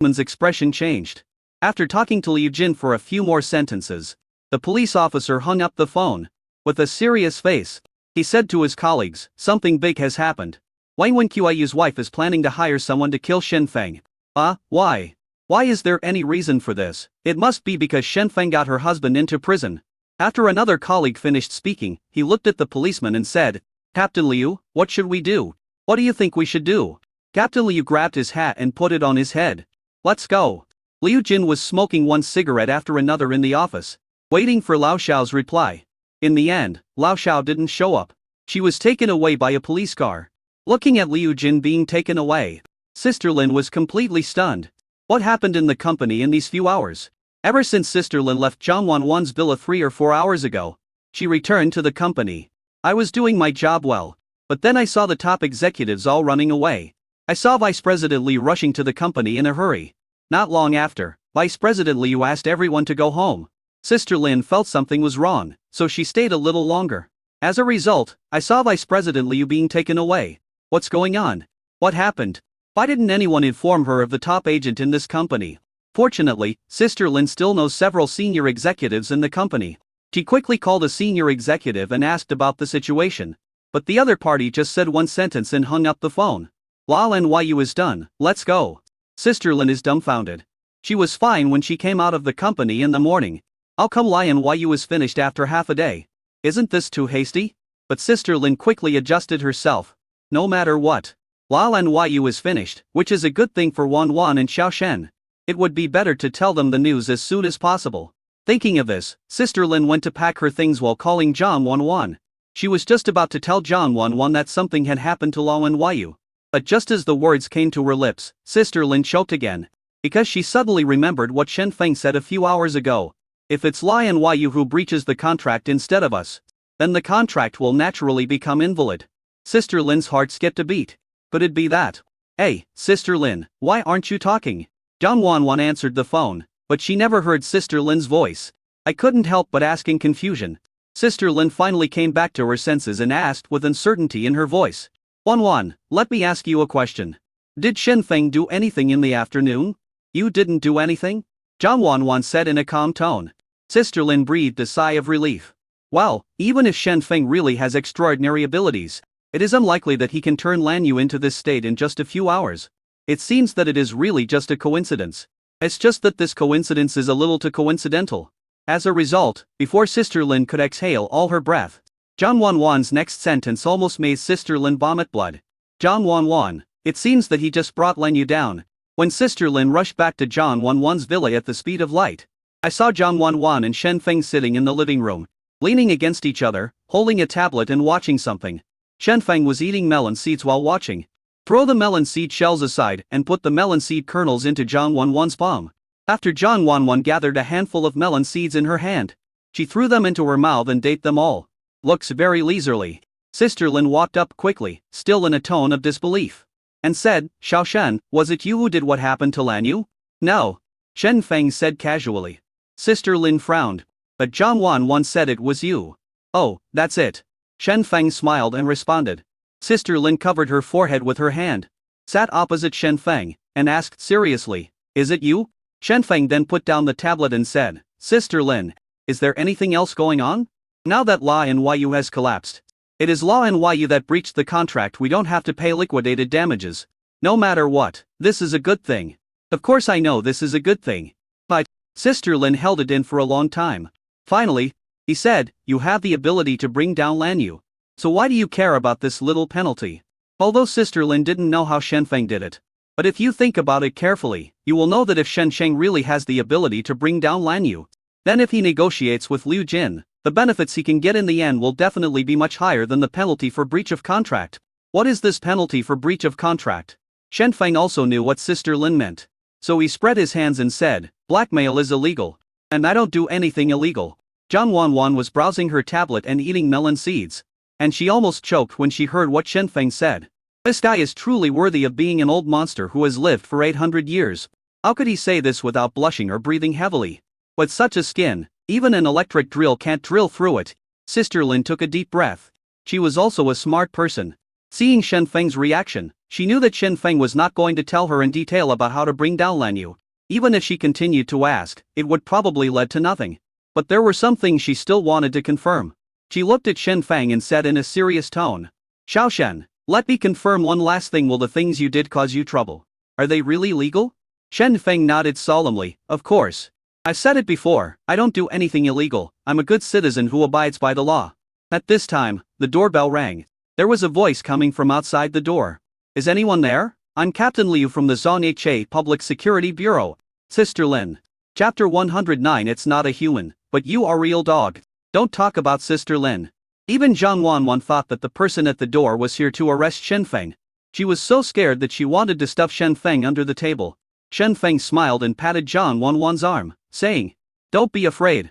Man's expression changed. After talking to Liu Jin for a few more sentences, the police officer hung up the phone. With a serious face, he said to his colleagues, "Something big has happened. Wang Wenqiu's wife is planning to hire someone to kill Shen Feng." Why? Why is there any reason for this? It must be because Shen Feng got her husband into prison. After another colleague finished speaking, he looked at the policeman and said, "Captain Liu, what should we do? What do you think we should do?" Captain Liu grabbed his hat and put it on his head. "Let's go." Liu Jin was smoking one cigarette after another in the office, waiting for Lao Shao's reply. In the end, Lao Shao didn't show up. She was taken away by a police car. Looking at Liu Jin being taken away, Sister Lin was completely stunned. What happened in the company in these few hours? Ever since Sister Lin left Zhang Wanwan's villa 3 or 4 hours ago, she returned to the company. "I was doing my job well, but then I saw the top executives all running away. I saw Vice President Liu rushing to the company in a hurry. Not long after, Vice President Liu asked everyone to go home. Sister Lin felt something was wrong, so she stayed a little longer. As a result, I saw Vice President Liu being taken away. What's going on? What happened? Why didn't anyone inform her of the top agent in this company?" Fortunately, Sister Lin still knows several senior executives in the company. She quickly called a senior executive and asked about the situation. But the other party just said one sentence and hung up the phone. "Lao Nyu is done, let's go." Sister Lin is dumbfounded. She was fine when she came out of the company in the morning. How come Lao Nyu is finished after half a day? Isn't this too hasty? But Sister Lin quickly adjusted herself. No matter what, Lao Nyu is finished, which is a good thing for Wan and Xiao Shen. It would be better to tell them the news as soon as possible. Thinking of this, Sister Lin went to pack her things while calling Zhang Wanwan. She was just about to tell Zhang Wanwan that something had happened to Lao Nyu. But just as the words came to her lips, Sister Lin choked again. Because she suddenly remembered what Shen Feng said a few hours ago. If it's Lao Nyu who breaches the contract instead of us, then the contract will naturally become invalid. Sister Lin's heart skipped a beat. Could it be that? "Hey, Sister Lin, why aren't you talking?" Zhang Wanwan answered the phone, but she never heard Sister Lin's voice. "I couldn't help but ask in confusion." Sister Lin finally came back to her senses and asked with uncertainty in her voice, "Wanwan, let me ask you a question. Did Shen Feng do anything in the afternoon?" "You didn't do anything?" Zhang Wanwan said in a calm tone. Sister Lin breathed a sigh of relief. "Well, even if Shen Feng really has extraordinary abilities, it is unlikely that he can turn Lan Yu into this state in just a few hours. It seems that it is really just a coincidence. It's just that this coincidence is a little too coincidental." As a result, before Sister Lin could exhale all her breath, Zhang Wanwan's next sentence almost made Sister Lin vomit blood. "Zhang Wanwan, it seems that he just brought Lan Yu down." When Sister Lin rushed back to Zhang Wanwan's villa at the speed of light, I saw Zhang Wanwan and Shen Feng sitting in the living room, leaning against each other, holding a tablet and watching something. Shen Feng was eating melon seeds while watching. "Throw the melon seed shells aside and put the melon seed kernels into Zhang Wanwan's palm." After Zhang Wanwan gathered a handful of melon seeds in her hand, she threw them into her mouth and ate them all. "Looks very leisurely." Sister Lin walked up quickly, still in a tone of disbelief, and said, "Xiao Shen, was it you who did what happened to Lan Yu?" "No," Shen Feng said casually. Sister Lin frowned. "But Zhang Wanwan said it was you." "Oh, that's it." Shen Feng smiled and responded. Sister Lin covered her forehead with her hand, sat opposite Shen Feng, and asked seriously, "Is it you?" Shen Feng then put down the tablet and said, "Sister Lin, is there anything else going on? Now that Lao Nyu has collapsed, it is Lao Nyu that breached the contract. We don't have to pay liquidated damages. No matter what, this is a good thing. Of course I know this is a good thing. But..." Sister Lin held it in for a long time. Finally, he said, "You have the ability to bring down Lan Yu. So why do you care about this little penalty?" Although Sister Lin didn't know how Shen Feng did it, but if you think about it carefully, you will know that if Shen Sheng really has the ability to bring down Lan Yu, then if he negotiates with Liu Jin, the benefits he can get in the end will definitely be much higher than the penalty for breach of contract. What is this penalty for breach of contract? Shen Feng also knew what Sister Lin meant. So he spread his hands and said, "Blackmail is illegal. And I don't do anything illegal." Zhang Wanwan was browsing her tablet and eating melon seeds, and she almost choked when she heard what Shen Feng said. This guy is truly worthy of being an old monster who has lived for 800 years. How could he say this without blushing or breathing heavily? With such a skin, even an electric drill can't drill through it. Sister Lin took a deep breath. She was also a smart person. Seeing Shen Feng's reaction, she knew that Shen Feng was not going to tell her in detail about how to bring down Lan Yu. Even if she continued to ask, it would probably lead to nothing. But there were some things she still wanted to confirm. She looked at Shen Feng and said in a serious tone, "Xiao Shen, let me confirm one last thing. Will the things you did cause you trouble? Are they really legal?" Shen Feng nodded solemnly, "Of course. I've said it before, I don't do anything illegal, I'm a good citizen who abides by the law." At this time, the doorbell rang. There was a voice coming from outside the door. "Is anyone there? I'm Captain Liu from the Zhonghe Public Security Bureau. Sister Lin." Chapter 109. It's not a human, but you are real dog. Don't talk about Sister Lin. Even Zhang Wanwan thought that the person at the door was here to arrest Shen Feng. She was so scared that she wanted to stuff Shen Feng under the table. Shen Feng smiled and patted Zhang Wanwan's arm, saying, don't be afraid,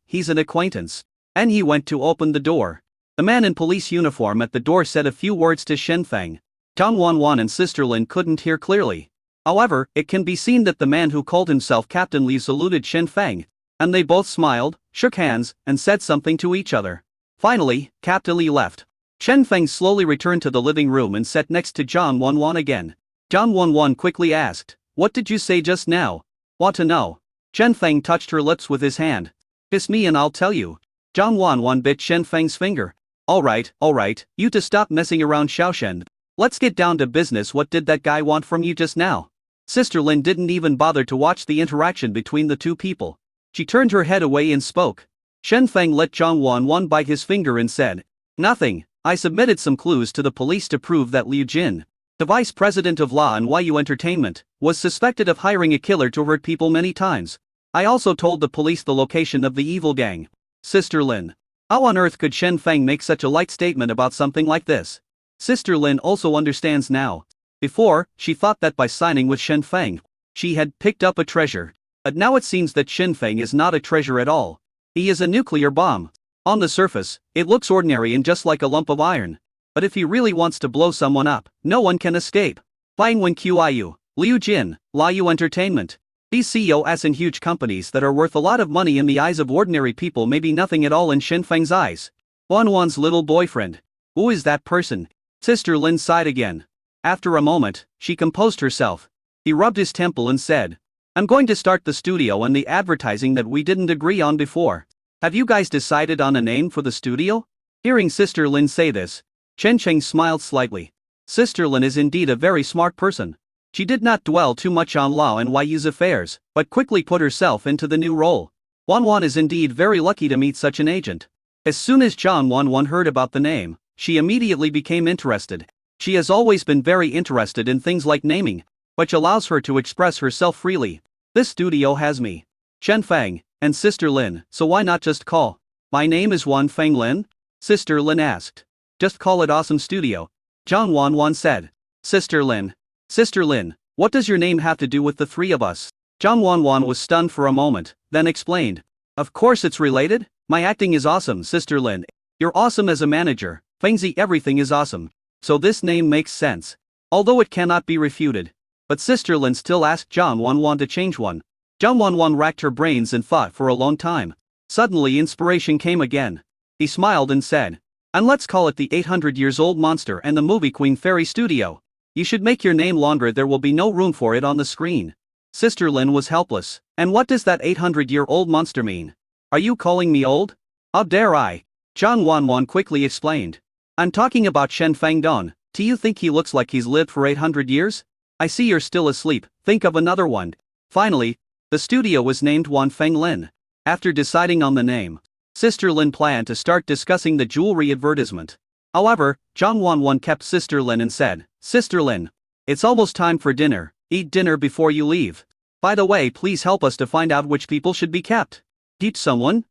he's an acquaintance." And he went to open the door. The man in police uniform at the door said a few words to Shen Feng. Zhang Wanwan and Sister Lin couldn't hear clearly. However, it can be seen that the man who called himself Captain Liu saluted Shen Feng, and they both smiled, shook hands, and said something to each other. Finally, Captain Liu left. Shen Feng slowly returned to the living room and sat next to Zhang Wanwan again. Zhang Wanwan quickly asked, "What did you say just now?" "Want to know?" Shen Feng touched her lips with his hand. "Kiss me and I'll tell you." Zhang Wanwan bit Shen Feng's finger. All right, you to stop messing around, Xiao Shen. Let's get down to business. What did that guy want from you just now?" Sister Lin didn't even bother to watch the interaction between the two people. She turned her head away and spoke. Shen Feng let Zhang Wanwan bite his finger and said, "Nothing. I submitted some clues to the police to prove that Liu Jin, the vice president of Law and Yu Entertainment, was suspected of hiring a killer to hurt people many times. I also told the police the location of the evil gang." Sister Lin. How on earth could Shen Feng make such a light statement about something like this? Sister Lin also understands now. Before, she thought that by signing with Shen Feng, she had picked up a treasure. But now it seems that Shen Feng is not a treasure at all. He is a nuclear bomb. On the surface, it looks ordinary and just like a lump of iron. But if he really wants to blow someone up, no one can escape. Fang Wen Qiu, Liu Jin, Yu Entertainment. These CEOs in huge companies that are worth a lot of money in the eyes of ordinary people may be nothing at all in Shen Feng's eyes. Wanwan's little boyfriend. Who is that person? Sister Lin sighed again. After a moment, she composed herself. He rubbed his temple and said, "I'm going to start the studio and the advertising that we didn't agree on before. Have you guys decided on a name for the studio?" Hearing Sister Lin say this, Chen Cheng smiled slightly. Sister Lin is indeed a very smart person. She did not dwell too much on Lao and Yu's affairs, but quickly put herself into the new role. Wanwan is indeed very lucky to meet such an agent. As soon as Zhang Wanwan heard about the name, she immediately became interested. She has always been very interested in things like naming, which allows her to express herself freely. This studio has me, Shen Feng, and Sister Lin, so why not just call? "My name is Wan Feng Lin?" Sister Lin asked. "Just call it Awesome Studio," Zhang Wanwan said. Sister Lin, what does your name have to do with the three of us?" Zhang Wanwan was stunned for a moment, then explained. "Of course it's related. My acting is awesome, Sister Lin. You're awesome as a manager. Fengzi, everything is awesome. So this name makes sense. Although it cannot be refuted." But Sister Lin still asked Zhang Wanwan to change one. Zhang Wanwan racked her brains and thought for a long time. Suddenly inspiration came again. He smiled and said, "And let's call it the 800 years old monster and the movie Queen Fairy Studio. You should make your name longer, there will be no room for it on the screen." Sister Lin was helpless. "And what does that 800-year-old monster mean? Are you calling me old?" "How dare I?" Zhang Wanwan quickly explained. "I'm talking about Shen Fengdong. Do you think he looks like he's lived for 800 years? I see you're still asleep, think of another one." Finally, the studio was named Wan Feng Lin. After deciding on the name, Sister Lin planned to start discussing the jewelry advertisement. However, Zhang Wanwan kept Sister Lin and said, "Sister Lin, it's almost time for dinner, eat dinner before you leave. By the way, please help us to find out which people should be kept." Keep someone?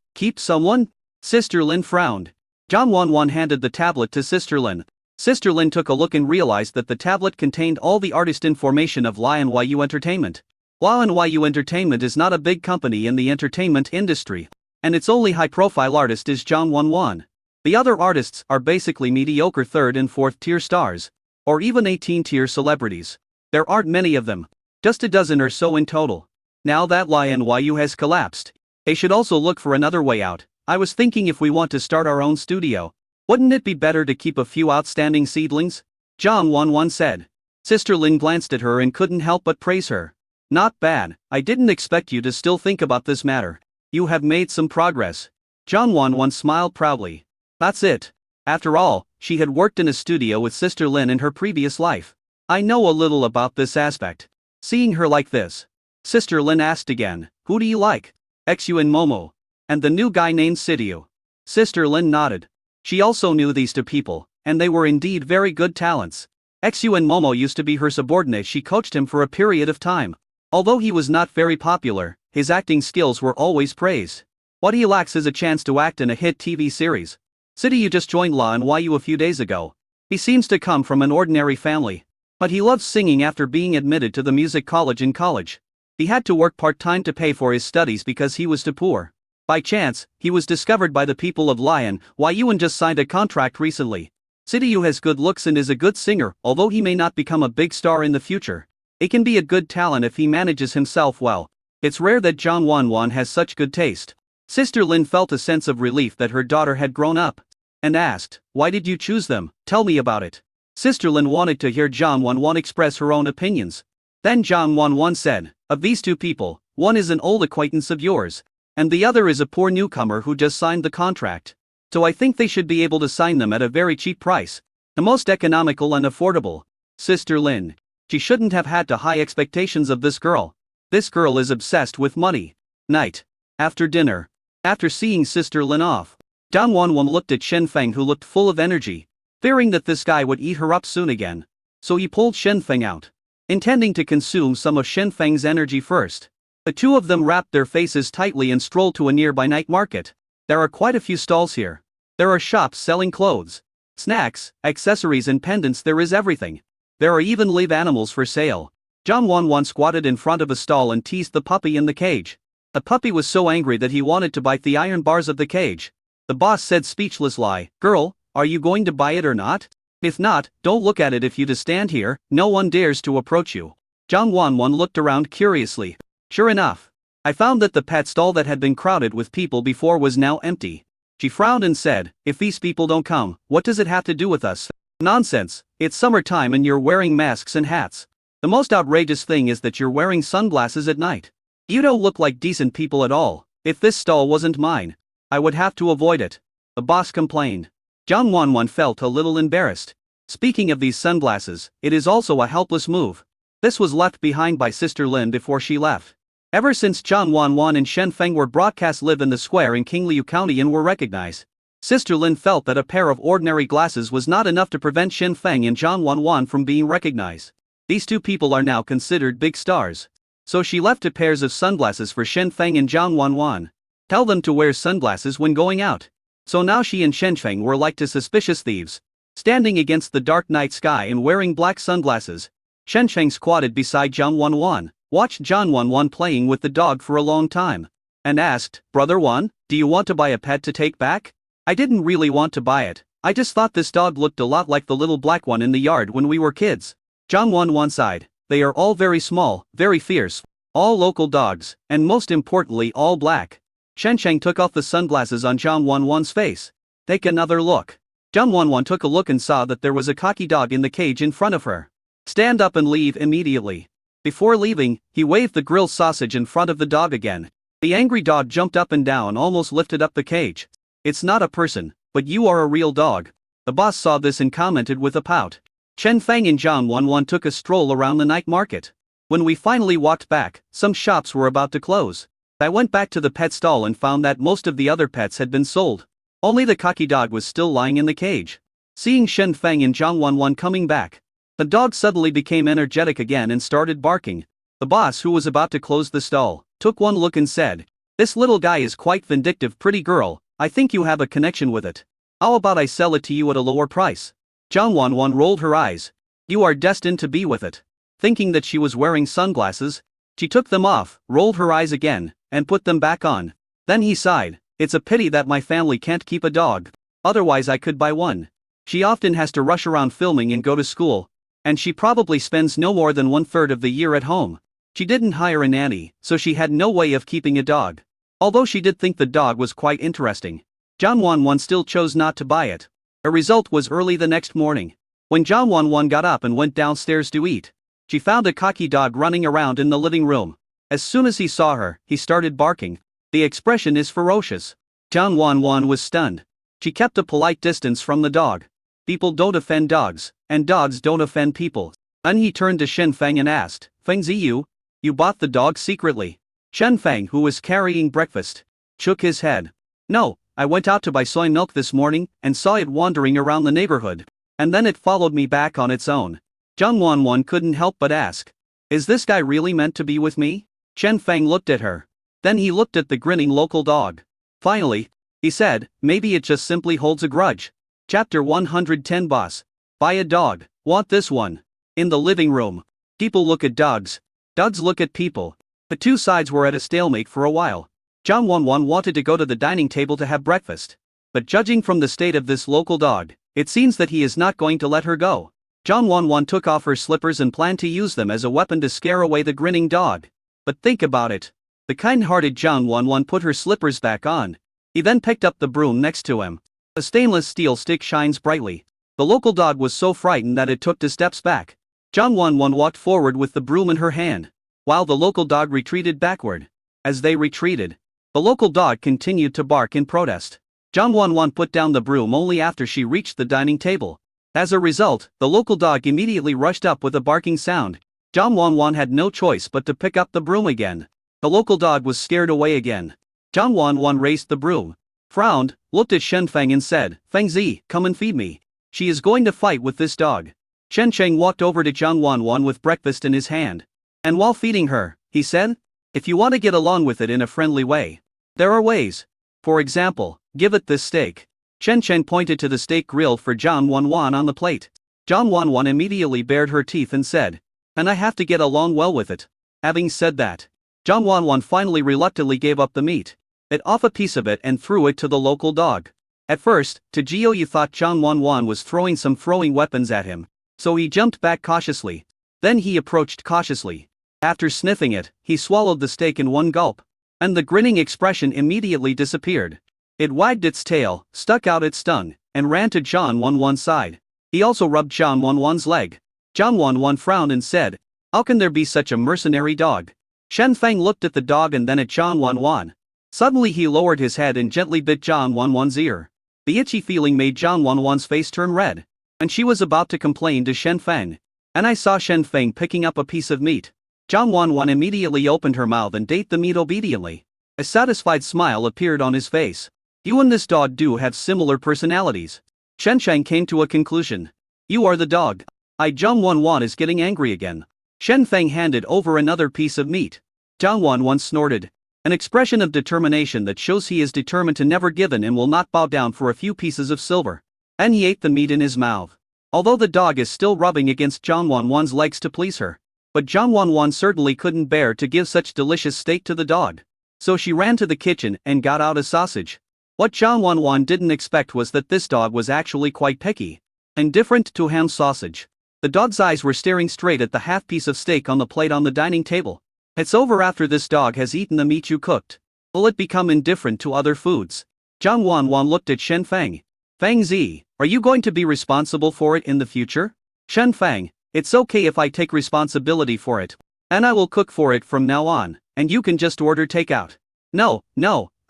Sister Lin frowned. Zhang Wanwan handed the tablet to Sister Lin. Sister Lin took a look and realized that the tablet contained all the artist information of Lai and Yu Entertainment. Lai and Yu Entertainment is not a big company in the entertainment industry, and its only high-profile artist is Zhang Wanwan. The other artists are basically mediocre 3rd and 4th tier stars, or even 18-tier celebrities. There aren't many of them, just a dozen or so in total. Now that Lai and Yu has collapsed, they should also look for another way out. I was thinking if we want to start our own studio, Wouldn't it be better to keep a few outstanding seedlings? Zhang Wanwan said. Sister Lin glanced at her and couldn't help but praise her. Not bad, I didn't expect you to still think about this matter. You have made some progress. Zhang Wanwan smiled proudly. That's it. After all, she had worked in a studio with Sister Lin in her previous life. I know a little about this aspect. Seeing her like this, Sister Lin asked again, who do you like? Xu and Momo. And the new guy named Sidiu. Sister Lin nodded. She also knew these two people, and they were indeed very good talents. Xu and Momo used to be her subordinates. She coached him for a period of time. Although he was not very popular, his acting skills were always praised. What he lacks is a chance to act in a hit TV series. Sidiu just joined La NYU a few days ago. He seems to come from an ordinary family. But he loves singing after being admitted to the music college in college. He had to work part-time to pay for his studies because he was too poor. By chance, he was discovered by the people of Lion YU and just signed a contract recently. Sidiu has good looks and is a good singer, although he may not become a big star in the future. He can be a good talent if he manages himself well. It's rare that Zhang Wanwan has such good taste. Sister Lin felt a sense of relief that her daughter had grown up. And asked, why did you choose them? Tell me about it. Sister Lin wanted to hear Zhang Wanwan express her own opinions. Then Zhang Wanwan said, of these two people, one is an old acquaintance of yours, and the other is a poor newcomer who just signed the contract. So I think they should be able to sign them at a very cheap price. The most economical and affordable. Sister Lin. She shouldn't have had to high expectations of this girl. This girl is obsessed with money. Night. After dinner. After seeing Sister Lin off, Zhang Wanwan looked at Shen Feng, who looked full of energy, fearing that this guy would eat her up soon again. So he pulled Shen Feng out, intending to consume some of Shen Feng's energy first. The two of them wrapped their faces tightly and strolled to a nearby night market. There are quite a few stalls here. There are shops selling clothes, snacks, accessories and pendants. There is everything. There are even live animals for sale. Zhang Wanwan squatted in front of a stall and teased the puppy in the cage. The puppy was so angry that he wanted to bite the iron bars of the cage. The boss said speechless lie, girl, are you going to buy it or not? If not, don't look at it. If you just stand here, no one dares to approach you. Zhang Wanwan looked around curiously. Sure enough, I found that the pet stall that had been crowded with people before was now empty. She frowned and said, if these people don't come, what does it have to do with us? Nonsense, it's summertime and you're wearing masks and hats. The most outrageous thing is that you're wearing sunglasses at night. You don't look like decent people at all. If this stall wasn't mine, I would have to avoid it. The boss complained. Zhang Wanwan felt a little embarrassed. Speaking of these sunglasses, it is also a helpless move. This was left behind by Sister Lin before she left. Ever since Zhang Wanwan and Shen Feng were broadcast live in the square in Qingliu County and were recognized, Sister Lin felt that a pair of ordinary glasses was not enough to prevent Shen Feng and Zhang Wanwan from being recognized. These two people are now considered big stars. So she left 2 pairs of sunglasses for Shen Feng and Zhang Wanwan. Tell them to wear sunglasses when going out. So now she and Shen Feng were like 2 suspicious thieves, standing against the dark night sky and wearing black sunglasses. Shen Feng squatted beside Zhang Wanwan, watched Zhang Wanwan playing with the dog for a long time, and asked, Brother Wan, do you want to buy a pet to take back? I didn't really want to buy it. I just thought this dog looked a lot like the little black one in the yard when we were kids. Zhang Wanwan sighed. They are all very small, very fierce, all local dogs, and most importantly all black. Shen Sheng took off the sunglasses on Zhang Wanwan's face. Take another look. Zhang Wanwan took a look and saw that there was a cocky dog in the cage in front of her. Stand up and leave immediately. Before leaving, he waved the grilled sausage in front of the dog again. The angry dog jumped up and down, almost lifted up the cage. It's not a person, but you are a real dog. The boss saw this and commented with a pout. Shen Feng and Zhang Wanwan took a stroll around the night market. When we finally walked back, some shops were about to close. I went back to the pet stall and found that most of the other pets had been sold. Only the cocky dog was still lying in the cage. Seeing Shen Feng and Zhang Wanwan coming back, the dog suddenly became energetic again and started barking. The boss, who was about to close the stall, took one look and said, "This little guy is quite vindictive, pretty girl. I think you have a connection with it. How about I sell it to you at a lower price?" Zhang Wanwan rolled her eyes. "You are destined to be with it." Thinking that she was wearing sunglasses, she took them off, rolled her eyes again, and put them back on. Then he sighed. "It's a pity that my family can't keep a dog. Otherwise I could buy one. She often has to rush around filming and go to school, and she probably spends no more than 1/3 of the year at home. She didn't hire a nanny, so she had no way of keeping a dog. Although she did think the dog was quite interesting, Zhang Wanwan still chose not to buy it. The result was early the next morning. When Zhang Wanwan got up and went downstairs to eat, she found a cocky dog running around in the living room. As soon as he saw her, he started barking. The expression is ferocious. Zhang Wanwan was stunned. She kept a polite distance from the dog. People don't offend dogs, and dogs don't offend people. Then he turned to Shen Feng and asked, Feng Ziyu, you bought the dog secretly? Shen Feng, who was carrying breakfast, shook his head. No, I went out to buy soy milk this morning and saw it wandering around the neighborhood. And then it followed me back on its own. Zhang Wanwan couldn't help but ask, is this guy really meant to be with me? Shen Feng looked at her. Then he looked at the grinning local dog. Finally, he said, maybe it just simply holds a grudge. Chapter 110 Boss. Buy a dog, want this one. In the living room. People look at dogs. Dogs look at people. The two sides were at a stalemate for a while. Zhang Wanwan wanted to go to the dining table to have breakfast. But judging from the state of this local dog, it seems that he is not going to let her go. Zhang Wanwan took off her slippers and planned to use them as a weapon to scare away the grinning dog. But think about it. The kind-hearted Zhang Wanwan put her slippers back on. He then picked up the broom next to him. A stainless steel stick shines brightly. The local dog was so frightened that it took 2 steps back. Zhang Wanwan walked forward with the broom in her hand, while the local dog retreated backward. As they retreated, the local dog continued to bark in protest. Zhang Wanwan put down the broom only after she reached the dining table. As a result, the local dog immediately rushed up with a barking sound. Zhang Wanwan had no choice but to pick up the broom again. The local dog was scared away again. Zhang Wanwan raised the broom, frowned, looked at Shen Feng and said, Feng Zi, come and feed me. She is going to fight with this dog. Shen Cheng walked over to Zhang Wanwan with breakfast in his hand. And while feeding her, he said, if you want to get along with it in a friendly way, there are ways. For example, give it this steak. Shen Cheng pointed to the steak grilled for Zhang Wanwan on the plate. Zhang Wanwan immediately bared her teeth and said, and I have to get along well with it. Having said that, Zhang Wanwan finally reluctantly gave up the meat. Ate off a piece of it and threw it to the local dog. At first, Tajiyu thought Zhang Wanwan was throwing some throwing weapons at him, so he jumped back cautiously. Then he approached cautiously. After sniffing it, he swallowed the steak in one gulp. And the grinning expression immediately disappeared. It wagged its tail, stuck out its tongue, and ran to Zhang Wanwan's side. He also rubbed Zhang Wanwan's leg. Zhang Wanwan frowned and said, how can there be such a mercenary dog? Shen Feng looked at the dog and then at Zhang Wanwan. Suddenly he lowered his head and gently bit Zhang Wanwan's ear. The itchy feeling made Zhang Wanwan's face turn red. And she was about to complain to Shen Feng. And I saw Shen Feng picking up a piece of meat. Zhang Wanwan immediately opened her mouth and ate the meat obediently. A satisfied smile appeared on his face. You and this dog do have similar personalities. Shen Shang came to a conclusion. You are the dog. Zhang Wanwan is getting angry again. Shen Feng handed over another piece of meat. Zhang Wanwan snorted. An expression of determination that shows he is determined to never give in and will not bow down for a few pieces of silver. And he ate the meat in his mouth. Although the dog is still rubbing against Zhang Wanwan's legs to please her. But Zhang Wanwan certainly couldn't bear to give such delicious steak to the dog. So she ran to the kitchen and got out a sausage. What Zhang Wanwan didn't expect was that this dog was actually quite picky. Indifferent to ham sausage. The dog's eyes were staring straight at the half piece of steak on the plate on the dining table. It's over after this dog has eaten the meat you cooked. Will it become indifferent to other foods? Zhang Wanwan looked at Shen Feng. Feng Zi, are you going to be responsible for it in the future? Shen Feng, it's okay if I take responsibility for it. And I will cook for it from now on, and you can just order takeout. No,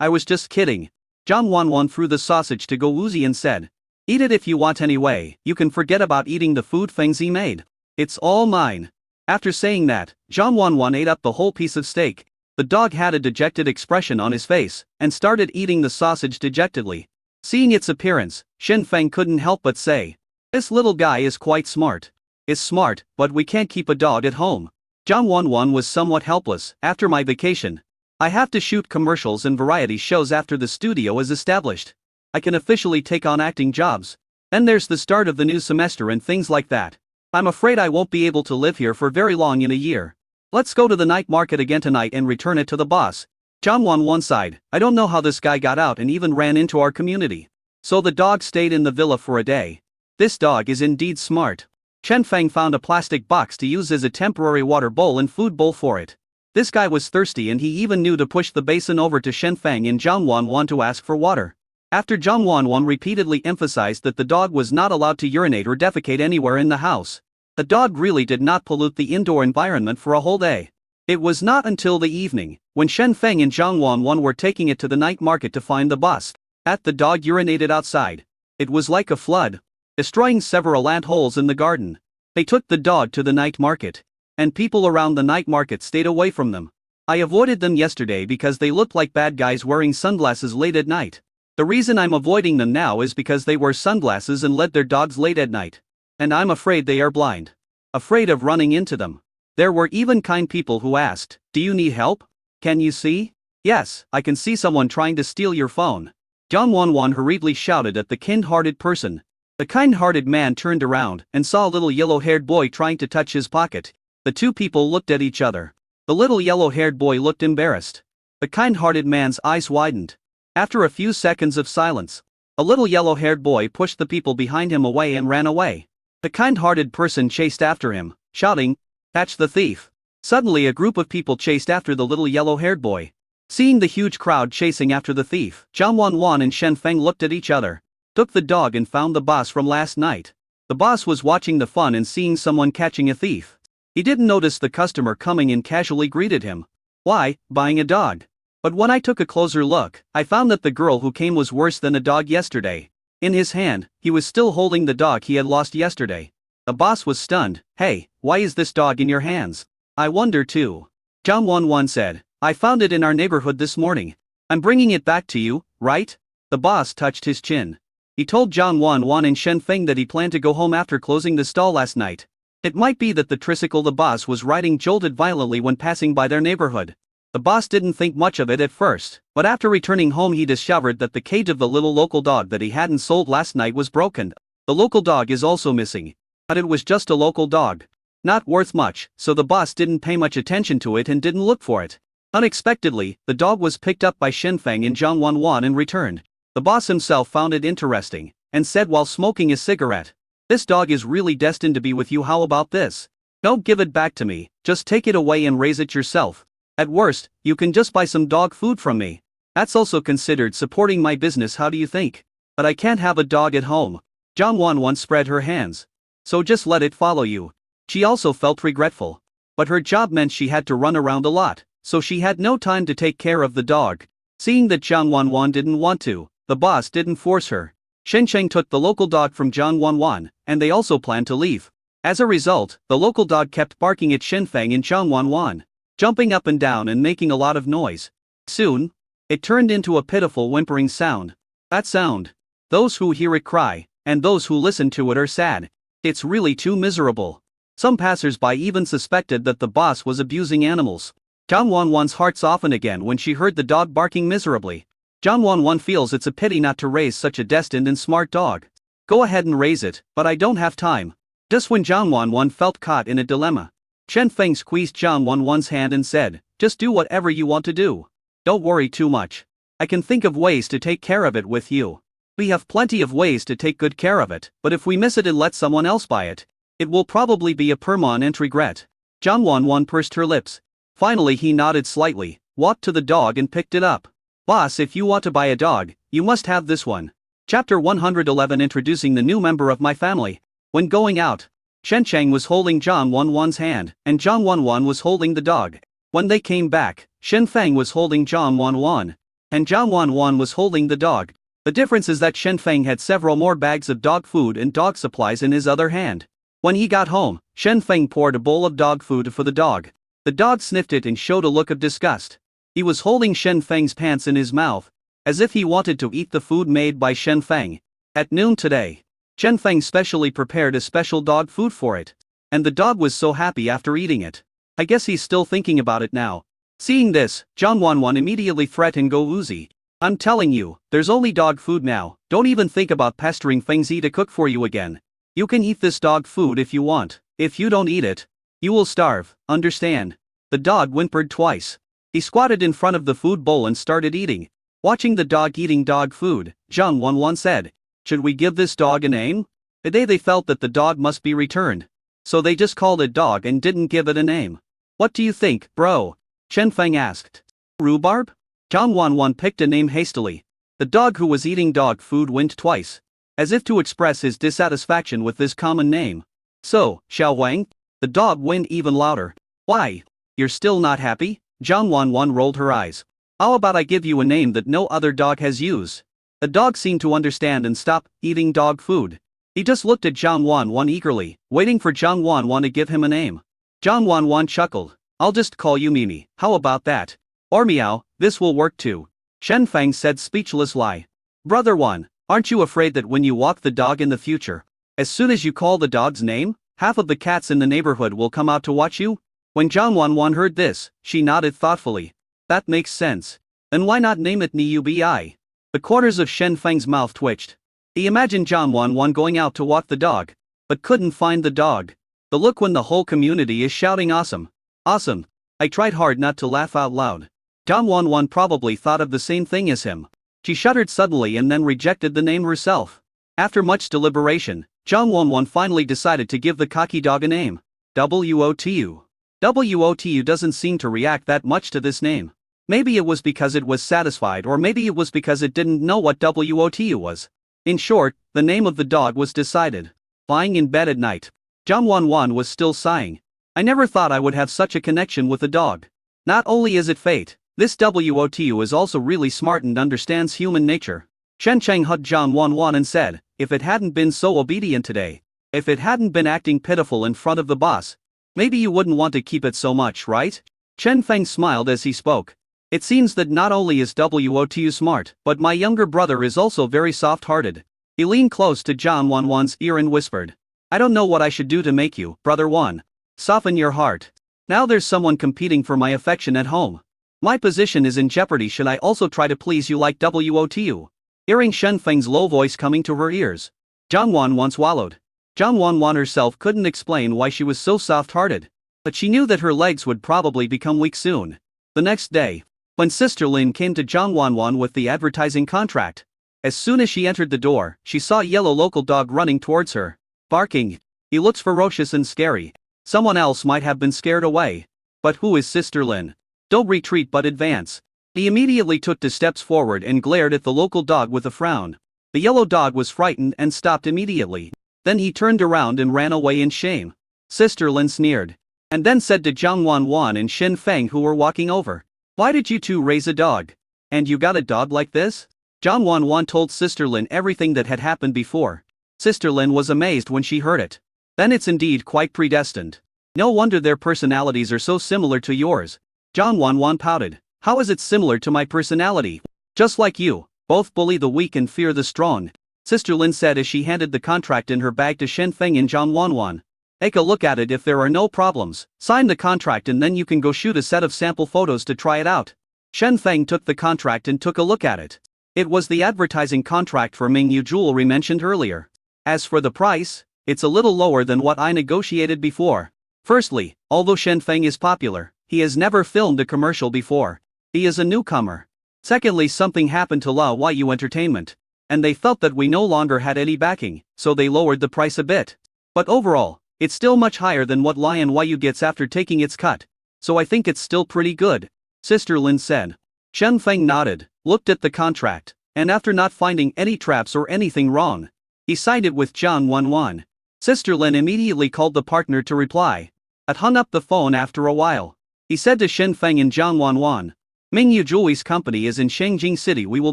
I was just kidding. Zhang Wanwan threw the sausage to Go Wuzi and said, eat it if you want anyway, you can forget about eating the food Feng Zi made. It's all mine. After saying that, Zhang Wanwan ate up the whole piece of steak. The dog had a dejected expression on his face, and started eating the sausage dejectedly. Seeing its appearance, Shen Feng couldn't help but say, this little guy is quite smart. Is smart, but we can't keep a dog at home. Zhang Wanwan was somewhat helpless. After my vacation, I have to shoot commercials and variety shows after the studio is established. I can officially take on acting jobs. Then there's the start of the new semester and things like that. I'm afraid I won't be able to live here for very long in a year. Let's go to the night market again tonight and return it to the boss. Zhang Wanwan sighed. I don't know how this guy got out and even ran into our community. So the dog stayed in the villa for a day. This dog is indeed smart. Shen Feng found a plastic box to use as a temporary water bowl and food bowl for it. This guy was thirsty and he even knew to push the basin over to Shen Feng and Zhang Wanwan to ask for water. After Zhang Wanwan repeatedly emphasized that the dog was not allowed to urinate or defecate anywhere in the house, the dog really did not pollute the indoor environment for a whole day. It was not until the evening, when Shen Feng and Zhang Wanwan were taking it to the night market to find the bus, that the dog urinated outside. It was like a flood, destroying several ant holes in the garden. They took the dog to the night market, and people around the night market stayed away from them. I avoided them yesterday because they looked like bad guys wearing sunglasses late at night. The reason I'm avoiding them now is because they wear sunglasses and let their dogs late at night. And I'm afraid they are blind. Afraid of running into them. There were even kind people who asked, "Do you need help? Can you see?" "Yes, I can see someone trying to steal your phone." Zhang Wanwan hurriedly shouted at the kind-hearted person. The kind-hearted man turned around and saw a little yellow-haired boy trying to touch his pocket. The two people looked at each other. The little yellow-haired boy looked embarrassed. The kind-hearted man's eyes widened. After a few seconds of silence, a little yellow-haired boy pushed the people behind him away and ran away. The kind-hearted person chased after him, shouting, "Catch the thief!" Suddenly a group of people chased after the little yellow-haired boy. Seeing the huge crowd chasing after the thief, Zhang Wanwan and Shen Feng looked at each other, took the dog and found the boss from last night. The boss was watching the fun and seeing someone catching a thief. He didn't notice the customer coming and casually greeted him. "Why, buying a dog?" But when I took a closer look, I found that the girl who came was worse than a dog yesterday. In his hand, he was still holding the dog he had lost yesterday. The boss was stunned. "Hey, why is this dog in your hands?" "I wonder too." Zhang Wanwan said, "I found it in our neighborhood this morning. I'm bringing it back to you, right?" The boss touched his chin. He told Zhang Wanwan and Shen Feng that he planned to go home after closing the stall last night. It might be that the tricycle the boss was riding jolted violently when passing by their neighborhood. The boss didn't think much of it at first, but after returning home he discovered that the cage of the little local dog that he hadn't sold last night was broken. The local dog is also missing. But it was just a local dog. Not worth much, so the boss didn't pay much attention to it and didn't look for it. Unexpectedly, the dog was picked up by Shen Feng and Zhang Wanwan and returned. The boss himself found it interesting, and said while smoking a cigarette, "This dog is really destined to be with you. How about this? Don't give it back to me, just take it away and raise it yourself. At worst, you can just buy some dog food from me. That's also considered supporting my business. How do you think?" "But I can't have a dog at home." Zhang Wanwan spread her hands. "So just let it follow you." She also felt regretful. But her job meant she had to run around a lot, so she had no time to take care of the dog. Seeing that Zhang Wanwan didn't want to, the boss didn't force her. Shen Cheng took the local dog from Zhang Wanwan, and they also planned to leave. As a result, the local dog kept barking at Shen Feng and Zhang Wanwan, jumping up and down and making a lot of noise. Soon, it turned into a pitiful whimpering sound. That sound. Those who hear it cry, and those who listen to it are sad. It's really too miserable. Some passers-by even suspected that the boss was abusing animals. Zhang Wanwan's heart softened again when she heard the dog barking miserably. Zhang Wanwan feels it's a pity not to raise such a destined and smart dog. "Go ahead and raise it, but I don't have time." Just when Zhang Wanwan felt caught in a dilemma, Shen Feng squeezed Zhang Wanwan's hand and said, "Just do whatever you want to do. Don't worry too much. I can think of ways to take care of it with you. We have plenty of ways to take good care of it, but if we miss it and let someone else buy it, it will probably be a permanent regret." Zhang Wanwan pursed her lips. Finally he nodded slightly, walked to the dog and picked it up. "Boss, if you want to buy a dog, you must have this one." Chapter 111 Introducing the new member of my family. When going out, Shen Cheng was holding Zhang Wanwan's hand, and Zhang Wanwan was holding the dog. When they came back, Shen Feng was holding Zhang Wanwan, and Zhang Wanwan was holding the dog. The difference is that Shen Feng had several more bags of dog food and dog supplies in his other hand. When he got home, Shen Feng poured a bowl of dog food for the dog. The dog sniffed it and showed a look of disgust. He was holding Shen Feng's pants in his mouth, as if he wanted to eat the food made by Shen Feng. At noon today, Shen Feng specially prepared a special dog food for it, and the dog was so happy after eating it. I guess he's still thinking about it now. Seeing this, Zhang Wanwan immediately threatened Go Uzi. "I'm telling you, there's only dog food now. Don't even think about pestering Feng Zi to cook for you again. You can eat this dog food if you want. If you don't eat it, you will starve, understand?" The dog whimpered twice. He squatted in front of the food bowl and started eating. Watching the dog eating dog food, Zhang Wanwan said, "Should we give this dog a name?" Today they felt that the dog must be returned, so they just called it dog and didn't give it a name. "What do you think, bro?" Shen Feng asked. "Rhubarb?" Zhang Wanwan picked a name hastily. The dog who was eating dog food winked twice, as if to express his dissatisfaction with this common name. So, Xiao Wang? The dog winked even louder. Why? You're still not happy? Zhang Wanwan rolled her eyes. How about I give you a name that no other dog has used? The dog seemed to understand and stopped eating dog food. He just looked at Zhang Wanwan eagerly, waiting for Zhang Wanwan to give him a name. Zhang Wanwan chuckled. I'll just call you Mimi, how about that? Or Meow, this will work too. Shen Feng said speechless lie. Brother Wan, aren't you afraid that when you walk the dog in the future, as soon as you call the dog's name, half of the cats in the neighborhood will come out to watch you? When Zhang Wanwan heard this, she nodded thoughtfully. That makes sense. Then why not name it Niubi? The corners of Shen Feng's mouth twitched. He imagined Zhang Wanwan going out to walk the dog, but couldn't find the dog. The look when the whole community is shouting awesome. Awesome. I tried hard not to laugh out loud. Zhang Wanwan probably thought of the same thing as him. She shuddered suddenly and then rejected the name herself. After much deliberation, Zhang Wanwan finally decided to give the cocky dog a name. Wotu. Wotu doesn't seem to react that much to this name. Maybe it was because it was satisfied, or maybe it was because it didn't know what Wotu was. In short, the name of the dog was decided. Lying in bed at night, Zhang Wanwan was still sighing. I never thought I would have such a connection with a dog. Not only is it fate, this Wotu is also really smart and understands human nature. Shen Cheng hugged Zhang Wanwan and said, if it hadn't been so obedient today, if it hadn't been acting pitiful in front of the boss, maybe you wouldn't want to keep it so much, right? Chen Feng smiled as he spoke. It seems that not only is Wotu smart, but my younger brother is also very soft-hearted. He leaned close to Zhang Wanwan's ear and whispered, I don't know what I should do to make you, Brother Wan, soften your heart. Now there's someone competing for my affection at home. My position is in jeopardy. Should I also try to please you like Wotu? Hearing Shen Feng's low voice coming to her ears, Zhang Wanwan swallowed. Zhang Wanwan herself couldn't explain why she was so soft-hearted, but she knew that her legs would probably become weak soon. The next day, when Sister Lin came to Zhang Wanwan with the advertising contract, as soon as she entered the door, she saw a yellow local dog running towards her, barking. He looks ferocious and scary. Someone else might have been scared away. But who is Sister Lin? Don't retreat but advance. He immediately took 2 steps forward and glared at the local dog with a frown. The yellow dog was frightened and stopped immediately. Then he turned around and ran away in shame. Sister Lin sneered, and then said to Zhang Wanwan and Shen Feng who were walking over, why did you two raise a dog? And you got a dog like this? Zhang Wanwan told Sister Lin everything that had happened before. Sister Lin was amazed when she heard it. Then it's indeed quite predestined. No wonder their personalities are so similar to yours. Zhang Wanwan pouted. How is it similar to my personality? Just like you, both bully the weak and fear the strong, Sister Lin said as she handed the contract in her bag to Shen Feng and Zhang Wanwan. Take a look at it. If there are no problems, sign the contract and then you can go shoot a set of sample photos to try it out. Shen Feng took the contract and took a look at it. It was the advertising contract for Mingyu Jewelry mentioned earlier. As for the price, it's a little lower than what I negotiated before. Firstly, although Shen Feng is popular, he has never filmed a commercial before. He is a newcomer. Secondly, something happened to Lao Yu Entertainment, and they felt that we no longer had any backing, so they lowered the price a bit. But overall, it's still much higher than what Lion Yu gets after taking its cut, so I think it's still pretty good, Sister Lin said. Shen Feng nodded, looked at the contract, and after not finding any traps or anything wrong, he signed it with Zhang Wanwan. Sister Lin immediately called the partner to reply. It hung up the phone after a while. He said to Shen Feng and Zhang Wanwan, Mingyu Jewelry's company is in Shengjing City. We will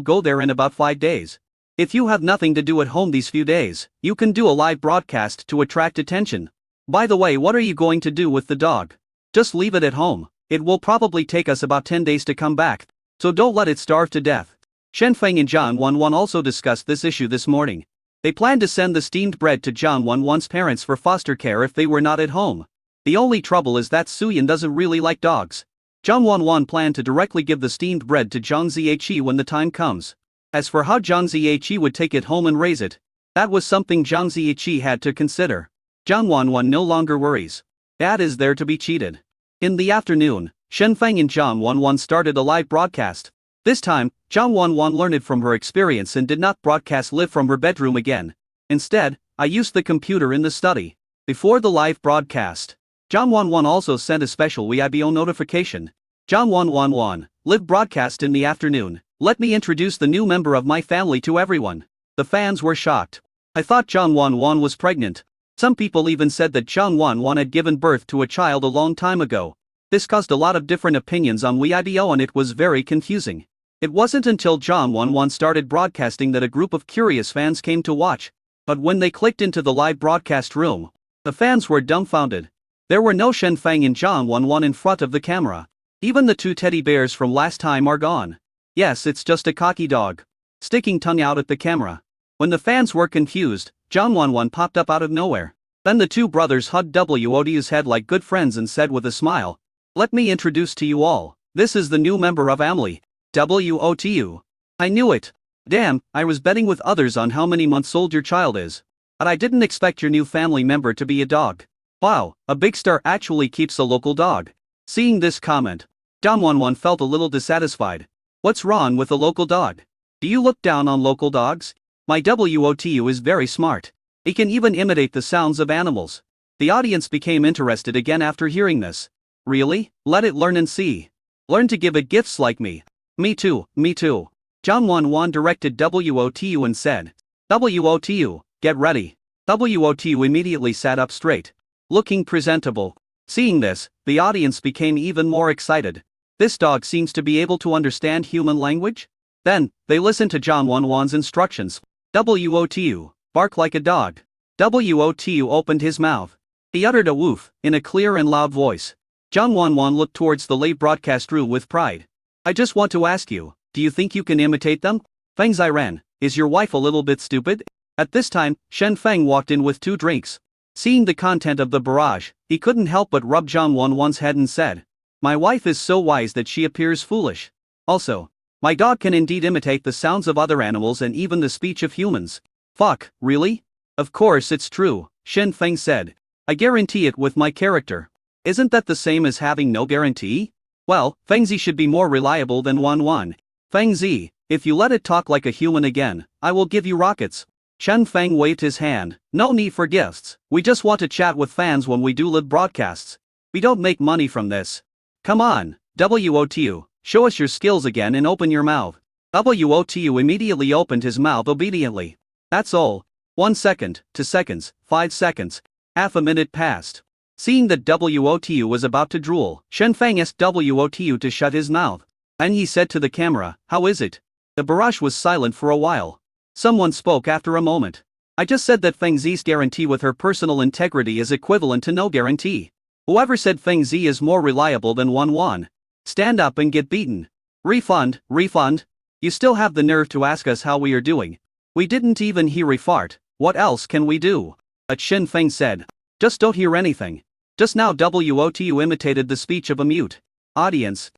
go there in about 5 days. If you have nothing to do at home these few days, you can do a live broadcast to attract attention. By the way, what are you going to do with the dog? Just leave it at home. It will probably take us about 10 days to come back, so don't let it starve to death. Shen Feng and Zhang Wanwan also discussed this issue this morning. They planned to send the steamed bread to Zhang Wanwan's parents for foster care if they were not at home. The only trouble is that Suyin doesn't really like dogs. Zhang Wanwan planned to directly give the steamed bread to Zhang Ziyi when the time comes. As for how Zhang Ziyi would take it home and raise it, that was something Zhang Ziyi had to consider. Zhang Wanwan no longer worries. Dad is there to be cheated. In the afternoon, Shen Feng and Zhang Wanwan started a live broadcast. This time, Zhang Wanwan learned from her experience and did not broadcast live from her bedroom again. Instead, I used the computer in the study. Before the live broadcast, Zhang Wanwan also sent a special Weibo notification. Zhang Wanwan, Live broadcast in the afternoon. Let me introduce the new member of my family to everyone. The fans were shocked. I thought Zhang Wanwan was pregnant. Some people even said that Zhang Wanwan had given birth to a child a long time ago. This caused a lot of different opinions on Weibo and it was very confusing. It wasn't until Zhang Wanwan started broadcasting that a group of curious fans came to watch. But when they clicked into the live broadcast room, the fans were dumbfounded. There were no Shen Feng and Zhang Wanwan in front of the camera. Even the two teddy bears from last time are gone. Yes, it's just a cocky dog. Sticking tongue out at the camera. When the fans were confused, Zhang Wanwan popped up out of nowhere. Then the two brothers hugged Wotu's head like good friends and said with a smile, "Let me introduce to you all, this is the new member of Amli, Wotu. I knew it. Damn, I was betting with others on how many months old your child is. But I didn't expect your new family member to be a dog. Wow, a big star actually keeps a local dog." Seeing this comment, Zhang Wanwan felt a little dissatisfied. What's wrong with a local dog? Do you look down on local dogs? My Wotu is very smart. He can even imitate the sounds of animals. The audience became interested again after hearing this. Really? Let it learn and see. Learn to give it gifts like me. Me too, me too. Zhang Wanwan directed Wotu and said, "Wotu, get ready." Wotu immediately sat up straight, looking presentable. Seeing this, the audience became even more excited. This dog seems to be able to understand human language? Then, they listened to Zhang Wanwan's instructions. Wotu, bark like a dog. Wotu opened his mouth. He uttered a woof, in a clear and loud voice. Zhang Wanwan looked towards the live broadcast room with pride. I just want to ask you, do you think you can imitate them? Feng Ziren, is your wife a little bit stupid? At this time, Shen Feng walked in with 2 drinks. Seeing the content of the barrage, he couldn't help but rub Zhang Wanwan's head and said, "My wife is so wise that she appears foolish. Also, my dog can indeed imitate the sounds of other animals and even the speech of humans." Fuck, really? Of course it's true, Shen Feng said. I guarantee it with my character. Isn't that the same as having no guarantee? Well, Fengzi should be more reliable than Wanwan. Fengzi, if you let it talk like a human again, I will give you rockets. Shen Feng waved his hand. No need for gifts, we just want to chat with fans when we do live broadcasts. We don't make money from this. Come on, Wotu, show us your skills again and open your mouth. Wotu immediately opened his mouth obediently. That's all. 1 second, 2 seconds, 5 seconds. Half a minute passed. Seeing that Wotu was about to drool, Shen Feng asked Wotu to shut his mouth. And he said to the camera, "How is it?" The barrage was silent for a while. Someone spoke after a moment. I just said that Feng Zi's guarantee with her personal integrity is equivalent to no guarantee. Whoever said Feng Zi is more reliable than Wanwan, stand up and get beaten. Refund, refund. You still have the nerve to ask us how we are doing. We didn't even hear a fart, what else can we do? But Shen Feng said, just don't hear anything. Just now Wotu imitated the speech of a mute. Audience,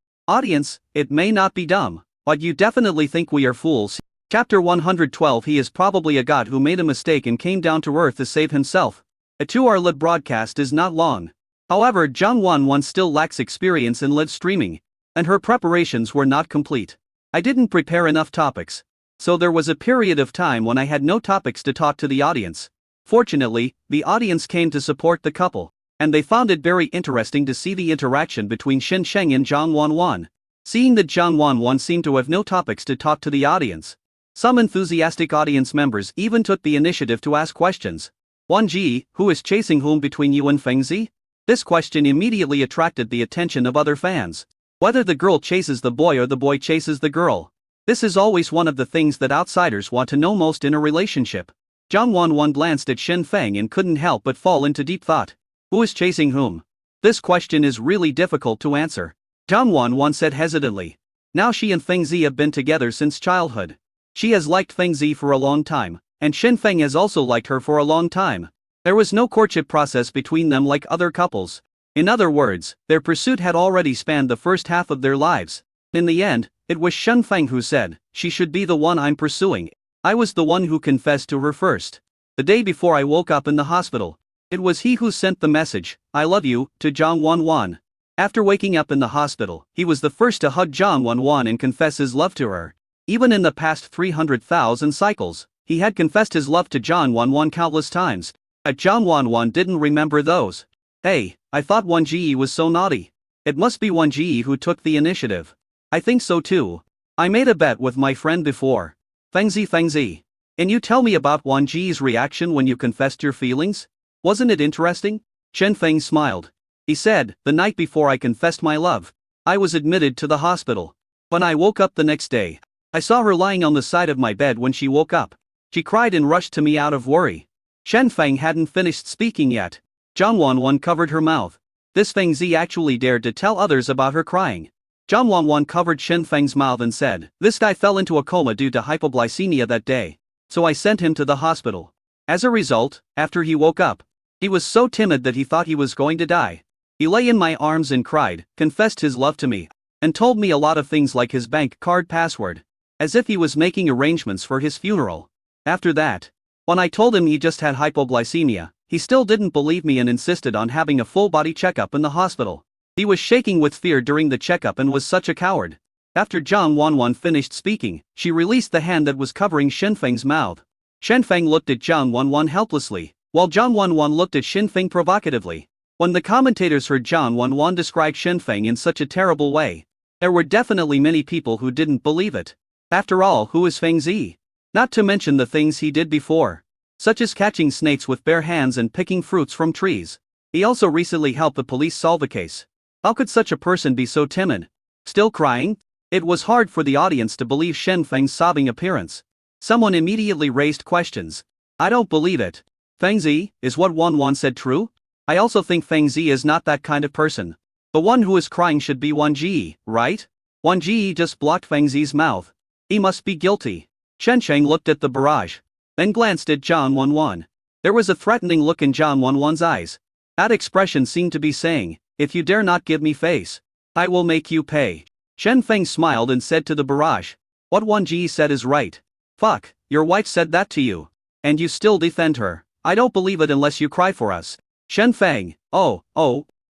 it may not be dumb, but you definitely think we are fools. Chapter 112. He is probably a god who made a mistake and came down to earth to save himself. A 2-hour live broadcast is not long. However, Zhang Wanwan still lacks experience in live streaming, and her preparations were not complete. I didn't prepare enough topics. So there was a period of time when I had no topics to talk to the audience. Fortunately, the audience came to support the couple, and they found it very interesting to see the interaction between Shen Sheng and Zhang Wanwan. Seeing that Zhang Wanwan seemed to have no topics to talk to the audience, some enthusiastic audience members even took the initiative to ask questions. Wan Ji, who is chasing whom between you and Feng Zi? This question immediately attracted the attention of other fans. Whether the girl chases the boy or the boy chases the girl. This is always one of the things that outsiders want to know most in a relationship. Zhang Wanwan glanced at Shen Feng and couldn't help but fall into deep thought. Who is chasing whom? This question is really difficult to answer. Zhang Wanwan said hesitantly. Now she and Feng Zi have been together since childhood. She has liked Feng Zi for a long time, and Shen Feng has also liked her for a long time. There was no courtship process between them like other couples. In other words, their pursuit had already spanned the first half of their lives. In the end, it was Shen Feng who said, she should be the one I'm pursuing. I was the one who confessed to her first. The day before I woke up in the hospital, it was he who sent the message, "I love you," to Zhang Wanwan. After waking up in the hospital, he was the first to hug Zhang Wanwan and confess his love to her. Even in the past 300,000 cycles, he had confessed his love to Zhang Wanwan countless times. But Zhang Wanwan didn't remember those. Hey, I thought Wan Ji was so naughty. It must be Wan Ji who took the initiative. I think so too. I made a bet with my friend before. Fengzi. And you tell me about Wan Ji's reaction when you confessed your feelings? Wasn't it interesting? Shen Feng smiled. He said, the night before I confessed my love, I was admitted to the hospital. When I woke up the next day, I saw her lying on the side of my bed when she woke up. She cried and rushed to me out of worry. Shen Feng hadn't finished speaking yet. Zhang Wanwan covered her mouth. This Feng Zi actually dared to tell others about her crying. Zhang Wanwan covered Shen Feng's mouth and said, this guy fell into a coma due to hypoglycemia that day. So I sent him to the hospital. As a result, after he woke up, he was so timid that he thought he was going to die. He lay in my arms and cried, confessed his love to me, and told me a lot of things like his bank card password, as if he was making arrangements for his funeral. After that, when I told him he just had hypoglycemia, he still didn't believe me and insisted on having a full-body checkup in the hospital. He was shaking with fear during the checkup and was such a coward. After Zhang Wanwan finished speaking, she released the hand that was covering Shen Feng's mouth. Shen Feng looked at Zhang Wanwan helplessly, while Zhang Wanwan looked at Shen Feng provocatively. When the commentators heard Zhang Wanwan describe Shen Feng in such a terrible way, there were definitely many people who didn't believe it. After all, who is Feng Zi? Not to mention the things he did before, such as catching snakes with bare hands and picking fruits from trees. He also recently helped the police solve a case. How could such a person be so timid? Still crying? It was hard for the audience to believe Shen Feng's sobbing appearance. Someone immediately raised questions. I don't believe it. Feng Zi, is what Wanwan said true? I also think Feng Zi is not that kind of person. The one who is crying should be Wan Ji, right? Wan Ji just blocked Feng Zi's mouth. He must be guilty. Shen Sheng looked at the barrage, then glanced at Zhang Wanwan. There was a threatening look in Zhang Wanwan's eyes. That expression seemed to be saying, if you dare not give me face, I will make you pay. Shen Feng smiled and said to the barrage, what Wan Ji said is right. Fuck, your wife said that to you. And you still defend her. I don't believe it unless you cry for us. Shen Feng, oh,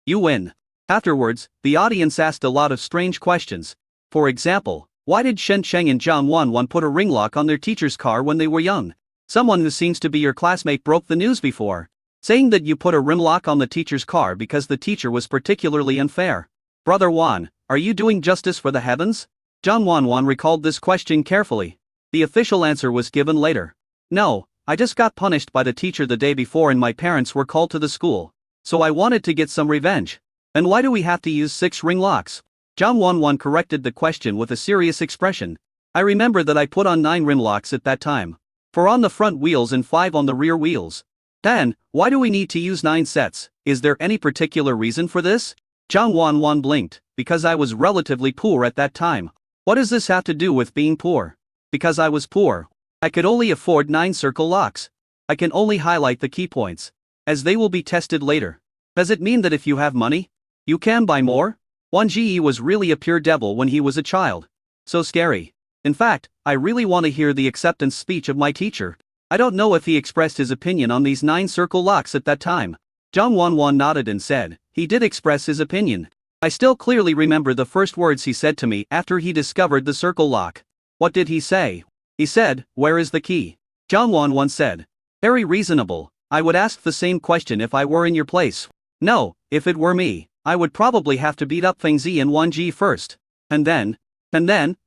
you win. Afterwards, the audience asked a lot of strange questions. For example, why did Shen Sheng and Zhang Wanwan put a ring lock on their teacher's car when they were young? Someone who seems to be your classmate broke the news before, saying that you put a rim lock on the teacher's car because the teacher was particularly unfair. Brother Wan, are you doing justice for the heavens? Zhang Wanwan recalled this question carefully. The official answer was given later. No, I just got punished by the teacher the day before and my parents were called to the school. So I wanted to get some revenge. And why do we have to use 6 ring locks? Zhang Wanwan corrected the question with a serious expression. I remember that I put on 9 rim locks at that time. 4 on the front wheels and 5 on the rear wheels. Then, why do we need to use 9 sets? Is there any particular reason for this? Zhang Wanwan blinked. Because I was relatively poor at that time. What does this have to do with being poor? Because I was poor, I could only afford 9 circle locks. I can only highlight the key points, as they will be tested later. Does it mean that if you have money, you can buy more? Wan Ji was really a pure devil when he was a child. So scary. In fact, I really want to hear the acceptance speech of my teacher. I don't know if he expressed his opinion on these 9 circle locks at that time. Zhang Wanwan nodded and said, he did express his opinion. I still clearly remember the first words he said to me after he discovered the circle lock. What did he say? He said, where is the key? Zhang Wanwan said. Very reasonable. I would ask the same question if I were in your place. No, if it were me, I would probably have to beat up Feng Zi and Wan Ji first. And then,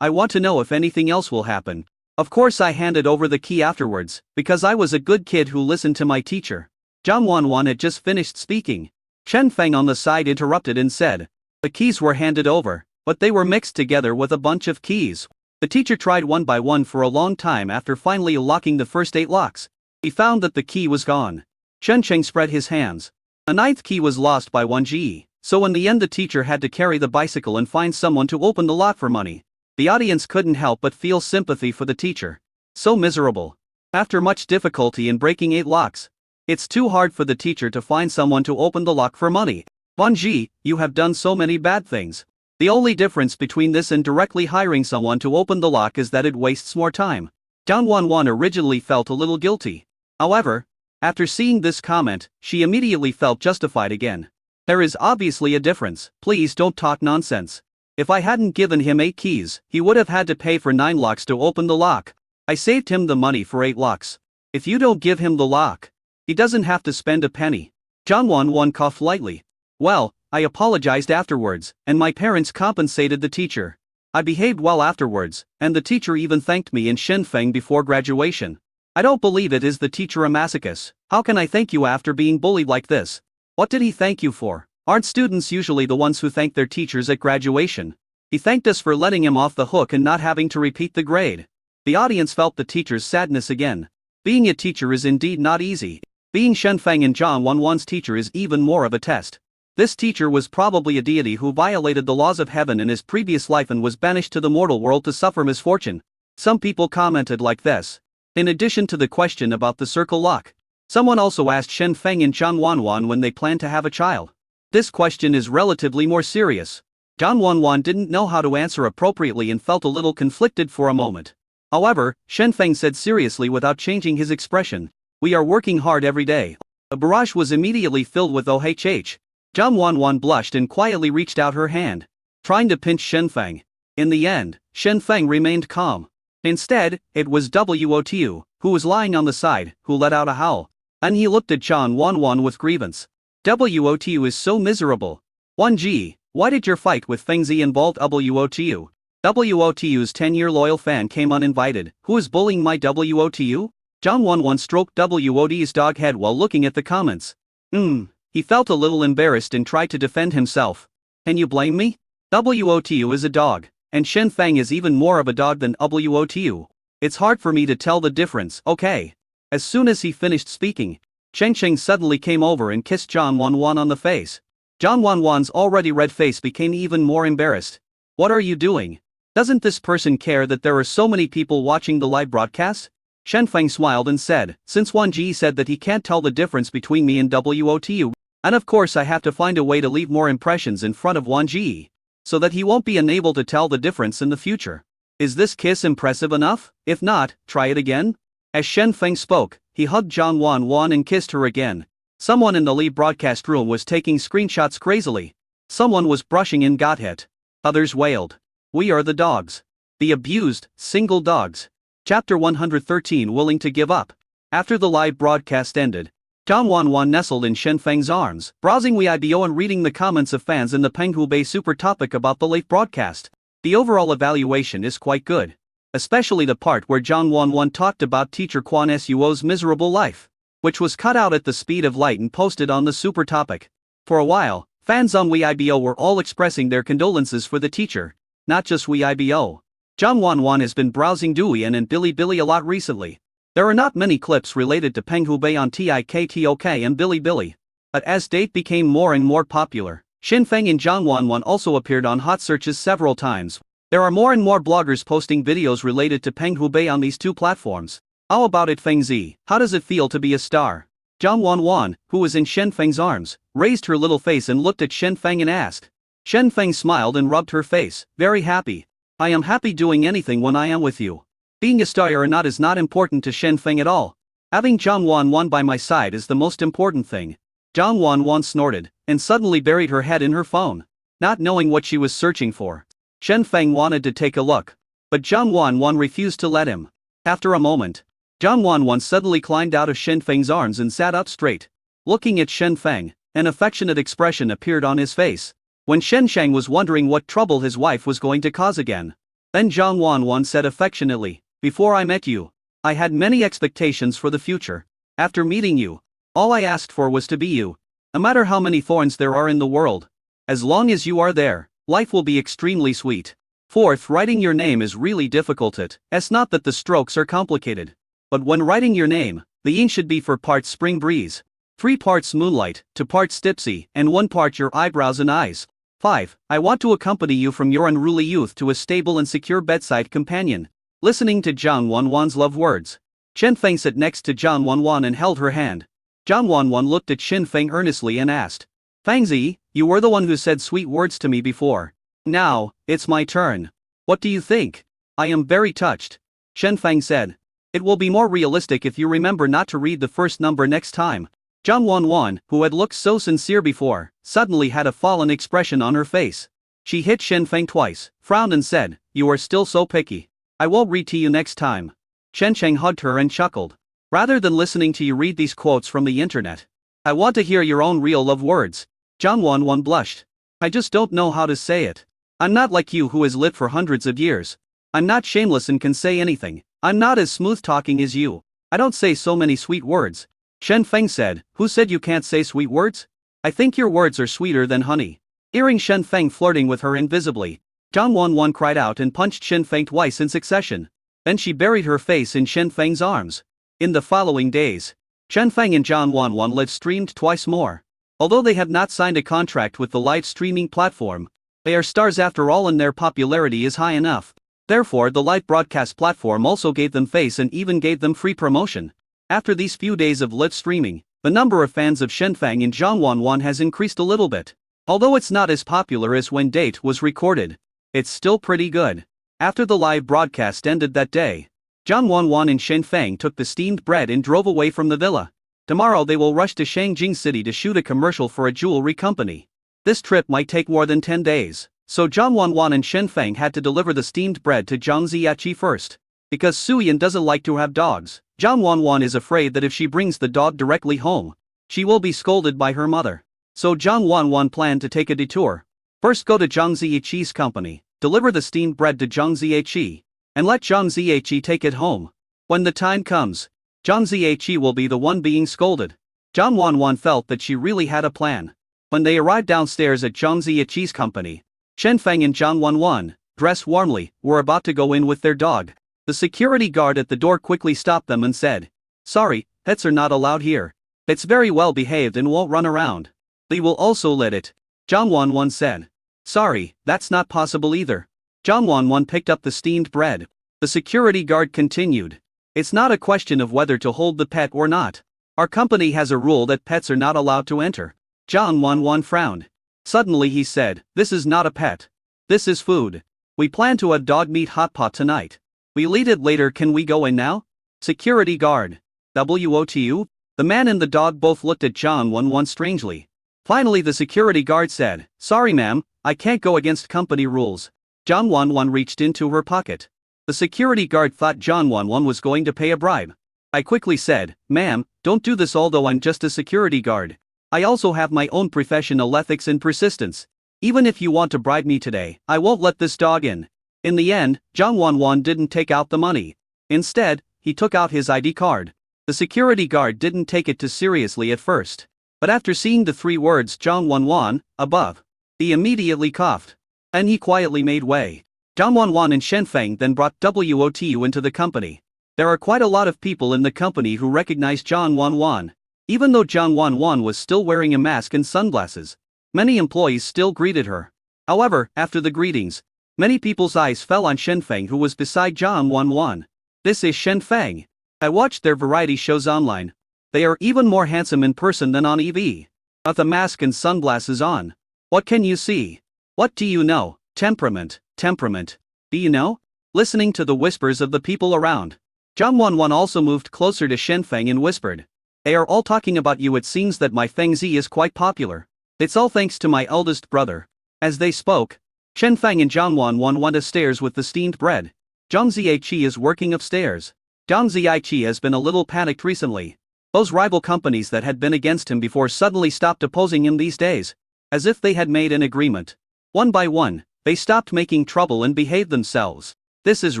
I want to know if anything else will happen. Of course I handed over the key afterwards, because I was a good kid who listened to my teacher. Zhang Wanwan had just finished speaking. Shen Feng on the side interrupted and said, the keys were handed over, but they were mixed together with a bunch of keys. The teacher tried one by one for a long time after finally unlocking the first 8 locks. He found that the key was gone. Shen Sheng spread his hands. A 9th key was lost by Wan Ji, so in the end the teacher had to carry the bicycle and find someone to open the lock for money. The audience couldn't help but feel sympathy for the teacher. So miserable. After much difficulty in breaking 8 locks, it's too hard for the teacher to find someone to open the lock for money. Wan Ji, you have done so many bad things. The only difference between this and directly hiring someone to open the lock is that it wastes more time. Zhang Wanwan originally felt a little guilty. However, after seeing this comment, she immediately felt justified again. There is obviously a difference. Please don't talk nonsense. If I hadn't given him 8 keys, he would have had to pay for 9 locks to open the lock. I saved him the money for 8 locks. If you don't give him the lock, he doesn't have to spend a penny. Zhang Wanwan coughed lightly. Well, I apologized afterwards, and my parents compensated the teacher. I behaved well afterwards, and the teacher even thanked me in Shenfeng before graduation. I don't believe it. Is the teacher a masochist? How can I thank you after being bullied like this? What did he thank you for? Aren't students usually the ones who thank their teachers at graduation? He thanked us for letting him off the hook and not having to repeat the grade. The audience felt the teacher's sadness again. Being a teacher is indeed not easy. Being Shenfeng and Zhang Wanwan's teacher is even more of a test. This teacher was probably a deity who violated the laws of heaven in his previous life and was banished to the mortal world to suffer misfortune. Some people commented like this. In addition to the question about the circle lock, someone also asked Shenfeng and Zhang Wanwan when they plan to have a child. This question is relatively more serious. Zhang Wanwan didn't know how to answer appropriately and felt a little conflicted for a moment. However, Shenfeng said seriously without changing his expression, "We are working hard every day." A barrage was immediately filled with OHH. Zhang Wanwan blushed and quietly reached out her hand, trying to pinch Shenfeng. In the end, Shenfeng remained calm. Instead, it was Wotu, who was lying on the side, who let out a howl. And he looked at Zhang Wanwan with grievance. Wotu is so miserable. 1G, why did your fight with Fengzi involve Wotu? Wotu's 10-year loyal fan came uninvited. Who is bullying my Wotu? Zhang Wanwan stroked Wotu's dog head while looking at the comments. He felt a little embarrassed and tried to defend himself. Can you blame me? Wotu is a dog, and Shenfeng is even more of a dog than Wotu. It's hard for me to tell the difference, okay? As soon as he finished speaking, Shensheng suddenly came over and kissed Zhang Wanwan on the face. Zhang Wanwan's already red face became even more embarrassed. What are you doing? Doesn't this person care that there are so many people watching the live broadcast? Shenfeng smiled and said, since 1G said that he can't tell the difference between me and Wotu, and of course I have to find a way to leave more impressions in front of 1G, so that he won't be unable to tell the difference in the future. Is this kiss impressive enough? If not, try it again? As Shenfeng spoke, he hugged Zhang Wanwan and kissed her again. Someone in the live broadcast room was taking screenshots crazily. Someone was brushing and got hit. Others wailed. We are the dogs. The abused, single dogs. Chapter 113 Willing to give up. After the live broadcast ended, Zhang Wanwan nestled in Shenfeng's arms, browsing Weibo and reading the comments of fans in the Penghubei super topic about the live broadcast. The overall evaluation is quite good. Especially the part where Zhang Wanwan talked about teacher Quan Suo's miserable life, which was cut out at the speed of light and posted on the super topic. For a while, fans on Weibo were all expressing their condolences for the teacher, not just Weibo. Zhang Wanwan has been browsing Douyin and Bilibili a lot recently. There are not many clips related to Penghubei on TikTok and Bilibili. But as date became more and more popular, Shenfeng and Zhang Wanwan also appeared on hot searches several times. There are more and more bloggers posting videos related to Penghubei on these two platforms. How about it, Fengzi? How does it feel to be a star? Zhang Wanwan, who was in Shenfeng's arms, raised her little face and looked at Shenfeng and asked. Shenfeng smiled and rubbed her face, very happy. I am happy doing anything when I am with you. Being a star or not is not important to Shenfeng at all. Having Zhang Wanwan by my side is the most important thing. Zhang Wanwan snorted, and suddenly buried her head in her phone, not knowing what she was searching for. Shenfeng wanted to take a look, but Zhang Wanwan refused to let him. After a moment, Zhang Wanwan suddenly climbed out of Shenfeng's arms and sat up straight. Looking at Shenfeng, an affectionate expression appeared on his face. When Shensheng was wondering what trouble his wife was going to cause again. Then Zhang Wanwan said affectionately, before I met you, I had many expectations for the future. After meeting you, all I asked for was to be you. No matter how many thorns there are in the world, as long as you are there, life will be extremely sweet. Fourth, writing your name is really difficult. It's not that the strokes are complicated. But when writing your name, the yin should be for parts spring breeze, 3 parts moonlight, 2 parts tipsy, and 1 part your eyebrows and eyes. 5. I want to accompany you from your unruly youth to a stable and secure bedside companion. Listening to Zhang Wanwan's love words, Shenfeng sat next to Zhang Wanwan and held her hand. Zhang Wanwan looked at Shenfeng earnestly and asked, Fengzi, you were the one who said sweet words to me before. Now, it's my turn. What do you think? I am very touched. Shenfeng said. It will be more realistic if you remember not to read the first number next time. Zhang Wanwan, who had looked so sincere before, suddenly had a fallen expression on her face. She hit Shenfeng twice, frowned and said, You are still so picky. I won't read to you next time. Shensheng hugged her and chuckled. Rather than listening to you read these quotes from the internet, I want to hear your own real love words. Zhang Wanwan blushed. I just don't know how to say it. I'm not like you who has lived for hundreds of years. I'm not shameless and can say anything. I'm not as smooth-talking as you. I don't say so many sweet words. Shen Feng said, who said you can't say sweet words? I think your words are sweeter than honey. Hearing Shen Feng flirting with her invisibly, Zhang Wanwan cried out and punched Shen Feng twice in succession. Then she buried her face in Shen Feng's arms. In the following days, Shen Feng and Zhang Wanwan live streamed twice more. Although they have not signed a contract with the live streaming platform, they are stars after all and their popularity is high enough. Therefore the live broadcast platform also gave them face and even gave them free promotion. After these few days of live streaming, the number of fans of Shen Feng and Zhang Wanwan has increased a little bit. Although it's not as popular as when date was recorded, it's still pretty good. After the live broadcast ended that day, Zhang Wanwan and Shen Feng took the steamed bread and drove away from the villa. Tomorrow they will rush to Shangjing City to shoot a commercial for a jewelry company. This trip might take more than 10 days, so Zhang Wanwan and Shen Feng had to deliver the steamed bread to Zhang Ziyachi first. Because Suyan doesn't like to have dogs, Zhang Wanwan is afraid that if she brings the dog directly home, she will be scolded by her mother. So Zhang Wanwan planned to take a detour. First go to Zhang Ziyachi's company, deliver the steamed bread to Zhang Ziyachi, and let Zhang Ziyachi take it home. When the time comes, Zhang Ziyachi will be the one being scolded. Zhang Wanwan felt that she really had a plan. When they arrived downstairs at Zhang Ziyachi's company, Shen Feng and Zhang Wanwan, dressed warmly, were about to go in with their dog. The security guard at the door quickly stopped them and said, "Sorry, pets are not allowed here. It's very well behaved and won't run around." "They will also let it," Zhang Wanwan said. "Sorry, that's not possible either." Zhang Wanwan picked up the steamed bread. The security guard continued, "It's not a question of whether to hold the pet or not. Our company has a rule that pets are not allowed to enter." Zhang Wanwan frowned. Suddenly he said, "This is not a pet. This is food. We plan to have dog meat hot pot tonight. We'll eat it later. Can we go in now?" Security guard. WOTU? The man and the dog both looked at Zhang Wanwan strangely. Finally the security guard said, "Sorry ma'am, I can't go against company rules." Zhang Wanwan reached into her pocket. The security guard thought Zhang Wanwan was going to pay a bribe. I quickly said, "Ma'am, don't do this, although I'm just a security guard. I also have my own professional ethics and persistence. Even if you want to bribe me today, I won't let this dog in." In the end, Zhang Wanwan didn't take out the money. Instead, he took out his ID card. The security guard didn't take it too seriously at first. But after seeing the 3 words Zhang Wanwan, above, he immediately coughed. And he quietly made way. Zhang Wanwan and Shen Feng then brought WOTU into the company. There are quite a lot of people in the company who recognized Zhang Wanwan. Even though Zhang Wanwan was still wearing a mask and sunglasses, many employees still greeted her. However, after the greetings, many people's eyes fell on Shen Feng, who was beside Zhang Wanwan. "This is Shen Feng. I watched their variety shows online. They are even more handsome in person than on EV. With a mask and sunglasses on. What can you see? What do you know? Temperament. Do you know?" Listening to the whispers of the people around, Zhang Wanwan also moved closer to Shen Feng and whispered, "They are all talking about you. It seems that my Feng Zi is quite popular. It's all thanks to my eldest brother." As they spoke, Shen Feng and Zhang Wanwan went upstairs with the steamed bread. Zhang Ziyachi is working upstairs. Zhang Ziyachi has been a little panicked recently. Those rival companies that had been against him before suddenly stopped opposing him these days. As if they had made an agreement. One by one, they stopped making trouble and behaved themselves. This is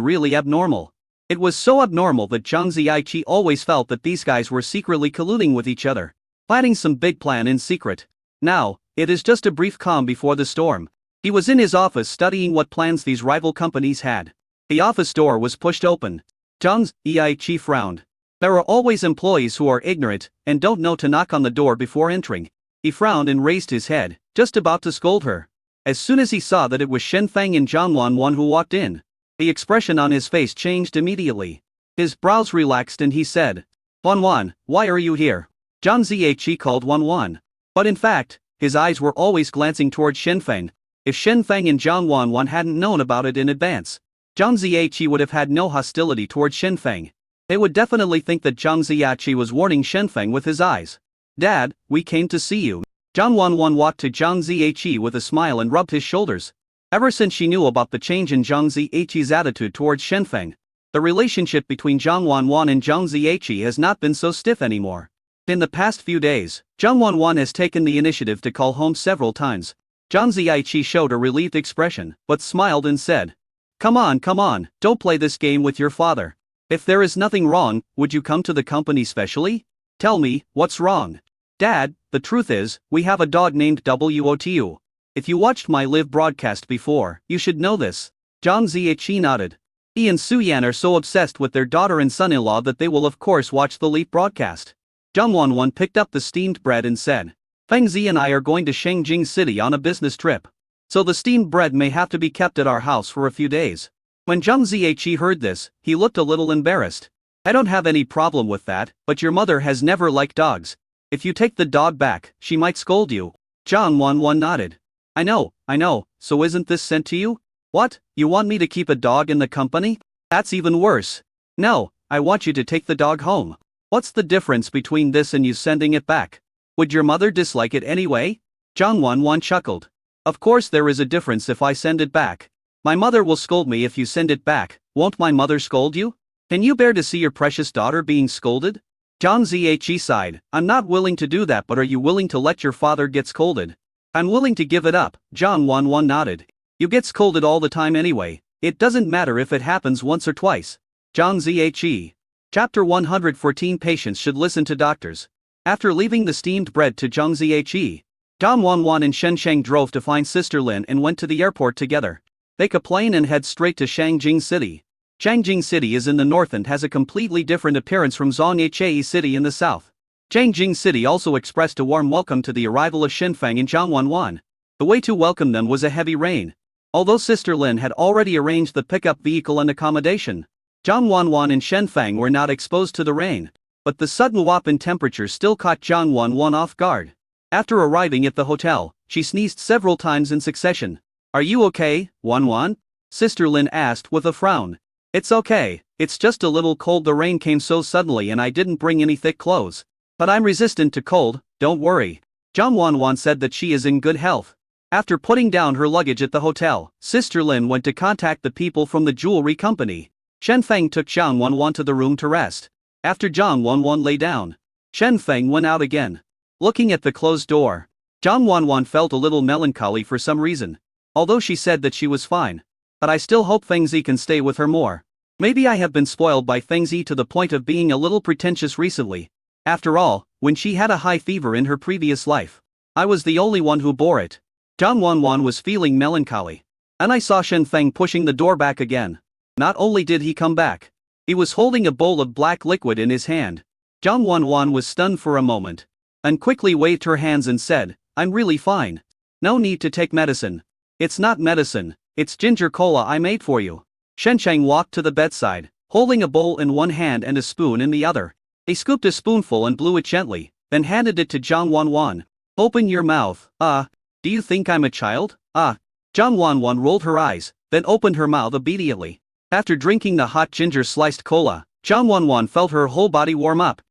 really abnormal. It was so abnormal that Zhang Ziyachi always felt that these guys were secretly colluding with each other, planning some big plan in secret. Now, it is just a brief calm before the storm. He was in his office studying what plans these rival companies had. The office door was pushed open. Zhang Ziyachi frowned. There are always employees who are ignorant and don't know to knock on the door before entering. He frowned and raised his head, just about to scold her. As soon as he saw that it was Shen Feng and Zhang Wanwan who walked in, the expression on his face changed immediately. His brows relaxed and he said, "Wanwan, why are you here?" Zhang Ziyachi called Wanwan. But in fact, his eyes were always glancing towards Shen Feng. If Shen Feng and Zhang Wanwan hadn't known about it in advance, Zhang Ziyachi would have had no hostility towards Shen Feng. They would definitely think that Zhang Ziyachi was warning Shen Feng with his eyes. "Dad, we came to see you." Zhang Wanwan walked to Zhang Ziyachi with a smile and rubbed his shoulders. Ever since she knew about the change in Zhang Ziyachi's attitude towards Shen Feng, the relationship between Zhang Wanwan and Zhang Ziyachi has not been so stiff anymore. In the past few days, Zhang Wanwan has taken the initiative to call home several times. Zhang Ziyiqi showed a relieved expression, but smiled and said, come on, don't play this game with your father. If there is nothing wrong, would you come to the company specially? Tell me, what's wrong? Dad, the truth is, we have a dog named Wotu. If you watched my live broadcast before, you should know this. Zhang Ziyiqi nodded. He and Suyan are so obsessed with their daughter and son-in-law that they will of course watch the leap broadcast. Zhang Wanwan picked up the steamed bread and said, Feng Zi and I are going to Shangjing City on a business trip. So the steamed bread may have to be kept at our house for a few days. When Zhang Ziyiqi heard this, he looked a little embarrassed. I don't have any problem with that, but your mother has never liked dogs. If you take the dog back, she might scold you. Zhang Wanwan nodded. I know, so isn't this sent to you? What, you want me to keep a dog in the company? That's even worse. No, I want you to take the dog home. What's the difference between this and you sending it back? Would your mother dislike it anyway? Zhang Wanwan chuckled. Of course there is a difference if I send it back. My mother will scold me if you send it back, won't my mother scold you? Can you bear to see your precious daughter being scolded? Zhang Ziyiqi sighed. I'm not willing to do that, but are you willing to let your father get scolded? I'm willing to give it up, Zhang Wanwan nodded. You get scolded all the time anyway, it doesn't matter if it happens once or twice. Zhang Ziyiqi. Chapter 114 Patients should listen to doctors. After leaving the steamed bread to Zhang Ziyiqi, Zhang Wanwan and Shen Sheng drove to find Sister Lin and went to the airport together. Take a plane and head straight to Shangjing City. Shangjing City is in the north and has a completely different appearance from Zhongye City in the south. Shangjing City also expressed a warm welcome to the arrival of Shenfeng and Zhang Wanwan. The way to welcome them was a heavy rain. Although Sister Lin had already arranged the pickup vehicle and accommodation, Zhang Wanwan and Shenfeng were not exposed to the rain. But the sudden drop in temperature still caught Zhang Wanwan off guard. After arriving at the hotel, she sneezed several times in succession. Are you okay, Wanwan? Sister Lin asked with a frown. It's okay, it's just a little cold. The rain came so suddenly and I didn't bring any thick clothes. But I'm resistant to cold, don't worry. Zhang Wanwan said that she is in good health. After putting down her luggage at the hotel, Sister Lin went to contact the people from the jewelry company. Shenfeng took Zhang Wanwan to the room to rest. After Zhang Wanwan lay down, Shenfeng went out again. Looking at the closed door, Zhang Wanwan felt a little melancholy for some reason. Although she said that she was fine. But I still hope Feng Zi can stay with her more. Maybe I have been spoiled by Feng Zi to the point of being a little pretentious recently. After all, when she had a high fever in her previous life, I was the only one who bore it. Zhang Wanwan was feeling melancholy. And I saw Shenfeng pushing the door back again. Not only did he come back, he was holding a bowl of black liquid in his hand. Zhang Wanwan was stunned for a moment, and quickly waved her hands and said, I'm really fine. No need to take medicine. It's not medicine, it's ginger cola I made for you. Shensheng walked to the bedside, holding a bowl in one hand and a spoon in the other. He scooped a spoonful and blew it gently, then handed it to Zhang Wanwan. Open your mouth. Do you think I'm a child? Zhang Wanwan rolled her eyes, then opened her mouth obediently. After drinking the hot ginger sliced cola, Zhang Wanwan felt her whole body warm up.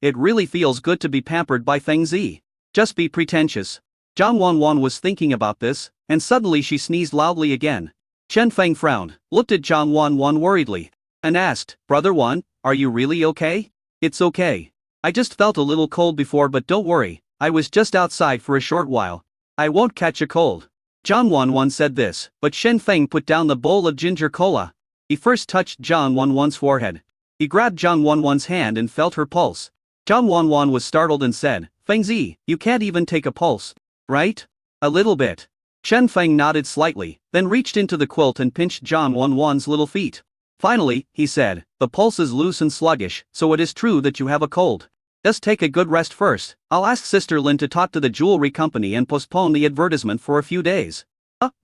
It really feels good to be pampered by Feng Zi. Just be pretentious. Zhang Wanwan was thinking about this, and suddenly she sneezed loudly again. Shenfeng frowned, looked at Zhang Wanwan worriedly, and asked, Brother Wan, are you really okay? It's okay. I just felt a little cold before, but don't worry, I was just outside for a short while. I won't catch a cold. Zhang Wanwan said this, but Shenfeng put down the bowl of ginger cola. He first touched Zhang Wanwan's forehead. He grabbed Zhang Wanwan's hand and felt her pulse. Zhang Wanwan was startled and said, Feng Zi, you can't even take a pulse, right? A little bit. Shenfeng nodded slightly, then reached into the quilt and pinched Zhang Wanwan's little feet. Finally, he said, the pulse is loose and sluggish, so it is true that you have a cold. Just take a good rest first. I'll ask Sister Lin to talk to the jewelry company and postpone the advertisement for a few days.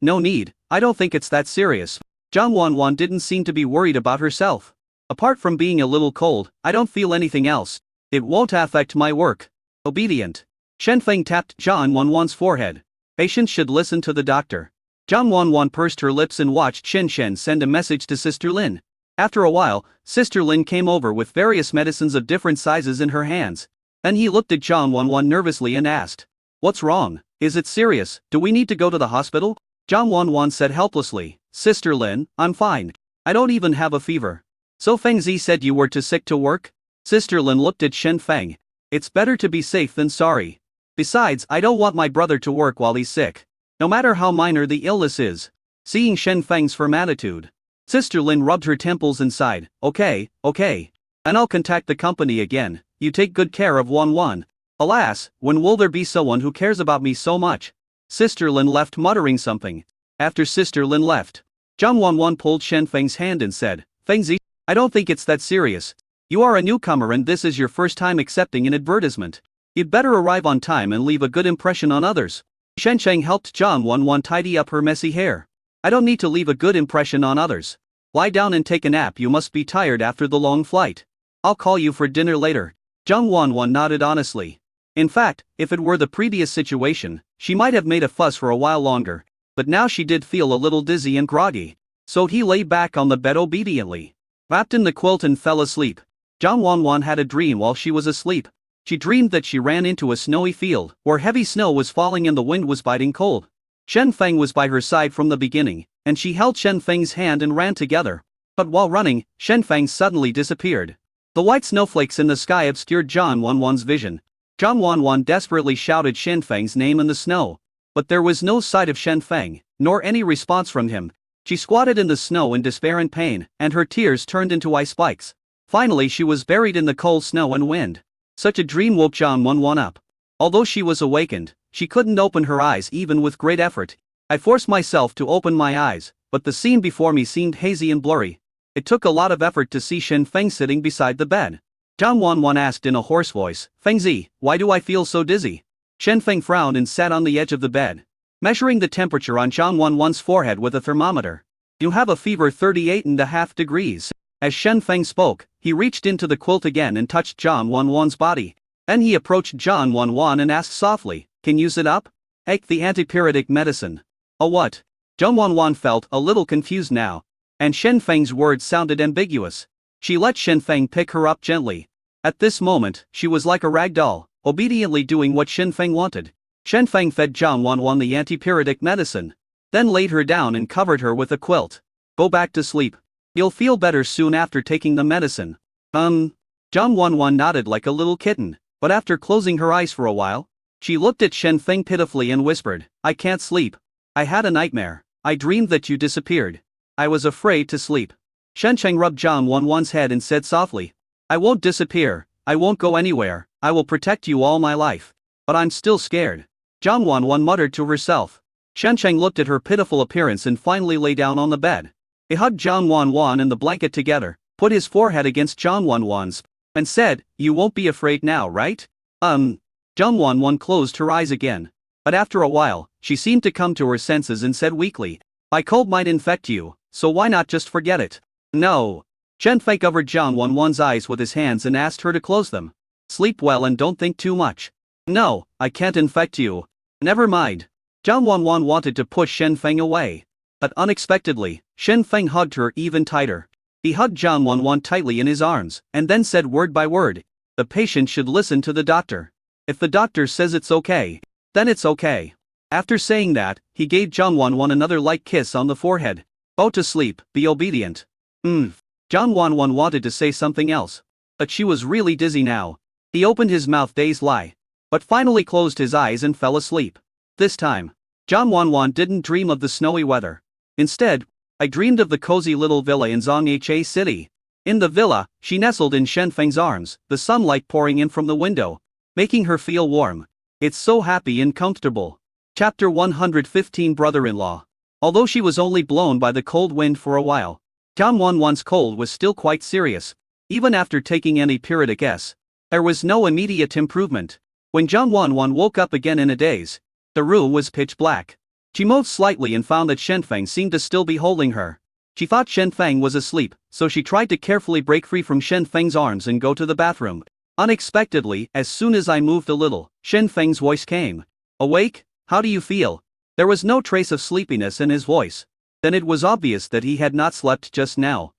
No need, I don't think it's that serious. Zhang Wanwan didn't seem to be worried about herself. Apart from being a little cold, I don't feel anything else. It won't affect my work. Obedient. Shenfeng tapped Zhang Wanwan's forehead. Patients should listen to the doctor. Zhang Wanwan pursed her lips and watched Shen send a message to Sister Lin. After a while, Sister Lin came over with various medicines of different sizes in her hands. Then he looked at Zhang Wanwan nervously and asked, What's wrong? Is it serious? Do we need to go to the hospital? Zhang Wanwan said helplessly, Sister Lin, I'm fine. I don't even have a fever. So Feng Zi said you were too sick to work? Sister Lin looked at Shenfeng. It's better to be safe than sorry. Besides, I don't want my brother to work while he's sick. no matter how minor the illness is. Seeing Shen Feng's firm attitude, Sister Lin rubbed her temples and sighed. Okay, okay. And I'll contact the company again. You take good care of Wan. Alas, when will there be someone who cares about me so much? Sister Lin left muttering something. After Sister Lin left, Zhang Wan pulled Shen Feng's hand and said, Fengzi, I don't think it's that serious. You are a newcomer and this is your first time accepting an advertisement. You'd better arrive on time and leave a good impression on others. Shen Sheng helped Zhang Wan tidy up her messy hair. I don't need to leave a good impression on others. Lie down and take a nap, you must be tired after the long flight. I'll call you for dinner later. Zhang Wan nodded honestly. In fact, if it were the previous situation, she might have made a fuss for a while longer, but now she did feel a little dizzy and groggy. So he lay back on the bed obediently, wrapped in the quilt and fell asleep. Zhang Wan had a dream while she was asleep. She dreamed that she ran into a snowy field, where heavy snow was falling and the wind was biting cold. Shen Feng was by her side from the beginning, and she held Shen Feng's hand and ran together. But while running, Shen Feng suddenly disappeared. The white snowflakes in the sky obscured Zhang Wan's vision. Zhang Wan desperately shouted Shen Feng's name in the snow. But there was no sight of Shen Feng, nor any response from him. She squatted in the snow in despair and pain, and her tears turned into ice spikes. Finally she was buried in the cold snow and wind. Such a dream woke Zhang Wan up. Although she was awakened, she couldn't open her eyes even with great effort. I forced myself to open my eyes, but the scene before me seemed hazy and blurry. It took a lot of effort to see Shen Feng sitting beside the bed. Zhang Wan asked in a hoarse voice, Fengzi, why do I feel so dizzy? Shen Feng frowned and sat on the edge of the bed, measuring the temperature on Zhang Wan's forehead with a thermometer. You have a fever 38.5 degrees. As Shen Feng spoke, he reached into the quilt again and touched Zhang Wan's body. Then he approached Zhang Wan and asked softly, can you sit up? Take the antipyretic medicine. A what? Zhang Wan felt a little confused now, and Shen Feng's words sounded ambiguous. She let Shen Feng pick her up gently. At this moment, she was like a rag doll, obediently doing what Shen Feng wanted. Shen Feng fed Zhang Wan the antipyretic medicine, then laid her down and covered her with a quilt. Go back to sleep. You'll feel better soon after taking the medicine. Zhang Wan nodded like a little kitten, but after closing her eyes for a while, she looked at Shen Feng pitifully and whispered, I can't sleep. I had a nightmare. I dreamed that you disappeared. I was afraid to sleep. Shen Sheng rubbed Zhang Wan's head and said softly, I won't disappear, I won't go anywhere, I will protect you all my life. But I'm still scared. Zhang Wan muttered to herself. Shen Sheng looked at her pitiful appearance and finally lay down on the bed. He hugged Zhang Wan and the blanket together, put his forehead against Zhang Wan's, and said, you won't be afraid now, right? Zhang Wan closed her eyes again. But after a while, she seemed to come to her senses and said weakly, my cold might infect you, so why not just forget it? No. Shen Feng covered Zhang Wan's eyes with his hands and asked her to close them. Sleep well and don't think too much. No, I can't infect you. Never mind. Zhang Wan wanted to push Shen Feng away. But unexpectedly, Shen Feng hugged her even tighter. He hugged Zhang Wan tightly in his arms, and then said word by word, the patient should listen to the doctor. If the doctor says it's okay, then it's okay. After saying that, he gave Zhang Wan another light kiss on the forehead. Go to sleep, be obedient. Zhang Wan wanted to say something else, but she was really dizzy now. He opened his mouth dazed lie, but finally closed his eyes and fell asleep. This time, Zhang Wan didn't dream of the snowy weather. Instead, I dreamed of the cozy little villa in Zhonghe City. In the villa, she nestled in Shen Feng's arms, the sunlight pouring in from the window, making her feel warm. It's so happy and comfortable. Chapter 115 Brother-in-law. Although she was only blown by the cold wind for a while, Zhang Wan's cold was still quite serious. Even after taking antipyretic S, there was no immediate improvement. When Zhang Wan woke up again in a daze, the room was pitch black. She moved slightly and found that Shen Feng seemed to still be holding her. She thought Shen Feng was asleep, so she tried to carefully break free from Shen Feng's arms and go to the bathroom. Unexpectedly, as soon as I moved a little, Shen Feng's voice came. Awake? How do you feel? There was no trace of sleepiness in his voice. Then it was obvious that he had not slept just now.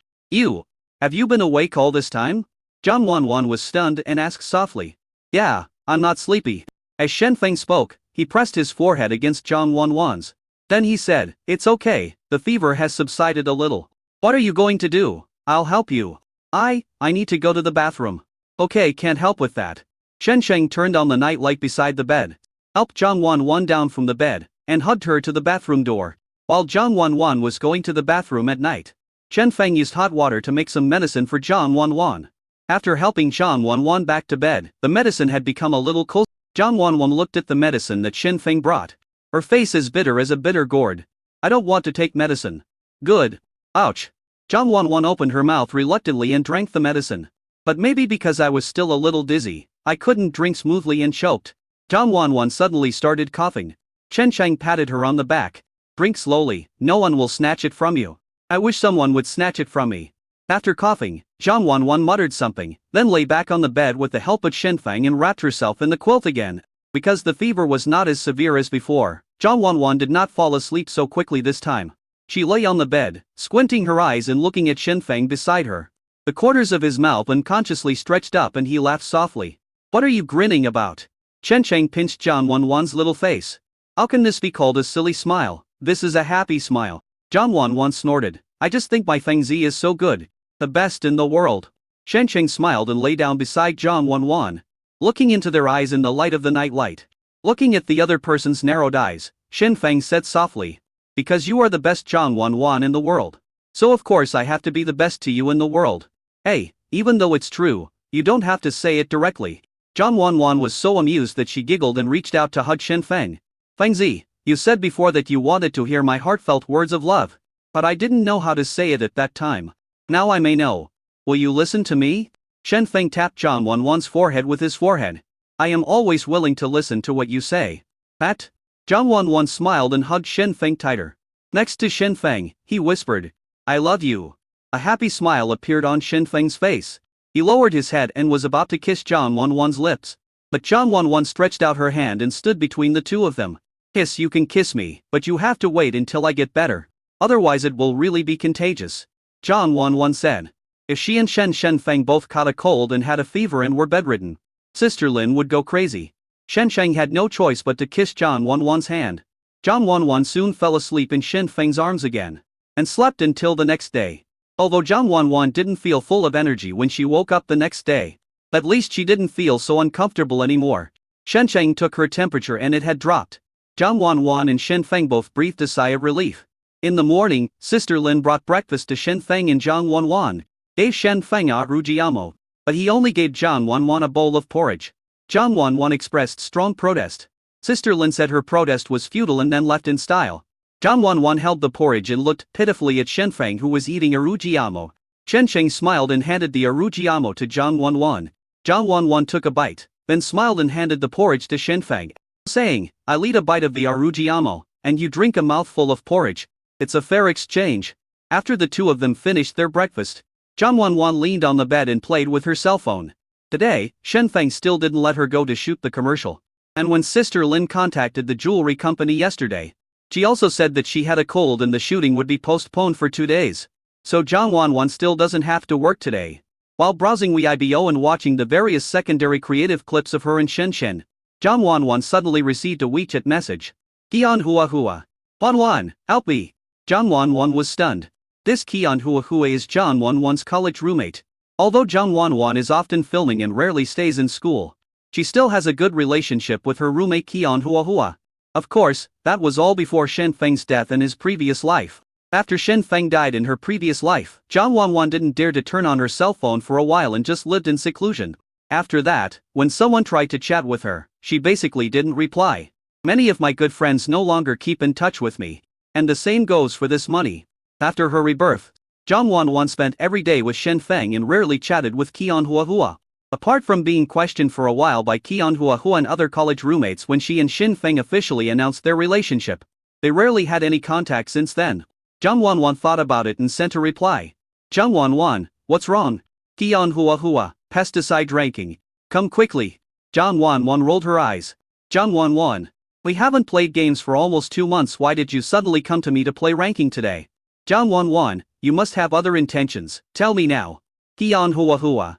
Have you been awake all this time? Zhang Wan was stunned and asked softly. Yeah, I'm not sleepy. As Shen Feng spoke, he pressed his forehead against Zhang Wan's. Then he said, it's okay, the fever has subsided a little. What are you going to do? I'll help you. I need to go to the bathroom. Okay, can't help with that. Shen Sheng turned on the night light beside the bed, helped Zhang Wan down from the bed, and hugged her to the bathroom door. While Zhang Wanwan was going to the bathroom at night, Chen Feng used hot water to make some medicine for Zhang Wanwan. After helping Zhang Wanwan back to bed, the medicine had become a little cold. Zhang Wanwan looked at the medicine that Shen Feng brought. Her face as bitter as a bitter gourd. I don't want to take medicine. Good. Ouch. Zhang Wanwan opened her mouth reluctantly and drank the medicine. But maybe because I was still a little dizzy, I couldn't drink smoothly and choked. Zhang Wanwan suddenly started coughing. Chen Sheng patted her on the back. Drink slowly, no one will snatch it from you. I wish someone would snatch it from me. After coughing, Zhang Wanwan muttered something, then lay back on the bed with the help of Shen Feng and wrapped herself in the quilt again. Because the fever was not as severe as before, Zhang Wanwan did not fall asleep so quickly this time. She lay on the bed, squinting her eyes and looking at Shen Feng beside her. The corners of his mouth unconsciously stretched up and he laughed softly. What are you grinning about? Chen Sheng pinched Zhang Wanwan's little face. How can this be called a silly smile? This is a happy smile. Zhang Wanwan snorted. I just think my Feng Zi is so good. The best in the world. Shen Sheng smiled and lay down beside Zhang Wanwan. Looking into their eyes in the light of the night light. Looking at the other person's narrowed eyes, Shen Feng said softly. Because you are the best Zhang Wanwan in the world. So of course I have to be the best to you in the world. Hey, even though it's true, you don't have to say it directly. Zhang Wanwan was so amused that she giggled and reached out to hug Shen Feng. Feng Zi, you said before that you wanted to hear my heartfelt words of love. But I didn't know how to say it at that time. Now I may know. Will you listen to me? Shen Feng tapped Zhang Wanwan's forehead with his forehead. I am always willing to listen to what you say. Pat? Zhang Wanwan smiled and hugged Shen Feng tighter. Next to Shen Feng, he whispered, I love you. A happy smile appeared on Shen Feng's face. He lowered his head and was about to kiss Zhang Wanwan's lips. But Zhang Wanwan stretched out her hand and stood between the two of them. Kiss, you can kiss me, but you have to wait until I get better. Otherwise it will really be contagious. Zhang Wanwan said. If she and Shen Feng both caught a cold and had a fever and were bedridden, Sister Lin would go crazy. Shen Sheng had no choice but to kiss Zhang Wanwan's hand. Zhang Wanwan soon fell asleep in Shen Feng's arms again. And slept until the next day. Although Zhang Wanwan didn't feel full of energy when she woke up the next day, at least she didn't feel so uncomfortable anymore. Shen Sheng took her temperature and it had dropped. Zhang Wanwan and Shen Feng both breathed a sigh of relief. In the morning, Sister Lin brought breakfast to Shen Feng and Zhang Wanwan. Gave Shen Feng a rujiamo. But he only gave Zhang Wanwan a bowl of porridge. Zhang Wanwan expressed strong protest. Sister Lin said her protest was futile and then left in style. Zhang Wanwan held the porridge and looked pitifully at Shen Feng who was eating arujiamo. Shen Sheng smiled and handed the arujiamo to Zhang Wanwan. Zhang Wanwan took a bite, then smiled and handed the porridge to Shen Feng, saying, I'll eat a bite of the arujiamo, and you drink a mouthful of porridge. It's a fair exchange. After the two of them finished their breakfast, Zhang Wanwan leaned on the bed and played with her cell phone. Today, Shen Feng still didn't let her go to shoot the commercial. And when Sister Lin contacted the jewelry company yesterday, she also said that she had a cold and the shooting would be postponed for 2 days. So Zhang Wanwan still doesn't have to work today. While browsing Weibo and watching the various secondary creative clips of her and Shen Shen, Zhang Wanwan suddenly received a WeChat message. Qian Hua Hua. Wanwan, help me. Zhang Wanwan was stunned. This Qian Hua Hua is Zhang Wanwan's college roommate. Although Zhang Wanwan is often filming and rarely stays in school, she still has a good relationship with her roommate Qian Hua Hua. Of course, that was all before Shen Feng's death in his previous life. After Shen Feng died in her previous life, Zhang Wanwan didn't dare to turn on her cell phone for a while and just lived in seclusion. After that, when someone tried to chat with her, she basically didn't reply. Many of my good friends no longer keep in touch with me. And the same goes for this money. After her rebirth, Zhang Wanwan spent every day with Shen Feng and rarely chatted with Qian Hua Hua. Apart from being questioned for a while by Qian Hua Hua and other college roommates when she and Shen Feng officially announced their relationship, they rarely had any contact since then. Zhang Wanwan thought about it and sent a reply. Zhang Wanwan, what's wrong? Qian Hua Hua, pesticide ranking. Come quickly. Zhang Wanwan rolled her eyes. Zhang Wanwan. We haven't played games for almost 2 months. Why did you suddenly come to me to play ranking today? Zhang Wanwan, you must have other intentions. Tell me now. Qian Hua Hua.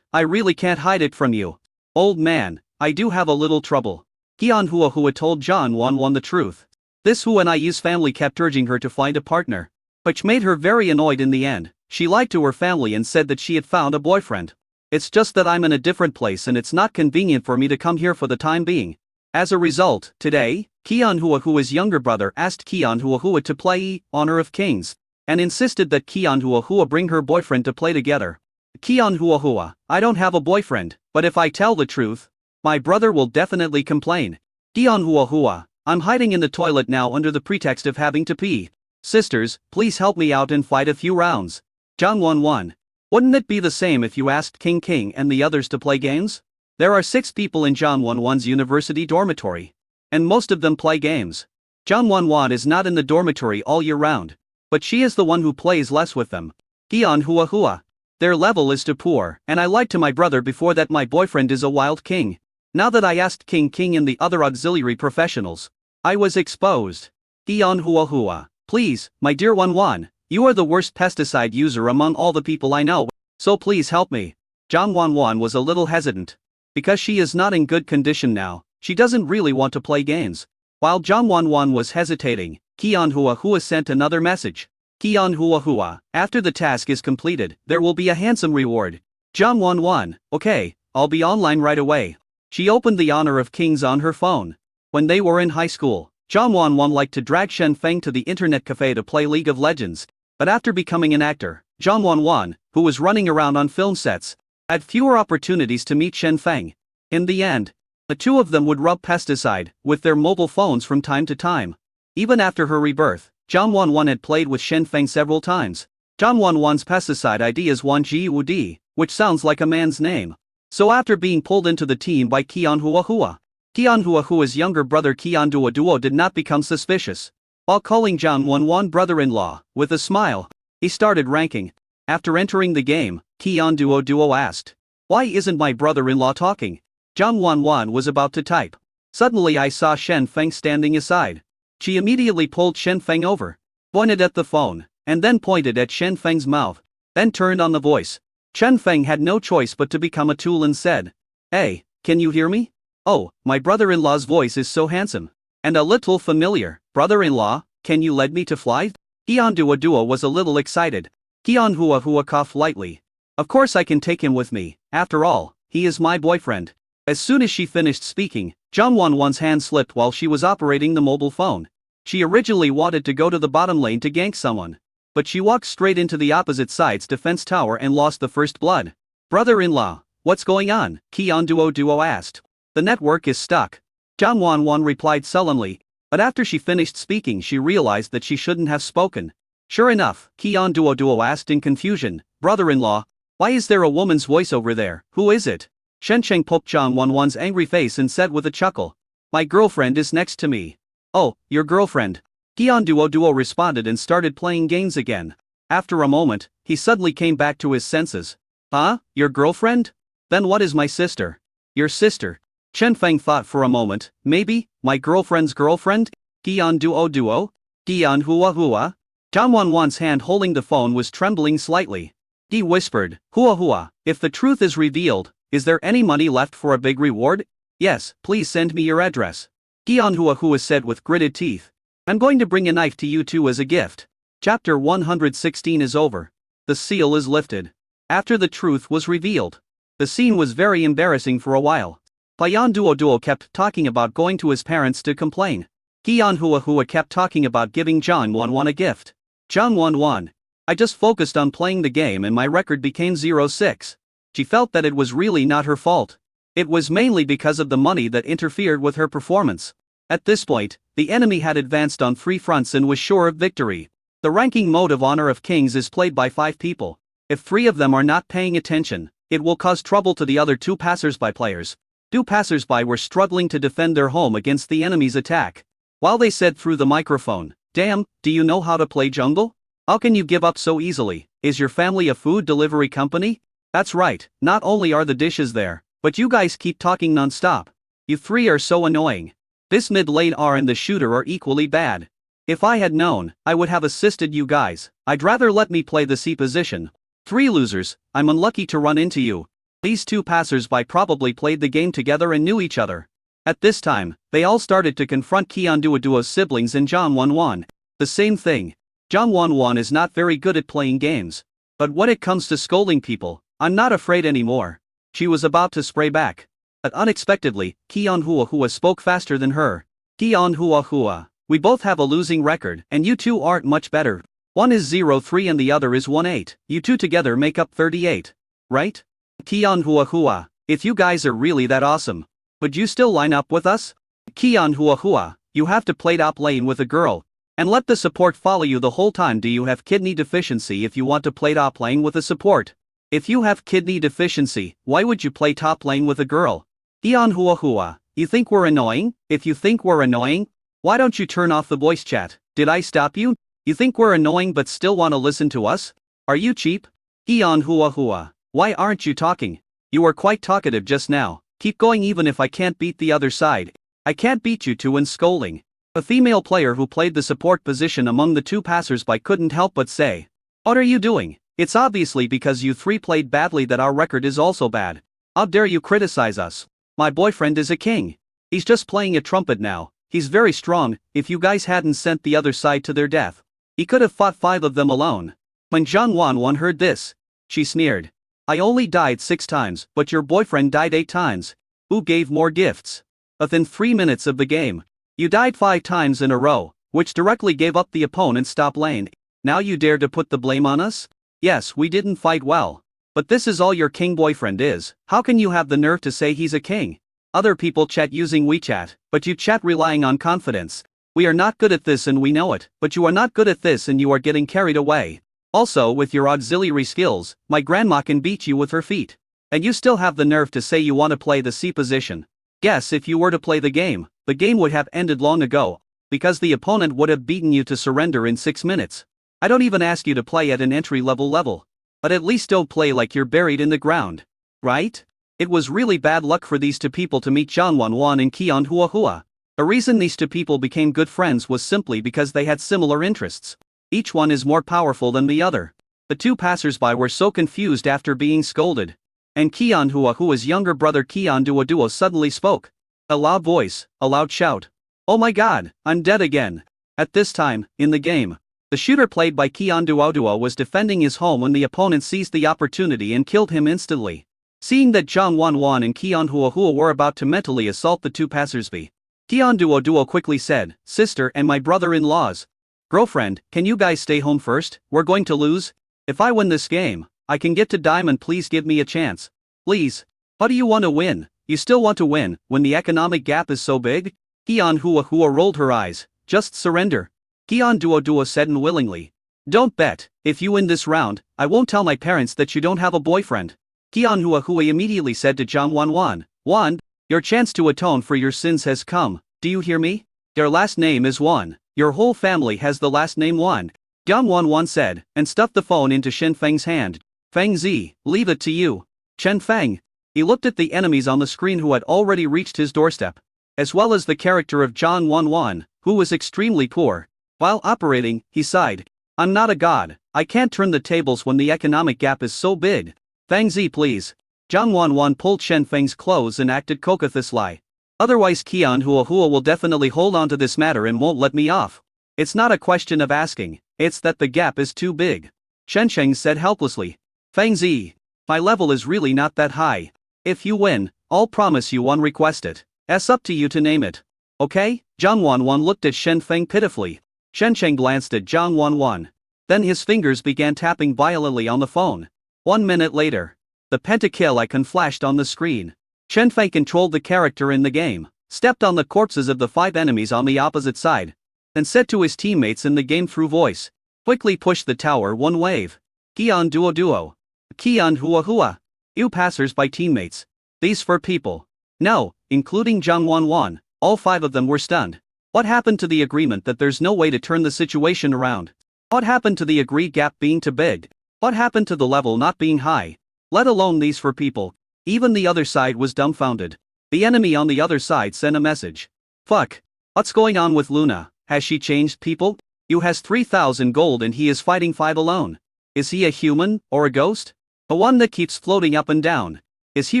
I really can't hide it from you. Old man, I do have a little trouble. Qian Hua Hua told Zhang Wanwan the truth. This Hua Nai's family kept urging her to find a partner, which made her very annoyed in the end. She lied to her family and said that she had found a boyfriend. It's just that I'm in a different place and it's not convenient for me to come here for the time being. As a result, today, Qian Huahua's younger brother asked Qian Huahua to play Honor of Kings, and insisted that Qian Huahua bring her boyfriend to play together. Qian Huahua, I don't have a boyfriend, but if I tell the truth, my brother will definitely complain. Qian Huahua, I'm hiding in the toilet now under the pretext of having to pee. Sisters, please help me out and fight a few rounds. Zhang Wanwan. Wouldn't it be the same if you asked King King and the others to play games? There are 6 people in Zhang Wanwan's university dormitory, and most of them play games. Zhang Wanwan is not in the dormitory all year round, but she is the one who plays less with them. Qian Huahua. Their level is too poor, and I lied to my brother before that my boyfriend is a wild king. Now that I asked King King and the other auxiliary professionals, I was exposed. Qian Huahua. Please, my dear Wanwan, you are the worst pesticide user among all the people I know, so please help me. Zhang Wanwan was a little hesitant. Because she is not in good condition now, she doesn't really want to play games. While Zhang Wanwan was hesitating, Qian Huahua sent another message. Qian Huahua, after the task is completed, there will be a handsome reward. Zhang Wanwan, okay, I'll be online right away. She opened the Honor of Kings on her phone. When they were in high school, Zhang Wanwan liked to drag Shen Feng to the internet cafe to play League of Legends, but after becoming an actor, Zhang Wanwan, who was running around on film sets, had fewer opportunities to meet Shen Feng. In the end, the two of them would rub pesticide with their mobile phones from time to time. Even after her rebirth, Zhang Wanwan had played with Shen Feng several times. Zhang Wanwan's pesticide ID is Wan Ji Wudi, which sounds like a man's name. So after being pulled into the team by Qian Huahua, Qian Huahua's younger brother Qian Duo did not become suspicious. While calling Zhang Wanwan brother-in-law, with a smile, he started ranking. After entering the game, Qian Duo asked, "Why isn't my brother-in-law talking?" Zhang Wanwan was about to type. Suddenly I saw Shen Feng standing aside. She immediately pulled Shen Feng over, pointed at the phone, and then pointed at Shen Feng's mouth, then turned on the voice. Shen Feng had no choice but to become a tool and said, "Hey, can you hear me? Oh, my brother-in-law's voice is so handsome. And a little familiar. Brother-in-law, can you let me to fly?" Qian Duo was a little excited. Qian Huahua coughed lightly. "Of course I can take him with me, after all, he is my boyfriend." As soon as she finished speaking, Zhang Wanwan's hand slipped while she was operating the mobile phone. She originally wanted to go to the bottom lane to gank someone, but she walked straight into the opposite side's defense tower and lost the first blood. "Brother-in-law, what's going on?" Qian Duo asked. "The network is stuck." Zhang Wanwan replied sullenly, but after she finished speaking she realized that she shouldn't have spoken. Sure enough, Qian Duo asked in confusion, "Brother-in-law, why is there a woman's voice over there? Who is it?" Shen Cheng poked Zhang Wanwan's angry face and said with a chuckle, "My girlfriend is next to me." "Oh, your girlfriend." Qian Duo responded and started playing games again. After a moment, he suddenly came back to his senses. "Huh? Your girlfriend? Then what is my sister?" "Your sister?" Shen Feng thought for a moment. "Maybe, my girlfriend's girlfriend?" Qian Duo? Qian Huahua? Zhang Wanwan's hand holding the phone was trembling slightly. He whispered, "Huahua, if the truth is revealed, is there any money left for a big reward?" "Yes, please send me your address." Qian Huahua said with gritted teeth. "I'm going to bring a knife to you too as a gift." Chapter 116 is over. The seal is lifted. After the truth was revealed, the scene was very embarrassing for a while. Qian Duo kept talking about going to his parents to complain. Qian Huahua kept talking about giving Zhang Wanwan a gift. Zhang Wanwan. I just focused on playing the game and my record became 0-6. She felt that it was really not her fault. It was mainly because of the money that interfered with her performance. At this point, the enemy had advanced on 3 fronts and was sure of victory. The ranking mode of Honor of Kings is played by 5 people. If 3 of them are not paying attention, it will cause trouble to the other 2 passers-by players. 2 passers-by were struggling to defend their home against the enemy's attack. While they said through the microphone, "Damn, do you know how to play jungle? How can you give up so easily? Is your family a food delivery company?" "That's right, not only are the dishes there, but you guys keep talking non-stop. You 3 are so annoying. This mid lane R and the shooter are equally bad. If I had known, I would have assisted you guys. I'd rather let me play the C position. 3 losers, I'm unlucky to run into you." These 2 passers-by probably played the game together and knew each other. At this time, they all started to confront Qian Duo's siblings and Zhang Wanwan. The same thing. Zhang Wanwan is not very good at playing games. But when it comes to scolding people, "I'm not afraid anymore." She was about to spray back. But unexpectedly, Keon Hua spoke faster than her. Keon Hua, we both have a losing record, and you two aren't much better. One is 0-3 and the other is 1-8. You two together make up 38. Right? Keon Hua, if you guys are really that awesome, would you still line up with us? Keon Hua, you have to play top lane with a girl, and let the support follow you the whole time. Do you have kidney deficiency if you want to play top lane with a support? If you have kidney deficiency, why would you play top lane with a girl? Keon Hua, you think we're annoying? If you think we're annoying, why don't you turn off the voice chat? Did I stop you? You think we're annoying but still want to listen to us? Are you cheap? Keon Hua, why aren't you talking? You were quite talkative just now. Keep going even if I can't beat the other side. I can't beat you two in scolding. A female player who played the support position among the two passersby couldn't help but say, "What are you doing? It's obviously because you three played badly that our record is also bad. How dare you criticize us? My boyfriend is a king. He's just playing a trumpet now. He's very strong. If you guys hadn't sent the other side to their death, he could have fought 5 of them alone." When Zhang Wanwan heard this, she sneered. "I only died 6 times, but your boyfriend died 8 times. Who gave more gifts? Within 3 minutes of the game, you died 5 times in a row, which directly gave up the opponent's top lane. Now you dare to put the blame on us? Yes, we didn't fight well. But this is all your king boyfriend is. How can you have the nerve to say he's a king? Other people chat using WeChat, but you chat relying on confidence. We are not good at this and we know it, but you are not good at this and you are getting carried away. Also, with your auxiliary skills, my grandma can beat you with her feet. And you still have the nerve to say you want to play the C position. Guess if you were to play the game would have ended long ago, because the opponent would have beaten you to surrender in 6 minutes. I don't even ask you to play at an entry-level level. But at least don't play like you're buried in the ground. Right? It was really bad luck for these two people to meet Zhang Wanwan and Keon Hua. The reason these two people became good friends was simply because they had similar interests. Each one is more powerful than the other. The two passersby were so confused after being scolded. And Keon Hua's younger brother Keon Duo suddenly spoke. A loud voice, a loud shout. "Oh my god, I'm dead again." At this time, in the game, the shooter played by Keon Duo was defending his home when the opponent seized the opportunity and killed him instantly. Seeing that Zhang Wanwan and Keon Hua were about to mentally assault the two passersby, Keon Duo quickly said, "Sister and my brother-in-law's girlfriend, can you guys stay home first? We're going to lose. If I win this game, I can get to diamond. Please give me a chance. Please. How do you want to win? You still want to win when the economic gap is so big?" Keon Hua rolled her eyes. "Just surrender." Keon Duo said unwillingly. "Don't bet. If you win this round, I won't tell my parents that you don't have a boyfriend." Keon Hua immediately said to Zhang Wanwan, "Wan, your chance to atone for your sins has come. Do you hear me? Their last name is Wan. Your whole family has the last name Wan." Zhang Wanwan said, and stuffed the phone into Shen Feng's hand. "Feng Zi, leave it to you." Chen Feng. He looked at the enemies on the screen who had already reached his doorstep, as well as the character of Zhang Wanwan, who was extremely poor. While operating, he sighed. "I'm not a god. I can't turn the tables when the economic gap is so big. Feng Zi, please." Zhang Wanwan pulled Shen Feng's clothes and acted coquettously. "Otherwise Keon Hua will definitely hold on to this matter and won't let me off. It's not a question of asking, it's that the gap is too big." Shen Sheng said helplessly. "Feng Zi, my level is really not that high. If you win, I'll promise you one request it. It's up to you to name it. Okay?" Zhang Wanwan looked at Shen Feng pitifully. Shen Sheng glanced at Zhang Wanwan. Then his fingers began tapping violently on the phone. 1 minute later, the pentakill icon flashed on the screen. Shen Feng controlled the character in the game, stepped on the corpses of the 5 enemies on the opposite side, and said to his teammates in the game through voice, "Quickly push the tower 1 wave. Keon Duo. Keon Hua. You passers-by teammates. These 4 people. No, including Zhang Wanwan, all 5 of them were stunned. What happened to the agreement that there's no way to turn the situation around? What happened to the agreed gap being too big? What happened to the level not being high? Let alone these 4 people. Even the other side was dumbfounded. The enemy on the other side sent a message. Fuck. What's going on with Luna? Has she changed people? You has 3,000 gold and he is fighting 5 alone. Is he a human, or a ghost? The one that keeps floating up and down. Is he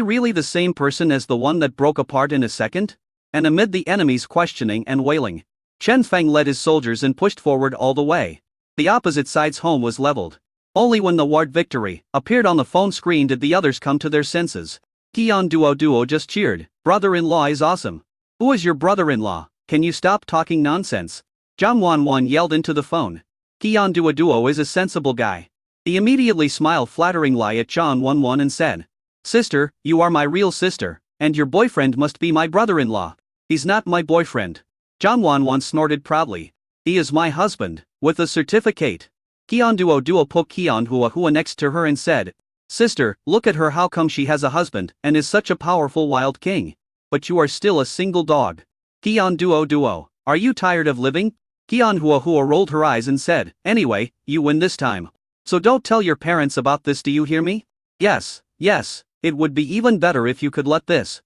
really the same person as the one that broke apart in a second? And amid the enemy's questioning and wailing, Chen Feng led his soldiers and pushed forward all the way. The opposite side's home was leveled. Only when the word victory appeared on the phone screen did the others come to their senses. Kian Duo just cheered. Brother-in-law is awesome. Who is your brother-in-law? Can you stop talking nonsense? Zhang Wanwan yelled into the phone. Kian Duo is a sensible guy. He immediately smiled flatteringly at Zhang Wanwan and said, Sister, you are my real sister, and your boyfriend must be my brother-in-law. He's not my boyfriend. Zhang Wanwan snorted proudly. He is my husband, with a certificate. Kian Duo poked Kian Hua next to her and said, Sister, look at her, how come she has a husband and is such a powerful wild king? But you are still a single dog. Kian Duo, are you tired of living? Kian Hua rolled her eyes and said, Anyway, you win this time. So don't tell your parents about this, do you hear me? Yes, it would be even better if you could let this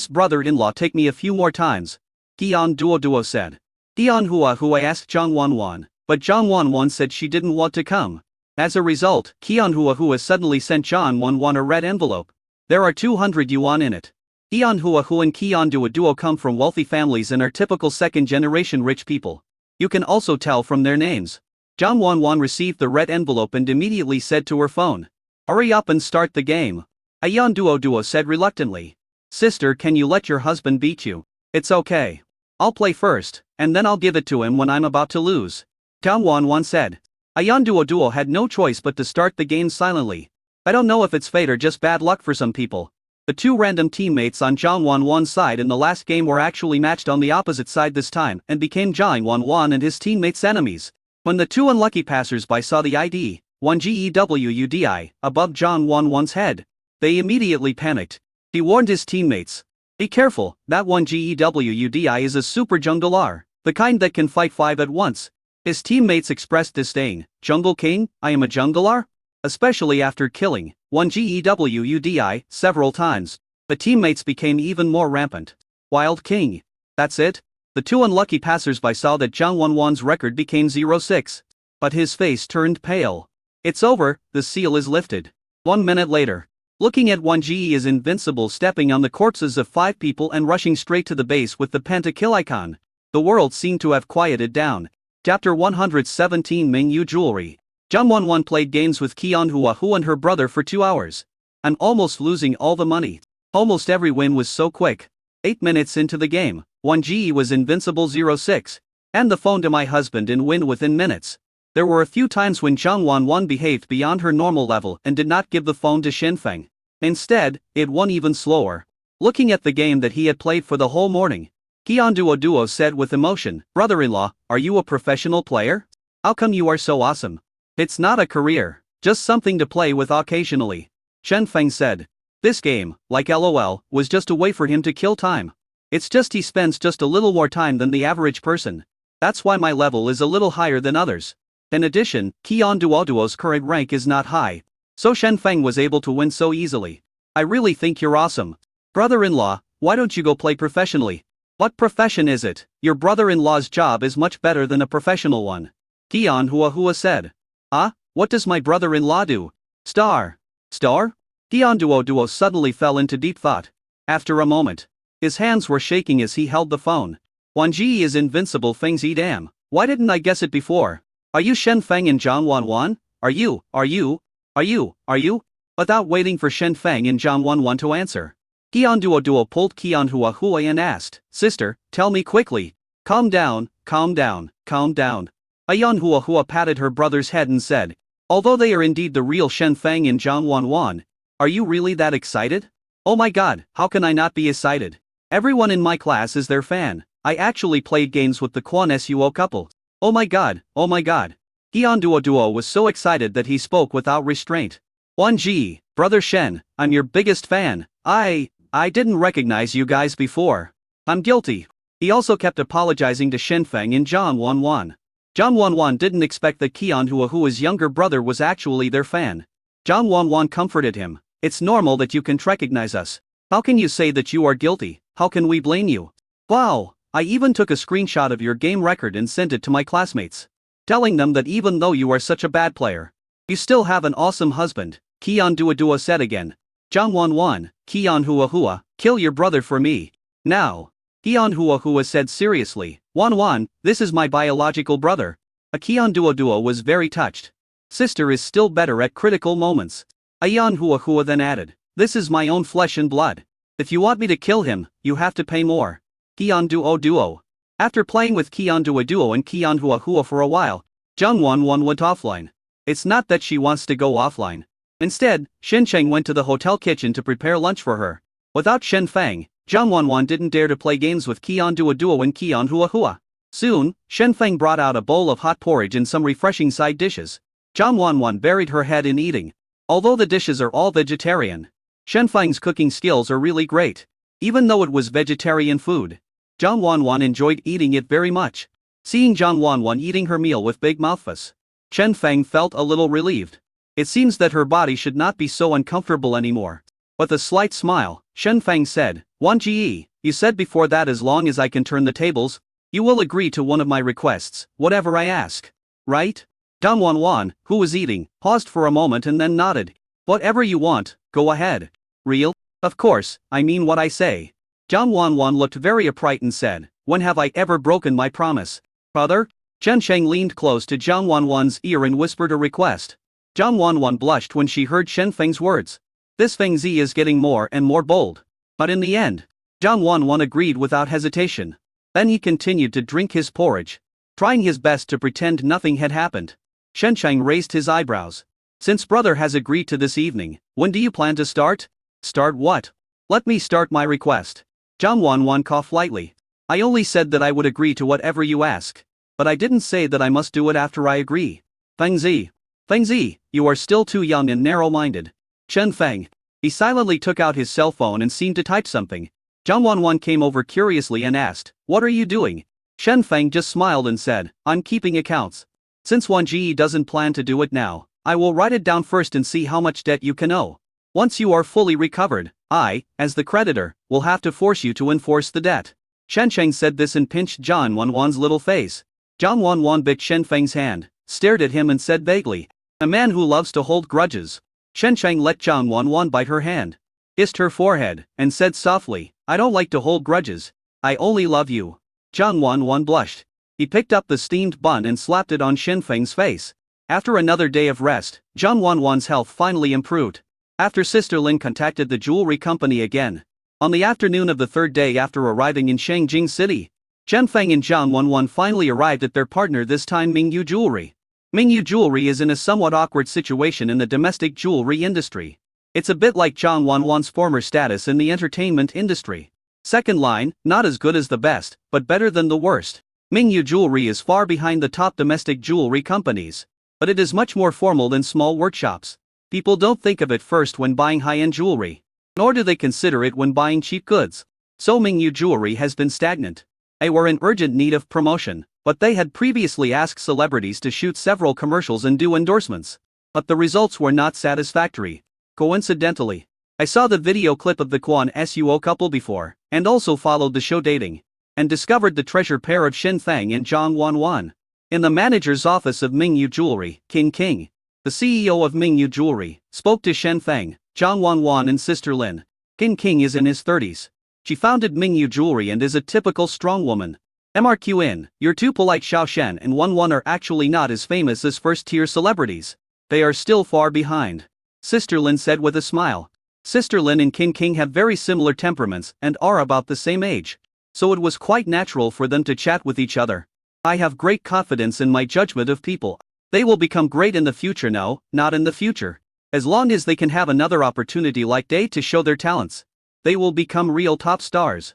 brother-in-law take me a few more times. Kian Duo said. Kian Hua asked Zhang Wanwan, but Zhang Wanwan said she didn't want to come. As a result, Kian Hua suddenly sent Zhang Wanwan a red envelope. There are 200 yuan in it. Kian Hua and Kian Duo come from wealthy families and are typical second-generation rich people. You can also tell from their names. Zhang Wanwan received the red envelope and immediately said to her phone, Hurry up and start the game. Kian Duo said reluctantly. Sister, can you let your husband beat you? It's okay. I'll play first, and then I'll give it to him when I'm about to lose. Zhang Wanwan said. Kian Duo had no choice but to start the game silently. I don't know if it's fate or just bad luck for some people. The two random teammates on Zhang Wanwan's side in the last game were actually matched on the opposite side this time and became Zhang Wanwan and his teammates' enemies. When the two unlucky passers-by saw the ID, 1GEWUDI, above Zhang Wanwan's head, they immediately panicked. He warned his teammates. Be careful, that 1GEWUDI is a super jungler, the kind that can fight 5 at once. His teammates expressed disdain. Jungle King, I am a jungler? Especially after killing 1GEWUDI several times, the teammates became even more rampant. Wild King. That's it? The two unlucky passers-by saw that Zhang Wanwan's record became 0-6. But his face turned pale. It's over, the seal is lifted. 1 minute later. Looking at 1GE is invincible stepping on the corpses of 5 people and rushing straight to the base with the pentakill icon. The world seemed to have quieted down. Chapter 117 Mingyu Jewelry. Zhang Wanwan played games with Kian Hua and her brother for 2 hours. I'm almost losing all the money. Almost every win was so quick. 8 minutes into the game, 1GE was invincible 0-6. And the phone to my husband and win within minutes. There were a few times when Zhang Wanwan behaved beyond her normal level and did not give the phone to Shenfeng. Instead, it won even slower. Looking at the game that he had played for the whole morning, Kian Duo said with emotion, Brother-in-law, are you a professional player? How come you are so awesome? It's not a career, just something to play with occasionally. Shenfeng said. This game, like LOL, was just a way for him to kill time. It's just he spends just a little more time than the average person. That's why my level is a little higher than others. In addition, Kian Duo's current rank is not high, so Shenfeng was able to win so easily. I really think you're awesome. Brother-in-law, why don't you go play professionally? What profession is it? Your brother-in-law's job is much better than a professional one. Kian Hua said. What does my brother-in-law do? Star? Kian Duo suddenly fell into deep thought. After a moment, his hands were shaking as he held the phone. 1GE is invincible things damn. Why didn't I guess it before? Are you Shenfeng and Zhang Wanwan? Are you? Without waiting for Shenfeng and Zhang Wanwan to answer, Kian Duo pulled Kian Hua and asked, Sister, tell me quickly. Calm down. Kian Hua patted her brother's head and said, although they are indeed the real Shenfeng and Zhang Wanwan, are you really that excited? Oh my god, how can I not be excited? Everyone in my class is their fan. I actually played games with the Quan Suo couple. Oh my god. Kian Duo was so excited that he spoke without restraint. 1G, Brother Shen, I'm your biggest fan. I didn't recognize you guys before. I'm guilty. He also kept apologizing to Shenfeng and Zhang Wanwan. Zhang Wanwan didn't expect that Kian Hua's younger brother was actually their fan. Zhang Wanwan comforted him. It's normal that you can't recognize us. How can you say that you are guilty? How can we blame you? Wow. I even took a screenshot of your game record and sent it to my classmates, telling them that even though you are such a bad player, you still have an awesome husband. Kian Duo said again. Zhang Wanwan, Kian Hua, kill your brother for me. Now. Kian Hua said seriously, Wanwan, this is my biological brother. Kian Duo was very touched. Sister is still better at critical moments. Kian Hua then added, This is my own flesh and blood. If you want me to kill him, you have to pay more. Kian Duo. After playing with Kian Duo and Kian Hua for a while, Zhang Wanwan went offline. It's not that she wants to go offline. Instead, Shen Cheng went to the hotel kitchen to prepare lunch for her. Without Shen Feng, Zhang Wanwan didn't dare to play games with Kian Duo and Kian Hua. Soon, Shen Feng brought out a bowl of hot porridge and some refreshing side dishes. Zhang Wanwan buried her head in eating. Although the dishes are all vegetarian, Shen Feng's cooking skills are really great. Even though it was vegetarian food, Zhang Wanwan enjoyed eating it very much. Seeing Zhang Wanwan eating her meal with big mouthfuls, Shen Feng felt a little relieved. It seems that her body should not be so uncomfortable anymore. With a slight smile, Shen Feng said, Wan Ji, you said before that as long as I can turn the tables, you will agree to one of my requests, whatever I ask. Right? Zhang Wanwan, who was eating, paused for a moment and then nodded. Whatever you want, go ahead. Real? Of course, I mean what I say. Zhang Wanwan looked very upright and said, when have I ever broken my promise? Brother? Chen Sheng leaned close to Zhang Wanwan's ear and whispered a request. Zhang Wanwan blushed when she heard Shen Feng's words. This Feng Zi is getting more and more bold. But in the end, Zhang Wanwan agreed without hesitation. Then he continued to drink his porridge, trying his best to pretend nothing had happened. Shen Sheng raised his eyebrows. Since brother has agreed to this evening, when do you plan to start? Start what? Let me start my request. Zhang Wanwan coughed lightly. I only said that I would agree to whatever you ask. But I didn't say that I must do it after I agree. Feng Zi, you are still too young and narrow-minded. Chen Feng. He silently took out his cell phone and seemed to type something. Zhang Wanwan came over curiously and asked, what are you doing? Shen Feng just smiled and said, I'm keeping accounts. Since Wan Ji doesn't plan to do it now, I will write it down first and see how much debt you can owe. Once you are fully recovered, I, as the creditor, will have to force you to enforce the debt. Shen Sheng said this and pinched Zhang Wanwan's little face. Zhang Wanwan bit Shen Feng's hand, stared at him and said vaguely, a man who loves to hold grudges. Shen Sheng let Zhang Wanwan bite her hand, kissed her forehead, and said softly, I don't like to hold grudges. I only love you. Zhang Wanwan blushed. He picked up the steamed bun and slapped it on Shen Feng's face. After another day of rest, Zhang Wanwan's health finally improved. After Sister Lin contacted the jewelry company again. On the afternoon of the third day after arriving in Shangjing City, Chen Feng and Zhang Wanwan finally arrived at their partner, this time Mingyu Jewelry. Mingyu Jewelry is in a somewhat awkward situation in the domestic jewelry industry. It's a bit like Zhang Wanwan's former status in the entertainment industry. Second line, not as good as the best, but better than the worst. Mingyu Jewelry is far behind the top domestic jewelry companies. But it is much more formal than small workshops. People don't think of it first when buying high-end jewelry, nor do they consider it when buying cheap goods. So Mingyu Jewelry has been stagnant. They were in urgent need of promotion, but they had previously asked celebrities to shoot several commercials and do endorsements. But the results were not satisfactory. Coincidentally, I saw the video clip of the Quan Suo couple before, and also followed the show Dating, and discovered the treasure pair of Shen Feng and Zhang Wanwan. In the manager's office of Mingyu Jewelry, King, the CEO of Mingyu Jewelry, spoke to Shen Feng, Zhang Wanwan and Sister Lin. King is in his 30s. She founded Mingyu Jewelry and is a typical strong woman. MRQN, you're too polite. Xiao Shen and Wanwan are actually not as famous as first-tier celebrities. They are still far behind. Sister Lin said with a smile. Sister Lin and King have very similar temperaments and are about the same age. So it was quite natural for them to chat with each other. I have great confidence in my judgment of people. They will become great in the future. No, not in the future. As long as they can have another opportunity like they to show their talents, they will become real top stars.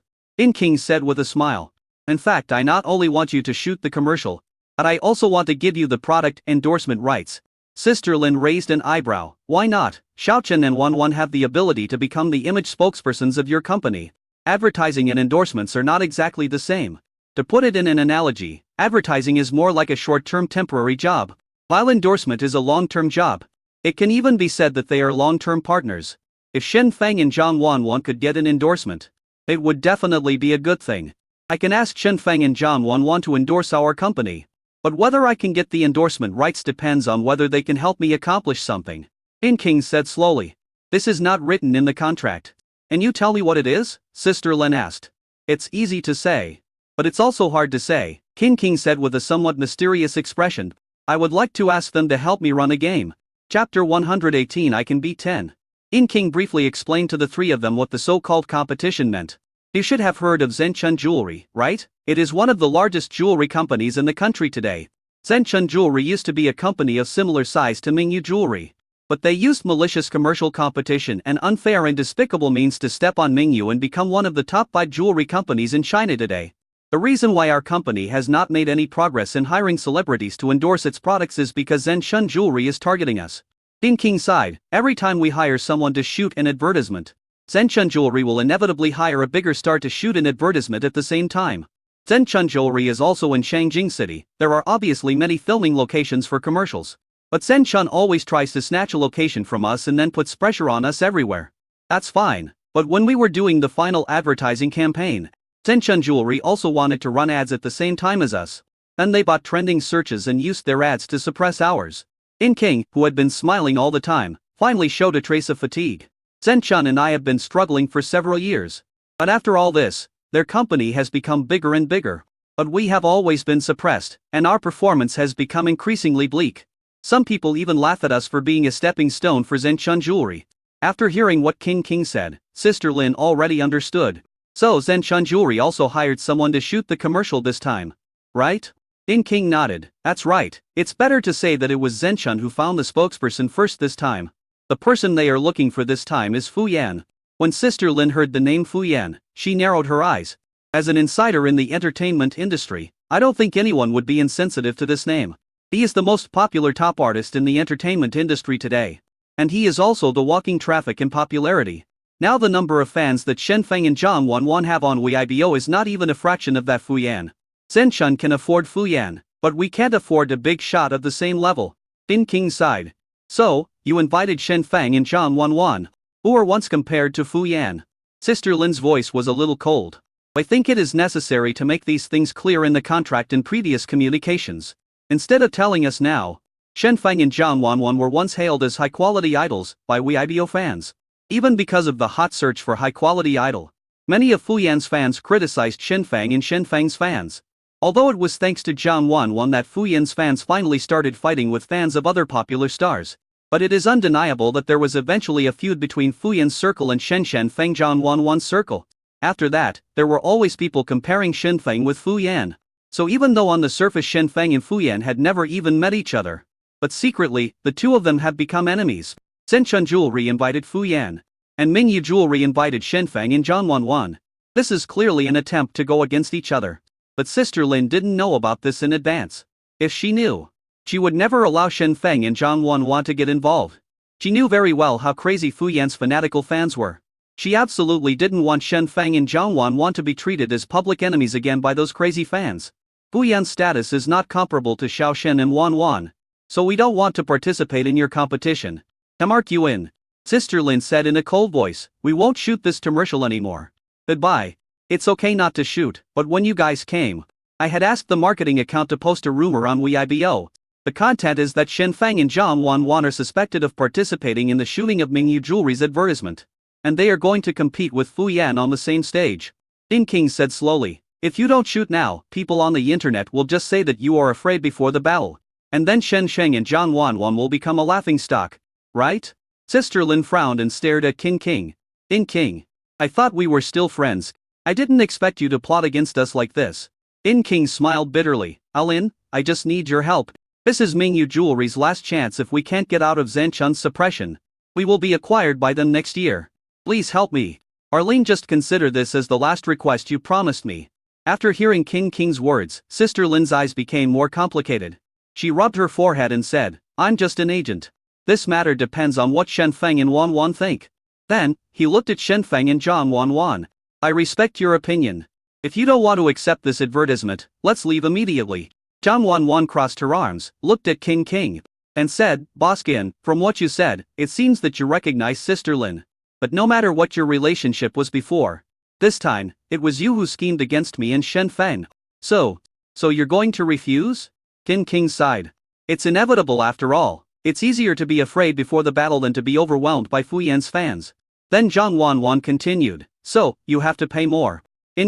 King said with a smile. In fact, I not only want you to shoot the commercial, but I also want to give you the product endorsement rights. Sister Lin raised an eyebrow. Why not? Xiaochen and Wanwan have the ability to become the image spokespersons of your company. Advertising and endorsements are not exactly the same. To put it in an analogy, advertising is more like a short-term temporary job, while endorsement is a long-term job. It can even be said that they are long-term partners. If Shen Feng and Zhang Wanwan could get an endorsement, it would definitely be a good thing. I can ask Shen Feng and Zhang Wanwan to endorse our company. But whether I can get the endorsement rights depends on whether they can help me accomplish something. King said slowly. This is not written in the contract. And you tell me what it is? Sister Lin asked. It's easy to say. But it's also hard to say, King said with a somewhat mysterious expression. I would like to ask them to help me run a game. Chapter 118. I can beat 10. In King briefly explained to the three of them what the so-called competition meant. You should have heard of Zhenchun Jewelry, right? It is one of the largest jewelry companies in the country today. Zhenchun Jewelry used to be a company of similar size to Mingyu Jewelry. But they used malicious commercial competition and unfair and despicable means to step on Mingyu and become one of the top 5 jewelry companies in China today. The reason why our company has not made any progress in hiring celebrities to endorse its products is because Zhenchun Jewelry is targeting us. In King's side, every time we hire someone to shoot an advertisement, Zhenchun Jewelry will inevitably hire a bigger star to shoot an advertisement at the same time. Zhenchun Jewelry is also in Shangjing City. There are obviously many filming locations for commercials. But Zhenchun always tries to snatch a location from us and then puts pressure on us everywhere. That's fine. But when we were doing the final advertising campaign, Zhenchun Jewelry also wanted to run ads at the same time as us. Then they bought trending searches and used their ads to suppress ours. In King, who had been smiling all the time, finally showed a trace of fatigue. Zhenchun and I have been struggling for several years. But after all this, their company has become bigger and bigger. But we have always been suppressed, and our performance has become increasingly bleak. Some people even laugh at us for being a stepping stone for Zhenchun Jewelry. After hearing what King said, Sister Lin already understood. So Zhenchun Jewelry also hired someone to shoot the commercial this time. Right? In King nodded. That's right. It's better to say that it was Zhenchun who found the spokesperson first this time. The person they are looking for this time is Fu Yan. When Sister Lin heard the name Fu Yan, she narrowed her eyes. As an insider in the entertainment industry, I don't think anyone would be insensitive to this name. He is the most popular top artist in the entertainment industry today. And he is also the walking traffic in popularity. Now the number of fans that Shen Feng and Zhang Wanwan have on Weibo is not even a fraction of that Fu Yan. Zhenchun can afford Fu Yan, but we can't afford a big shot of the same level. In King's side. So, you invited Shen Feng and Zhang Wanwan, who were once compared to Fu Yan. Sister Lin's voice was a little cold. I think it is necessary to make these things clear in the contract and previous communications. Instead of telling us now, Shen Feng and Zhang Wanwan were once hailed as high-quality idols by Weibo fans. Even because of the hot search for high-quality idol, many of Fu Yan's fans criticized Shen Feng and Shen Feng's fans. Although it was thanks to Zhang Wanwan that Fu Yan's fans finally started fighting with fans of other popular stars. But it is undeniable that there was eventually a feud between Fu Yan's circle and Shen Feng Zhang Wanwan's circle. After that, there were always people comparing Shen Feng with Fu Yan. So even though on the surface Shen Feng and Fu Yan had never even met each other, but secretly, the two of them have become enemies. Zhenchun Jewelry invited Fu Yan, and Mingyu Jewelry invited Shen Feng and Zhang Wanwan. This is clearly an attempt to go against each other. But Sister Lin didn't know about this in advance. If she knew, she would never allow Shen Feng and Zhang Wanwan to get involved. She knew very well how crazy Fu Yan's fanatical fans were. She absolutely didn't want Shen Feng and Zhang Wanwan to be treated as public enemies again by those crazy fans. Fu Yan's status is not comparable to Xiao Shen and Wanwan. So we don't want to participate in your competition. Mark you in. Sister Lin said in a cold voice, we won't shoot this commercial anymore. Goodbye. It's okay not to shoot, but when you guys came, I had asked the marketing account to post a rumor on Weibo. The content is that Shen Feng and Zhang Wanwan are suspected of participating in the shooting of Mingyu Jewelry's advertisement. And they are going to compete with Fu Yan on the same stage. Din King said slowly, if you don't shoot now, people on the internet will just say that you are afraid before the battle. And then Shen Sheng and Zhang Wanwan will become a laughingstock. Right? Sister Lin frowned and stared at King. Din King. I thought we were still friends. I didn't expect you to plot against us like this. Din King smiled bitterly. Alin, I just need your help. This is Mingyu Jewelry's last chance. If we can't get out of Zhenchun's suppression, we will be acquired by them next year. Please help me. Arlene, just consider this as the last request you promised me. After hearing King's words, Sister Lin's eyes became more complicated. She rubbed her forehead and said, I'm just an agent. This matter depends on what Shen Feng and Wanwan think. Then, he looked at Shen Feng and Zhang Wanwan. I respect your opinion. If you don't want to accept this advertisement, let's leave immediately. Zhang Wanwan crossed her arms, looked at King, and said, Boskin, from what you said, it seems that you recognize Sister Lin. But no matter what your relationship was before, this time, it was you who schemed against me and Shen Feng. So you're going to refuse? King sighed. It's inevitable after all. It's easier to be afraid before the battle than to be overwhelmed by Fu Yan's fans. Then Zhang Wanwan continued, so, you have to pay more.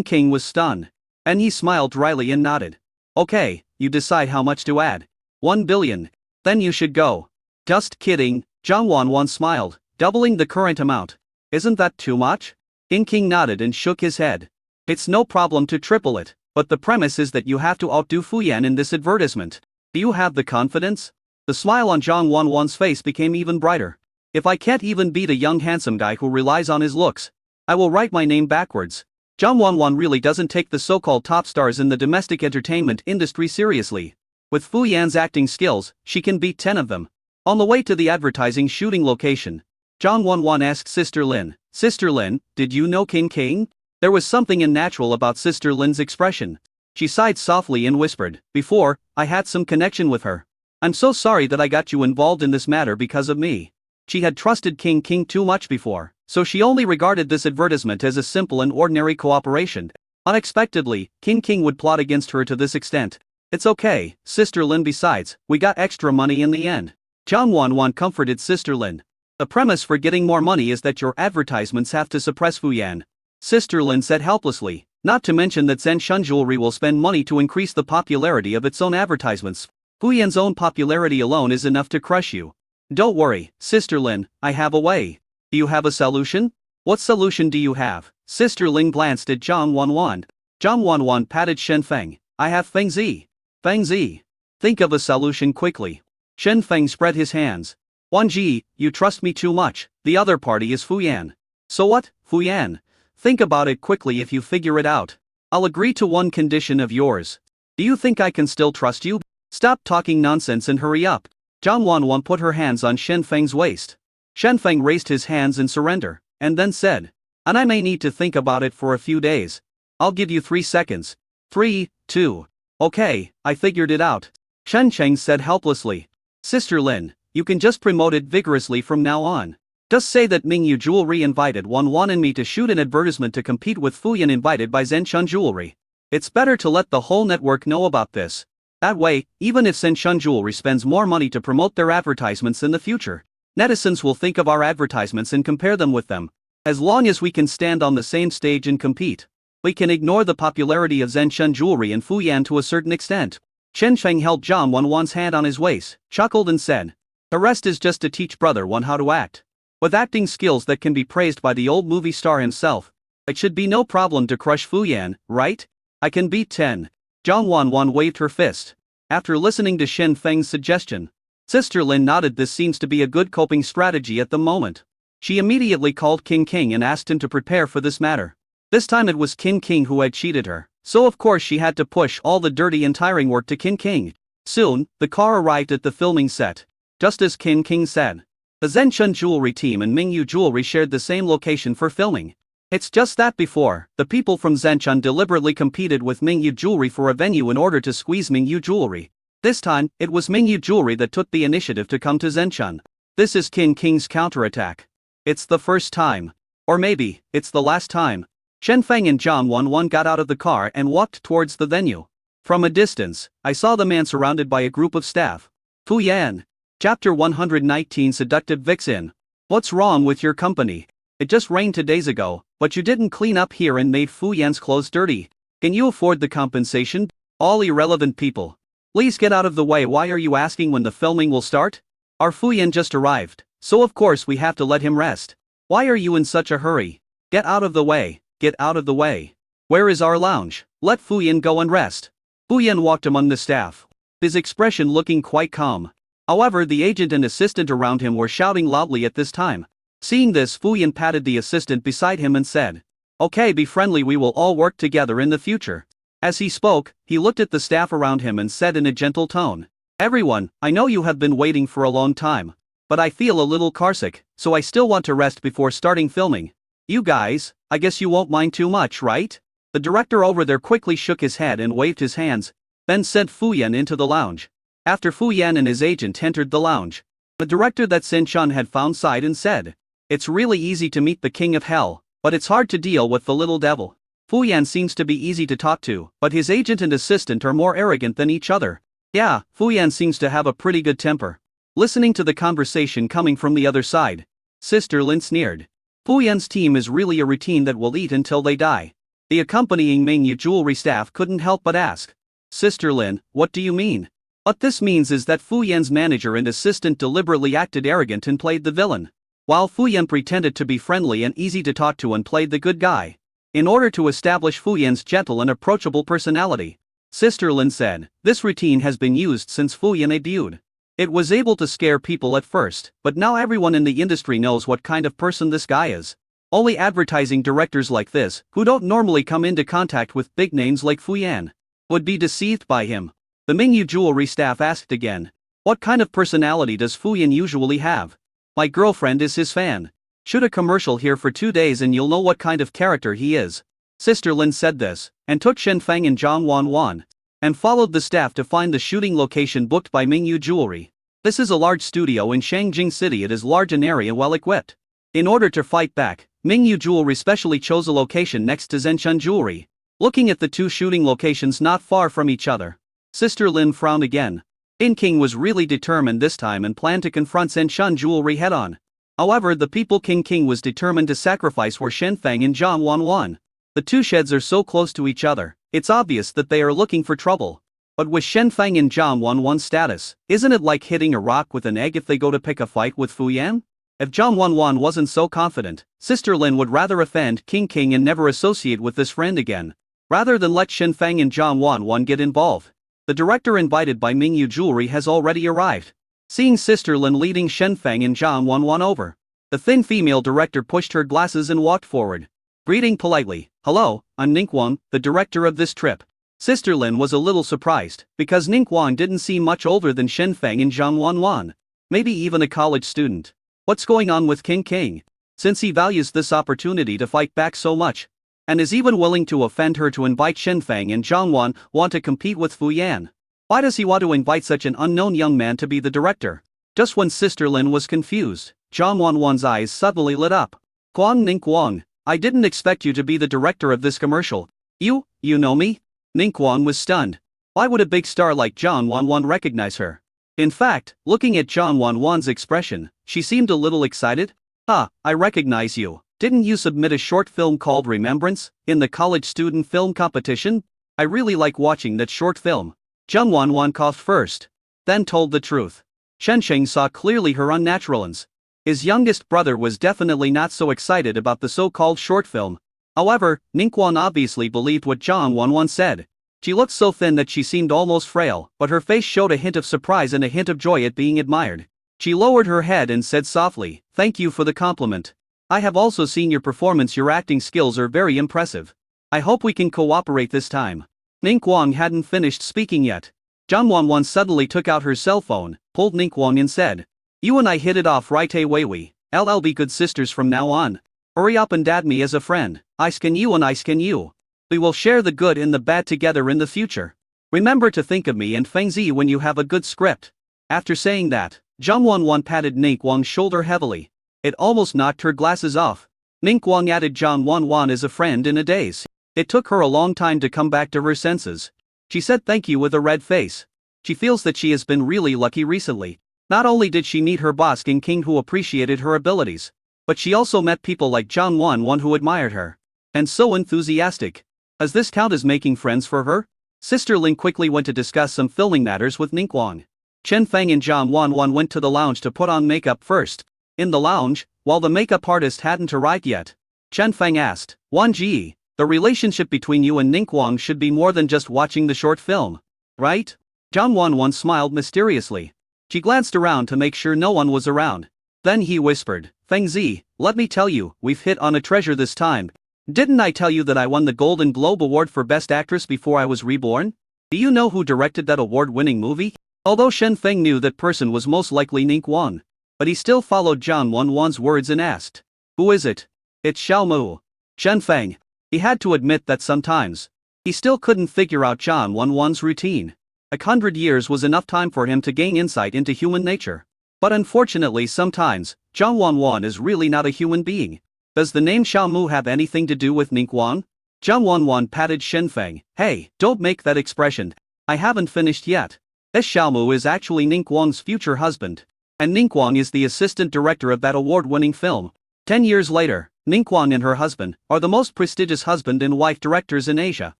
King was stunned. And he smiled dryly and nodded. Okay, you decide how much to add. 1 billion. Then you should go. Just kidding, Zhang Wanwan smiled. Doubling the current amount. Isn't that too much? King nodded and shook his head. It's no problem to triple it, but the premise is that you have to outdo Fu Yan in this advertisement. Do you have the confidence? The smile on Zhang Wanwan's face became even brighter. If I can't even beat a young handsome guy who relies on his looks, I will write my name backwards. Zhang Wanwan really doesn't take the so-called top stars in the domestic entertainment industry seriously. With Fu Yan's acting skills, she can beat 10 of them. On the way to the advertising shooting location, Zhang Wanwan asked Sister Lin, "Sister Lin, did you know King?" There was something unnatural about Sister Lin's expression. She sighed softly and whispered, "Before, I had some connection with her. I'm so sorry that I got you involved in this matter because of me." She had trusted King too much before, so she only regarded this advertisement as a simple and ordinary cooperation. Unexpectedly, King would plot against her to this extent. "It's okay, Sister Lin, besides, we got extra money in the end." Zhang Wanwan comforted Sister Lin. "The premise for getting more money is that your advertisements have to suppress Fu Yan," Sister Lin said helplessly, "not to mention that Zhenshun Jewelry will spend money to increase the popularity of its own advertisements. Fu Yan's own popularity alone is enough to crush you." "Don't worry, Sister Lin, I have a way." "Do you have a solution?" "What solution do you have?" Sister Lin glanced at Zhang Wanwan. Zhang Wanwan patted Shen Feng. "I have Feng Zi." "Feng Zi. Think of a solution quickly." Shen Feng spread his hands. "Wan Ji, you trust me too much, the other party is Fu Yan." "So what, Fu Yan? Think about it quickly if you figure it out. I'll agree to one condition of yours." "Do you think I can still trust you?" "Stop talking nonsense and hurry up." Zhang Wanwan put her hands on Shen Feng's waist. Shen Feng raised his hands in surrender, and then said, "And I may need to think about it for a few days. I'll give you 3 seconds. 3, 2. Okay, I figured it out." Shen Cheng said helplessly. "Sister Lin, you can just promote it vigorously from now on. Just say that Mingyu Jewelry invited Wanwan and me to shoot an advertisement to compete with Fu Yan invited by Zhenshun Jewelry. It's better to let the whole network know about this. That way, even if Zhenshun Jewelry spends more money to promote their advertisements in the future, netizens will think of our advertisements and compare them with them. As long as we can stand on the same stage and compete, we can ignore the popularity of Zhenshun Jewelry and Fu Yan to a certain extent." Shen Feng held Zhang Wanwan's hand on his waist, chuckled and said, "The rest is just to teach Brother Wan how to act. With acting skills that can be praised by the old movie star himself, it should be no problem to crush Fu Yan, right? I can beat 10. Zhang Wanwan waved her fist. After listening to Shen Feng's suggestion, Sister Lin nodded. This seems to be a good coping strategy at the moment. She immediately called King and asked him to prepare for this matter. This time it was King who had cheated her, so of course she had to push all the dirty and tiring work to King. Soon, the car arrived at the filming set. Just as King said, the Zhenshun Jewelry team and Mingyu Jewelry shared the same location for filming. It's just that before, the people from Zhenshun deliberately competed with Mingyu Jewelry for a venue in order to squeeze Mingyu Jewelry. This time, it was Mingyu Jewelry that took the initiative to come to Zhenshun. This is King's counterattack. It's the first time. Or maybe, it's the last time. Shen Feng and Zhang Wanwan got out of the car and walked towards the venue. From a distance, I saw the man surrounded by a group of staff. Fu Yan. Chapter 119 Seductive Vixen. What's wrong with your company? It just rained 2 days ago, but you didn't clean up here and made Fu Yan's clothes dirty. Can you afford the compensation? All irrelevant people. Please get out of the way. Why are you asking when the filming will start? Our Fu Yan just arrived, so of course we have to let him rest. Why are you in such a hurry? Get out of the way, get out of the way. Where is our lounge? Let Fu Yan go and rest. Fu Yan walked among the staff, his expression looking quite calm. However, the agent and assistant around him were shouting loudly at this time. Seeing this, Fu Yan patted the assistant beside him and said, "Okay, be friendly, we will all work together in the future." As he spoke, he looked at the staff around him and said in a gentle tone, "Everyone, I know you have been waiting for a long time, but I feel a little carsick, so I still want to rest before starting filming. You guys, I guess you won't mind too much, right?" The director over there quickly shook his head and waved his hands, then sent Fu Yan into the lounge. After Fu Yan and his agent entered the lounge, the director that Zhenshun had found sighed and said, "It's really easy to meet the king of hell, but it's hard to deal with the little devil." Fu Yan seems to be easy to talk to, but his agent and assistant are more arrogant than each other. Yeah, Fu Yan seems to have a pretty good temper. Listening to the conversation coming from the other side, Sister Lin sneered. Fu Yan's team is really a routine that will eat until they die. The accompanying Mingyu Jewelry staff couldn't help but ask, "Sister Lin, what do you mean?" What this means is that Fu Yan's manager and assistant deliberately acted arrogant and played the villain. while Fu Yan pretended to be friendly and easy to talk to and played the good guy. In order to establish Fu Yan's gentle and approachable personality, Sister Lin said, this routine has been used since Fu Yan debuted. It was able to scare people at first, but now everyone in the industry knows what kind of person this guy is. Only advertising directors like this, who don't normally come into contact with big names like Fu Yan, would be deceived by him. The Mingyu Jewelry staff asked again, what kind of personality does Fu Yan usually have? My girlfriend is his fan. Shoot a commercial here for 2 days and you'll know what kind of character he is. Sister Lin said this, and took Shen Feng and Zhang Wanwan, and followed the staff to find the shooting location booked by Mingyu Jewelry. This is a large studio in Shangjing City. It is large and area well equipped. In order to fight back, Mingyu Jewelry specially chose a location next to Zhenshun Jewelry. Looking at the two shooting locations not far from each other, Sister Lin frowned again. In King was really determined this time and planned to confront Zhenshun Jewelry head-on. However, the people King was determined to sacrifice were Shen Feng and Zhang Wanwan. The two sheds are so close to each other, it's obvious that they are looking for trouble. But with Shen Feng and Zhang Wanwan's status, isn't it like hitting a rock with an egg if they go to pick a fight with Fu Yan? If Zhang Wanwan wasn't so confident, Sister Lin would rather offend King and never associate with this friend again, rather than let Shen Feng and Zhang Wanwan get involved. The director invited by Mingyu Jewelry has already arrived. Seeing Sister Lin leading Shen Feng and Zhang Wanwan over, the thin female director pushed her glasses and walked forward, greeting politely, hello, I'm Ningguang, the director of this trip. Sister Lin was a little surprised, because Ningguang didn't seem much older than Shen Feng and Zhang Wanwan, maybe even a college student. What's going on with King? Since he values this opportunity to fight back so much, and is even willing to offend her to invite Shen Feng and Zhang Wanwan to compete with Fu Yan, why does he want to invite such an unknown young man to be the director? Just when Sister Lin was confused, Zhang Wanwan's eyes suddenly lit up. Ningguang, I didn't expect you to be the director of this commercial. You know me? Ningguang was stunned. Why would a big star like Zhang Wanwan recognize her? In fact, looking at Zhang Wanwan's expression, she seemed a little excited. I recognize you. Didn't you submit a short film called Remembrance in the college student film competition? I really like watching that short film. Zhang Wanwan coughed first, then told the truth. Shen Sheng saw clearly her unnaturalness. His youngest brother was definitely not so excited about the so-called short film. However, Ningguang obviously believed what Zhang Wanwan said. She looked so thin that she seemed almost frail, but her face showed a hint of surprise and a hint of joy at being admired. She lowered her head and said softly, thank you for the compliment. I have also seen your performance. Your acting skills are very impressive. I hope we can cooperate this time. Ningguang hadn't finished speaking yet. Zhang Wanwan suddenly took out her cell phone, pulled Ningguang and said, you and I hit it off right away. We'll be good sisters from now on. Hurry up and add me as a friend. I scan you and I scan you. We will share the good and the bad together in the future. Remember to think of me and Fengzi when you have a good script. After saying that, Zhang Wanwan patted Ningguang's shoulder heavily. It almost knocked her glasses off. Ningguang added Zhang Wanwan as a friend in a daze. It took her a long time to come back to her senses. She said thank you with a red face. She feels that she has been really lucky recently. Not only did she meet her boss King who appreciated her abilities, but she also met people like Zhang Wanwan who admired her. And so enthusiastic. Does this count as making friends for her? Sister Lin quickly went to discuss some filming matters with Ningguang. Shen Feng and Zhang Wanwan went to the lounge to put on makeup first. In the lounge, while the makeup artist hadn't arrived yet, Shen Feng asked, Wan Ji, the relationship between you and Ningguang should be more than just watching the short film, right? Zhang Wanwan smiled mysteriously. She glanced around to make sure no one was around. Then he whispered, Fengzi, let me tell you, we've hit on a treasure this time. Didn't I tell you that I won the Golden Globe Award for Best Actress before I was reborn? Do you know who directed that award-winning movie? Although Shen Feng knew that person was most likely Ningguang, but he still followed Zhang Wanwan's words and asked, who is it? It's Xiaomu. Shen Feng. He had to admit that sometimes he still couldn't figure out Zhang Wanwan's routine. 100 years was enough time for him to gain insight into human nature. But unfortunately sometimes, Zhang Wanwan is really not a human being. Does the name Xiaomu have anything to do with Ningguang? Zhang Wanwan patted Shen Feng. Hey, don't make that expression. I haven't finished yet. This Xiaomu is actually Ningguang's future husband. And Ningguang is the assistant director of that award-winning film. 10 years later, Ningguang and her husband are the most prestigious husband and wife directors in Asia.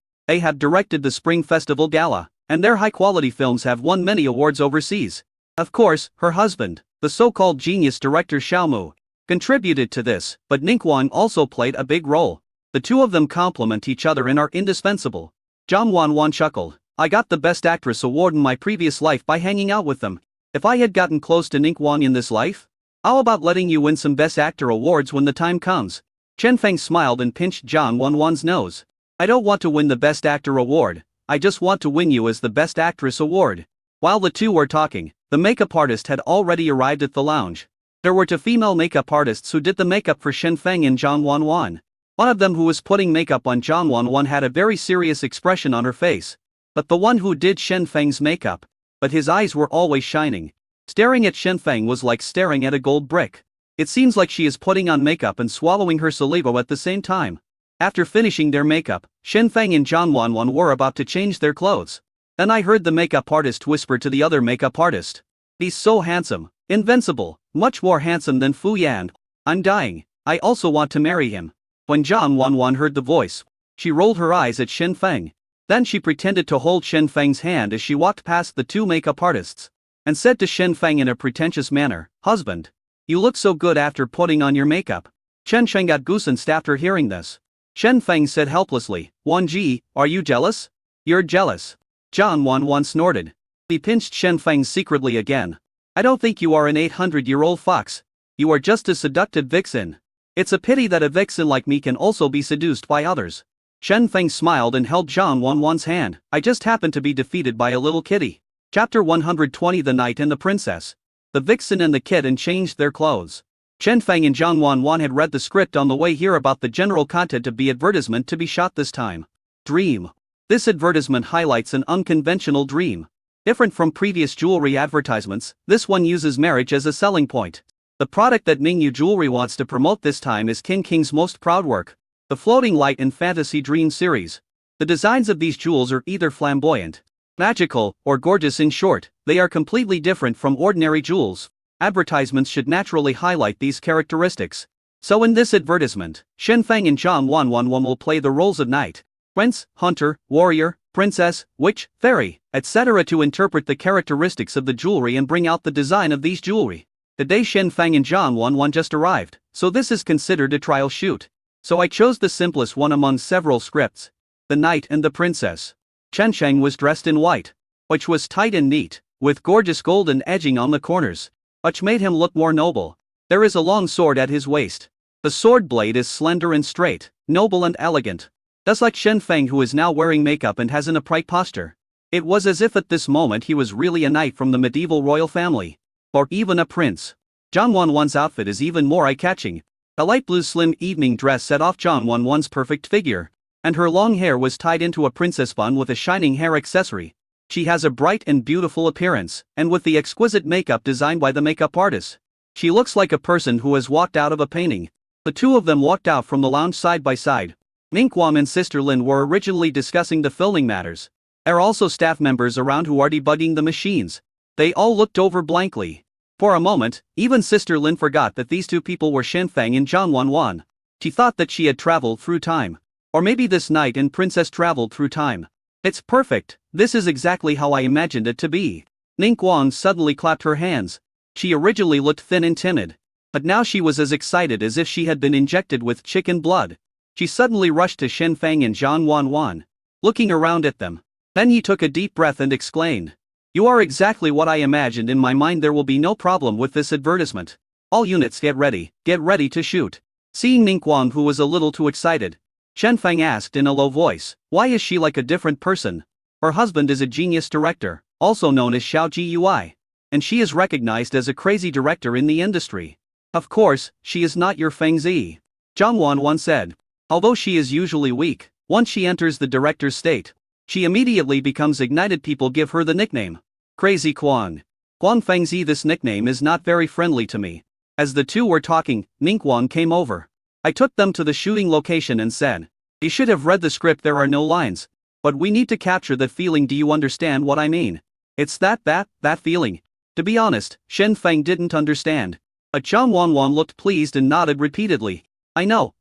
They have directed the Spring Festival Gala, and their high-quality films have won many awards overseas. Of course, her husband, the so-called genius director Xiaomu, contributed to this, but Ningguang also played a big role. The two of them complement each other and are indispensable. Zhang Wanwan chuckled. I got the Best Actress award in my previous life by hanging out with them. If I had gotten close to Ningguang in this life? How about letting you win some Best Actor awards when the time comes? Chen Feng smiled and pinched Zhang Wanwan's nose. I don't want to win the Best Actor award, I just want to win you as the Best Actress award. While the two were talking, the makeup artist had already arrived at the lounge. There were two female makeup artists who did the makeup for Shen Feng and Zhang Wanwan. One of them who was putting makeup on Zhang Wanwan had a very serious expression on her face. But the one who did Shen Feng's makeup, but his eyes were always shining. Staring at Shen Feng was like staring at a gold brick. It seems like she is putting on makeup and swallowing her saliva at the same time. After finishing their makeup, Shen Feng and Zhang Wanwan were about to change their clothes. Then I heard the makeup artist whisper to the other makeup artist. He's so handsome, invincible, much more handsome than Fu Yan. I'm dying, I also want to marry him. When Zhang Wanwan heard the voice, she rolled her eyes at Shen Feng. Then she pretended to hold Shen Feng's hand as she walked past the two makeup artists, and said to Shen Feng in a pretentious manner, Husband, you look so good after putting on your makeup. Chen Sheng got goosebumps after hearing this. Shen Feng said helplessly, Wan Ji, are you jealous? You're jealous. Zhang Wanwan snorted. He pinched Shen Feng secretly again. I don't think you are an 800-year-old fox. You are just a seductive vixen. It's a pity that a vixen like me can also be seduced by others. Shen Feng smiled and held Zhang Wanwan's hand. I just happened to be defeated by a little kitty. Chapter 120 The Knight and the Princess. The vixen and the kitten changed their clothes. Chen Feng and Zhang Wanwan had read the script on the way here about the general content of the advertisement to be shot this time. Dream. This advertisement highlights an unconventional dream. Different from previous jewelry advertisements, this one uses marriage as a selling point. The product that Mingyu Jewelry wants to promote this time is King King's most proud work, the Floating Light and Fantasy Dream series. The designs of these jewels are either flamboyant, magical, or gorgeous. In short, they are completely different from ordinary jewels. Advertisements should naturally highlight these characteristics. So in this advertisement, Shen Feng and Zhang Wanwan will play the roles of knight, prince, hunter, warrior, princess, witch, fairy, etc. to interpret the characteristics of the jewelry and bring out the design of these jewelry. Today Shen Feng and Zhang Wanwan just arrived, so this is considered a trial shoot. So I chose the simplest one among several scripts. The Knight and the Princess. Chen Sheng was dressed in white, which was tight and neat, with gorgeous golden edging on the corners, which made him look more noble. There is a long sword at his waist. The sword blade is slender and straight, noble and elegant. Just like Shen Feng, who is now wearing makeup and has an upright posture. It was as if at this moment he was really a knight from the medieval royal family. Or even a prince. Zhang Wanwan's outfit is even more eye-catching. A light blue slim evening dress set off Zhang Wanwan's perfect figure, and her long hair was tied into a princess bun with a shining hair accessory. She has a bright and beautiful appearance, and with the exquisite makeup designed by the makeup artist, she looks like a person who has walked out of a painting. The two of them walked out from the lounge side by side. Ningguang and Sister Lin were originally discussing the filming matters. There are also staff members around who are debugging the machines. They all looked over blankly. For a moment, even Sister Lin forgot that these two people were Shen Feng and Zhang Wanwan. She thought that she had traveled through time. Or maybe this knight and princess traveled through time. It's perfect, this is exactly how I imagined it to be. Ningguang suddenly clapped her hands. She originally looked thin and timid, but now she was as excited as if she had been injected with chicken blood. She suddenly rushed to Shen Feng and Zhang Wanwan, looking around at them. Then he took a deep breath and exclaimed, "You are exactly what I imagined in my mind. There will be no problem with this advertisement. All units get ready to shoot." Seeing Ningguang, who was a little too excited, Shen Feng asked in a low voice, "Why is she like a different person?" Her husband is a genius director, also known as Xiao Gui, and she is recognized as a crazy director in the industry. "Of course, she is not your Feng Zi," Zhang Wanwan said. "Although she is usually weak, once she enters the director's state, she immediately becomes ignited. People give her the nickname Crazy Quan. Guang Fengzi. This nickname is not very friendly to me." As the two were talking, Ningguang came over. I took them to the shooting location and said, "You should have read the script. There are no lines, but we need to capture that feeling. Do you understand what I mean? It's that feeling." To be honest, Shen Feng didn't understand. But Zhang Wanwan looked pleased and nodded repeatedly. I know,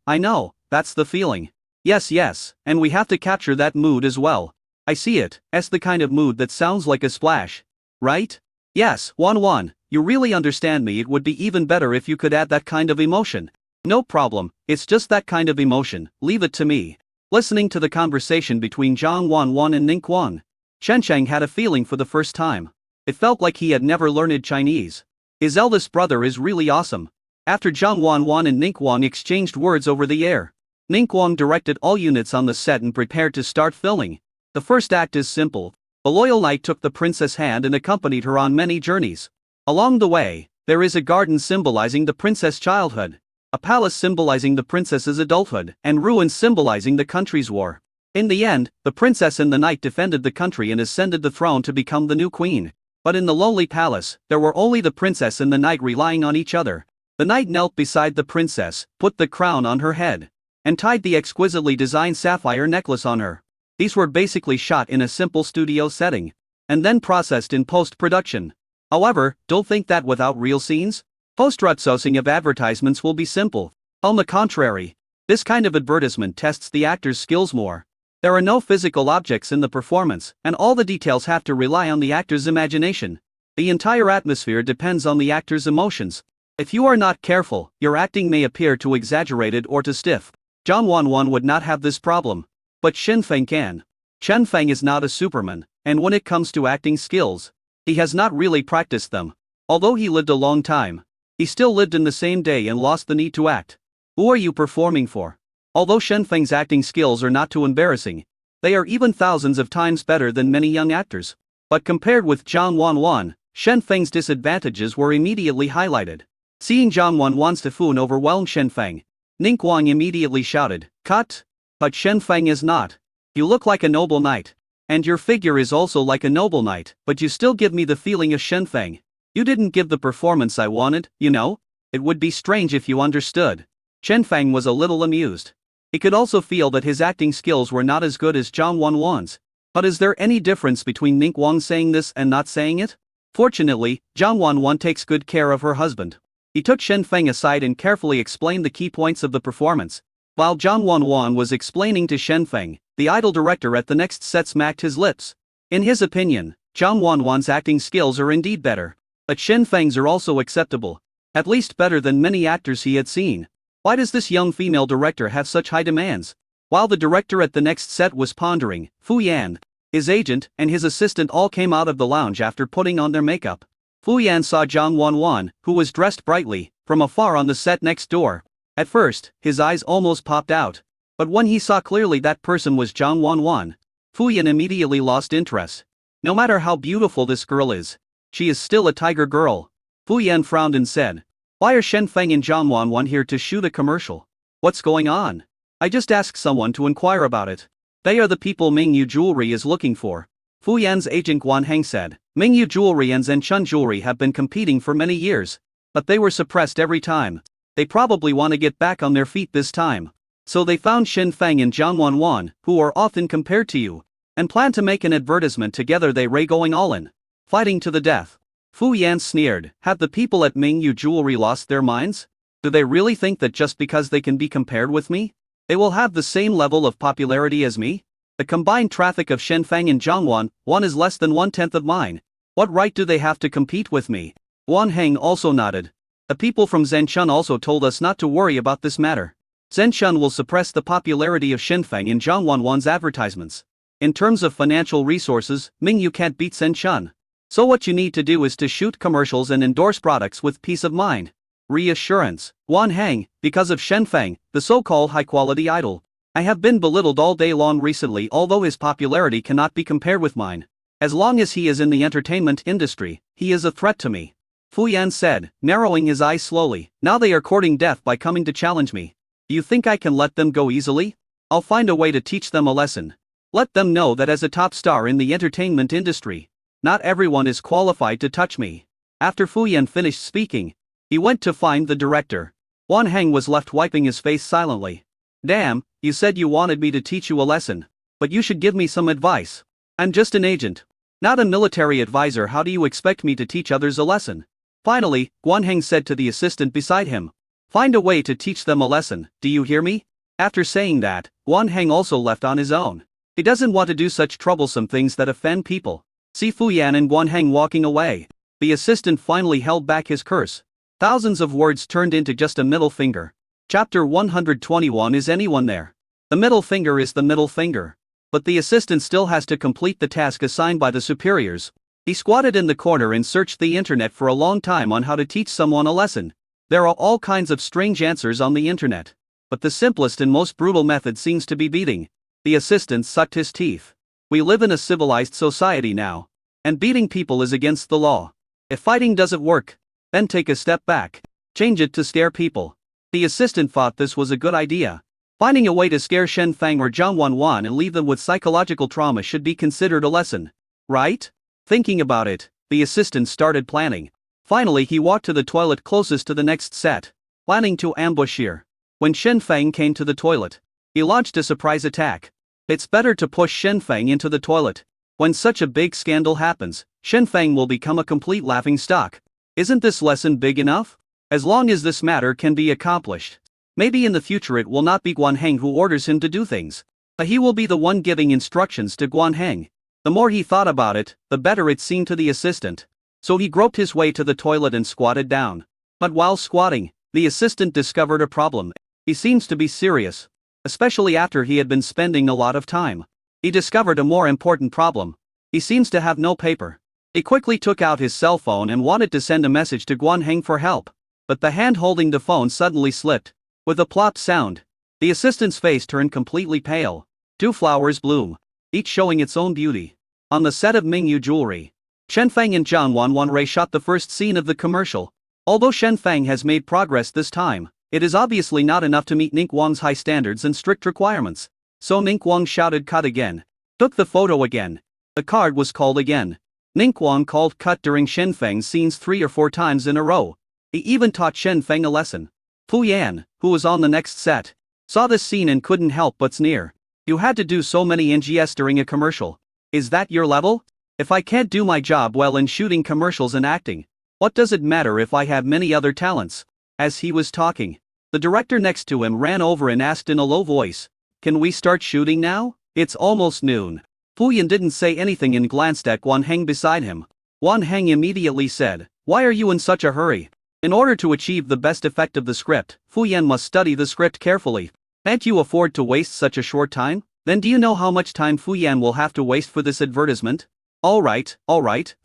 that's the feeling. Yes, and we have to capture that mood as well. I see it, as the kind of mood that sounds like a splash. Right? Yes, Wanwan, you really understand me. It would be even better if you could add that kind of emotion. No problem, it's just that kind of emotion, leave it to me. Listening to the conversation between Zhang Wanwan and Ning Guang, Chen Sheng had a feeling for the first time. It felt like he had never learned Chinese. His eldest brother is really awesome. After Zhang Wanwan and Ning Guang exchanged words over the air, Ning Guang directed all units on the set and prepared to start filming. The first act is simple. A loyal knight took the princess' hand and accompanied her on many journeys. Along the way, there is a garden symbolizing the princess' childhood, a palace symbolizing the princess's adulthood, and ruins symbolizing the country's war. In the end, the princess and the knight defended the country and ascended the throne to become the new queen. But in the lonely palace, there were only the princess and the knight relying on each other. The knight knelt beside the princess, put the crown on her head, and tied the exquisitely designed sapphire necklace on her. These were basically shot in a simple studio setting, and then processed in post-production. However, don't think that without real scenes. Post-processing of advertisements will be simple. On the contrary, this kind of advertisement tests the actor's skills more. There are no physical objects in the performance, and all the details have to rely on the actor's imagination. The entire atmosphere depends on the actor's emotions. If you are not careful, your acting may appear too exaggerated or too stiff. Zhang Wanwan would not have this problem, but Chen Feng can. Chen Feng is not a superman, and when it comes to acting skills, he has not really practiced them. Although he lived a long time, he still lived in the same day and lost the need to act. Who are you performing for? Although Chen Feng's acting skills are not too embarrassing, they are even thousands of times better than many young actors. But compared with Zhang Wanwan, Chen Feng's disadvantages were immediately highlighted. Seeing Zhang Wanwan's typhoon overwhelm Chen Feng, Ning Guang immediately shouted, "Cut!" But Chen Feng is not. You look like a noble knight. And your figure is also like a noble knight, but you still give me the feeling of Chen Feng. You didn't give the performance I wanted, you know? It would be strange if you understood. Chen Feng was a little amused. He could also feel that his acting skills were not as good as Zhang Wanwan's. But is there any difference between Ning Guang saying this and not saying it? Fortunately, Zhang Wanwan takes good care of her husband. He took Chen Feng aside and carefully explained the key points of the performance. While Zhang Wanwan was explaining to Chen Feng, the idol director at the next set smacked his lips. In his opinion, Zhang Wanwan's acting skills are indeed better. But Chen Feng's are also acceptable. At least better than many actors he had seen. Why does this young female director have such high demands? While the director at the next set was pondering, Fu Yan, his agent, and his assistant all came out of the lounge after putting on their makeup. Fu Yan saw Zhang Wanwan, who was dressed brightly, from afar on the set next door. At first, his eyes almost popped out. But when he saw clearly that person was Zhang Wanwan, Fu Yan immediately lost interest. No matter how beautiful this girl is, she is still a tiger girl. Fu Yan frowned and said, "Why are Chen Feng and Zhang Wanwan here to shoot a commercial? What's going on? I just asked someone to inquire about it. They are the people Mingyu Jewelry is looking for." Fu Yan's agent Guan Heng said, "Mingyu Jewelry and Zhenchun Jewelry have been competing for many years, but they were suppressed every time. They probably want to get back on their feet this time. So they found Chen Feng and Zhang Wanwan, who are often compared to you, and plan to make an advertisement together. They are going all in, fighting to the death." Fu Yan sneered, "Have the people at Mingyu Jewelry lost their minds? Do they really think that just because they can be compared with me, they will have the same level of popularity as me? The combined traffic of Chen Feng and Zhang Wanwan is less than 1/10 of mine. What right do they have to compete with me?" Guan Heng also nodded. "The people from Zhenchun also told us not to worry about this matter. Zhenchun will suppress the popularity of Chen Feng and Zhang Wanwan's advertisements. In terms of financial resources, Mingyu can't beat Zhenchun. So what you need to do is to shoot commercials and endorse products with peace of mind." Reassurance. Guan Heng, because of Chen Feng, the so-called high-quality idol, I have been belittled all day long recently, although his popularity cannot be compared with mine. As long as he is in the entertainment industry, he is a threat to me. Fu Yan said, narrowing his eyes slowly. "Now they are courting death by coming to challenge me. Do you think I can let them go easily? I'll find a way to teach them a lesson. Let them know that as a top star in the entertainment industry, not everyone is qualified to touch me." After Fu Yan finished speaking, he went to find the director. Guan Heng was left wiping his face silently. "Damn, you said you wanted me to teach you a lesson. But you should give me some advice. I'm just an agent, not a military advisor. How do you expect me to teach others a lesson?" Finally, Guan Heng said to the assistant beside him, "Find a way to teach them a lesson, do you hear me?" After saying that, Guan Heng also left on his own. He doesn't want to do such troublesome things that offend people. See Fu Yan and Guan Heng walking away. The assistant finally held back his curse. Thousands of words turned into just a middle finger. Chapter 121. Is anyone there? The middle finger is the middle finger. But the assistant still has to complete the task assigned by the superiors. He squatted in the corner and searched the internet for a long time on how to teach someone a lesson. There are all kinds of strange answers on the internet. But the simplest and most brutal method seems to be beating. The assistant sucked his teeth. We live in a civilized society now. And beating people is against the law. If fighting doesn't work, then take a step back. Change it to scare people. The assistant thought this was a good idea. Finding a way to scare Shen Feng or Zhang Wanwan and leave them with psychological trauma should be considered a lesson. Right? Thinking about it, the assistant started planning. Finally he walked to the toilet closest to the next set, planning to ambush here. When Shen Feng came to the toilet, he launched a surprise attack. It's better to push Shen Feng into the toilet. When such a big scandal happens, Shen Feng will become a complete laughingstock. Isn't this lesson big enough? As long as this matter can be accomplished. Maybe in the future it will not be Guan Heng who orders him to do things. But he will be the one giving instructions to Guan Heng. The more he thought about it, the better it seemed to the assistant. So he groped his way to the toilet and squatted down. But while squatting, the assistant discovered a problem. He seems to be serious. Especially after he had been spending a lot of time. He discovered a more important problem. He seems to have no paper. He quickly took out his cell phone and wanted to send a message to Guan Heng for help. But the hand holding the phone suddenly slipped. With a plop sound, the assistant's face turned completely pale. 2 flowers bloom, each showing its own beauty. On the set of Mingyu Jewelry, Shen Feng and Zhang Wanwan shot the first scene of the commercial. Although Shen Feng has made progress this time, it is obviously not enough to meet Nink Wang's high standards and strict requirements. So Nink Wang shouted cut again. Took the photo again. The card was called again. Nink Wang called cut during Shen Feng's scenes 3 or 4 times in a row. He even taught Shen Feng a lesson. Fu Yan, who was on the next set, saw this scene and couldn't help but sneer. You had to do so many NGS during a commercial. Is that your level? If I can't do my job well in shooting commercials and acting, what does it matter if I have many other talents? As he was talking, the director next to him ran over and asked in a low voice, "Can we start shooting now? It's almost noon." Fu Yan didn't say anything and glanced at Guan Heng beside him. Guan Heng immediately said, "Why are you in such a hurry?" In order to achieve the best effect of the script, Fu Yan must study the script carefully. Can't you afford to waste such a short time? Then do you know how much time Fu Yan will have to waste for this advertisement? All right.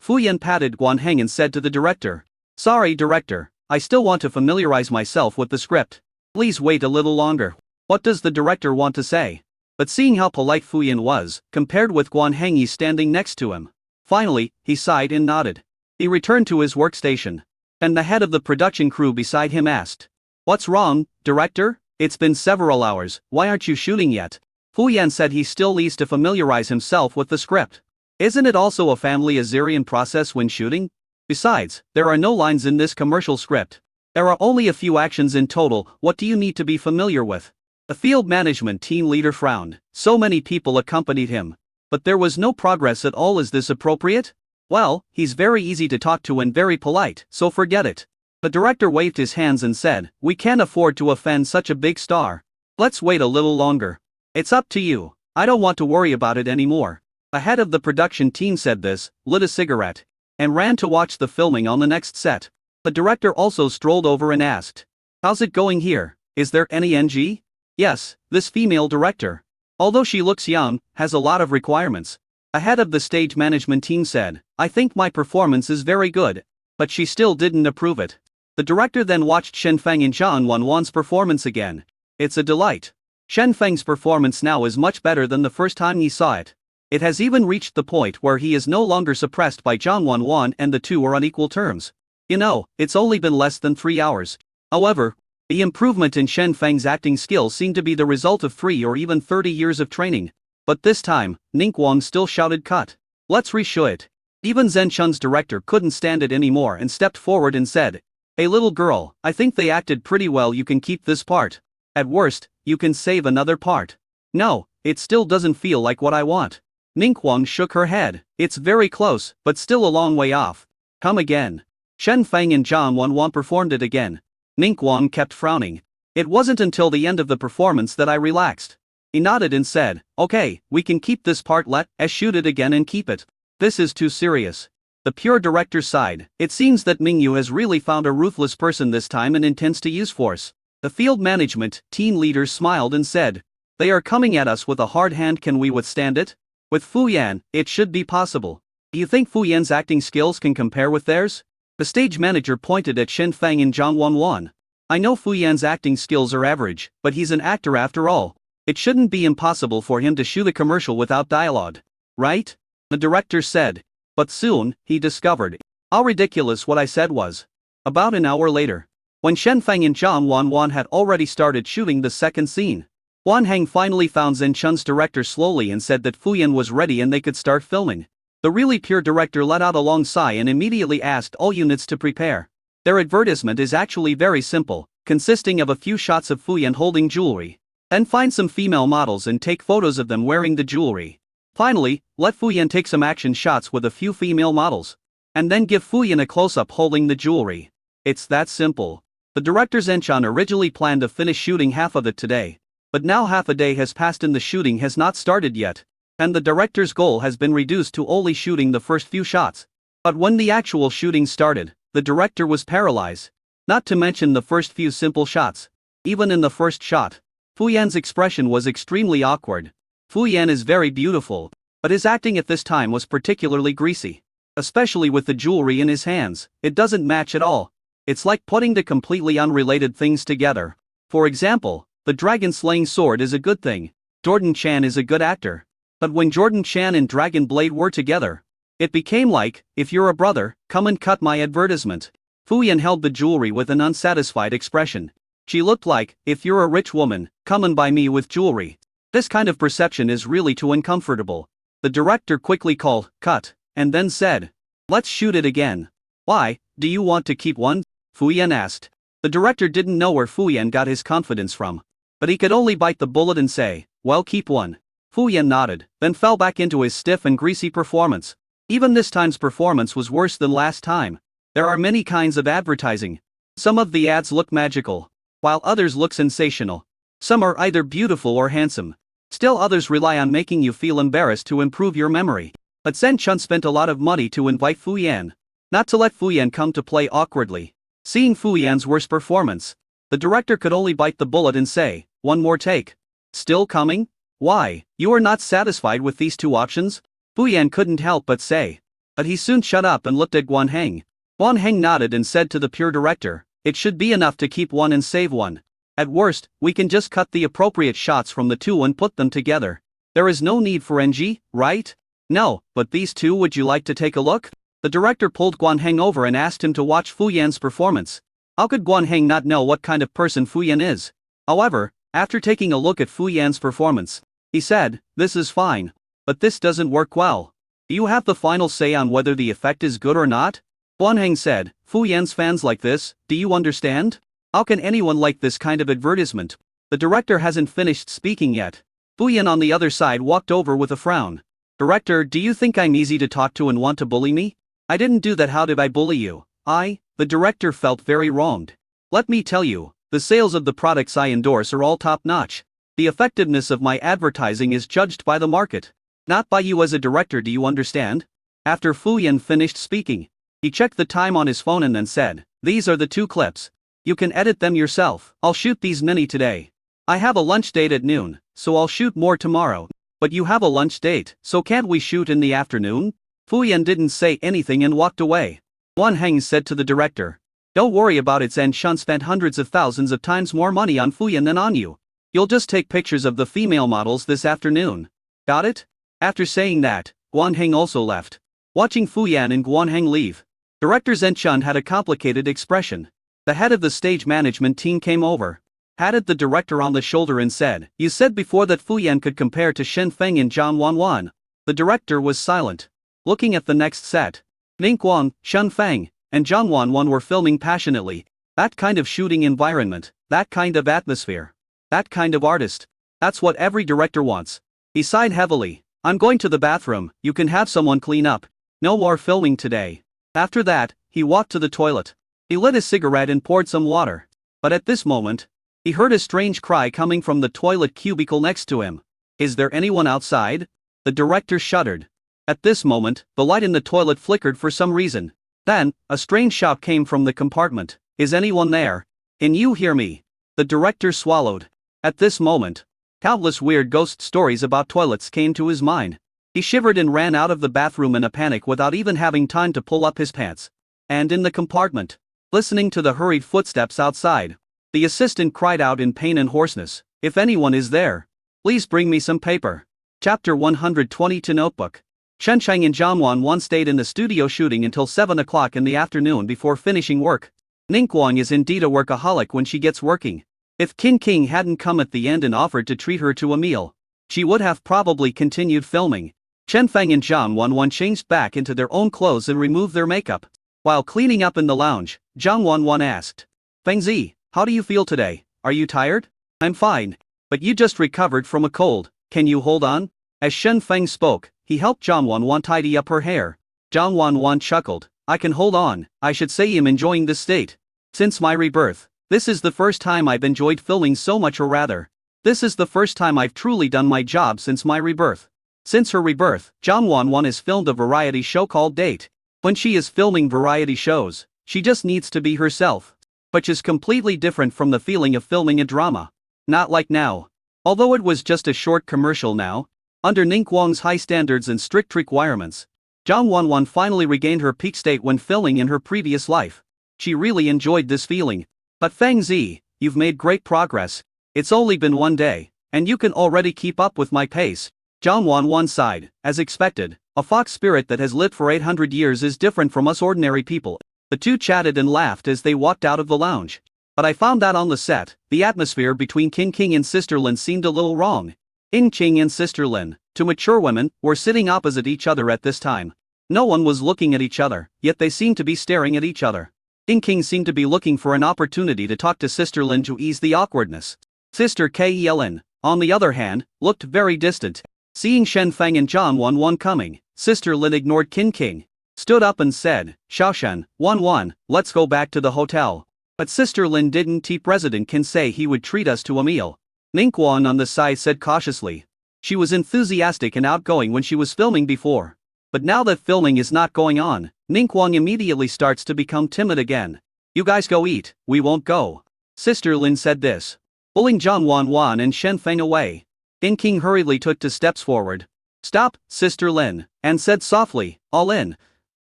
Fu Yan patted Guan Heng and said to the director, "Sorry, director, I still want to familiarize myself with the script. Please wait a little longer." What does the director want to say? But seeing how polite Fu Yan was, compared with Guan Heng standing next to him, finally, he sighed and nodded. He returned to his workstation. And the head of the production crew beside him asked, "What's wrong, director? It's been several hours, why aren't you shooting yet?" Fu Yan said he still needs to familiarize himself with the script. Isn't it also a family Azerian process when shooting? Besides, there are no lines in this commercial script. There are only a few actions in total, what do you need to be familiar with? The field management team leader frowned. So many people accompanied him. But there was no progress at all. Is this appropriate? Well, he's very easy to talk to and very polite, so forget it. The director waved his hands and said, "We can't afford to offend such a big star. Let's wait a little longer. It's up to you, I don't want to worry about it anymore." The head of the production team said this, lit a cigarette, and ran to watch the filming on the next set. The director also strolled over and asked, "How's it going here? Is there any NG?" Yes, this female director, although she looks young, has a lot of requirements. The head of the stage management team said, "I think my performance is very good." But she still didn't approve it. The director then watched Shen Feng and Zhang Wanwan's performance again. It's a delight. Shen Feng's performance now is much better than the first time he saw it. It has even reached the point where he is no longer suppressed by Zhang Wanwan and the two are on equal terms. You know, it's only been less than 3 hours. However, the improvement in Shen Feng's acting skills seemed to be the result of 3 or even 30 years of training. But this time, Nink Wang still shouted cut. Let's reshoot it. Even Zhen Chun's director couldn't stand it anymore and stepped forward and said, "Hey little girl, I think they acted pretty well, you can keep this part. At worst, you can save another part." "No, it still doesn't feel like what I want." Nink Wang shook her head. "It's very close, but still a long way off. Come again." Shen Feng and Zhang Wanwan performed it again. Nink Wang kept frowning. "It wasn't until the end of the performance that I relaxed." He nodded and said, "Okay, we can keep this part, let's shoot it again and keep it. This is too serious." The pure director sighed. It seems that Mingyu has really found a ruthless person this time and intends to use force. The field management team leaders smiled and said, "They are coming at us with a hard hand, can we withstand it? With Fu Yan, it should be possible. Do you think Fu Yan's acting skills can compare with theirs?" The stage manager pointed at Shen Feng and Zhang Wanwan. "I know Fu Yan's acting skills are average, but he's an actor after all. It shouldn't be impossible for him to shoot a commercial without dialogue. Right?" The director said. But soon, he discovered how ridiculous what I said was. About an hour later, when Shen Feng and Zhang Wanwan had already started shooting the second scene, Guan Heng finally found Zhen Chun's director slowly and said that Fu Yan was ready and they could start filming. The really pure director let out a long sigh and immediately asked all units to prepare. Their advertisement is actually very simple, consisting of a few shots of Fu Yan holding jewelry. Then find some female models and take photos of them wearing the jewelry. Finally, let Fu Yan take some action shots with a few female models. And then give Fu Yan a close-up holding the jewelry. It's that simple. The director Zhen Chun originally planned to finish shooting half of it today. But now half a day has passed and the shooting has not started yet. And the director's goal has been reduced to only shooting the first few shots. But when the actual shooting started, the director was paralyzed. Not to mention the first few simple shots. Even in the first shot, Fu Yan's expression was extremely awkward. Fu Yan is very beautiful, but his acting at this time was particularly greasy. Especially with the jewelry in his hands, it doesn't match at all. It's like putting the completely unrelated things together. For example, the dragon-slaying sword is a good thing. Jordan Chan is a good actor. But when Jordan Chan and Dragon Blade were together, it became like, if you're a brother, come and cut my advertisement. Fu Yan held the jewelry with an unsatisfied expression. She looked like, if you're a rich woman, come and buy me with jewelry. This kind of perception is really too uncomfortable. The director quickly called, cut, and then said, "Let's shoot it again." "Why, do you want to keep one?" Fu Yan asked. The director didn't know where Fu Yan got his confidence from. But he could only bite the bullet and say, "Well, keep one." Fu Yan nodded, then fell back into his stiff and greasy performance. Even this time's performance was worse than last time. There are many kinds of advertising. Some of the ads look magical, while others look sensational. Some are either beautiful or handsome. Still others rely on making you feel embarrassed to improve your memory. But Zhen Chun spent a lot of money to invite Fu Yan. Not to let Fu Yan come to play awkwardly. Seeing Fu Yan's worst performance, the director could only bite the bullet and say, "One more take." "Still coming? Why, you are not satisfied with these two options?" Fu Yan couldn't help but say. But he soon shut up and looked at Guan Heng. Guan Heng nodded and said to the pure director, "It should be enough to keep one and save one. At worst, we can just cut the appropriate shots from the two and put them together. There is no need for NG, right?" "No, but these two, would you like to take a look?" The director pulled Guan Heng over and asked him to watch Fu Yan's performance. How could Guan Heng not know what kind of person Fu Yan is? However, after taking a look at Fu Yan's performance, he said, "This is fine. But this doesn't work well. Do you have the final say on whether the effect is good or not?" Guan Heng said, "Fu Yan's fans like this, do you understand? How can anyone like this kind of advertisement?" The director hasn't finished speaking yet. Fu Yan on the other side walked over with a frown. "Director, do you think I'm easy to talk to and want to bully me? I didn't do that. How did I bully you?" The director felt very wronged. "Let me tell you, the sales of the products I endorse are all top-notch. The effectiveness of my advertising is judged by the market, not by you as a director, do you understand?" After Fu Yan finished speaking, he checked the time on his phone and then said, "These are the two clips. You can edit them yourself. I'll shoot these many today. I have a lunch date at noon, so I'll shoot more tomorrow. But you have a lunch date, so can't we shoot in the afternoon?" Fu Yan didn't say anything and walked away. Guan Heng said to the director, "Don't worry about it. Zhen Chun spent hundreds of thousands of times more money on Fu Yan than on you. You'll just take pictures of the female models this afternoon. Got it?" After saying that, Guan Heng also left. Watching Fu Yan and Guan Heng leave, director Zhen Chun had a complicated expression. The head of the stage management team came over, patted the director on the shoulder and said, "You said before that Fu Yan could compare to Shen Feng and Zhang Wanwan." The director was silent. Looking at the next set, Ning Guang, Shen Feng, and Zhang Wanwan were filming passionately. That kind of shooting environment, that kind of atmosphere, that kind of artist. That's what every director wants. He sighed heavily. "I'm going to the bathroom, you can have someone clean up. No more filming today." After that, he walked to the toilet. He lit a cigarette and poured some water. But at this moment, he heard a strange cry coming from the toilet cubicle next to him. "Is there anyone outside?" The director shuddered. At this moment, the light in the toilet flickered for some reason. Then, a strange shout came from the compartment. "Is anyone there? Can you hear me?" The director swallowed. At this moment, countless weird ghost stories about toilets came to his mind. He shivered and ran out of the bathroom in a panic without even having time to pull up his pants. And in the compartment, listening to the hurried footsteps outside, the assistant cried out in pain and hoarseness, "If anyone is there, please bring me some paper." Chapter 122 Notebook. Shen Chang and Zhang Wanwan stayed in the studio shooting until 7 o'clock in the afternoon before finishing work. Ning Guang is indeed a workaholic when she gets working. If Qin King hadn't come at the end and offered to treat her to a meal, she would have probably continued filming. Chen Feng and Zhang Wanwan changed back into their own clothes and removed their makeup. While cleaning up in the lounge, Zhang Wanwan asked, "Feng Zi, how do you feel today? Are you tired?" "I'm fine. But you just recovered from a cold, can you hold on?" As Shen Feng spoke, he helped Zhang Wanwan tidy up her hair. Zhang Wanwan chuckled, "I can hold on. I should say I'm enjoying this state. Since my rebirth, this is the first time I've enjoyed filming so much, or rather, this is the first time I've truly done my job since my rebirth." Since her rebirth, Zhang Wanwan has filmed a variety show called Date. When she is filming variety shows, she just needs to be herself. Which is completely different from the feeling of filming a drama. Not like now. Although it was just a short commercial now, under Ning Guang's high standards and strict requirements, Zhang Wanwan finally regained her peak state when filming in her previous life. She really enjoyed this feeling. "But Feng Zi, you've made great progress. It's only been one day, and you can already keep up with my pace." Zhang Wanwan sighed. As expected, a fox spirit that has lived for 800 years is different from us ordinary people. The two chatted and laughed as they walked out of the lounge. "But I found that on the set, the atmosphere between Qin King and Sister Lin seemed a little wrong." Qin King and Sister Lin, two mature women, were sitting opposite each other at this time. No one was looking at each other, yet they seemed to be staring at each other. Qin King seemed to be looking for an opportunity to talk to Sister Lin to ease the awkwardness. Sister Kelin, on the other hand, looked very distant. Seeing Shen Feng and Zhang Wanwan coming, Sister Lin ignored Qin King, stood up and said, "Xiaoshen, Wanwan, let's go back to the hotel." But Sister Lin didn't. "T President can say he would treat us to a meal." Ning Guang on the side said cautiously. She was enthusiastic and outgoing when she was filming before. But now that filming is not going on, Ning Guang immediately starts to become timid again. "You guys go eat, we won't go." Sister Lin said this, pulling Zhang Wanwan and Shen Feng away. Qin King hurriedly took 2 steps forward. "Stop, Sister Lin," and said softly, "All in.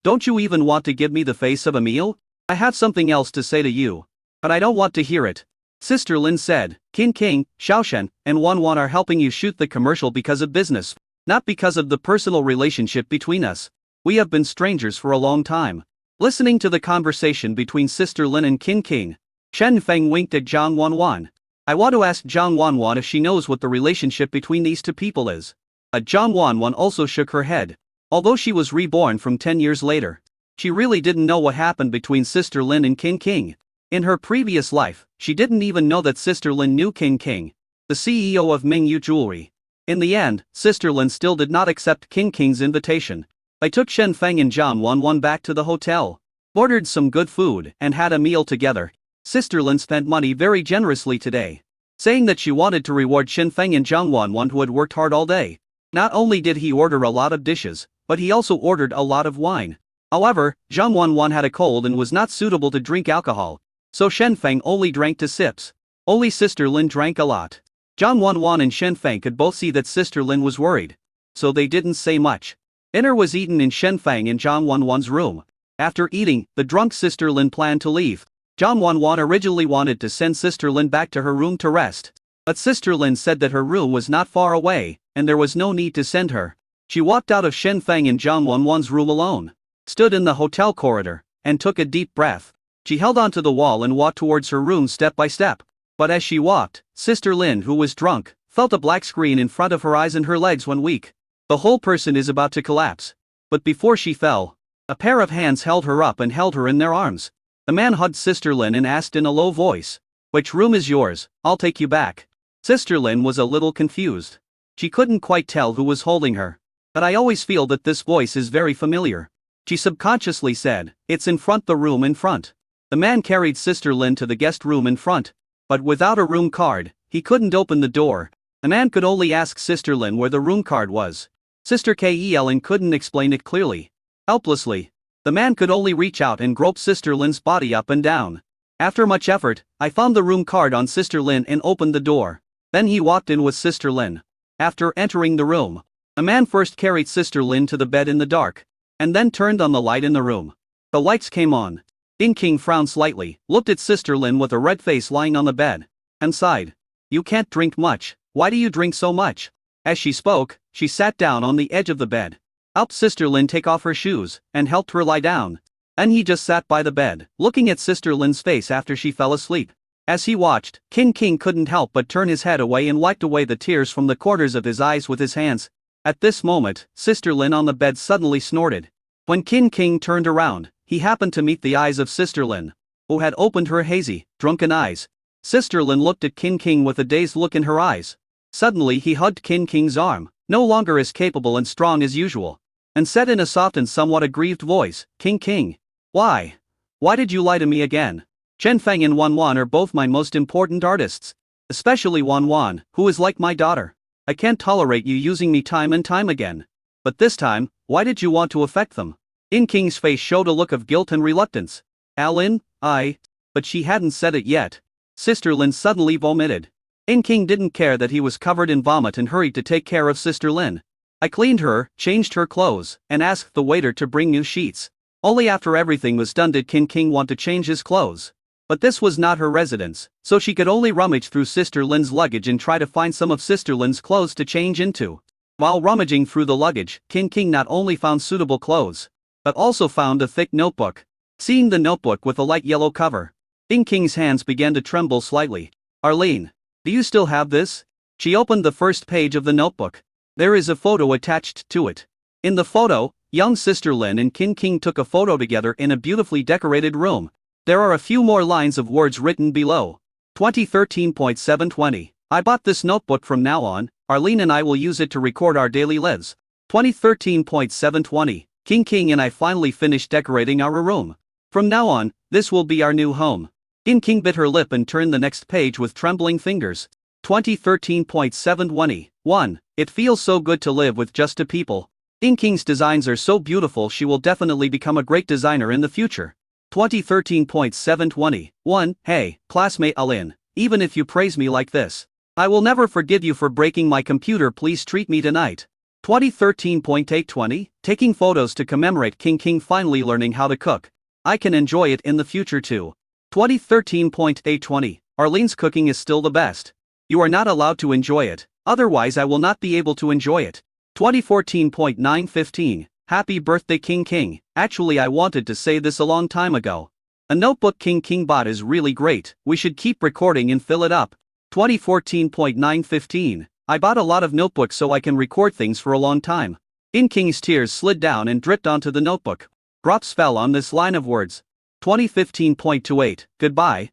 Don't you even want to give me the face of a meal? I have something else to say to you. But I don't want to hear it." Sister Lin said, "Qin King, Xiaoshen, and Wanwan are helping you shoot the commercial because of business, not because of the personal relationship between us. We have been strangers for a long time." Listening to the conversation between Sister Lin and Qin King, Shen Feng winked at Zhang Wanwan. "I want to ask Zhang Wanwan if she knows what the relationship between these two people is." Zhang Wanwan also shook her head. Although she was reborn from 10 years later, she really didn't know what happened between Sister Lin and Qin King. In her previous life, she didn't even know that Sister Lin knew Qin King, the CEO of Mingyu Jewelry. In the end, Sister Lin still did not accept Qin King's invitation. They took Shen Feng and Zhang Wanwan back to the hotel, ordered some good food, and had a meal together. Sister Lin spent money very generously today, saying that she wanted to reward Shen Feng and Zhang Wanwan who had worked hard all day. Not only did he order a lot of dishes, but he also ordered a lot of wine. However, Zhang Wanwan had a cold and was not suitable to drink alcohol, so Shen Feng only drank 2 sips. Only Sister Lin drank a lot. Zhang Wanwan and Shen Feng could both see that Sister Lin was worried, so they didn't say much. Dinner was eaten in Shen Feng and Zhang Wanwan's room. After eating, the drunk Sister Lin planned to leave. Zhang Wanwan originally wanted to send Sister Lin back to her room to rest, but Sister Lin said that her room was not far away, and there was no need to send her. She walked out of Shen Feng and Zhang Wanwan's room alone, stood in the hotel corridor, and took a deep breath. She held onto the wall and walked towards her room step by step. But as she walked, Sister Lin, who was drunk, felt a black screen in front of her eyes and her legs went weak. The whole person is about to collapse. But before she fell, a pair of hands held her up and held her in their arms. The man hugged Sister Lin and asked in a low voice, "Which room is yours? I'll take you back." Sister Lin was a little confused. She couldn't quite tell who was holding her. "But I always feel that this voice is very familiar," she subconsciously said. "It's in front, the room in front." The man carried Sister Lin to the guest room in front. But without a room card, he couldn't open the door. The man could only ask Sister Lin where the room card was. Sister Ellen couldn't explain it clearly. Helplessly, the man could only reach out and grope Sister Lin's body up and down. After much effort, I found the room card on Sister Lin and opened the door. Then he walked in with Sister Lin. After entering the room, a man first carried Sister Lin to the bed in the dark, and then turned on the light in the room. The lights came on. King frowned slightly, looked at Sister Lin with a red face lying on the bed, and sighed. "You can't drink much. Why do you drink so much?" As she spoke, she sat down on the edge of the bed, helped Sister Lin take off her shoes, and helped her lie down. And he just sat by the bed, looking at Sister Lin's face after she fell asleep. As he watched, King couldn't help but turn his head away and wiped away the tears from the corners of his eyes with his hands. At this moment, Sister Lin on the bed suddenly snorted. When King turned around, he happened to meet the eyes of Sister Lin, who had opened her hazy, drunken eyes. Sister Lin looked at King with a dazed look in her eyes. Suddenly he hugged King's arm, no longer as capable and strong as usual, and said in a soft and somewhat aggrieved voice, King. Why? Why did you lie to me again? Chen Feng and Wan are both my most important artists. Especially Wan, who is like my daughter. I can't tolerate you using me time and time again. But this time, why did you want to affect them? King's face showed a look of guilt and reluctance. Lin, but she hadn't said it yet. Sister Lin suddenly vomited. King didn't care that he was covered in vomit and hurried to take care of Sister Lin. I cleaned her, changed her clothes, and asked the waiter to bring new sheets. Only after everything was done did King want to change his clothes. But this was not her residence, so she could only rummage through Sister Lin's luggage and try to find some of Sister Lin's clothes to change into. While rummaging through the luggage, King not only found suitable clothes, but also found a thick notebook. Seeing the notebook with a light yellow cover, King's hands began to tremble slightly. Arlene, do you still have this? She opened the first page of the notebook. There is a photo attached to it. In the photo, young Sister Lin and King took a photo together in a beautifully decorated room. There are a few more lines of words written below. 2013.720. I bought this notebook. From now on, Arlene and I will use it to record our daily lives. 2013.720. King and I finally finished decorating our room. From now on, this will be our new home. King bit her lip and turned the next page with trembling fingers. 2013.720. 1. It feels so good to live with just two people. King's designs are so beautiful, she will definitely become a great designer in the future. 2013.720. 1. Hey, classmate Alin, even if you praise me like this, I will never forgive you for breaking my computer. Please treat me tonight. 2013.820. Taking photos to commemorate King finally learning how to cook. I can enjoy it in the future too. 2013.820. Arlene's cooking is still the best. You are not allowed to enjoy it, otherwise I will not be able to enjoy it. 2014.915. Happy birthday King. Actually I wanted to say this a long time ago. A notebook King bought is really great, we should keep recording and fill it up. 2014.915. I bought a lot of notebooks so I can record things for a long time. King's tears slid down and dripped onto the notebook. Drops fell on this line of words. 2015.28. Goodbye.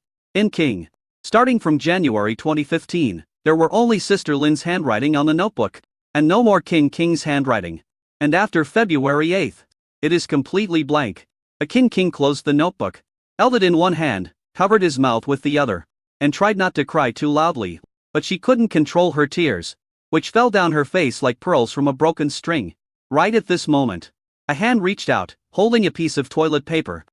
King. Starting from January 2015, there were only Sister Lin's handwriting on the notebook, and no more King's handwriting. And after February 8th, it is completely blank. A King closed the notebook, held it in one hand, covered his mouth with the other, and tried not to cry too loudly, but she couldn't control her tears, which fell down her face like pearls from a broken string. Right at this moment, a hand reached out, holding a piece of toilet paper.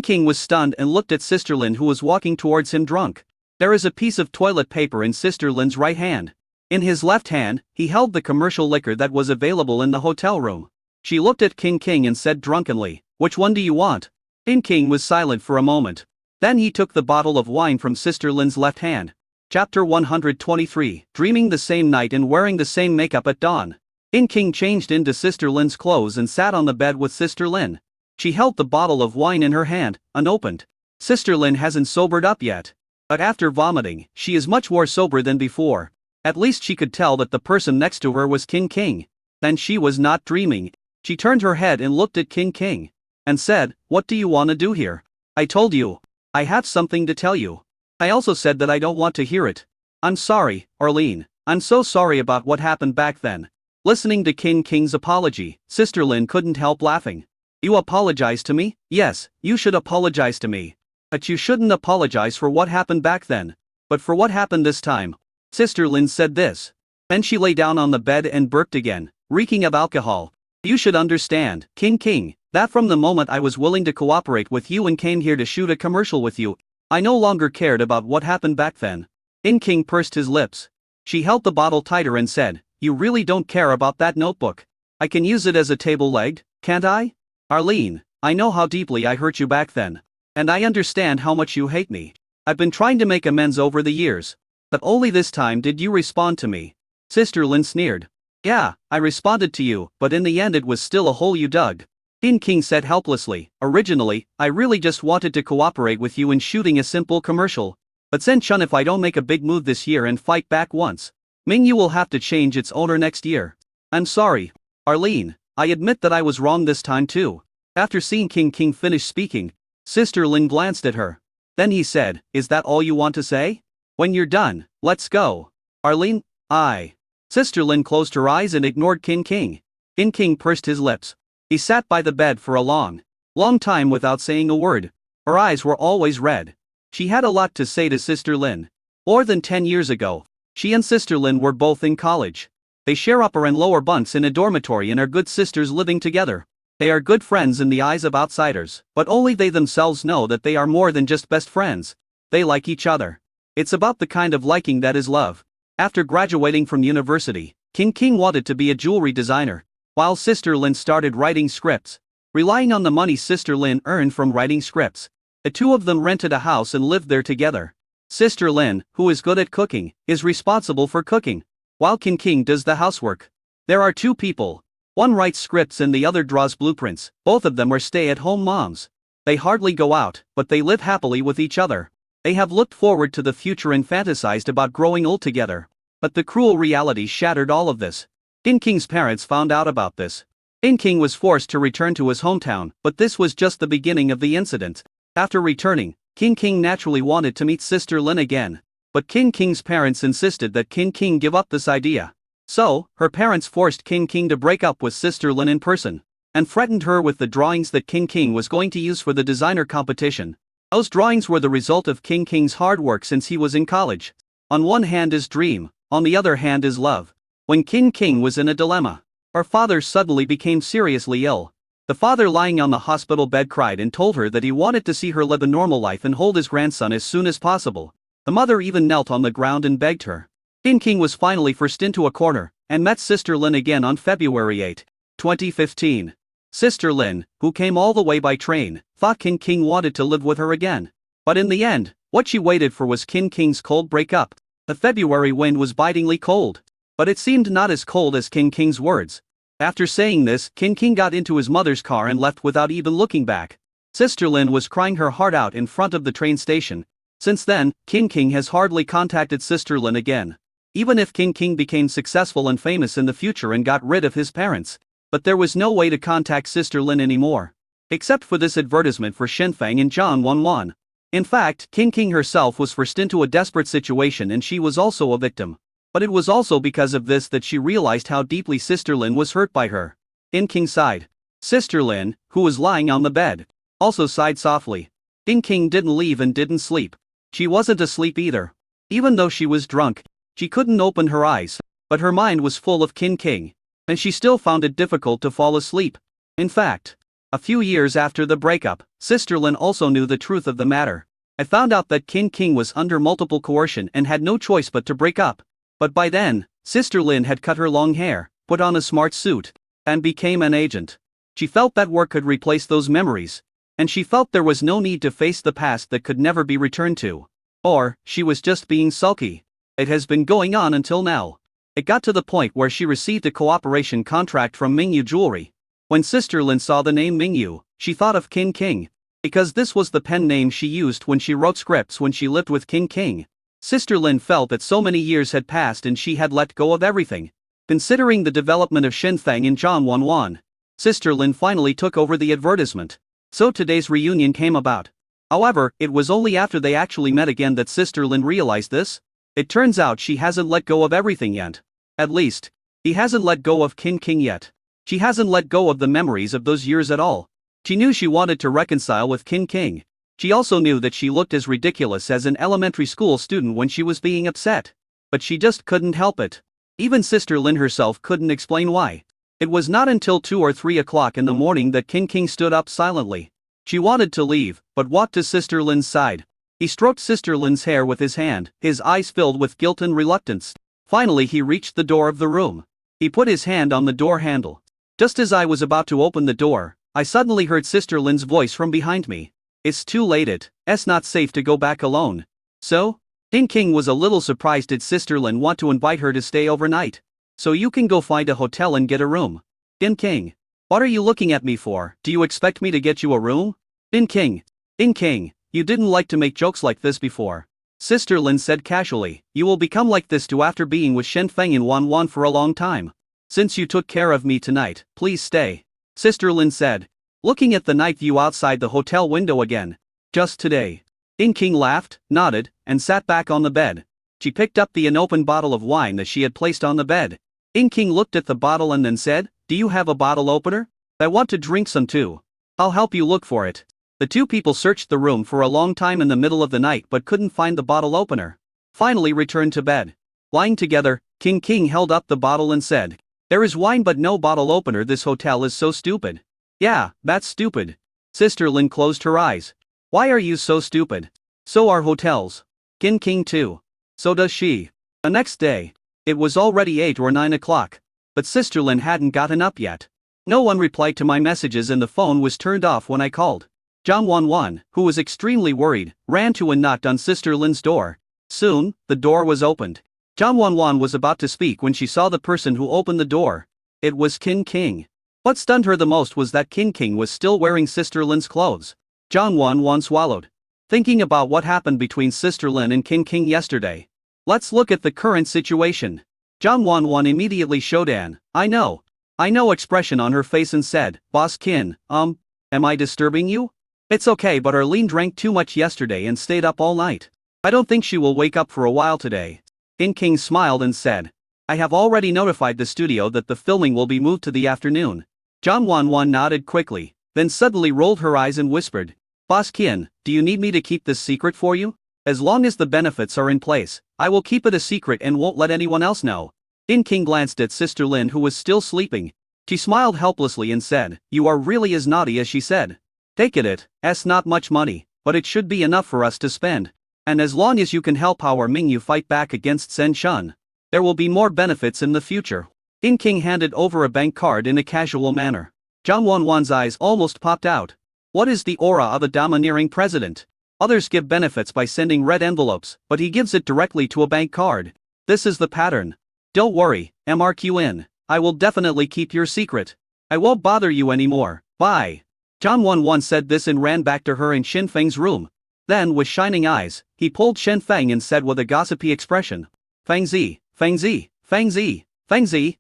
King was stunned and looked at Sister Lin, who was walking towards him drunk. There is a piece of toilet paper in Sister Lin's right hand. In his left hand, he held the commercial liquor that was available in the hotel room. She looked at King and said drunkenly, "Which one do you want?" King was silent for a moment. Then he took the bottle of wine from Sister Lin's left hand. Chapter 123. Dreaming the same night and wearing the same makeup at dawn. King changed into Sister Lin's clothes and sat on the bed with Sister Lin. She held the bottle of wine in her hand, unopened. Sister Lin hasn't sobered up yet. But after vomiting, she is much more sober than before. At least she could tell that the person next to her was King. Then she was not dreaming. She turned her head and looked at King, and said, "What do you want to do here? I told you. I have something to tell you. I also said that I don't want to hear it. I'm sorry, Arlene. I'm so sorry about what happened back then." Listening to King's apology, Sister Lin couldn't help laughing. "You apologize to me? Yes, you should apologize to me. But you shouldn't apologize for what happened back then, but for what happened this time." Sister Lin said this. Then she lay down on the bed and burped again. reeking of alcohol. You should understand, King, that from the moment I was willing to cooperate with you and came here to shoot a commercial with you, I no longer cared about what happened back then. King pursed his lips. She held the bottle tighter and said, "You really don't care about that notebook? I can use it as a table leg, can't I? Arlene, I know how deeply I hurt you back then. And I understand how much you hate me. I've been trying to make amends over the years. But only this time did you respond to me." Sister Lin sneered. "Yeah, I responded to you, but in the end it was still a hole you dug." King said helplessly, "Originally, I really just wanted to cooperate with you in shooting a simple commercial. But Sen Chun, if I don't make a big move this year and fight back once, Mingyu will have to change its owner next year. I'm sorry. Arlene, I admit that I was wrong this time too." After seeing King finish speaking, Sister Lin glanced at her. Then he said, "Is that all you want to say? When you're done, let's go." Arlene, I. Sister Lin closed her eyes and ignored King. King pursed his lips. He sat by the bed for a long time without saying a word. Her eyes were always red. She had a lot to say to Sister Lin. More than 10 years ago, she and Sister Lin were both in college. They share upper and lower bunks in a dormitory and are good sisters living together. They are good friends in the eyes of outsiders, but only they themselves know that they are more than just best friends. They like each other. It's about the kind of liking that is love. After graduating from university, King wanted to be a jewelry designer, while Sister Lin started writing scripts. Relying on the money Sister Lin earned from writing scripts, the two of them rented a house and lived there together. Sister Lin, who is good at cooking, is responsible for cooking, while King does the housework. There are two people. One writes scripts and the other draws blueprints. Both of them are stay-at-home moms. They hardly go out, but they live happily with each other. They have looked forward to the future and fantasized about growing old together. But the cruel reality shattered all of this. King's parents found out about this. King was forced to return to his hometown, but this was just the beginning of the incident. After returning, King naturally wanted to meet Sister Lin again. But King's parents insisted that King give up this idea. So, her parents forced King to break up with Sister Lin in person, and threatened her with the drawings that King was going to use for the designer competition. Those drawings were the result of King's hard work since he was in college. On one hand is dream, on the other hand is love. When King was in a dilemma, her father suddenly became seriously ill. The father, lying on the hospital bed, cried and told her that he wanted to see her live a normal life and hold his grandson as soon as possible. The mother even knelt on the ground and begged her. King was finally forced into a corner, and met Sister Lin again on February 8, 2015. Sister Lin, who came all the way by train, thought King wanted to live with her again. But in the end, what she waited for was King's cold breakup. The February wind was bitingly cold. But it seemed not as cold as King's words. After saying this, King got into his mother's car and left without even looking back. Sister Lin was crying her heart out in front of the train station. Since then, King has hardly contacted Sister Lin again. Even if King became successful and famous in the future and got rid of his parents. But there was no way to contact Sister Lin anymore. Except for this advertisement for Shenfang in John 11. In fact, King herself was forced into a desperate situation and she was also a victim. But it was also because of this that she realized how deeply Sister Lin was hurt by her. King sighed. Sister Lin, who was lying on the bed, also sighed softly. King didn't leave and didn't sleep. She wasn't asleep either. Even though she was drunk, she couldn't open her eyes, but her mind was full of King, and she still found it difficult to fall asleep. In fact, a few years after the breakup, Sister Lin also knew the truth of the matter. I found out that King was under multiple coercion and had no choice but to break up. But by then, Sister Lin had cut her long hair, put on a smart suit, and became an agent. She felt that work could replace those memories, and she felt there was no need to face the past that could never be returned to. Or, she was just being sulky. It has been going on until now. It got to the point where she received a cooperation contract from Mingyu Jewelry. When Sister Lin saw the name Mingyu, she thought of King, because this was the pen name she used when she wrote scripts when she lived with King. Sister Lin felt that so many years had passed and she had let go of everything. Considering the development of Shenfang in John 11, Sister Lin finally took over the advertisement. So today's reunion came about. However, it was only after they actually met again that Sister Lin realized this. It turns out she hasn't let go of everything yet. At least, he hasn't let go of King yet. She hasn't let go of the memories of those years at all. She knew she wanted to reconcile with King. She also knew that she looked as ridiculous as an elementary school student when she was being upset. But she just couldn't help it. Even Sister Lin herself couldn't explain why. It was not until 2 or 3 o'clock in the morning that King stood up silently. She wanted to leave, but walked to Sister Lin's side. He stroked Sister Lin's hair with his hand, his eyes filled with guilt and reluctance. Finally he reached the door of the room. He put his hand on the door handle. Just as I was about to open the door, I suddenly heard Sister Lin's voice from behind me. "It's too late, it's not safe to go back alone." "So?" King was a little surprised. Did Sister Lin want to invite her to stay overnight? "So you can go find a hotel and get a room." King. "What are you looking at me for? Do you expect me to get you a room?" King. You didn't like to make jokes like this before. Sister Lin said casually. "You will become like this too after being with Shen Feng and Wan for a long time. Since you took care of me tonight, please stay," Sister Lin said, looking at the night view outside the hotel window again. "Just today." King laughed, nodded, and sat back on the bed. She picked up the unopened bottle of wine that she had placed on the bed. King looked at the bottle and then said, "Do you have a bottle opener? I want to drink some too. I'll help you look for it." The two people searched the room for a long time in the middle of the night but couldn't find the bottle opener. Finally returned to bed. Lying together, King held up the bottle and said, "There is wine but no bottle opener. This hotel is so stupid." "Yeah, that's stupid." Sister Lin closed her eyes. "Why are you so stupid? So are hotels." King too. "So does she." The next day. It was already 8 or 9 o'clock. But Sister Lin hadn't gotten up yet. No one replied to my messages and the phone was turned off when I called. Zhang Wan, who was extremely worried, ran to and knocked on Sister Lin's door. Soon, the door was opened. Zhang Wan was about to speak when she saw the person who opened the door. It was King. What stunned her the most was that King was still wearing Sister Lin's clothes. Zhang Wan swallowed, thinking about what happened between Sister Lin and King yesterday. Let's look at the current situation. Zhang Wan immediately showed an I know expression on her face and said, "Boss Qin, am I disturbing you?" "It's okay, but Arlene drank too much yesterday and stayed up all night. I don't think she will wake up for a while today." King smiled and said, "I have already notified the studio that the filming will be moved to the afternoon." Zhang Wan nodded quickly, then suddenly rolled her eyes and whispered, "Boss Qin, do you need me to keep this secret for you? As long as the benefits are in place, I will keep it a secret and won't let anyone else know." King glanced at Sister Lin, who was still sleeping. She smiled helplessly and said, "You are really as naughty as she said. Take it's not much money, but it should be enough for us to spend. And as long as you can help our Mingyu fight back against Sen Shun, there will be more benefits in the future." King handed over a bank card in a casual manner. Zhang Wan's eyes almost popped out. What is the aura of a domineering president? Others give benefits by sending red envelopes, but he gives it directly to a bank card. This is the pattern. Don't worry, MRQN, I will definitely keep your secret. I won't bother you anymore, bye. Zhang Wan said this and ran back to her in Shen Feng's room. Then, with shining eyes, he pulled Shen Feng and said with a gossipy expression, Fengzi,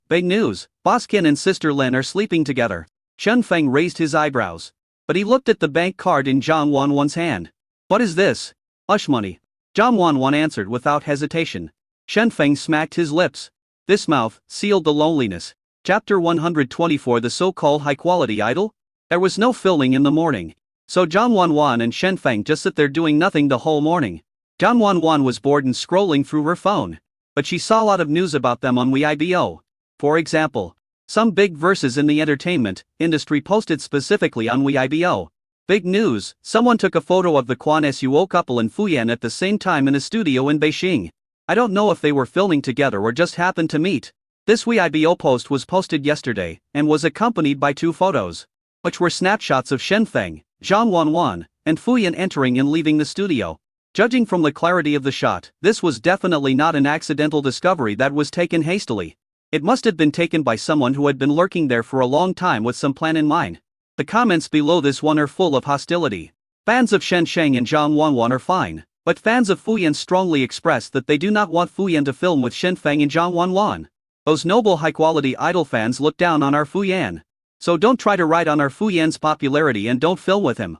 big news, Boss Qin and Sister Lin are sleeping together." Shen Feng raised his eyebrows. But he looked at the bank card in Zhang Wan's hand. "What is this?" "Hush money." Zhang Wan answered without hesitation. Shen Feng smacked his lips. This mouth sealed the loneliness. Chapter 124. The so-called high-quality idol? There was no filming in the morning. So Zhang Wan and Shen Feng just sit there doing nothing the whole morning. Zhang Wan was bored and scrolling through her phone. But she saw a lot of news about them on Weibo. For example, some big verses in the entertainment industry posted specifically on Weibo. Big news, someone took a photo of the Quan Suo couple and Fuyan at the same time in a studio in Beijing. I don't know if they were filming together or just happened to meet. This Weibo post was posted yesterday, and was accompanied by 2 photos, which were snapshots of Shen Feng, Zhang Wan, and Fuyan entering and leaving the studio. Judging from the clarity of the shot, this was definitely not an accidental discovery that was taken hastily. It must have been taken by someone who had been lurking there for a long time with some plan in mind. The comments below this one are full of hostility. Fans of Shen Sheng and Zhang Wan are fine, but fans of Fuyan strongly expressed that they do not want Fuyan to film with Shen Feng and Zhang Wan. Those noble high-quality idol fans look down on our Fuyan. So don't try to ride on our Fuyan's popularity and don't film with him.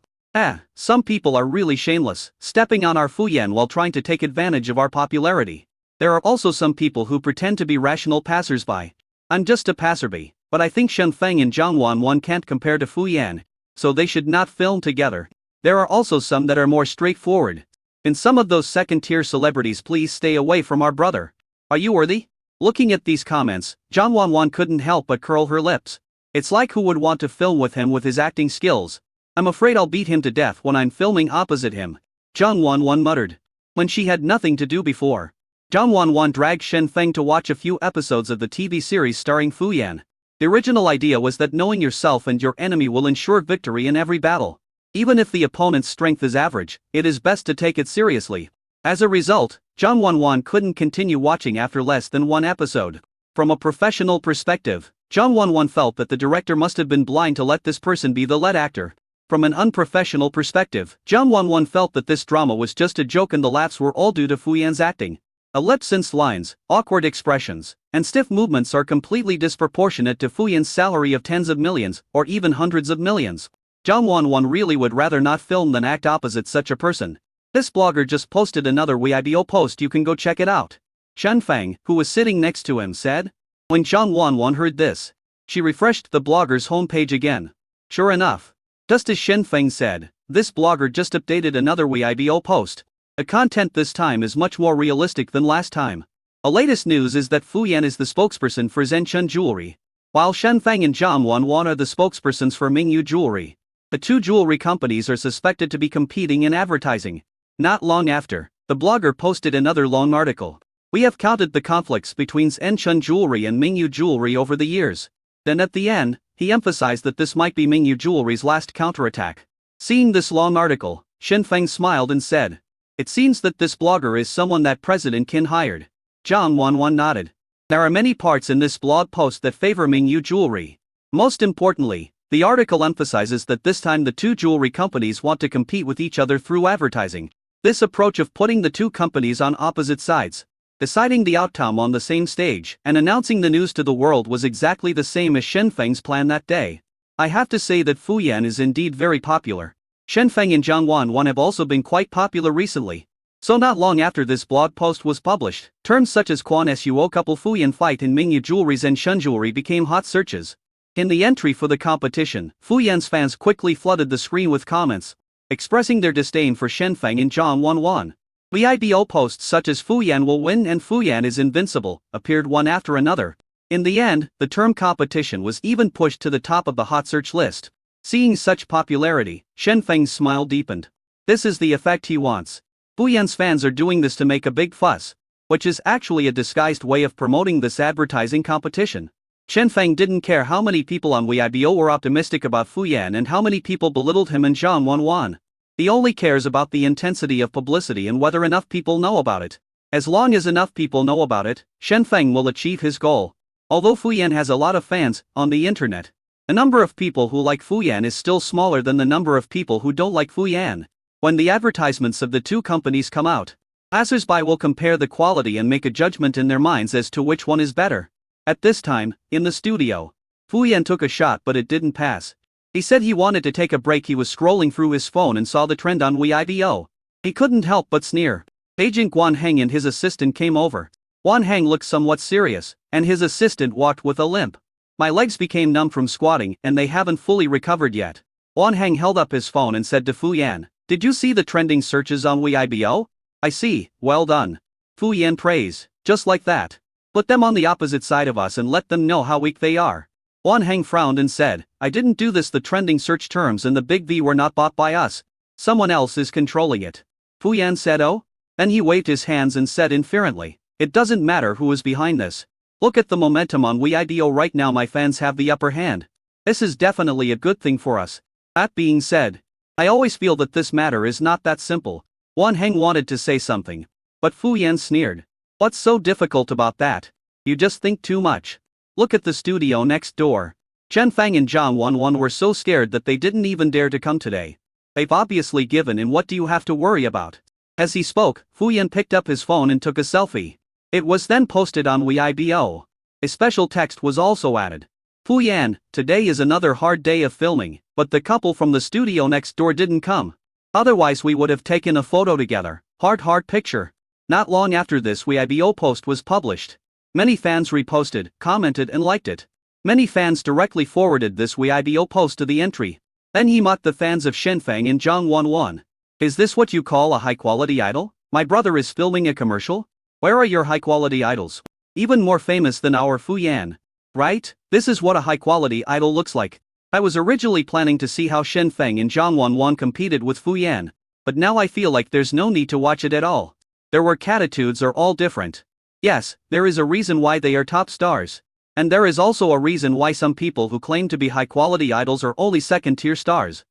Some people are really shameless, stepping on our Fuyan while trying to take advantage of our popularity. There are also some people who pretend to be rational passersby. I'm just a passerby, but I think Shen Feng and Zhang Wan can't compare to Fuyan, so they should not film together. There are also some that are more straightforward. In some of those second-tier celebrities, please stay away from our brother. Are you worthy? Looking at these comments, Zhang Wanwan couldn't help but curl her lips. It's like who would want to film with him with his acting skills? I'm afraid I'll beat him to death when I'm filming opposite him, Zhang Wanwan muttered. When she had nothing to do before, Zhang Wanwan dragged Shen Feng to watch a few episodes of the TV series starring Fu Yan. The original idea was that knowing yourself and your enemy will ensure victory in every battle. Even if the opponent's strength is average, it is best to take it seriously. As a result, Zhang Wanwan couldn't continue watching after less than one episode. From a professional perspective, Zhang Wanwan felt that the director must have been blind to let this person be the lead actor. From an unprofessional perspective, Zhang Wanwan felt that this drama was just a joke and the laughs were all due to Fu Yan's acting. Lip-synced lines, awkward expressions, and stiff movements are completely disproportionate to Fu Yan's salary of tens of millions, or even hundreds of millions. Zhang Wanwan really would rather not film than act opposite such a person. This blogger just posted another Weibo post, you can go check it out. Shen Feng, who was sitting next to him, said. When Zhang Wanwan heard this, she refreshed the blogger's homepage again. Sure enough, just as Shen Feng said, this blogger just updated another Weibo post. The content this time is much more realistic than last time. The latest news is that Fu Yan is the spokesperson for Zhenchun Jewelry, while Shen Feng and Zhang Wanwan are the spokespersons for Mingyu Jewelry. The two jewelry companies are suspected to be competing in advertising. Not long after, the blogger posted another long article. We have counted the conflicts between Zhenchun Jewelry and Mingyu Jewelry over the years. Then at the end, he emphasized that this might be Mingyu Jewelry's last counterattack. Seeing this long article, Shen Feng smiled and said, it seems that this blogger is someone that President Qin hired. Zhang Wanwan nodded. There are many parts in this blog post that favor Mingyu Jewelry. Most importantly, the article emphasizes that this time the two jewelry companies want to compete with each other through advertising. This approach of putting the two companies on opposite sides, deciding the outcome on the same stage, and announcing the news to the world was exactly the same as Shen Feng's plan that day. I have to say that Fu Yan is indeed very popular. Shen Feng and Zhang Wanwan have also been quite popular recently. So not long after this blog post was published, terms such as Quan Suo couple Fu Yan fight in Mingyu Jewelry's and Zhenchun Jewelry became hot searches. In the entry for the competition, Fu Yan's fans quickly flooded the screen with comments, expressing their disdain for Shen Feng and Zhang Wanwan. Weibo posts such as Fu Yan will win and Fu Yan is invincible appeared one after another. In the end, the term competition was even pushed to the top of the hot search list. Seeing such popularity, Shen Feng's smile deepened. This is the effect he wants. Fu Yan's fans are doing this to make a big fuss, which is actually a disguised way of promoting this advertising competition. Shen Feng didn't care how many people on Weibo were optimistic about Fu Yan and how many people belittled him and Zhang Wanwan. He only cares about the intensity of publicity and whether enough people know about it. As long as enough people know about it, Shen Feng will achieve his goal. Although Fu Yan has a lot of fans on the internet, the number of people who like Fu Yan is still smaller than the number of people who don't like Fu Yan. When the advertisements of the two companies come out, passers-by will compare the quality and make a judgment in their minds as to which one is better. At this time, in the studio, Fu Yan took a shot but it didn't pass. He said he wanted to take a break. He was scrolling through his phone and saw the trend on Weibo. He couldn't help but sneer. Agent Guan Heng and his assistant came over. Guan Heng looked somewhat serious, and his assistant walked with a limp. My legs became numb from squatting and they haven't fully recovered yet. Guan Heng held up his phone and said to Fu Yan, did you see the trending searches on Weibo? I see, well done. Fu Yan praised, just like that. Put them on the opposite side of us and let them know how weak they are. Guan Heng frowned and said, I didn't do this. The trending search terms and the big V were not bought by us. Someone else is controlling it. Fu Yan said, oh? Then he waved his hands and said inferently, it doesn't matter who is behind this. Look at the momentum on Weibo right now. My fans have the upper hand. This is definitely a good thing for us. That being said, I always feel that this matter is not that simple. Guan Heng wanted to say something, but Fu Yan sneered. What's so difficult about that? You just think too much. Look at the studio next door. Shen Feng and Zhang Wanwan were so scared that they didn't even dare to come today. They've obviously given in. What do you have to worry about? As he spoke, Fu Yan picked up his phone and took a selfie. It was then posted on Weibo. A special text was also added. Fu Yan, today is another hard day of filming, but the couple from the studio next door didn't come. Otherwise we would have taken a photo together. Heart picture. Not long after this Weibo post was published. Many fans reposted, commented and liked it. Many fans directly forwarded this Weibo post to the entry. Then he mocked the fans of Shen Feng and Zhang Wanwan. Is this what you call a high-quality idol? My brother is filming a commercial? Where are your high-quality idols? Even more famous than our Fu Yan. Right? This is what a high-quality idol looks like. I was originally planning to see how Shen Feng and Zhang Wanwan competed with Fu Yan, but now I feel like there's no need to watch it at all. Their work attitudes are all different. Yes, there is a reason why they are top stars. And there is also a reason why some people who claim to be high-quality idols are only second-tier stars.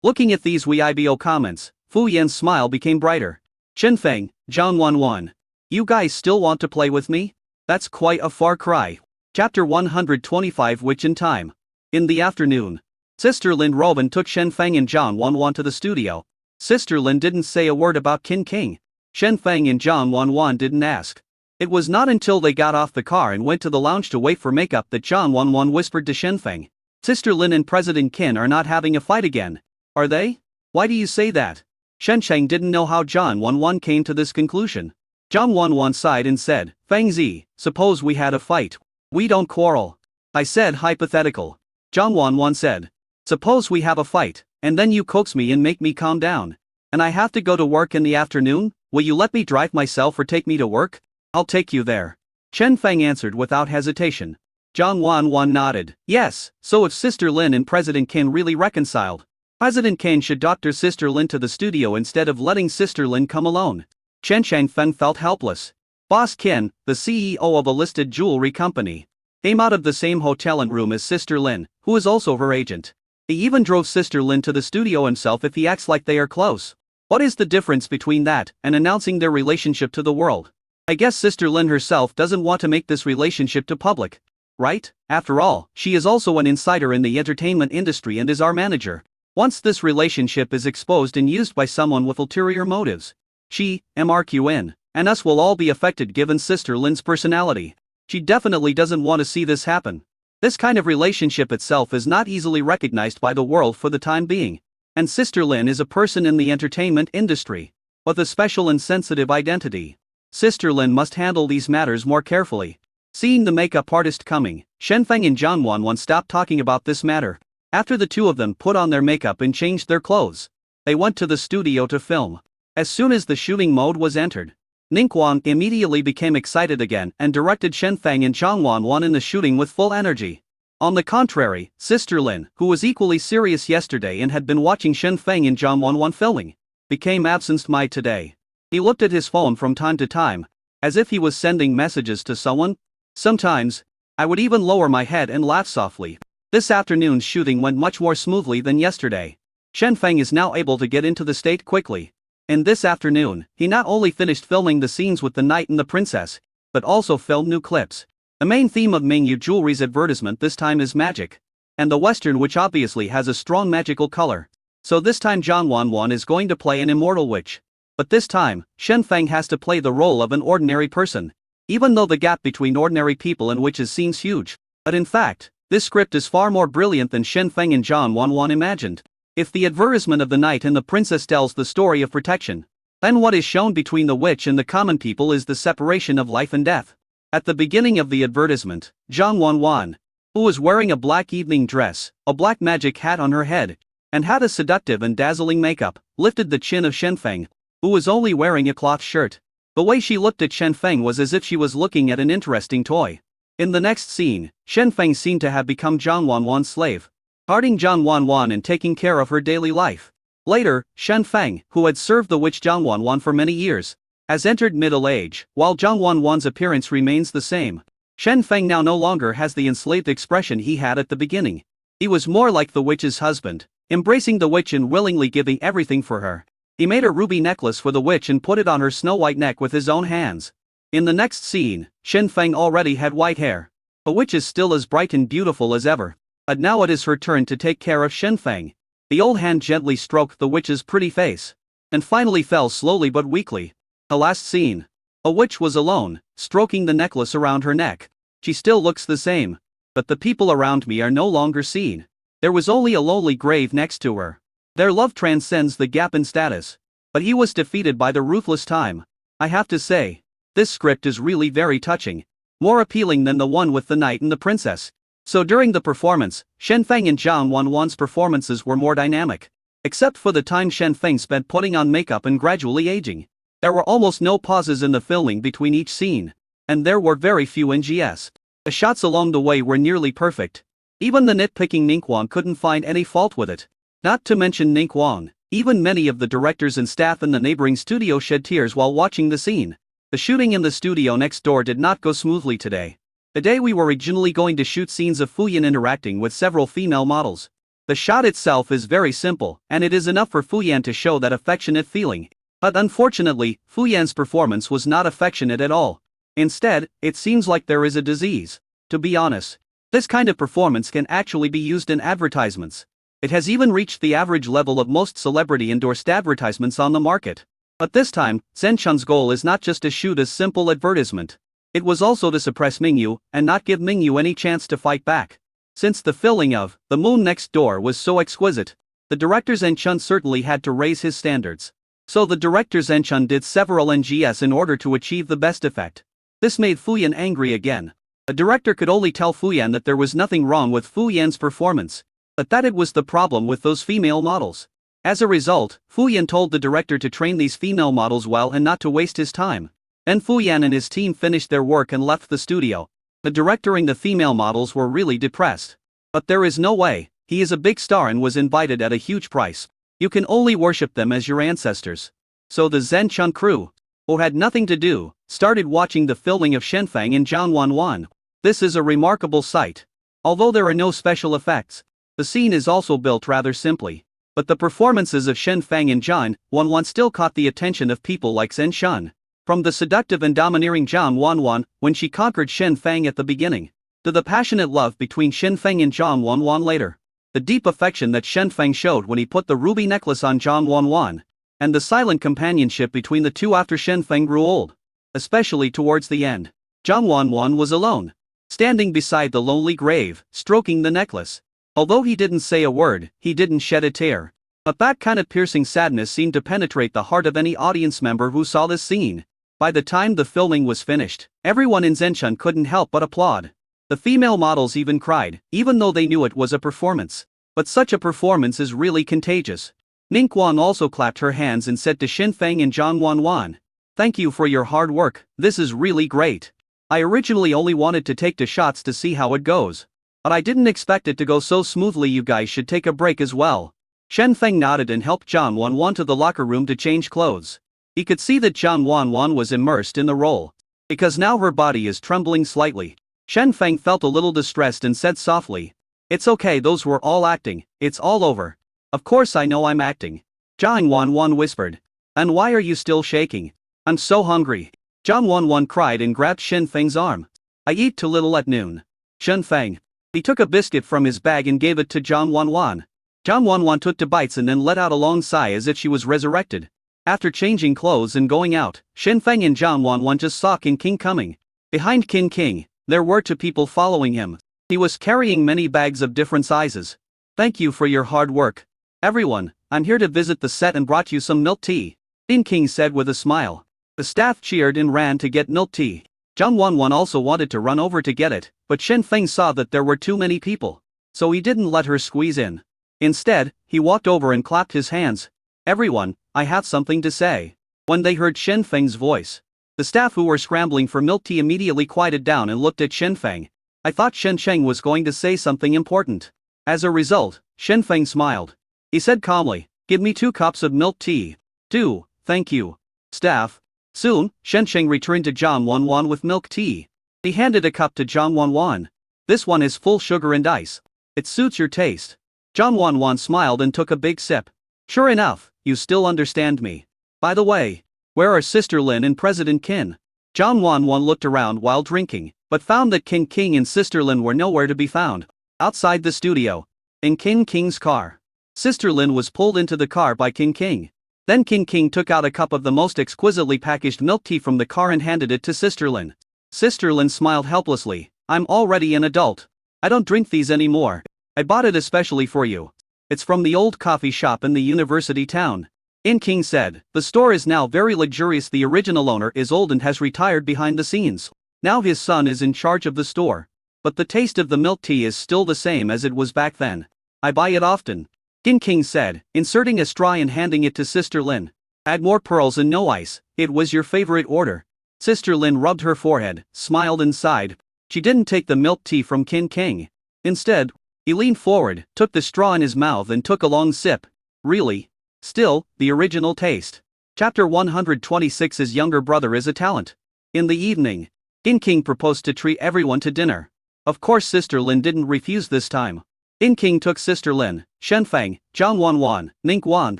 Looking at these Weibo comments, Fu Yan's smile became brighter. Shen Feng, Zhang Wanwan. You guys still want to play with me? That's quite a far cry. Chapter 125 Witch in Time. In the afternoon, Sister Lin Robin took Shen Feng and Zhang Wanwan to the studio. Sister Lin didn't say a word about Qin King. Shen Feng and Zhang Wanwan didn't ask. It was not until they got off the car and went to the lounge to wait for makeup that Zhang Wanwan whispered to Shen Feng. Sister Lin and President Qin are not having a fight again. Are they? Why do you say that? Shen Sheng didn't know how Zhang Wanwan came to this conclusion. Zhang Wanwan sighed and said, Feng Zi, suppose we had a fight. We don't quarrel. I said hypothetical. Zhang Wanwan said. Suppose we have a fight, and then you coax me and make me calm down. And I have to go to work in the afternoon? Will you let me drive myself or take me to work? I'll take you there. Shen Feng answered without hesitation. Zhang Wanwan nodded. Yes, so if Sister Lin and President Qin really reconciled, President Qin should doctor Sister Lin to the studio instead of letting Sister Lin come alone. Chen Shangfeng felt helpless. Boss Qin, the CEO of a listed jewelry company, came out of the same hotel and room as Sister Lin, who is also her agent. He even drove Sister Lin to the studio himself if he acts like they are close. What is the difference between that and announcing their relationship to the world? I guess Sister Lin herself doesn't want to make this relationship to public. Right? After all, she is also an insider in the entertainment industry and is our manager. Once this relationship is exposed and used by someone with ulterior motives, she, MRQN, and us will all be affected given Sister Lin's personality. She definitely doesn't want to see this happen. This kind of relationship itself is not easily recognized by the world for the time being. And Sister Lin is a person in the entertainment industry, with a special and sensitive identity. Sister Lin must handle these matters more carefully. Seeing the makeup artist coming, Shen Feng and Zhang Wanwan stopped talking about this matter. After the two of them put on their makeup and changed their clothes, they went to the studio to film. As soon as the shooting mode was entered, Ningguang immediately became excited again and directed Shen Feng and Zhang Wanwan in the shooting with full energy. On the contrary, Sister Lin, who was equally serious yesterday and had been watching Shen Feng and Zhang Wanwan filming, became absent-minded today. He looked at his phone from time to time, as if he was sending messages to someone. Sometimes, I would even lower my head and laugh softly. This afternoon's shooting went much more smoothly than yesterday. Shen Feng is now able to get into the state quickly. And this afternoon, he not only finished filming the scenes with the knight and the princess, but also filmed new clips. The main theme of Mingyu Jewelry's advertisement this time is magic. And the western, which obviously has a strong magical color. So this time Zhang Wanwan is going to play an immortal witch. But this time, Shen Feng has to play the role of an ordinary person. Even though the gap between ordinary people and witches seems huge. But in fact, this script is far more brilliant than Shen Feng and Zhang Wanwan imagined. If the advertisement of the knight and the princess tells the story of protection, then what is shown between the witch and the common people is the separation of life and death. At the beginning of the advertisement, Zhang Wanwan, who was wearing a black evening dress, a black magic hat on her head, and had a seductive and dazzling makeup, lifted the chin of Shen Feng, who was only wearing a cloth shirt. The way she looked at Shen Feng was as if she was looking at an interesting toy. In the next scene, Shen Feng seemed to have become Zhang Wanwan's slave, guarding Zhang Wanwan and taking care of her daily life. Later, Shen Feng, who had served the witch Zhang Wanwan for many years, has entered middle age, while Zhang Wanwan's appearance remains the same. Shen Feng now no longer has the enslaved expression he had at the beginning. He was more like the witch's husband, embracing the witch and willingly giving everything for her. He made a ruby necklace for the witch and put it on her snow-white neck with his own hands. In the next scene, Shen Feng already had white hair. The witch is still as bright and beautiful as ever. But now it is her turn to take care of Shen Feng. The old hand gently stroked the witch's pretty face, and finally fell slowly but weakly. The last scene. A witch was alone, stroking the necklace around her neck. She still looks the same, but the people around me are no longer seen. There was only a lonely grave next to her. Their love transcends the gap in status. But he was defeated by the ruthless time. I have to say, this script is really very touching. More appealing than the one with the knight and the princess. So during the performance, Shen Feng and Zhang Wanwan's performances were more dynamic. Except for the time Shen Feng spent putting on makeup and gradually aging. There were almost no pauses in the filming between each scene. and there were very few NGS. The shots along the way were nearly perfect. Even the nitpicking Ningguang couldn't find any fault with it. Not to mention Ningguang, even many of the directors and staff in the neighboring studio shed tears while watching the scene. The shooting in the studio next door did not go smoothly today. The day we were originally going to shoot scenes of Fuyan interacting with several female models. The shot itself is very simple, and it is enough for Fuyan to show that affectionate feeling. But unfortunately, Fuyan's performance was not affectionate at all. Instead, it seems like there is a disease. To be honest, this kind of performance can actually be used in advertisements. It has even reached the average level of most celebrity-endorsed advertisements on the market. But this time, Zhen Chun's goal is not just to shoot a simple advertisement. It was also to suppress Mingyu, and not give Mingyu any chance to fight back. Since the filling of The Moon Next Door was so exquisite, the director Zhen Chun certainly had to raise his standards. So the director Zhen Chun did several NGS in order to achieve the best effect. This made Fuyan angry again. The director could only tell Fuyan that there was nothing wrong with Fuyan's performance, but that it was the problem with those female models. As a result, Fuyan told the director to train these female models well and not to waste his time. Then Fuyan and his team finished their work and left the studio. The director and the female models were really depressed. But there is no way, he is a big star and was invited at a huge price. You can only worship them as your ancestors. So the Zhen Chun crew, who had nothing to do, started watching the filming of Shenfeng and Zhang Wanwan. This is a remarkable sight. Although there are no special effects, the scene is also built rather simply. But the performances of Shenfeng and Zhang Wanwan still caught the attention of people like Zhen Chun. From the seductive and domineering Zhang Wanwan when she conquered Shenfeng at the beginning, to the passionate love between Shenfeng and Zhang Wanwan later. The deep affection that Shenfeng showed when he put the ruby necklace on Zhang Wanwan, and the silent companionship between the two after Shenfeng grew old. Especially towards the end, Zhang Wanwan was alone, standing beside the lonely grave, stroking the necklace. Although he didn't say a word, he didn't shed a tear. But that kind of piercing sadness seemed to penetrate the heart of any audience member who saw this scene. By the time the filming was finished, everyone in Zhen Chun couldn't help but applaud. The female models even cried, even though they knew it was a performance. But such a performance is really contagious. Ningguang also clapped her hands and said to Shenfeng and Zhang Wanwan, "Thank you for your hard work, this is really great. I originally only wanted to take 2 shots to see how it goes. But I didn't expect it to go so smoothly. You guys should take a break as well." Shenfeng nodded and helped Zhang Wanwan to the locker room to change clothes. He could see that Zhang Wanwan was immersed in the role, because now her body is trembling slightly. Shenfeng felt a little distressed and said softly, "It's okay, those were all acting, it's all over." "Of course I know I'm acting," Zhang Wanwan whispered. "And why are you still shaking?" "I'm so hungry." Zhang Wanwan cried and grabbed Shenfeng's arm. "I eat too little at noon." Shenfeng. He took a biscuit from his bag and gave it to Zhang Wanwan. Zhang Wanwan took 2 bites and then let out a long sigh as if she was resurrected. After changing clothes and going out, Shenfeng and Zhang Wanwan just saw King King coming. Behind King King, there were 2 people following him. He was carrying many bags of different sizes. "Thank you for your hard work. Everyone, I'm here to visit the set and brought you some milk tea," King King said with a smile. The staff cheered and ran to get milk tea. Zhang Wanwan also wanted to run over to get it, but Shenfeng saw that there were too many people, so he didn't let her squeeze in. Instead, he walked over and clapped his hands. "Everyone, I have something to say." When they heard Shenfeng's voice, the staff who were scrambling for milk tea immediately quieted down and looked at Shenfeng. I thought Shenfeng was going to say something important. As a result, Shenfeng smiled. He said calmly, "Give me 2 cups of milk tea." "2, thank you." Staff. Soon, Shenfeng returned to Zhang Wanwan with milk tea. He handed a cup to Zhang Wanwan. "This one is full sugar and ice. It suits your taste." Zhang Wanwan smiled and took a big sip. "Sure enough, you still understand me. By the way, where are Sister Lin and President Qin?" Zhang Wanwan looked around while drinking, but found that King King and Sister Lin were nowhere to be found. Outside the studio, in King King's car, Sister Lin was pulled into the car by King King. Then King King took out a cup of the most exquisitely packaged milk tea from the car and handed it to Sister Lin. Sister Lin smiled helplessly. "I'm already an adult. I don't drink these anymore. I bought it especially for you. It's from the old coffee shop in the university town." In King said, "The store is now very luxurious. The original owner is old and has retired behind the scenes. Now his son is in charge of the store. But the taste of the milk tea is still the same as it was back then. I buy it often." King said, inserting a straw and handing it to Sister Lin. "Add more pearls and no ice, it was your favorite order." Sister Lin rubbed her forehead, smiled and sighed. She didn't take the milk tea from Qin King. Instead, he leaned forward, took the straw in his mouth and took a long sip. Really? Still, the original taste. Chapter 126. His younger brother is a talent. In the evening, Qin King proposed to treat everyone to dinner. Of course Sister Lin didn't refuse this time. Qin King took Sister Lin, Shen Feng, Zhang Wanwan, Ning Guan,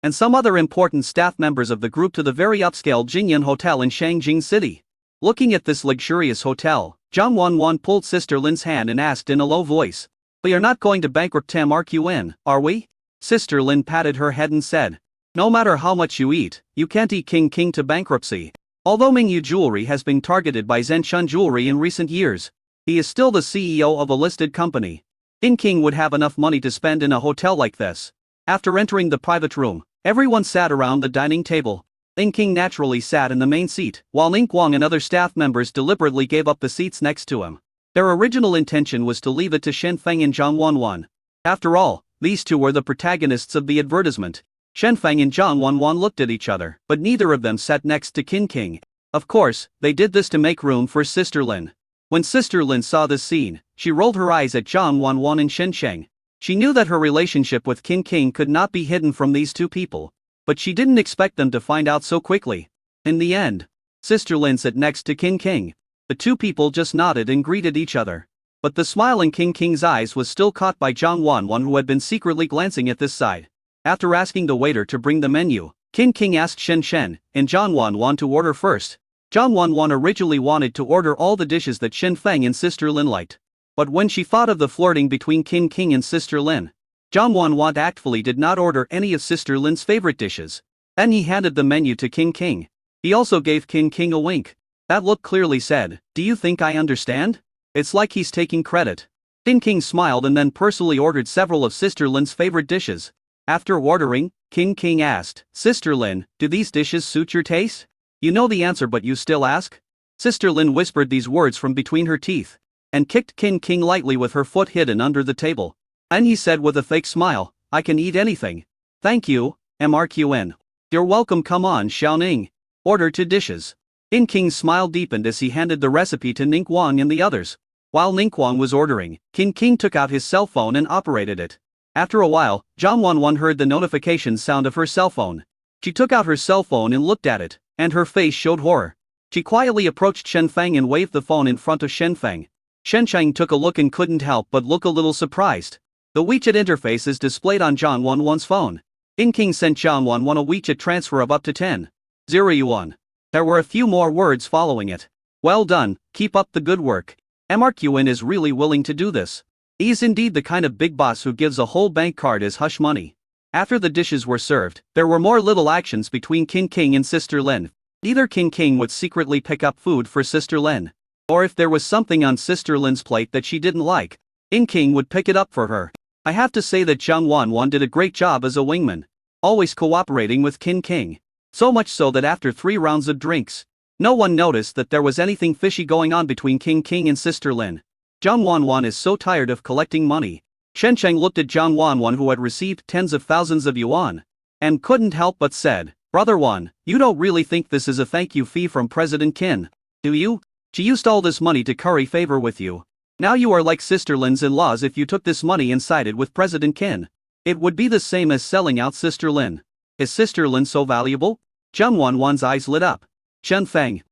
and some other important staff members of the group to the very upscale Jingyan Hotel in Shangjing City. Looking at this luxurious hotel, Zhang Wanwan pulled Sister Lin's hand and asked in a low voice, "We are not going to bankrupt MRQN, are we?" Sister Lin patted her head and said, "No matter how much you eat, you can't eat Qin King to bankruptcy. Although Mingyu Jewelry has been targeted by Zhenshun Jewelry in recent years, he is still the CEO of a listed company. Qin King would have enough money to spend in a hotel like this." After entering the private room, everyone sat around the dining table. Qin King naturally sat in the main seat, while Ning Guang and other staff members deliberately gave up the seats next to him. Their original intention was to leave it to Shen Feng and Zhang Wanwan. After all, these two were the protagonists of the advertisement. Shen Feng and Zhang Wanwan looked at each other, but neither of them sat next to Qin King. Of course, they did this to make room for Sister Lin. When Sister Lin saw this scene, she rolled her eyes at Zhang Wanwan and Shen Sheng. She knew that her relationship with Qin King could not be hidden from these two people, but she didn't expect them to find out so quickly. In the end, Sister Lin sat next to Qin King. The two people just nodded and greeted each other. But the smile in Qin King's eyes was still caught by Zhang Wanwan, who had been secretly glancing at this side. After asking the waiter to bring the menu, Qin King asked Shen Shen and Zhang Wanwan to order first. Zhang Wanwan originally wanted to order all the dishes that Shen Feng and Sister Lin liked. But when she thought of the flirting between Qin King and Sister Lin, Zhang Wanwan tactfully did not order any of Sister Lin's favorite dishes. Then he handed the menu to Qin King. He also gave Qin King a wink. That look clearly said, "Do you think I understand?" It's like he's taking credit. Qin King smiled and then personally ordered several of Sister Lin's favorite dishes. After ordering, Qin King asked, "Sister Lin, do these dishes suit your taste? You know the answer but you still ask?" Sister Lin whispered these words from between her teeth, and kicked Qin King lightly with her foot hidden under the table. And he said with a fake smile, "I can eat anything. Thank you, MRQN. You're welcome. Come on, Xiaoning. Order 2 dishes." Qin King's smile deepened as he handed the recipe to Ning Guang and the others. While Ning Guang was ordering, Qin King took out his cell phone and operated it. After a while, Zhang Wanwan heard the notification sound of her cell phone. She took out her cell phone and looked at it, and her face showed horror. She quietly approached Shen Feng and waved the phone in front of Shen Feng. Shen Sheng took a look and couldn't help but look a little surprised. The WeChat interface is displayed on Zhang Wanwan's phone. Qin King sent Zhang Wanwan a WeChat transfer of up to 10,000 yuan. There were a few more words following it. "Well done, keep up the good work. MRQN is really willing to do this. He's indeed the kind of big boss who gives a whole bank card as hush money." After the dishes were served, there were more little actions between Qin King and Sister Lin. Either Qin King would secretly pick up food for Sister Lin, or if there was something on Sister Lin's plate that she didn't like, Qin King would pick it up for her. I have to say that Zhang Wanwan did a great job as a wingman, always cooperating with Qin King. So much so that after 3 rounds of drinks, no one noticed that there was anything fishy going on between Qin King and Sister Lin. Zhang Wanwan is so tired of collecting money. Shen Sheng looked at Zhang Wanwan, who had received tens of thousands of yuan, and couldn't help but said, "Brother Wan, you don't really think this is a thank you fee from President Qin, do you? She used all this money to curry favor with you. Now you are like Sister Lin's in-laws. If you took this money and sided with President Qin, it would be the same as selling out Sister Lin. Is Sister Lin so valuable?" Zhang Wanwan's eyes lit up. Shen Feng.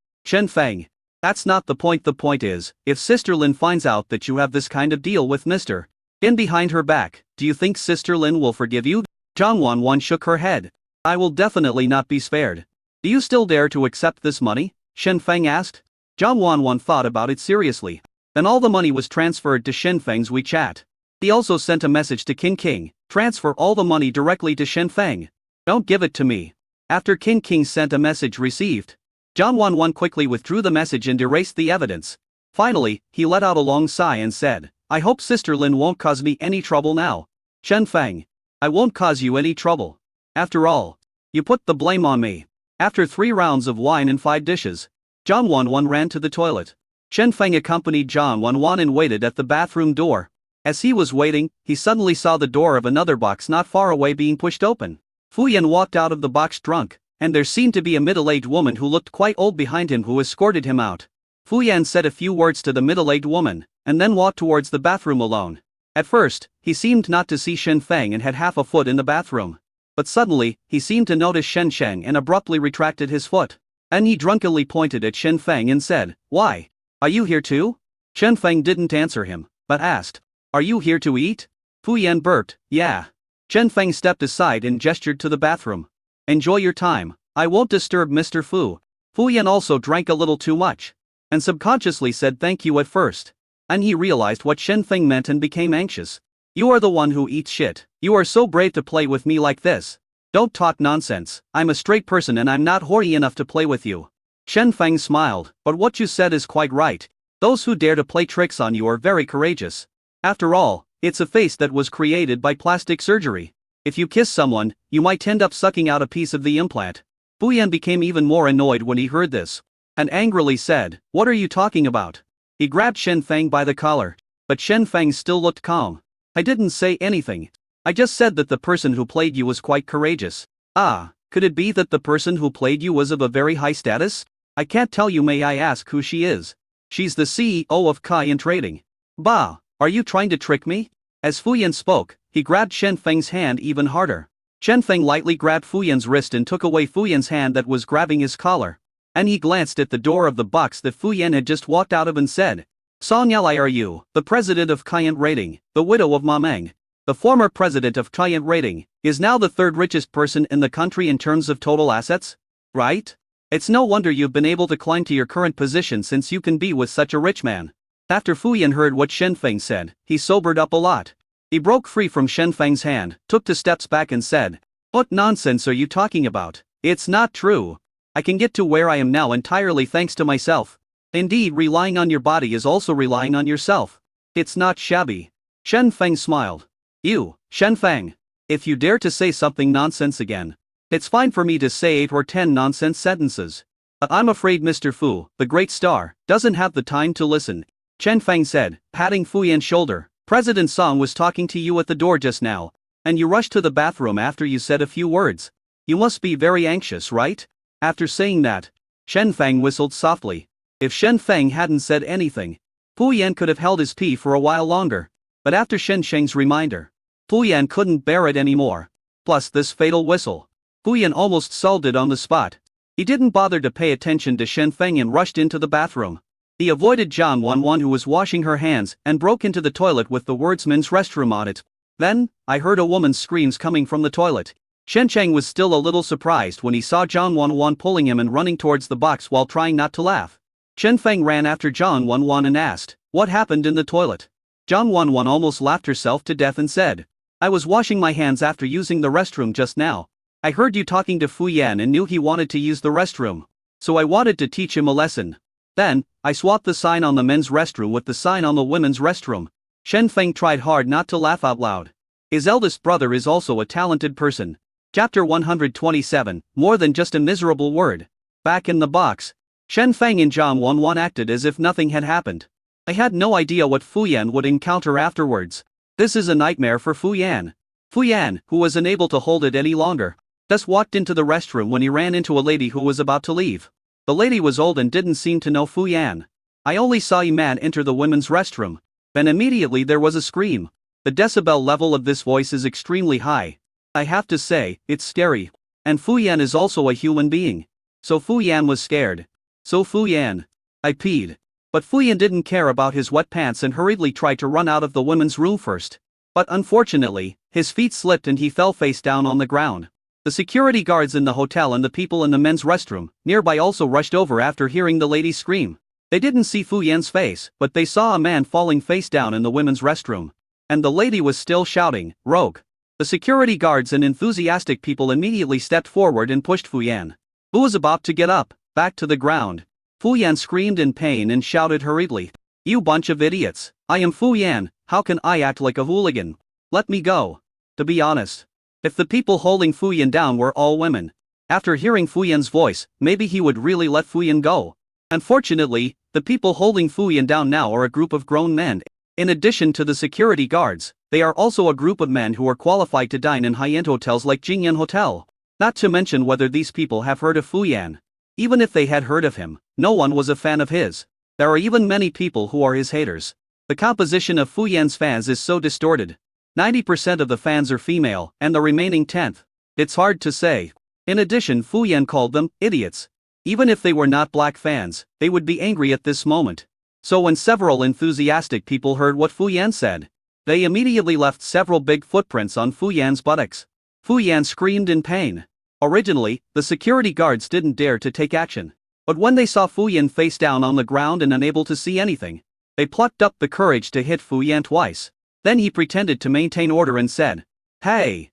That's not the point. The point is, if Sister Lin finds out that you have this kind of deal with Mr. Qin behind her back, do you think Sister Lin will forgive you? Zhang Wanwan shook her head. "I will definitely not be spared." "Do you still dare to accept this money?" Shen Feng asked. Zhang Wanwan thought about it seriously. Then all the money was transferred to Shen Feng's WeChat. He also sent a message to Qin King, "Transfer all the money directly to Shen Feng. Don't give it to me." After Qin King sent a message received, Zhang Wanwan quickly withdrew the message and erased the evidence. Finally, he let out a long sigh and said, "I hope Sister Lin won't cause me any trouble now." "Shen Feng, I won't cause you any trouble. After all, you put the blame on me." After 3 rounds of wine and 5 dishes, Zhang Wanwan ran to the toilet. Shen Feng accompanied Zhang Wanwan and waited at the bathroom door. As he was waiting, he suddenly saw the door of another box not far away being pushed open. Fu Yan walked out of the box drunk. and there seemed to be a middle-aged woman who looked quite old behind him who escorted him out. Fu Yan said a few words to the middle-aged woman, and then walked towards the bathroom alone. At first, he seemed not to see Shen Feng and had half a foot in the bathroom. But suddenly, he seemed to notice Shen Sheng and abruptly retracted his foot. And he drunkenly pointed at Shen Feng and said, "Why? Are you here too?" Shen Feng didn't answer him, but asked, "Are you here to eat?" Fu Yan burped, "Yeah." Shen Feng stepped aside and gestured to the bathroom. "Enjoy your time, I won't disturb Mr. Fu." Fu Yan also drank a little too much, and subconsciously said thank you at first. And he realized what Shen Feng meant and became anxious. "You are the one who eats shit. You are so brave to play with me like this. Don't talk nonsense, I'm a straight person and I'm not horny enough to play with you." Shen Feng smiled, "But what you said is quite right. Those who dare to play tricks on you are very courageous. After all, it's a face that was created by plastic surgery. If you kiss someone, you might end up sucking out a piece of the implant." Fu Yan became even more annoyed when he heard this, and angrily said, "What are you talking about?" He grabbed Shen Feng by the collar, but Shen Feng still looked calm. "I didn't say anything. I just said that the person who played you was quite courageous." "Ah, could it be that the person who played you was of a very high status?" "I can't tell you. May I ask who she is?" "She's the CEO of Kaiyan Trading." "Bah, are you trying to trick me?" As Fu Yan spoke, he grabbed Shen Feng's hand even harder. Shen Feng lightly grabbed Fu Yan's wrist and took away Fu Yan's hand that was grabbing his collar. And he glanced at the door of the box that Fu Yan had just walked out of and said, "Song Yalai, are you the president of Kaiyan Trading, the widow of Ma Meng?" The former president of Kaiyan Trading is now the third richest person in the country in terms of total assets? Right? It's no wonder you've been able to climb to your current position since you can be with such a rich man. After Fu Yan heard what Shen Feng said, he sobered up a lot. He broke free from Shen Feng's hand, took 2 steps back and said, "What nonsense are you talking about? It's not true. I can get to where I am now entirely thanks to myself. Indeed, relying on your body is also relying on yourself. It's not shabby." Shen Feng smiled. "You, Shen Feng, if you dare to say something nonsense again, it's fine for me to say 8 or 10 nonsense sentences. But I'm afraid Mr. Fu, the great star, doesn't have the time to listen." Shen Feng said, patting Fu Yan's shoulder, "President Song was talking to you at the door just now, and you rushed to the bathroom after you said a few words. You must be very anxious, right?" After saying that, Shen Feng whistled softly. If Shen Feng hadn't said anything, Fu Yan could have held his pee for a while longer. But after Shen Sheng's reminder, Fu Yan couldn't bear it anymore. Plus this fatal whistle. Fu Yan almost sold it on the spot. He didn't bother to pay attention to Shen Feng and rushed into the bathroom. He avoided Zhang Wanwan, who was washing her hands, and broke into the toilet with the words "men's restroom" on it. Then, I heard a woman's screams coming from the toilet. Shen Sheng was still a little surprised when he saw Zhang Wanwan pulling him and running towards the box while trying not to laugh. Shen Feng ran after Zhang Wanwan and asked, "What happened in the toilet?" Zhang Wanwan almost laughed herself to death and said, "I was washing my hands after using the restroom just now. I heard you talking to Fu Yan and knew he wanted to use the restroom. So I wanted to teach him a lesson. Then, I swapped the sign on the men's restroom with the sign on the women's restroom." Shen Feng tried hard not to laugh out loud. His eldest brother is also a talented person. Chapter 127, More Than Just a Miserable Word. Back in the box, Shen Feng and Zhang Wanwan acted as if nothing had happened. I had no idea what Fu Yan would encounter afterwards. This is a nightmare for Fu Yan. Fu Yan, who was unable to hold it any longer, just walked into the restroom when he ran into a lady who was about to leave. The lady was old and didn't seem to know Fu Yan. "I only saw a man enter the women's restroom. Then immediately there was a scream. The decibel level of this voice is extremely high. I have to say, it's scary. And Fu Yan is also a human being. So Fu Yan was scared. So Fu Yan. I peed." But Fu Yan didn't care about his wet pants and hurriedly tried to run out of the women's room first. But unfortunately, his feet slipped and he fell face down on the ground. The security guards in the hotel and the people in the men's restroom nearby also rushed over after hearing the lady scream. They didn't see Fu Yan's face, but they saw a man falling face down in the women's restroom. And the lady was still shouting, "Rogue." The security guards and enthusiastic people immediately stepped forward and pushed Fu Yan, who was about to get up, back to the ground. Fu Yan screamed in pain and shouted hurriedly, "You bunch of idiots! I am Fu Yan, how can I act like a hooligan? Let me go." To be honest, if the people holding Fu Yan down were all women, after hearing Fu Yan's voice, maybe he would really let Fu Yan go. Unfortunately, the people holding Fu Yan down now are a group of grown men. In addition to the security guards, they are also a group of men who are qualified to dine in high-end hotels like Jingyan Hotel. Not to mention whether these people have heard of Fu Yan. Even if they had heard of him, no one was a fan of his. There are even many people who are his haters. The composition of Fu Yan's fans is so distorted. 90% of the fans are female, and the remaining 10th. It's hard to say. In addition, Fu Yan called them idiots. Even if they were not black fans, they would be angry at this moment. So when several enthusiastic people heard what Fu Yan said, they immediately left several big footprints on Fu Yan's buttocks. Fu Yan screamed in pain. Originally, the security guards didn't dare to take action. But when they saw Fu Yan face down on the ground and unable to see anything, they plucked up the courage to hit Fu Yan twice. Then he pretended to maintain order and said, "Hey,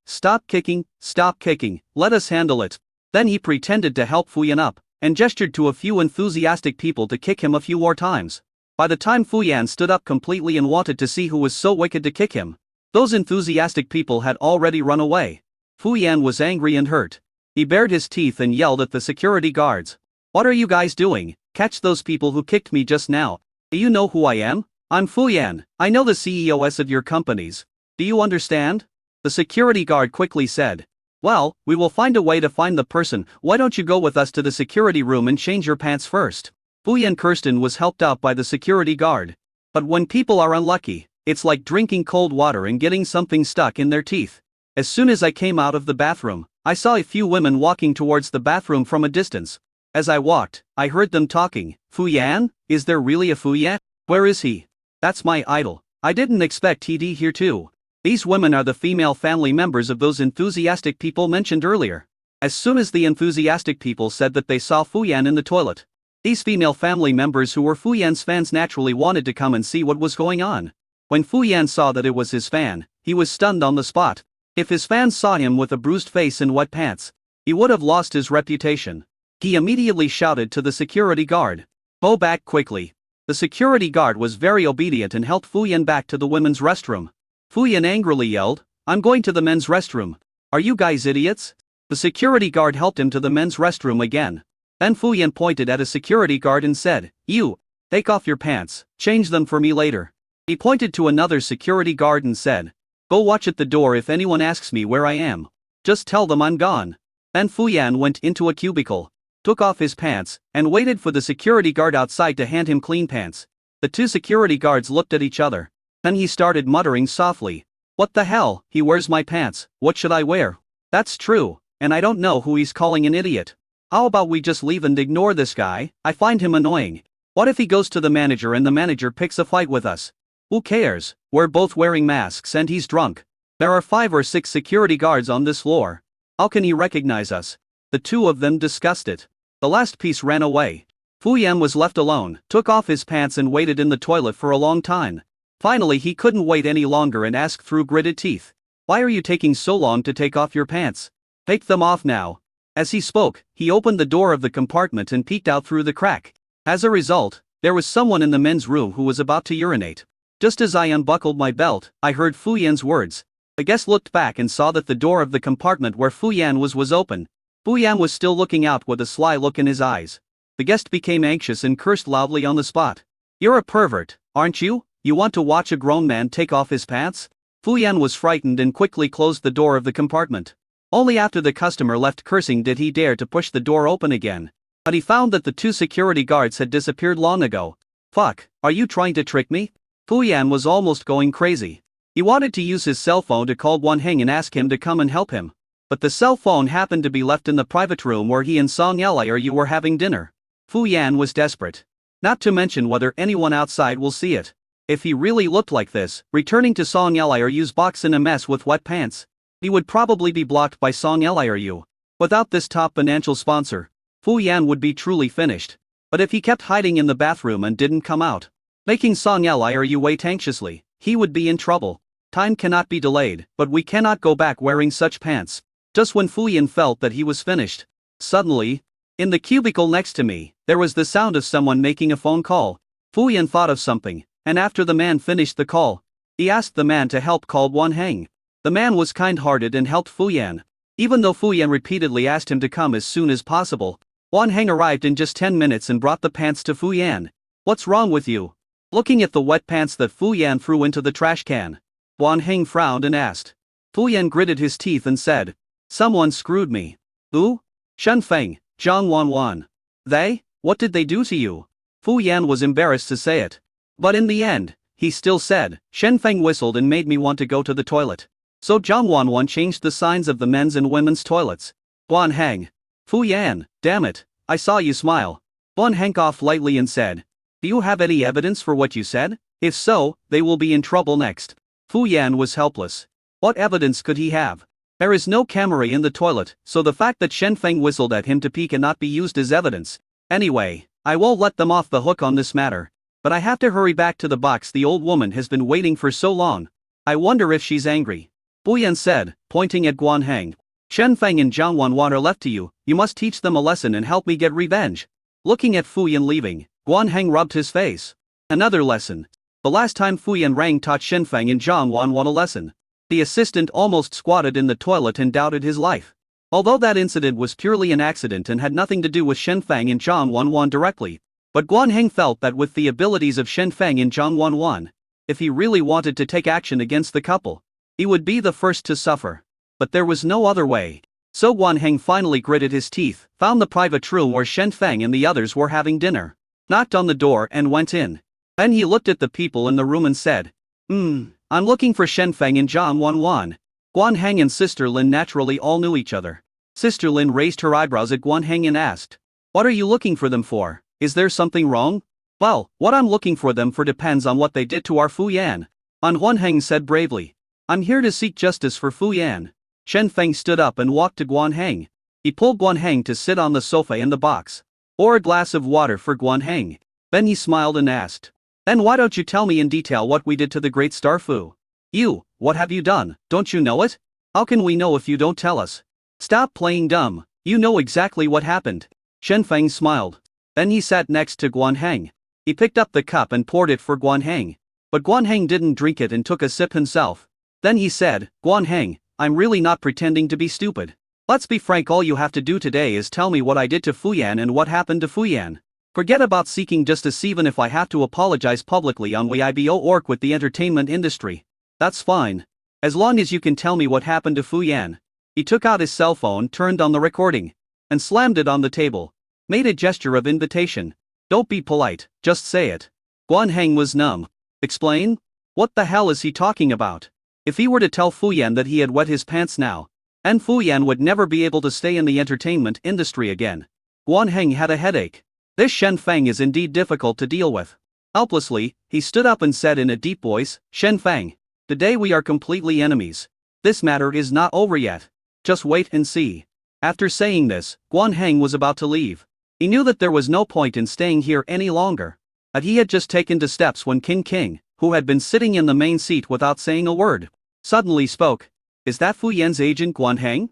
stop kicking, let us handle it." Then he pretended to help Fu Yan up, and gestured to a few enthusiastic people to kick him a few more times. By the time Fu Yan stood up completely and wanted to see who was so wicked to kick him, those enthusiastic people had already run away. Fu Yan was angry and hurt. He bared his teeth and yelled at the security guards. "What are you guys doing? Catch those people who kicked me just now. Do you know who I am? I'm Fu Yan. I know the CEOs of your companies. Do you understand?" The security guard quickly said, "Well, we will find a way to find the person. Why don't you go with us to the security room and change your pants first?" Fu Yan Kirsten was helped out by the security guard. But when people are unlucky, it's like drinking cold water and getting something stuck in their teeth. As soon as I came out of the bathroom, I saw a few women walking towards the bathroom from a distance. As I walked, I heard them talking. "Fu Yan? Is there really a Fu Yan? Where is he? That's my idol. I didn't expect he'd be here too." These women are the female family members of those enthusiastic people mentioned earlier. As soon as the enthusiastic people said that they saw Fu Yan in the toilet, these female family members who were Fu Yan's fans naturally wanted to come and see what was going on. When Fu Yan saw that it was his fan, he was stunned on the spot. If his fans saw him with a bruised face and wet pants, he would have lost his reputation. He immediately shouted to the security guard, "Go back quickly." The security guard was very obedient and helped Fu Yan back to the women's restroom. Fu Yan angrily yelled, "I'm going to the men's restroom. Are you guys idiots?" The security guard helped him to the men's restroom again. Then Fu Yan pointed at a security guard and said, "You, take off your pants, change them for me later." He pointed to another security guard and said, "Go watch at the door if anyone asks me where I am. Just tell them I'm gone." Then Fu Yan went into a cubicle, took off his pants, and waited for the security guard outside to hand him clean pants. The two security guards looked at each other. Then he started muttering softly, "What the hell? He wears my pants. What should I wear? That's true, and I don't know who he's calling an idiot. How about we just leave and ignore this guy? I find him annoying. What if he goes to the manager and the manager picks a fight with us? Who cares? We're both wearing masks and he's drunk. There are 5 or 6 security guards on this floor. How can he recognize us?" The two of them discussed it. The last piece ran away. Fu Yan was left alone, took off his pants and waited in the toilet for a long time. Finally he couldn't wait any longer and asked through gritted teeth, "Why are you taking so long to take off your pants? Take them off now." As he spoke, he opened the door of the compartment and peeked out through the crack. As a result, there was someone in the men's room who was about to urinate. Just as I unbuckled my belt, I heard Fu Yan's words. The guest looked back and saw that the door of the compartment where Fu Yan was open. Fu Yan was still looking out with a sly look in his eyes. The guest became anxious and cursed loudly on the spot. "You're a pervert, aren't you? You want to watch a grown man take off his pants?" Fu Yan was frightened and quickly closed the door of the compartment. Only after the customer left cursing did he dare to push the door open again. But he found that the 2 security guards had disappeared long ago. "Fuck, are you trying to trick me?" Fu Yan was almost going crazy. He wanted to use his cell phone to call Won Heng and ask him to come and help him. But the cell phone happened to be left in the private room where he and Song Elayu were having dinner. Fu Yan was desperate. Not to mention whether anyone outside will see it. If he really looked like this, returning to Song Elayu's box in a mess with wet pants, he would probably be blocked by Song Elayu. Without this top financial sponsor, Fu Yan would be truly finished. But if he kept hiding in the bathroom and didn't come out, making Song Elayu wait anxiously, he would be in trouble. Time cannot be delayed, but we cannot go back wearing such pants. Just when Fu Yan felt that he was finished, suddenly, in the cubicle next to me, there was the sound of someone making a phone call. Fu Yan thought of something, and after the man finished the call, he asked the man to help call Won Heng. The man was kind-hearted and helped Fu Yan. Even though Fu Yan repeatedly asked him to come as soon as possible, Won Heng arrived in just 10 minutes and brought the pants to Fu Yan. "What's wrong with you?" Looking at the wet pants that Fu Yan threw into the trash can, Won Heng frowned and asked. Fu Yan gritted his teeth and said, Someone screwed me. Who? Shen Feng, Zhang Wanwan. They? What did they do to you? Fu Yan was embarrassed to say it. But in the end, he still said, Shen Feng whistled and made me want to go to the toilet. So Zhang Wanwan changed the signs of the men's and women's toilets. Guan Heng. Fu Yan, damn it, I saw you smile. Guan Heng coughed lightly and said, do you have any evidence for what you said? If so, they will be in trouble next. Fu Yan was helpless. What evidence could he have? There is no camera in the toilet, so the fact that Shen Feng whistled at him to pee cannot be used as evidence. Anyway, I won't let them off the hook on this matter. But I have to hurry back to the box. The old woman has been waiting for so long. I wonder if she's angry. Fu Yan said, pointing at Guan Heng. Shen Feng and Zhang Wanwan are left to you. You must teach them a lesson and help me get revenge. Looking at Fu Yan leaving, Guan Heng rubbed his face. Another lesson. The last time Fu Yan Rang taught Shen Feng and Zhang Wanwan a lesson, the assistant almost squatted in the toilet and doubted his life. Although that incident was purely an accident and had nothing to do with Shen Feng and Zhang Wanwan directly, but Guan Heng felt that with the abilities of Shen Feng and Zhang Wanwan, if he really wanted to take action against the couple, he would be the first to suffer. But there was no other way. So Guan Heng finally gritted his teeth, found the private room where Shen Feng and the others were having dinner, knocked on the door and went in. Then he looked at the people in the room and said, I'm looking for Shen Feng and Zhang Wanwan. Guan Heng and Sister Lin naturally all knew each other. Sister Lin raised her eyebrows at Guan Heng and asked, what are you looking for them for? Is there something wrong? Well, what I'm looking for them for depends on what they did to our Fu Yan. Guan Heng said bravely, I'm here to seek justice for Fu Yan. Shen Feng stood up and walked to Guan Heng. He pulled Guan Heng to sit on the sofa in the box. Pour a glass of water for Guan Heng. Then he smiled and asked, then why don't you tell me in detail what we did to the great star Fu? You, what have you done? Don't you know it? How can we know if you don't tell us? Stop playing dumb, you know exactly what happened. Shen Feng smiled. Then he sat next to Guan Heng. He picked up the cup and poured it for Guan Heng. But Guan Heng didn't drink it and took a sip himself. Then he said, Guan Heng, I'm really not pretending to be stupid. Let's be frank, all you have to do today is tell me what I did to Fu Yan and what happened to Fu Yan. Forget about seeking justice even if I have to apologize publicly on Weibo org with the entertainment industry. That's fine. As long as you can tell me what happened to Fu Yan. He took out his cell phone, turned on the recording, and slammed it on the table. Made a gesture of invitation. Don't be polite, just say it. Guan Heng was numb. Explain? What the hell is he talking about? If he were to tell Fu Yan that he had wet his pants now, and Fu Yan would never be able to stay in the entertainment industry again. Guan Heng had a headache. This Shen Feng is indeed difficult to deal with. Helplessly, he stood up and said in a deep voice, Shen Feng, today we are completely enemies. This matter is not over yet. Just wait and see. After saying this, Guan Heng was about to leave. He knew that there was no point in staying here any longer. But he had just taken 2 steps when King, who had been sitting in the main seat without saying a word, suddenly spoke. Is that Fu Yan's agent Guan Heng?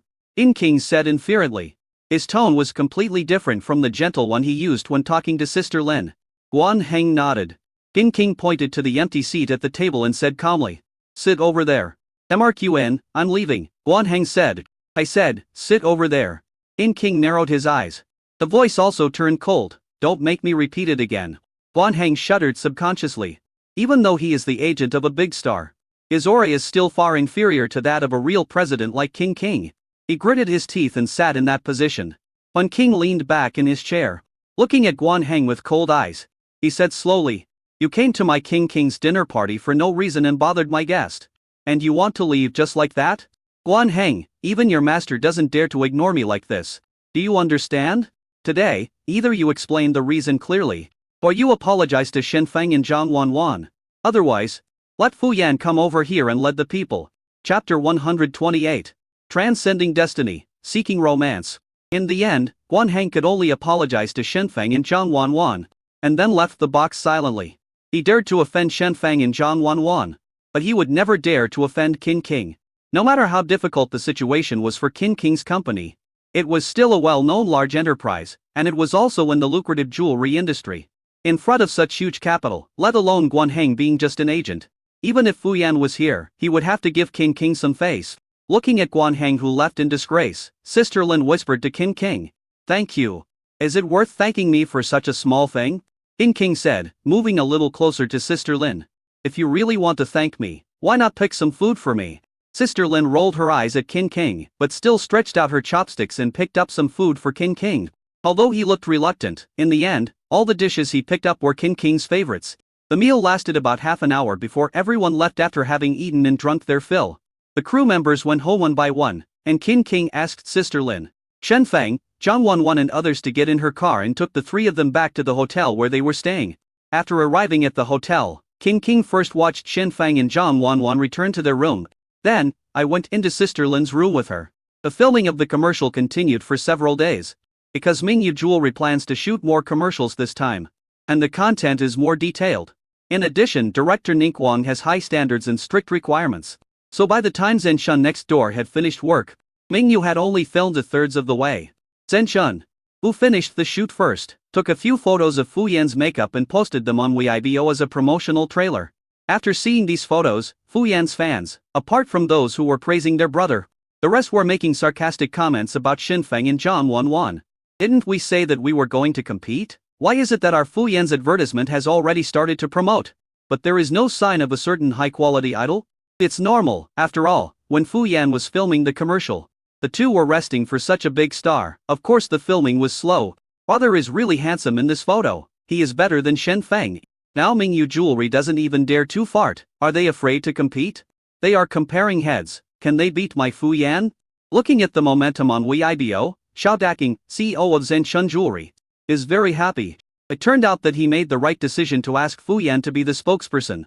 King said inferently. His tone was completely different from the gentle one he used when talking to Sister Lin. Guan Heng nodded. King pointed to the empty seat at the table and said calmly, sit over there. MRQN, I'm leaving, Guan Heng said. I said, sit over there. King narrowed his eyes. The voice also turned cold. Don't make me repeat it again. Guan Heng shuddered subconsciously. Even though he is the agent of a big star, his aura is still far inferior to that of a real president like King. He gritted his teeth and sat in that position. When King leaned back in his chair, looking at Guan Heng with cold eyes, he said slowly, you came to my King's dinner party for no reason and bothered my guest. And you want to leave just like that? Guan Heng, even your master doesn't dare to ignore me like this. Do you understand? Today, either you explain the reason clearly, or you apologize to Shen Feng and Zhang Wanwan. Otherwise, let Fu Yan come over here and lead the people. Chapter 128. Transcending Destiny, Seeking Romance. In the end, Guan Heng could only apologize to Shen Feng and Zhang Wanwan, and then left the box silently. He dared to offend Shen Feng and Zhang Wanwan, but he would never dare to offend King. No matter how difficult the situation was for King's company, it was still a well-known large enterprise, and it was also in the lucrative jewelry industry. In front of such huge capital, let alone Guan Heng being just an agent, even if Fu Yan was here, he would have to give King some face. Looking at Guan Heng, who left in disgrace, Sister Lin whispered to King. Thank you. Is it worth thanking me for such a small thing? King said, moving a little closer to Sister Lin. If you really want to thank me, why not pick some food for me? Sister Lin rolled her eyes at King King, but still stretched out her chopsticks and picked up some food for King King. Although he looked reluctant, in the end, all the dishes he picked up were King King's favorites. The meal lasted about half an hour before everyone left after having eaten and drunk their fill. The crew members went home one by one, and King King asked Sister Lin, Shen Feng, Zhang Wanwan and others to get in her car and took the three of them back to the hotel where they were staying. After arriving at the hotel, King King first watched Shen Feng and Zhang Wanwan return to their room. Then, I went into Sister Lin's room with her. The filming of the commercial continued for several days. Because Mingyu Jewelry plans to shoot more commercials this time. And the content is more detailed. In addition, director Ning Wang has high standards and strict requirements. So by the time Zhen Shun next door had finished work, Mingyu had only filmed 2/3 of the way. Zhen Shun, who finished the shoot first, took a few photos of Fu Yan's makeup and posted them on Weibo as a promotional trailer. After seeing these photos, Fu Yan's fans, apart from those who were praising their brother, the rest were making sarcastic comments about Shen Feng and Zhang Wanwan. Didn't we say that we were going to compete? Why is it that our Fu Yan's advertisement has already started to promote, but there is no sign of a certain high-quality idol? It's normal, after all, when Fu Yan was filming the commercial. The two were resting for such a big star. Of course the filming was slow. Father is really handsome in this photo. He is better than Shen Feng. Now Mingyu Jewelry doesn't even dare to fart. Are they afraid to compete? They are comparing heads. Can they beat my Fu Yan? Looking at the momentum on Weibo, Xiao Daking, CEO of Zhen Shun Jewelry, is very happy. It turned out that he made the right decision to ask Fu Yan to be the spokesperson.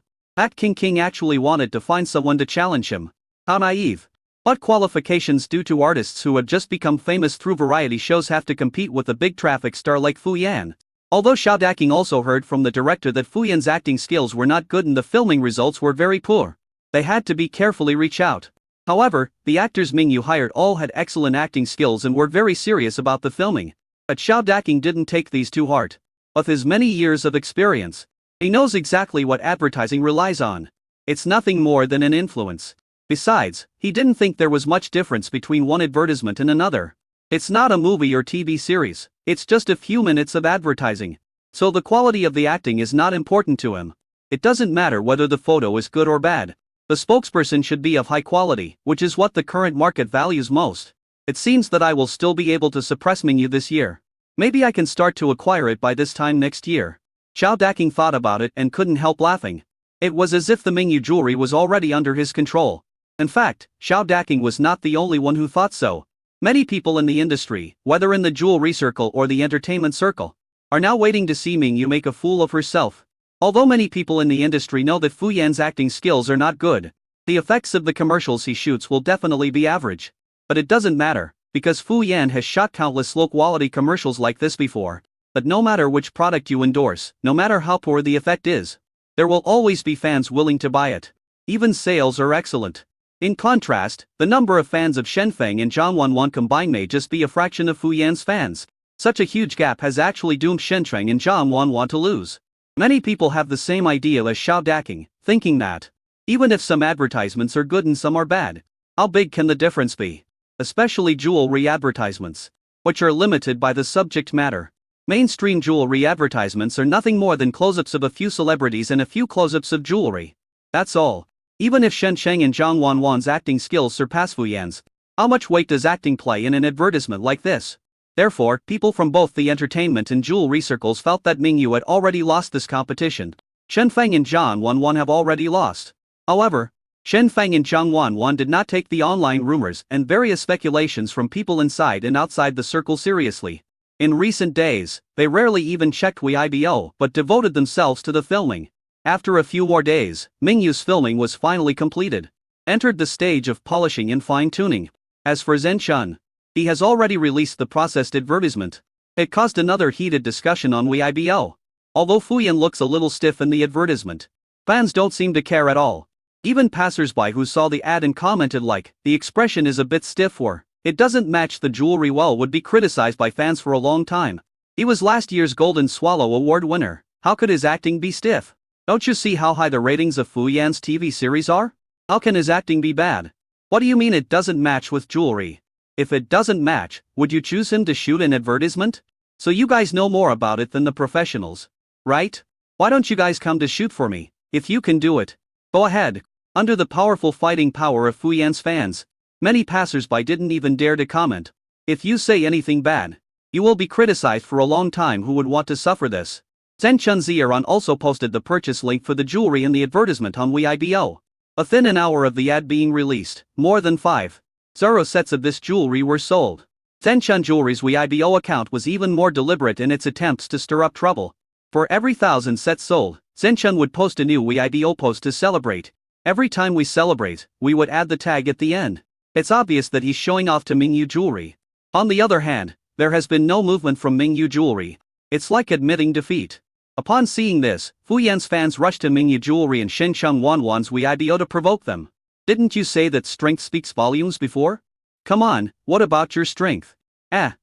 King King actually wanted to find someone to challenge him. How naive. What qualifications do two artists who had just become famous through variety shows have to compete with a big traffic star like Fu Yan? Although Xiao Daking also heard from the director that Fu Yan's acting skills were not good and the filming results were very poor, they had to be carefully reach out. However, the actors Mingyu hired all had excellent acting skills and were very serious about the filming. But Xiao Daking didn't take these to heart. With his many years of experience, he knows exactly what advertising relies on. It's nothing more than an influence. Besides, he didn't think there was much difference between one advertisement and another. It's not a movie or TV series, it's just a few minutes of advertising. So the quality of the acting is not important to him. It doesn't matter whether the photo is good or bad. The spokesperson should be of high quality, which is what the current market values most. It seems that I will still be able to suppress Mingyu this year. Maybe I can start to acquire it by this time next year. Xiao Daking thought about it and couldn't help laughing. It was as if the Mingyu Jewelry was already under his control. In fact, Xiao Daking was not the only one who thought so. Many people in the industry, whether in the jewelry circle or the entertainment circle, are now waiting to see Mingyu make a fool of herself. Although many people in the industry know that Fu Yan's acting skills are not good, the effects of the commercials he shoots will definitely be average. But it doesn't matter, because Fu Yan has shot countless low-quality commercials like this before. But no matter which product you endorse, no matter how poor the effect is, there will always be fans willing to buy it. Even sales are excellent. In contrast, the number of fans of Shen Feng and Zhang Wanwan combined may just be a fraction of Fu Yan's fans. Such a huge gap has actually doomed Shen Feng and Zhang Wanwan to lose. Many people have the same idea as Xiao Daking, thinking that, even if some advertisements are good and some are bad, how big can the difference be? Especially jewelry advertisements, which are limited by the subject matter. Mainstream jewelry advertisements are nothing more than close-ups of a few celebrities and a few close-ups of jewelry. That's all. Even if Shen Sheng and Zhang Wanwan's acting skills surpass Fu Yan's, how much weight does acting play in an advertisement like this? Therefore, people from both the entertainment and jewelry circles felt that Mingyu had already lost this competition. Shen Feng and Zhang Wanwan have already lost. However, Shen Feng and Zhang Wanwan did not take the online rumors and various speculations from people inside and outside the circle seriously. In recent days, they rarely even checked Weibo but devoted themselves to the filming. After a few more days, Mingyu's filming was finally completed. Entered the stage of polishing and fine-tuning. As for Zhen Shun, he has already released the processed advertisement. It caused another heated discussion on Weibo. Although Fu Yan looks a little stiff in the advertisement, fans don't seem to care at all. Even passers-by who saw the ad and commented like, the expression is a bit stiff or, it doesn't match the jewelry well would be criticized by fans for a long time. He was last year's Golden Swallow Award winner. How could his acting be stiff? Don't you see how high the ratings of Fu Yan's TV series are? How can his acting be bad? What do you mean it doesn't match with jewelry? If it doesn't match, would you choose him to shoot an advertisement? So you guys know more about it than the professionals, right? Why don't you guys come to shoot for me? If you can do it, go ahead. Under the powerful fighting power of Fu Yan's fans, many passers-by didn't even dare to comment. If you say anything bad, you will be criticized for a long time. Who would want to suffer this? Zhen Chunziaran also posted the purchase link for the jewelry in the advertisement on Weibo. Within an hour of the ad being released, more than 5,000 sets of this jewelry were sold. Zhenchun Jewelry's Weibo account was even more deliberate in its attempts to stir up trouble. For every 1,000 sets sold, Zhenchun would post a new Weibo post to celebrate. Every time we celebrate, we would add the tag at the end. It's obvious that he's showing off to Mingyu Jewelry. On the other hand, there has been no movement from Mingyu Jewelry. It's like admitting defeat. Upon seeing this, Fu Yan's fans rushed to Mingyu Jewelry and Shenzhen Wanwan's Weibo to provoke them. Didn't you say that strength speaks volumes before? Come on, what about your strength?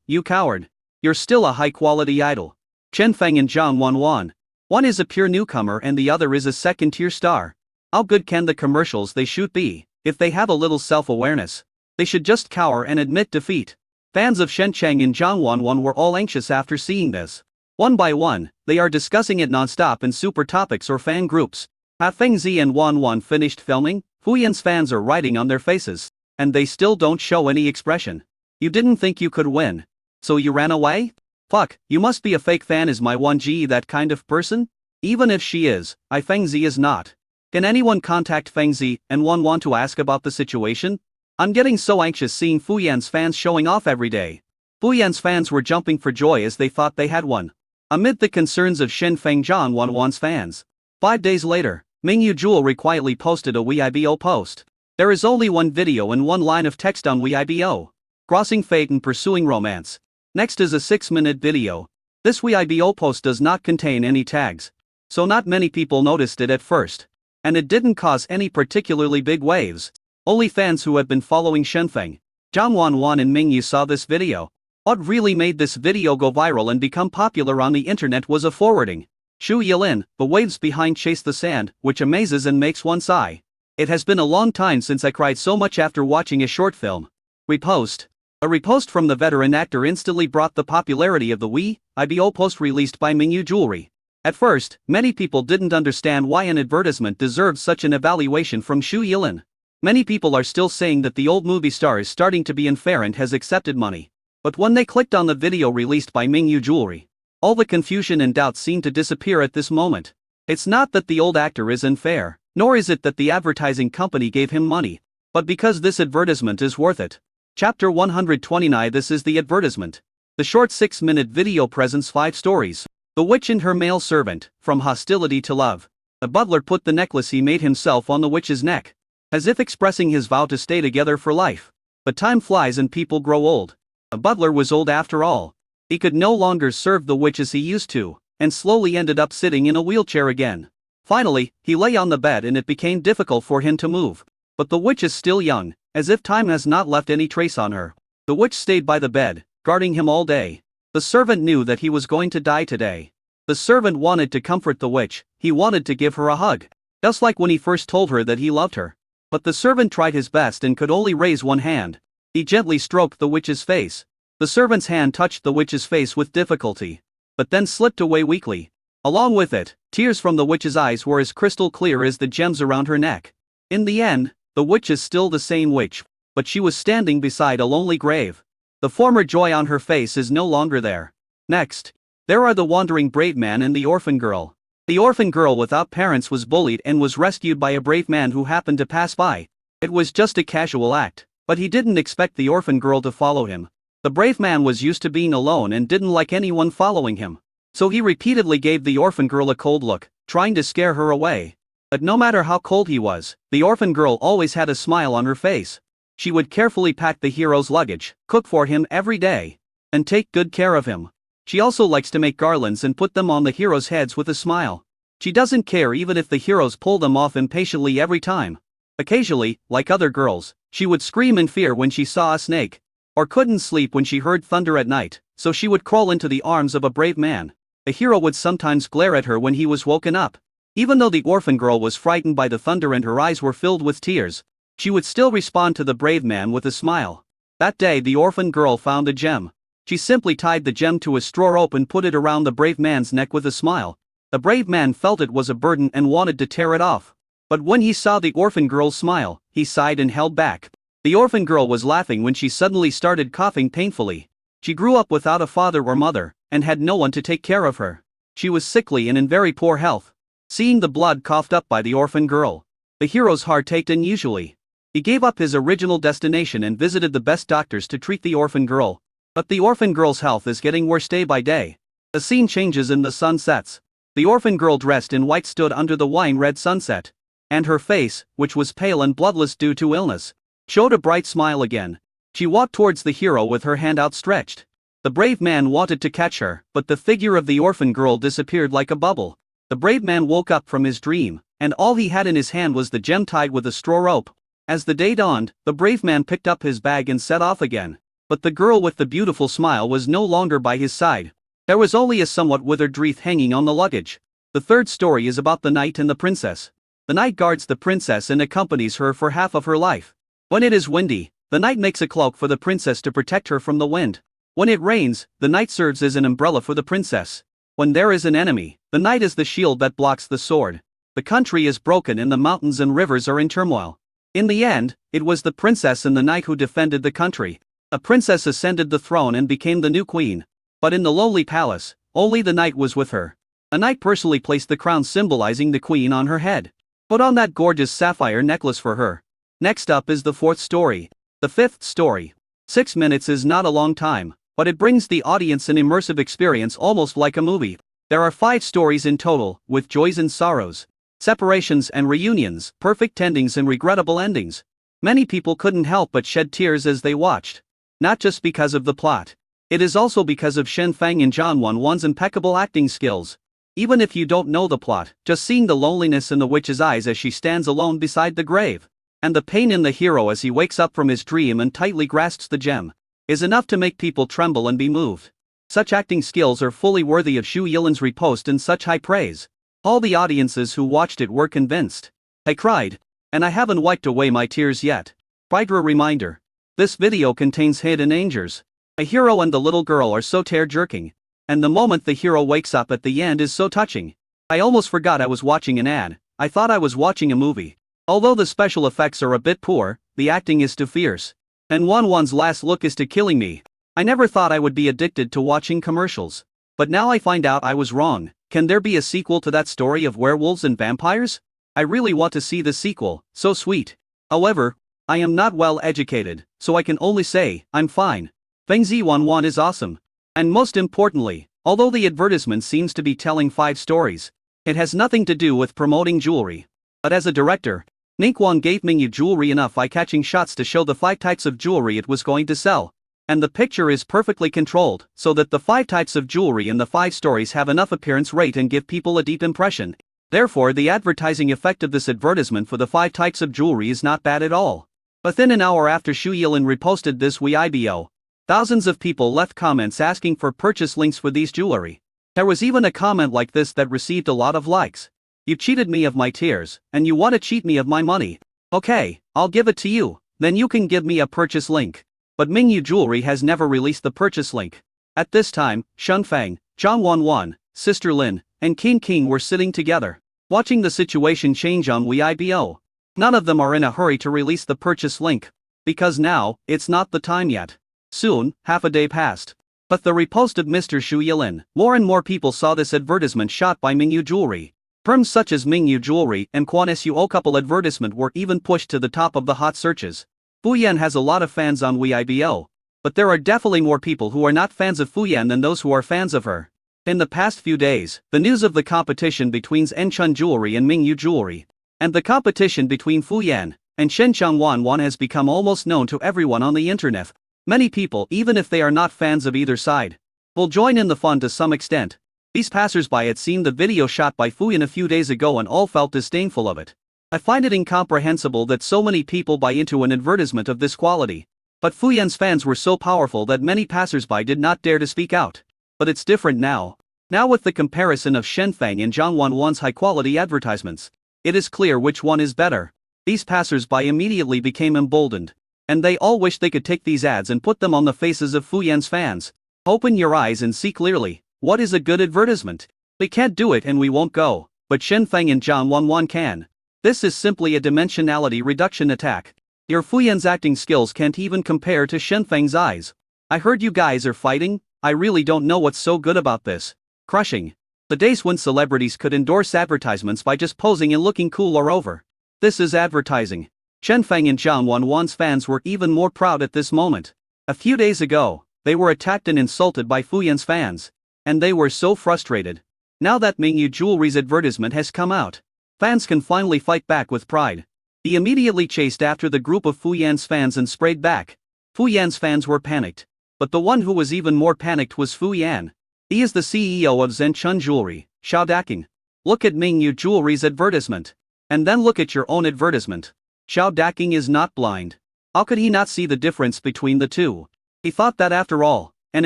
You coward. You're still a high-quality idol. Chen Feng and Zhang Wanwan. One is a pure newcomer and the other is a second-tier star. How good can the commercials they shoot be? If they have a little self-awareness, they should just cower and admit defeat. Fans of Shen Cheng and Zhang Wanwan were all anxious after seeing this. One by one, they are discussing it non-stop in super topics or fan groups. Have Fengzi and Wanwan finished filming? Fu Yan's fans are writing on their faces, and they still don't show any expression. You didn't think you could win, so you ran away? Fuck, you must be a fake fan. Is my 1G that kind of person? Even if she is, Fengzi is not. Can anyone contact Fengzi and Wanwan to ask about the situation? I'm getting so anxious seeing Fu Yan's fans showing off every day. Fu Yan's fans were jumping for joy as they thought they had won. Amid the concerns of Shen Feng Zhang Wanwan's fans. 5 days later, Mingyu Jewelry quietly posted a Weibo post. There is only one video and one line of text on Weibo. Crossing fate and pursuing romance. Next is a 6-minute video. This Weibo post does not contain any tags, so not many people noticed it at first. And it didn't cause any particularly big waves. Only fans who have been following Shenfeng, Zhang Wanwan and Mingyu saw this video. What really made this video go viral and become popular on the internet was a forwarding. Shu Yilin, the waves behind Chase the Sand, which amazes and makes one sigh. It has been a long time since I cried so much after watching a short film. Repost. A repost from the veteran actor instantly brought the popularity of the Weibo post released by Mingyu Jewelry. At first, many people didn't understand why an advertisement deserved such an evaluation from Shu Yilin. Many people are still saying that the old movie star is starting to be unfair and has accepted money. But when they clicked on the video released by Mingyu Jewelry, all the confusion and doubts seemed to disappear at this moment. It's not that the old actor is unfair, nor is it that the advertising company gave him money, but because this advertisement is worth it. Chapter 129. This is the advertisement. The short 6-minute video presents 5 stories. The witch and her male servant, from hostility to love. A butler put the necklace he made himself on the witch's neck, as if expressing his vow to stay together for life. But time flies and people grow old. A butler was old after all. He could no longer serve the witch as he used to, and slowly ended up sitting in a wheelchair again. Finally, he lay on the bed and it became difficult for him to move. But the witch is still young, as if time has not left any trace on her. The witch stayed by the bed, guarding him all day. The servant knew that he was going to die today. The servant wanted to comfort the witch, he wanted to give her a hug. Just like when he first told her that he loved her. But the servant tried his best and could only raise one hand. He gently stroked the witch's face. The servant's hand touched the witch's face with difficulty, but then slipped away weakly. Along with it, tears from the witch's eyes were as crystal clear as the gems around her neck. In the end, the witch is still the same witch, but she was standing beside a lonely grave. The former joy on her face is no longer there. Next, there are the wandering brave man and the orphan girl. The orphan girl without parents was bullied and was rescued by a brave man who happened to pass by. It was just a casual act, but he didn't expect the orphan girl to follow him. The brave man was used to being alone and didn't like anyone following him. So he repeatedly gave the orphan girl a cold look, trying to scare her away. But no matter how cold he was, the orphan girl always had a smile on her face. She would carefully pack the hero's luggage, cook for him every day, and take good care of him. She also likes to make garlands and put them on the heroes' heads with a smile. She doesn't care even if the heroes pull them off impatiently every time. Occasionally, like other girls, she would scream in fear when she saw a snake, or couldn't sleep when she heard thunder at night, so she would crawl into the arms of a brave man. The hero would sometimes glare at her when he was woken up. Even though the orphan girl was frightened by the thunder and her eyes were filled with tears, she would still respond to the brave man with a smile. That day the orphan girl found a gem. She simply tied the gem to a straw rope and put it around the brave man's neck with a smile. The brave man felt it was a burden and wanted to tear it off. But when he saw the orphan girl's smile, he sighed and held back. The orphan girl was laughing when she suddenly started coughing painfully. She grew up without a father or mother, and had no one to take care of her. She was sickly and in very poor health. Seeing the blood coughed up by the orphan girl, the hero's heart ached unusually. He gave up his original destination and visited the best doctors to treat the orphan girl. But the orphan girl's health is getting worse day by day. The scene changes and the sun sets. The orphan girl dressed in white stood under the wine-red sunset. And her face, which was pale and bloodless due to illness, showed a bright smile again. She walked towards the hero with her hand outstretched. The brave man wanted to catch her, but the figure of the orphan girl disappeared like a bubble. The brave man woke up from his dream, and all he had in his hand was the gem tied with a straw rope. As the day dawned, the brave man picked up his bag and set off again. But the girl with the beautiful smile was no longer by his side. There was only a somewhat withered wreath hanging on the luggage. The third story is about the knight and the princess. The knight guards the princess and accompanies her for half of her life. When it is windy, the knight makes a cloak for the princess to protect her from the wind. When it rains, the knight serves as an umbrella for the princess. When there is an enemy, the knight is the shield that blocks the sword. The country is broken and the mountains and rivers are in turmoil. In the end, it was the princess and the knight who defended the country. A princess ascended the throne and became the new queen. But in the lonely palace, only the knight was with her. A knight personally placed the crown symbolizing the queen on her head. Put on that gorgeous sapphire necklace for her. Next up is the fourth story. The fifth story. 6 minutes is not a long time, but it brings the audience an immersive experience almost like a movie. There are 5 stories in total, with joys and sorrows, separations and reunions, perfect endings and regrettable endings. Many people couldn't help but shed tears as they watched. Not just because of the plot. It is also because of Shen Feng and Zhang Wanwan's impeccable acting skills. Even if you don't know the plot, just seeing the loneliness in the witch's eyes as she stands alone beside the grave, and the pain in the hero as he wakes up from his dream and tightly grasps the gem, is enough to make people tremble and be moved. Such acting skills are fully worthy of Xu Yilan's repost and such high praise. All the audiences who watched it were convinced. I cried. And I haven't wiped away my tears yet. Brighter reminder. This video contains hidden dangers. A hero and the little girl are so tear-jerking. And the moment the hero wakes up at the end is so touching. I almost forgot I was watching an ad. I thought I was watching a movie. Although the special effects are a bit poor, the acting is too fierce. And Wanwan's last look is to killing me. I never thought I would be addicted to watching commercials. But now I find out I was wrong. Can there be a sequel to that story of werewolves and vampires? I really want to see the sequel, so sweet. However, I am not well educated, so I can only say, I'm fine. Feng Zi Wanwan is awesome. And most importantly, although the advertisement seems to be telling 5 stories, it has nothing to do with promoting jewelry. But as a director, Ningguang gave Mingyu Jewelry enough eye-catching shots to show the 5 types of jewelry it was going to sell. And the picture is perfectly controlled, so that the 5 types of jewelry in the 5 stories have enough appearance rate and give people a deep impression. Therefore, the advertising effect of this advertisement for the 5 types of jewelry is not bad at all. Within an hour after Xu Yilan reposted this Weibo, thousands of people left comments asking for purchase links for these jewelry. There was even a comment like this that received a lot of likes. You cheated me of my tears, and you want to cheat me of my money. Okay, I'll give it to you, then you can give me a purchase link. But Mingyu Jewelry has never released the purchase link. At this time, Shen Feng, Zhang Wanwan, Sister Lin, and King King were sitting together, watching the situation change on Weibo. None of them are in a hurry to release the purchase link, because now, it's not the time yet. Soon, half a day passed. But the repost of Mr. Xu Yilan, more and more people saw this advertisement shot by Mingyu Jewelry. Firms such as Mingyu Jewelry and Quan Suo couple advertisement were even pushed to the top of the hot searches. Fuyan has a lot of fans on Weibo, but there are definitely more people who are not fans of Fuyan than those who are fans of her. In the past few days, the news of the competition between Enchun Jewelry and Mingyu Jewelry, and the competition between Fuyan and Shenchang Wanwan has become almost known to everyone on the internet. Many people, even if they are not fans of either side, will join in the fun to some extent. These passers-by had seen the video shot by Fuyan a few days ago and all felt disdainful of it. I find it incomprehensible that so many people buy into an advertisement of this quality. But Fuyan's fans were so powerful that many passers-by did not dare to speak out. But it's different now. Now with the comparison of Shen Feng and Zhang Wanwan's high-quality advertisements, it is clear which one is better. These passers-by immediately became emboldened. And they all wish they could take these ads and put them on the faces of Fuyan's fans. Open your eyes and see clearly. What is a good advertisement? They can't do it and we won't go. But Shen Feng and Zhang Wanwan can. This is simply a dimensionality reduction attack. Your Fuyan's acting skills can't even compare to Shenfeng's eyes. I heard you guys are fighting. I really don't know what's so good about this. Crushing. The days when celebrities could endorse advertisements by just posing and looking cool are over. This is advertising. Shenfeng and Zhang Wanwan's fans were even more proud at this moment. A few days ago, they were attacked and insulted by Fuyan's fans. And they were so frustrated. Now that Mingyu Jewelry's advertisement has come out, fans can finally fight back with pride. He immediately chased after the group of Fuyan's fans and sprayed back. Fuyan's fans were panicked. But the one who was even more panicked was Fuyan. He is the CEO of Zhenchun Jewelry, Xiao Daking. Look at Mingyu Jewelry's advertisement. And then look at your own advertisement. Xiao Daking is not blind. How could he not see the difference between the two? He thought that after all, an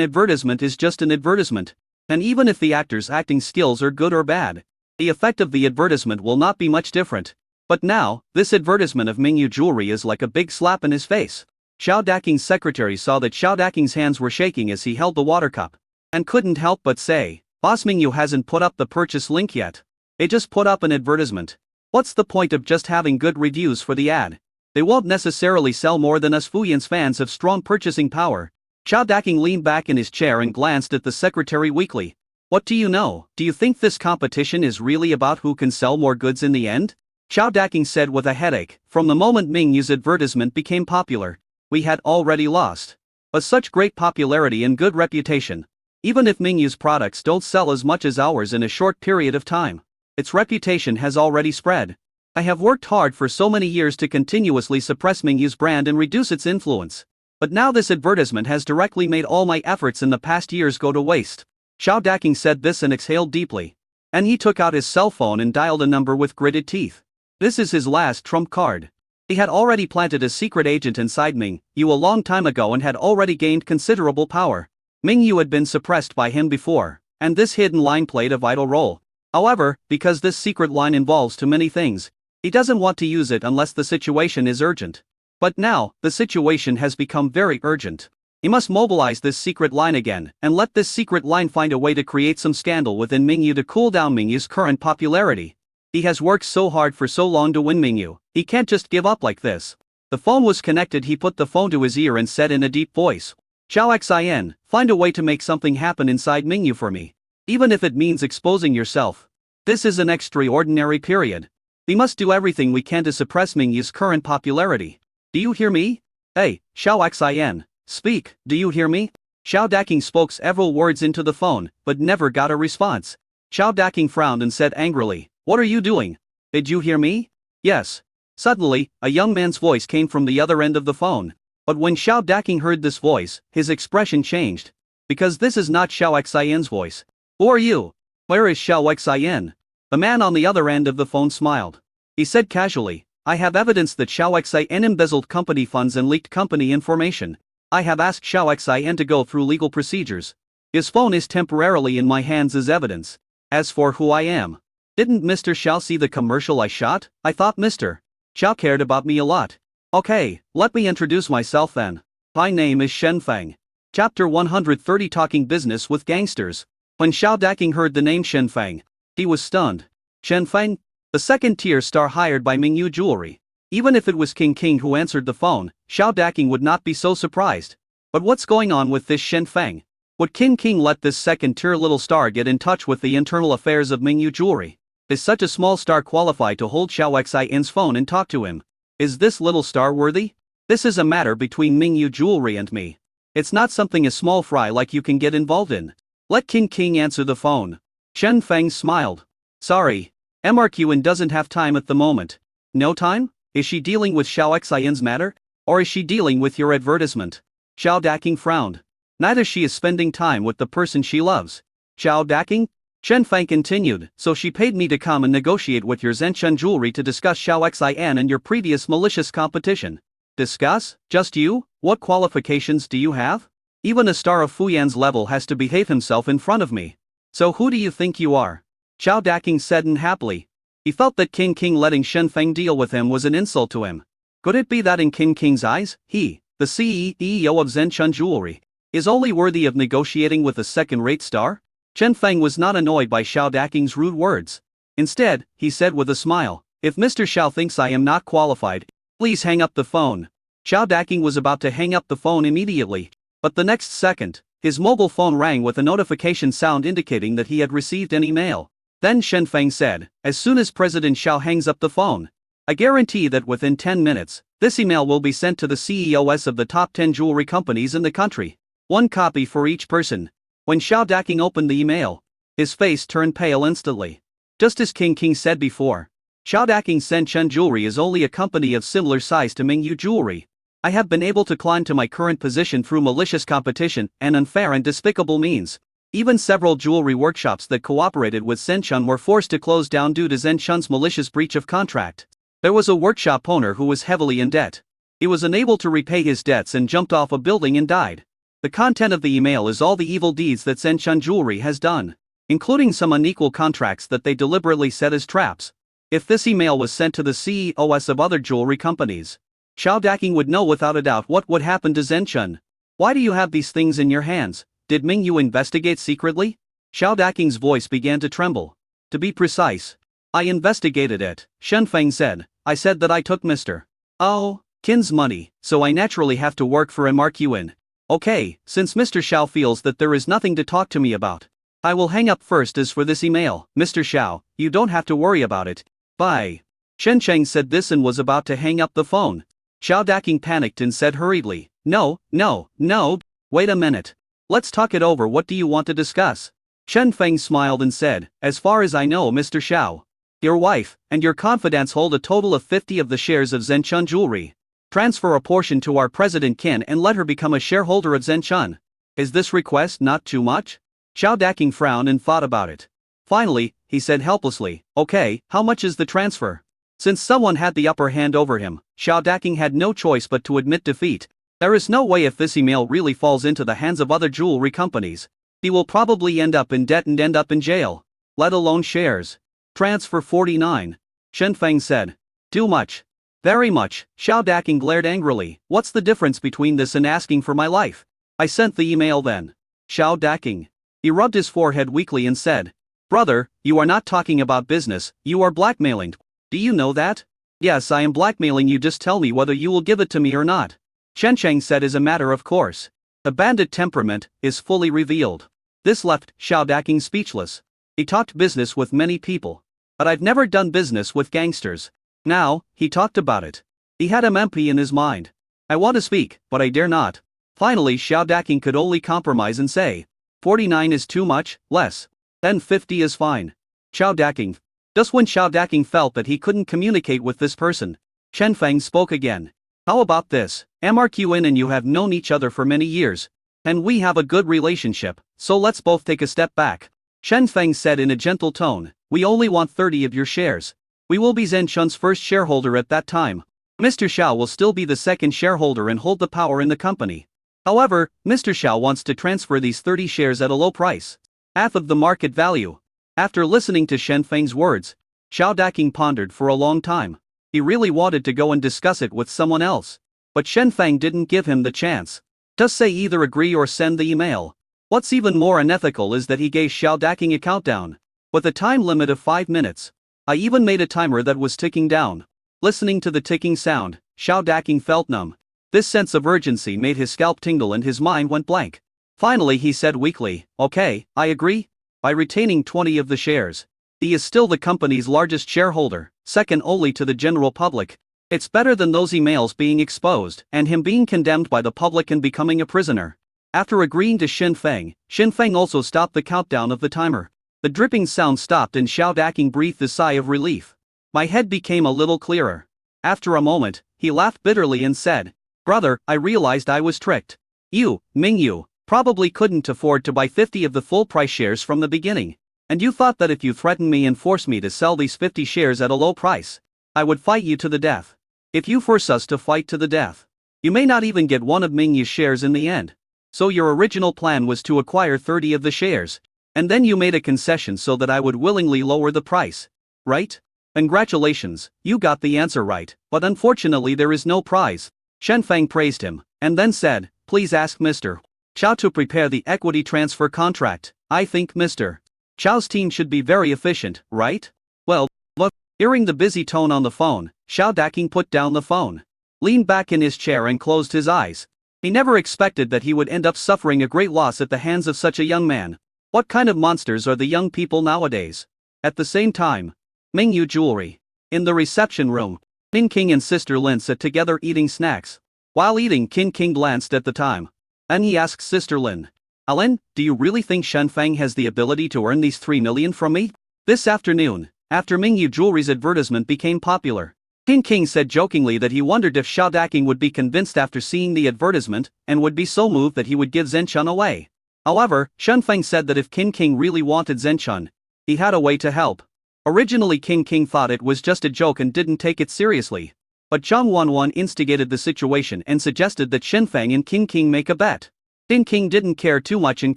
advertisement is just an advertisement. And even if the actor's acting skills are good or bad, the effect of the advertisement will not be much different. But now, this advertisement of Mingyu Jewelry is like a big slap in his face. Xiao Daking's secretary saw that Xiao Daking's hands were shaking as he held the water cup, and couldn't help but say, "Boss, Mingyu hasn't put up the purchase link yet. They just put up an advertisement. What's the point of just having good reviews for the ad? They won't necessarily sell more than us. Fuyan's fans have strong purchasing power." Xiao Daking leaned back in his chair and glanced at the secretary weakly. "What do you know? Do you think this competition is really about who can sell more goods in the end?" Xiao Daking said with a headache. "From the moment Mingyu's advertisement became popular, we had already lost. But such great popularity and good reputation. Even if Mingyu's products don't sell as much as ours in a short period of time, its reputation has already spread. I have worked hard for so many years to continuously suppress Mingyu's brand and reduce its influence. But now this advertisement has directly made all my efforts in the past years go to waste." Xiao Daking said this and exhaled deeply. And he took out his cell phone and dialed a number with gritted teeth. This is his last trump card. He had already planted a secret agent inside Mingyu a long time ago and had already gained considerable power. Mingyu had been suppressed by him before, and this hidden line played a vital role. However, because this secret line involves too many things, he doesn't want to use it unless the situation is urgent. But now, the situation has become very urgent. He must mobilize this secret line again, and let this secret line find a way to create some scandal within Mingyu to cool down Mingyu's current popularity. He has worked so hard for so long to win Mingyu, he can't just give up like this. The phone was connected. He put the phone to his ear and said in a deep voice, "Xiao Xin, find a way to make something happen inside Mingyu for me. Even if it means exposing yourself. This is an extraordinary period. We must do everything we can to suppress Mingyu's current popularity. Do you hear me? Hey, Xiao Xin, speak, do you hear me?" Xiao Daking spoke several words into the phone, but never got a response. Xiao Daking frowned and said angrily, "What are you doing? Did you hear me?" "Yes." Suddenly, a young man's voice came from the other end of the phone. But when Xiao Daking heard this voice, his expression changed. Because this is not Xiao Xin's voice. "Who are you? Where is Xiao Xin?" The man on the other end of the phone smiled. He said casually, "I have evidence that Xiao Xin embezzled company funds and leaked company information. I have asked Xiao Xin to go through legal procedures. His phone is temporarily in my hands as evidence. As for who I am, didn't Mr. Xiao see the commercial I shot? I thought Mr. Xiao cared about me a lot. Okay, let me introduce myself then. My name is Shenfeng." Chapter 130 Talking Business with Gangsters. When Xiao Daking heard the name Shenfeng, he was stunned. Shenfeng? The second-tier star hired by Mingyu Jewelry. Even if it was King who answered the phone, Xiao Daking would not be so surprised. But what's going on with this Shenfeng? Would King let this second-tier little star get in touch with the internal affairs of Mingyu Jewelry? Is such a small star qualified to hold Xiao Xin's phone and talk to him? Is this little star worthy? This is a matter between Mingyu Jewelry and me. It's not something a small fry like you can get involved in. Let King answer the phone. Shenfeng smiled. "Sorry. MRQN doesn't have time at the moment." "No time? Is she dealing with Xiao Xin's matter? Or is she dealing with your advertisement?" Xiao Daking frowned. "Neither. She is spending time with the person she loves." "Xiao Daking?" Shenfeng continued, "So she paid me to come and negotiate with your Zhenchun Jewelry to discuss Xiao Xin and your previous malicious competition." "Discuss? Just you? What qualifications do you have? Even a star of Fuyan's level has to behave himself in front of me. So who do you think you are?" Xiao Daking said unhappily. He felt that King letting Shenfeng deal with him was an insult to him. Could it be that in King's eyes, he, the CEO of Zhenchun Jewelry, is only worthy of negotiating with a second-rate star? Shenfeng was not annoyed by Xiao Daking's rude words. Instead, he said with a smile, If Mr. Xiao thinks I am not qualified, please hang up the phone. Xiao Daking was about to hang up the phone immediately, but the next second, his mobile phone rang with a notification sound indicating that he had received an email. Then Shen Feng said, as soon as President Xiao hangs up the phone, I guarantee that within 10 minutes, this email will be sent to the CEOs of the top 10 jewelry companies in the country. One copy for each person. When Xiao Daking opened the email, his face turned pale instantly. Just as King said before, Xiao Daking Senchun Jewelry is only a company of similar size to Mingyu Jewelry. I have been able to climb to my current position through malicious competition and unfair and despicable means. Even several jewelry workshops that cooperated with Senchun were forced to close down due to Senchun's malicious breach of contract. There was a workshop owner who was heavily in debt. He was unable to repay his debts and jumped off a building and died. The content of the email is all the evil deeds that Senchun Jewelry has done, including some unequal contracts that they deliberately set as traps. If this email was sent to the CEOs of other jewelry companies, Xiao Daking would know without a doubt what would happen to Senchun. Why do you have these things in your hands? Did Mingyu investigate secretly? Xiao Daking's voice began to tremble. To be precise, I investigated it, Shen Feng said. I said that I took Mr. Qin's money, so I naturally have to work for MRQN. Okay, since Mr. Xiao feels that there is nothing to talk to me about, I will hang up first. As for this email, Mr. Xiao, you don't have to worry about it. Bye. Shen Cheng said this and was about to hang up the phone. Xiao Daking panicked and said hurriedly, No, wait a minute. Let's talk it over. What do you want to discuss? Shen Feng smiled and said, as far as I know, Mr. Xiao, your wife and your confidants hold a total of 50 of the shares of Senchun Jewelry. Transfer a portion to our President Qin and let her become a shareholder of Senchun. Is this request not too much? Xiao Daking frowned and thought about it. Finally, he said helplessly, okay, how much is the transfer? Since someone had the upper hand over him, Xiao Daking had no choice but to admit defeat. There is no way if this email really falls into the hands of other jewelry companies, he will probably end up in debt and end up in jail. Let alone shares. Transfer 49. Shen Feng said. Too much. Very much. Xiao Daking glared angrily. What's the difference between this and asking for my life? I sent the email then. Xiao Daking. He rubbed his forehead weakly and said, Brother, you are not talking about business, you are blackmailing. Do you know that? Yes, I am blackmailing you. Just tell me whether you will give it to me or not. Shen Cheng said as a matter of course. The bandit temperament is fully revealed. This left Xiao Daking speechless. He talked business with many people, but I've never done business with gangsters. Now, he talked about it. He had him empty in his mind. I want to speak, but I dare not. Finally, Xiao Daking could only compromise and say, 49 is too much, less. Then 50 is fine. Xiao Daking. Just when Xiao Daking felt that he couldn't communicate with this person, Shen Feng spoke again. How about this? MRQN and you have known each other for many years, and we have a good relationship, so let's both take a step back. Shen Feng said in a gentle tone, we only want 30 of your shares. We will be Senchun's first shareholder at that time. Mr. Xiao will still be the second shareholder and hold the power in the company. However, Mr. Xiao wants to transfer these 30 shares at a low price, half of the market value. After listening to Shen Feng's words, Xiao Daking pondered for a long time. He really wanted to go and discuss it with someone else, but Shen Feng didn't give him the chance. Just say either agree or send the email. What's even more unethical is that he gave Xiao Daking a countdown, with a time limit of 5 minutes. I even made a timer that was ticking down. Listening to the ticking sound, Xiao Daking felt numb. This sense of urgency made his scalp tingle and his mind went blank. Finally he said weakly, okay, I agree. By retaining 20 of the shares, he is still the company's largest shareholder, second only to the general public. It's better than those emails being exposed and him being condemned by the public and becoming a prisoner. After agreeing to Shen Feng also stopped the countdown of the timer. The dripping sound stopped and Xiao Daking breathed a sigh of relief. My head became a little clearer. After a moment, he laughed bitterly and said, Brother, I realized I was tricked. You, Mingyu, probably couldn't afford to buy 50 of the full price shares from the beginning. And you thought that if you threatened me and forced me to sell these 50 shares at a low price, I would fight you to the death. If you force us to fight to the death, you may not even get one of Mingyu's shares in the end. So your original plan was to acquire 30 of the shares, and then you made a concession so that I would willingly lower the price. Right? Congratulations, you got the answer right, but unfortunately there is no prize. Shen Feng praised him, and then said, please ask Mr. Xiao to prepare the equity transfer contract. I think Mr. Xiao's team should be very efficient, right? Well, look. Hearing the busy tone on the phone, Xiao Daking put down the phone, leaned back in his chair and closed his eyes. He never expected that he would end up suffering a great loss at the hands of such a young man. What kind of monsters are the young people nowadays? At the same time, Mingyu Jewelry. In the reception room, Qin King and Sister Lin sat together eating snacks. While eating, Qin King glanced at the time. And he asked Sister Lin, "Lin, do you really think Shen Feng has the ability to earn these 3 million from me?" This afternoon, after Mingyu Jewelry's advertisement became popular, Qin King said jokingly that he wondered if Xiao Daking would be convinced after seeing the advertisement and would be so moved that he would give Zhenchun away. However, Shen Feng said that if Qin King really wanted Zhenchun, he had a way to help. Originally, Qin King thought it was just a joke and didn't take it seriously. But Zhang Wanwan instigated the situation and suggested that Shen Feng and Qin King make a bet. Qin King didn't care too much and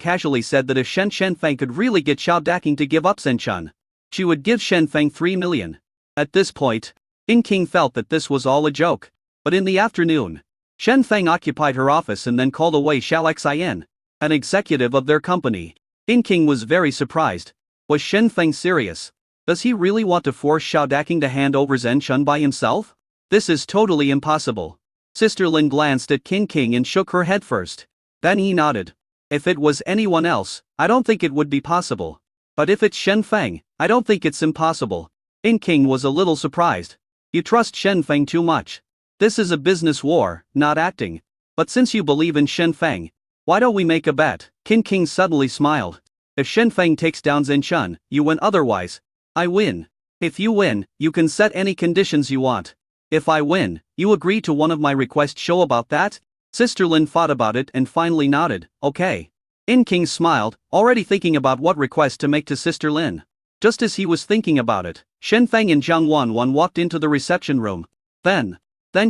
casually said that if Shen Feng could really get Xiao Daking to give up Zhenchun, she would give Shen Feng 3 million. At this point, Qin King felt that this was all a joke. But in the afternoon, Shen Feng occupied her office and then called away Xiao Xian, an executive of their company. Qin King was very surprised. Was Shen Feng serious? Does he really want to force Xiao Daking to hand over Zhenchun by himself? This is totally impossible. Sister Lin glanced at Qin King and shook her head first. Then he nodded. If it was anyone else, I don't think it would be possible. But if it's Shen Feng, I don't think it's impossible. Qin King was a little surprised. You trust Shen Feng too much. This is a business war, not acting. But since you believe in Shen Feng, why don't we make a bet? Qin King suddenly smiled. If Shen Feng takes down Zhenchun, you win. Otherwise, I win. If you win, you can set any conditions you want. If I win, you agree to one of my requests. Show about that? Sister Lin thought about it and finally nodded. Okay. Qin King smiled, already thinking about what request to make to Sister Lin. Just as he was thinking about it, Shen Feng and Zhang Wanwan walked into the reception room. Then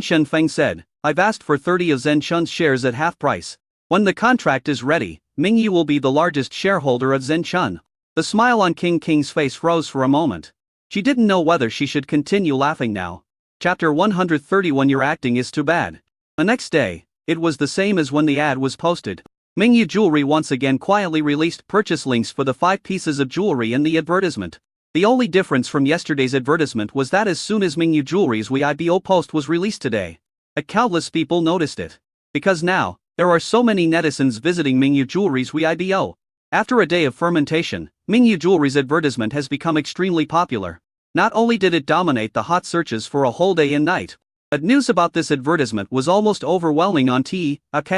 Shen Feng said, I've asked for 30 of Zhenchun's shares at half price. When the contract is ready, Mingyu will be the largest shareholder of Zhenchun. The smile on Qin King's face froze for a moment. She didn't know whether she should continue laughing now. Chapter 131. Your acting is too bad. The next day, it was the same as when the ad was posted. Mingyu Jewelry once again quietly released purchase links for the 5 pieces of jewelry in the advertisement. The only difference from yesterday's advertisement was that as soon as Mingyu Jewelry's IPO post was released today, countless people noticed it. Because now, there are so many netizens visiting Mingyu Jewelry's IPO. After a day of fermentation, Mingyu Jewelry's advertisement has become extremely popular. Not only did it dominate the hot searches for a whole day and night, but news about this advertisement was almost overwhelming on TikTok,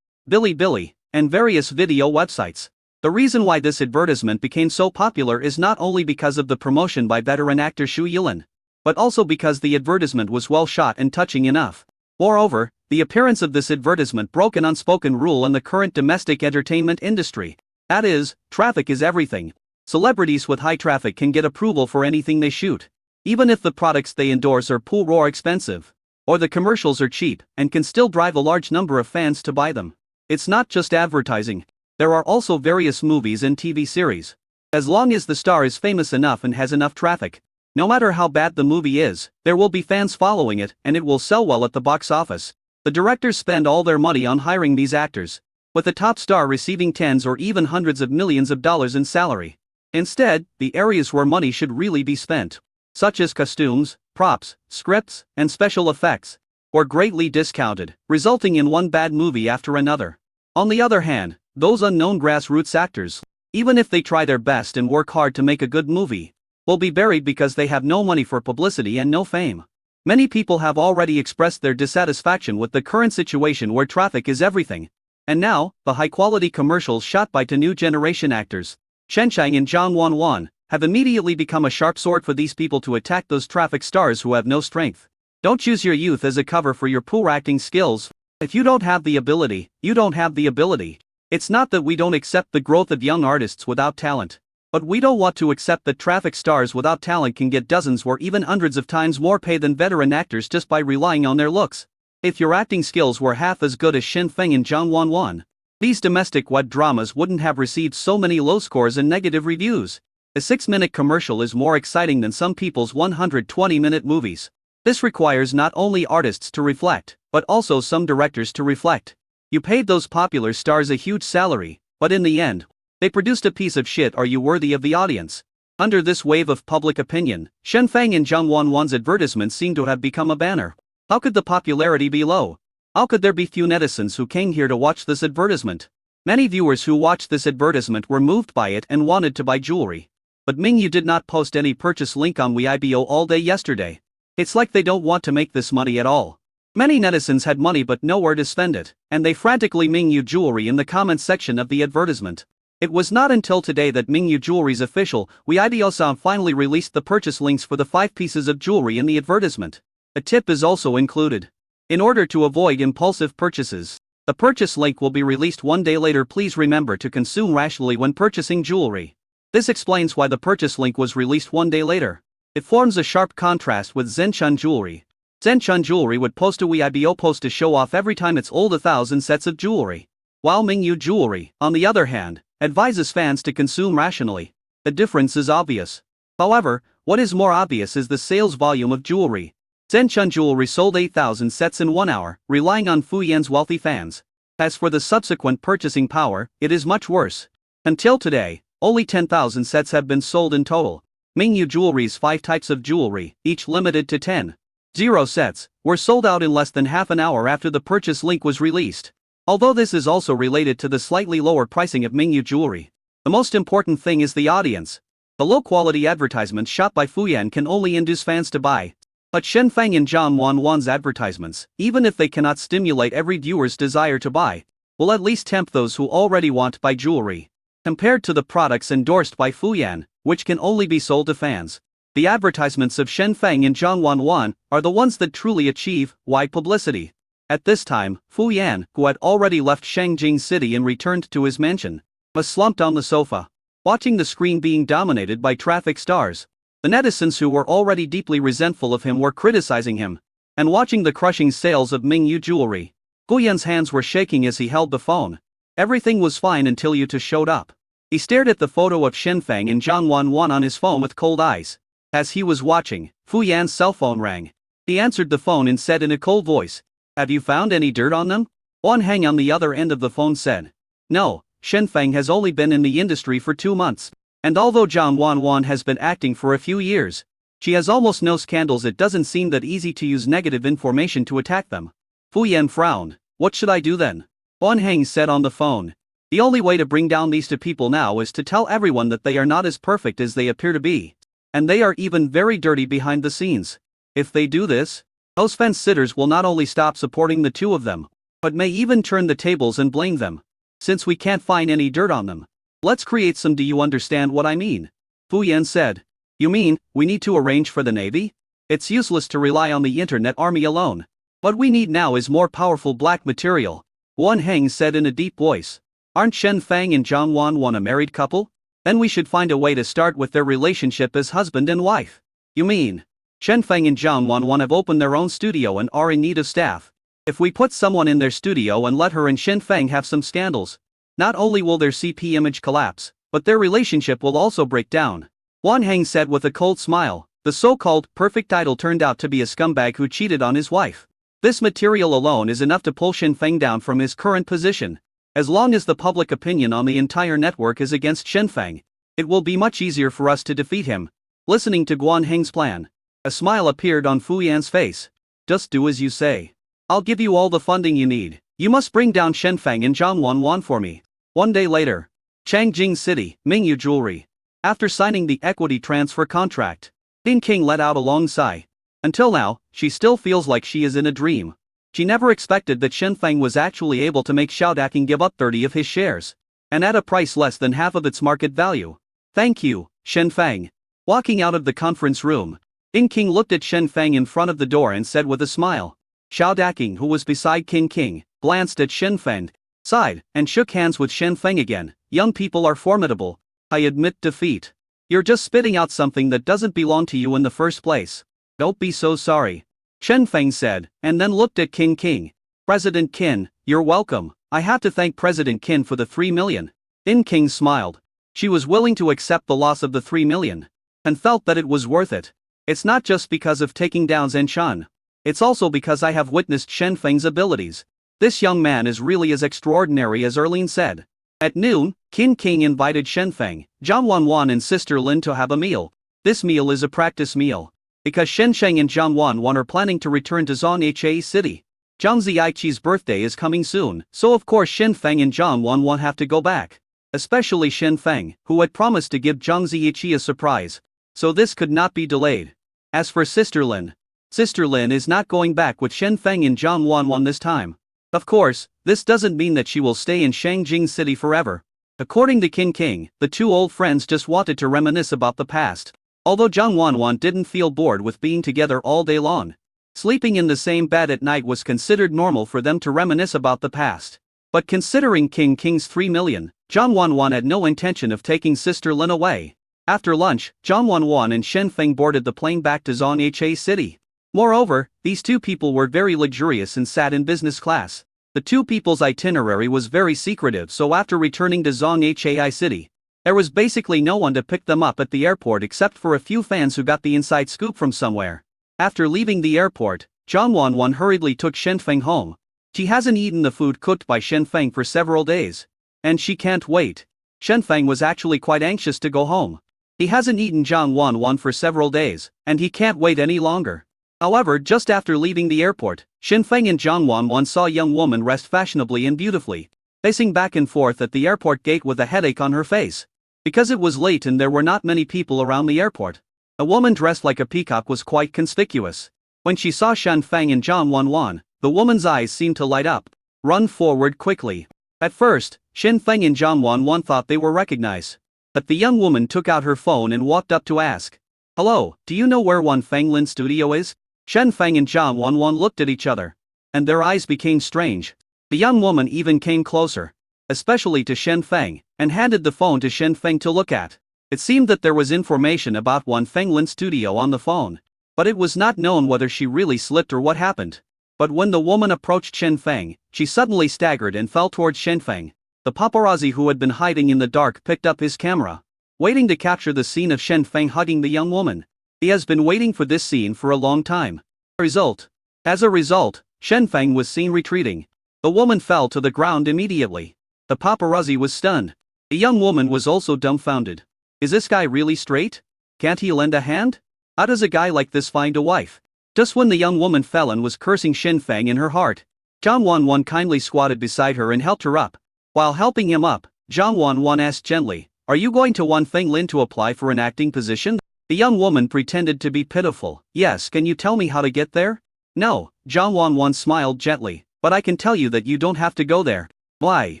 Bilibili, and various video websites. The reason why this advertisement became so popular is not only because of the promotion by veteran actor Xu Yilin, but also because the advertisement was well shot and touching enough. Moreover, the appearance of this advertisement broke an unspoken rule in the current domestic entertainment industry. That is, traffic is everything. Celebrities with high traffic can get approval for anything they shoot, even if the products they endorse are poor or expensive, or the commercials are cheap, and can still drive a large number of fans to buy them. It's not just advertising. There are also various movies and TV series. As long as the star is famous enough and has enough traffic, no matter how bad the movie is, there will be fans following it and it will sell well at the box office. The directors spend all their money on hiring these actors, with the top star receiving tens or even hundreds of millions of dollars in salary. Instead, the areas where money should really be spent, such as costumes, props, scripts, and special effects, were greatly discounted, resulting in one bad movie after another. On the other hand, those unknown grassroots actors, even if they try their best and work hard to make a good movie, will be buried because they have no money for publicity and no fame. Many people have already expressed their dissatisfaction with the current situation where traffic is everything. And now, the high-quality commercials shot by two new generation actors, Shen Chang and Zhang Wanwan, have immediately become a sharp sword for these people to attack those traffic stars who have no strength. Don't use your youth as a cover for your poor acting skills. If you don't have the ability, you don't have the ability. It's not that we don't accept the growth of young artists without talent, but we don't want to accept that traffic stars without talent can get dozens or even hundreds of times more pay than veteran actors just by relying on their looks. If your acting skills were half as good as Shen Feng and Zhang Wanwan, these domestic web dramas wouldn't have received so many low scores and negative reviews. A 6-minute commercial is more exciting than some people's 120-minute movies. This requires not only artists to reflect, but also some directors to reflect. You paid those popular stars a huge salary, but in the end, they produced a piece of shit. Are you worthy of the audience? Under this wave of public opinion, Shen Feng and Zhang Wanwan's advertisements seem to have become a banner. How could the popularity be low? How could there be few netizens who came here to watch this advertisement? Many viewers who watched this advertisement were moved by it and wanted to buy jewelry. But Mingyu did not post any purchase link on Weibo all day yesterday. It's like they don't want to make this money at all. Many netizens had money but nowhere to spend it, and they frantically Mingyu jewelry in the comments section of the advertisement. It was not until today that Mingyu Jewelry's official Weibo finally released the purchase links for the 5 pieces of jewelry in the advertisement. A tip is also included. In order to avoid impulsive purchases, the purchase link will be released one day later. Please remember to consume rationally when purchasing jewelry. This explains why the purchase link was released one day later. It forms a sharp contrast with Zhenchun Jewelry. Zhenchun Jewelry would post a Weibo post to show off every time it sold 1,000 sets of jewelry. While Mingyu Jewelry, on the other hand, advises fans to consume rationally. The difference is obvious. However, what is more obvious is the sales volume of jewelry. Zhenchun Jewelry sold 8,000 sets in 1 hour, relying on Fu Yan's wealthy fans. As for the subsequent purchasing power, it is much worse. Until today, only 10,000 sets have been sold in total. Mingyu Jewelry's 5 types of jewelry, each limited to 10,000 sets, were sold out in less than half an hour after the purchase link was released. Although this is also related to the slightly lower pricing of Mingyu Jewelry, the most important thing is the audience. The low-quality advertisements shot by Fu Yan can only induce fans to buy. But Shen Feng and Zhang Wanwan's advertisements, even if they cannot stimulate every viewer's desire to buy, will at least tempt those who already want to buy jewelry. Compared to the products endorsed by Fu Yan, which can only be sold to fans, the advertisements of Shen Feng and Zhang Wanwan are the ones that truly achieve wide publicity. At this time, Fu Yan, who had already left Shangjing City and returned to his mansion, was slumped on the sofa, watching the screen being dominated by traffic stars. The netizens who were already deeply resentful of him were criticizing him, and watching the crushing sales of Mingyu Jewelry. Fu Yan's hands were shaking as he held the phone. Everything was fine until Yuta showed up. He stared at the photo of Shen Feng and Zhang Wanwan on his phone with cold eyes. As he was watching, Fu Yan's cell phone rang. He answered the phone and said in a cold voice, "Have you found any dirt on them?" Wan Heng on the other end of the phone said, "No, Shen Feng has only been in the industry for 2 months. And although Zhang Wanwan has been acting for a few years, she has almost no scandals. It doesn't seem that easy to use negative information to attack them." Fu Yan frowned. "What should I do then?" Wan Heng said on the phone. "The only way to bring down these 2 people now is to tell everyone that they are not as perfect as they appear to be. And they are even very dirty behind the scenes. If they do this, those fence-sitters will not only stop supporting the 2 of them, but may even turn the tables and blame them. Since we can't find any dirt on them, let's create some. Do you understand what I mean?" Fu Yan said. "You mean, we need to arrange for the Navy? It's useless to rely on the internet army alone. What we need now is more powerful black material," Wan Heng said in a deep voice. "Aren't Shen Feng and Zhang Wanwan a married couple? Then we should find a way to start with their relationship as husband and wife." "You mean, Shen Feng and Zhang Wanwan have opened their own studio and are in need of staff. If we put someone in their studio and let her and Shen Feng have some scandals, not only will their CP image collapse, but their relationship will also break down," Wan Heng said with a cold smile. The so-called perfect idol turned out to be a scumbag who cheated on his wife. This material alone is enough to pull Shen Feng down from his current position. As long as the public opinion on the entire network is against Shen Feng, it will be much easier for us to defeat him. Listening to Guan Heng's plan, a smile appeared on Fu Yan's face. "Just do as you say. I'll give you all the funding you need. You must bring down Shen Feng and Zhang Wanwan for me." One day later, Changjing City, Mingyu Jewelry. After signing the equity transfer contract, Din King let out a long sigh. Until now, she still feels like she is in a dream. She never expected that Shen Feng was actually able to make Xiaodaking give up 30 of his shares, and at a price less than half of its market value. "Thank you, Shen Feng." Walking out of the conference room, Din King looked at Shen Feng in front of the door and said with a smile. Xiaodaking, who was beside King King, glanced at Shen Feng, sighed, and shook hands with Shen Feng again. "Young people are formidable. I admit defeat. You're just spitting out something that doesn't belong to you in the first place. Don't be so sorry," Shen Feng said, and then looked at King King. "President Qin, you're welcome. I have to thank President Qin for the 3 million. Din King smiled. She was willing to accept the loss of the 3 million, and felt that it was worth it. "It's not just because of taking down Zhenchun. It's also because I have witnessed Shen Feng's abilities. This young man is really as extraordinary as Erlin said. At noon, Qin King invited Shenfeng, Zhang Wanwan and Sister Lin to have a meal. This meal is a practice meal, because Shensheng and Zhang Wanwan are planning to return to Zhonghe City. Zhang Ziyiqi's birthday is coming soon, so of course Shenfeng and Zhang Wanwan have to go back. Especially Shenfeng, who had promised to give Zhang Ziyiqi a surprise. So this could not be delayed. As for Sister Lin is not going back with Shenfeng and Zhang Wanwan this time. Of course, this doesn't mean that she will stay in Shangjing City forever. According to Qin King, the two old friends just wanted to reminisce about the past. Although Zhang Wanwan didn't feel bored with being together all day long. Sleeping in the same bed at night was considered normal for them to reminisce about the past. But considering Qin King's 3 million, Zhang Wanwan had no intention of taking Sister Lin away. After lunch, Zhang Wanwan and Shenfeng boarded the plane back to Zhonghe City. Moreover, these two people were very luxurious and sat in business class. The two people's itinerary was very secretive, so after returning to Zhonghe City, there was basically no one to pick them up at the airport except for a few fans who got the inside scoop from somewhere. After leaving the airport, Zhang Wanwan hurriedly took Shenfeng home. She hasn't eaten the food cooked by Shenfeng for several days. And she can't wait. Shenfeng was actually quite anxious to go home. He hasn't eaten Zhang Wanwan for several days, and he can't wait any longer. However, just after leaving the airport, Shenfeng and Zhang Wanwan saw a young woman rest fashionably and beautifully, pacing back and forth at the airport gate with a headache on her face. Because it was late and there were not many people around the airport, a woman dressed like a peacock was quite conspicuous. When she saw Shenfeng and Zhang Wanwan, the woman's eyes seemed to light up. Run forward quickly. At first, Shenfeng and Zhang Wanwan thought they were recognized. But the young woman took out her phone and walked up to ask, "Hello, do you know where Wanfeng Lin Studio is?" Shenfeng and Zhang Wanwan looked at each other, and their eyes became strange. The young woman even came closer, especially to Shenfeng, and handed the phone to Shenfeng to look at. It seemed that there was information about Wanfeng Lin Studio on the phone, but it was not known whether she really slipped or what happened. But when the woman approached Shenfeng, she suddenly staggered and fell towards Shenfeng. The paparazzi who had been hiding in the dark picked up his camera, waiting to capture the scene of Shenfeng hugging the young woman. He has been waiting for this scene for a long time. As a result, Shenfeng was seen retreating. The woman fell to the ground immediately. The paparazzi was stunned. The young woman was also dumbfounded. Is this guy really straight? Can't he lend a hand? How does a guy like this find a wife? Just when the young woman fell and was cursing Shenfeng in her heart, Zhang Wanwan kindly squatted beside her and helped her up. While helping him up, Zhang Wanwan asked gently, "Are you going to Wanfeng Lin to apply for an acting position?" The young woman pretended to be pitiful. "Yes, can you tell me how to get there?" "No," Zhang Wanwan smiled gently, "but I can tell you that you don't have to go there." "Why?"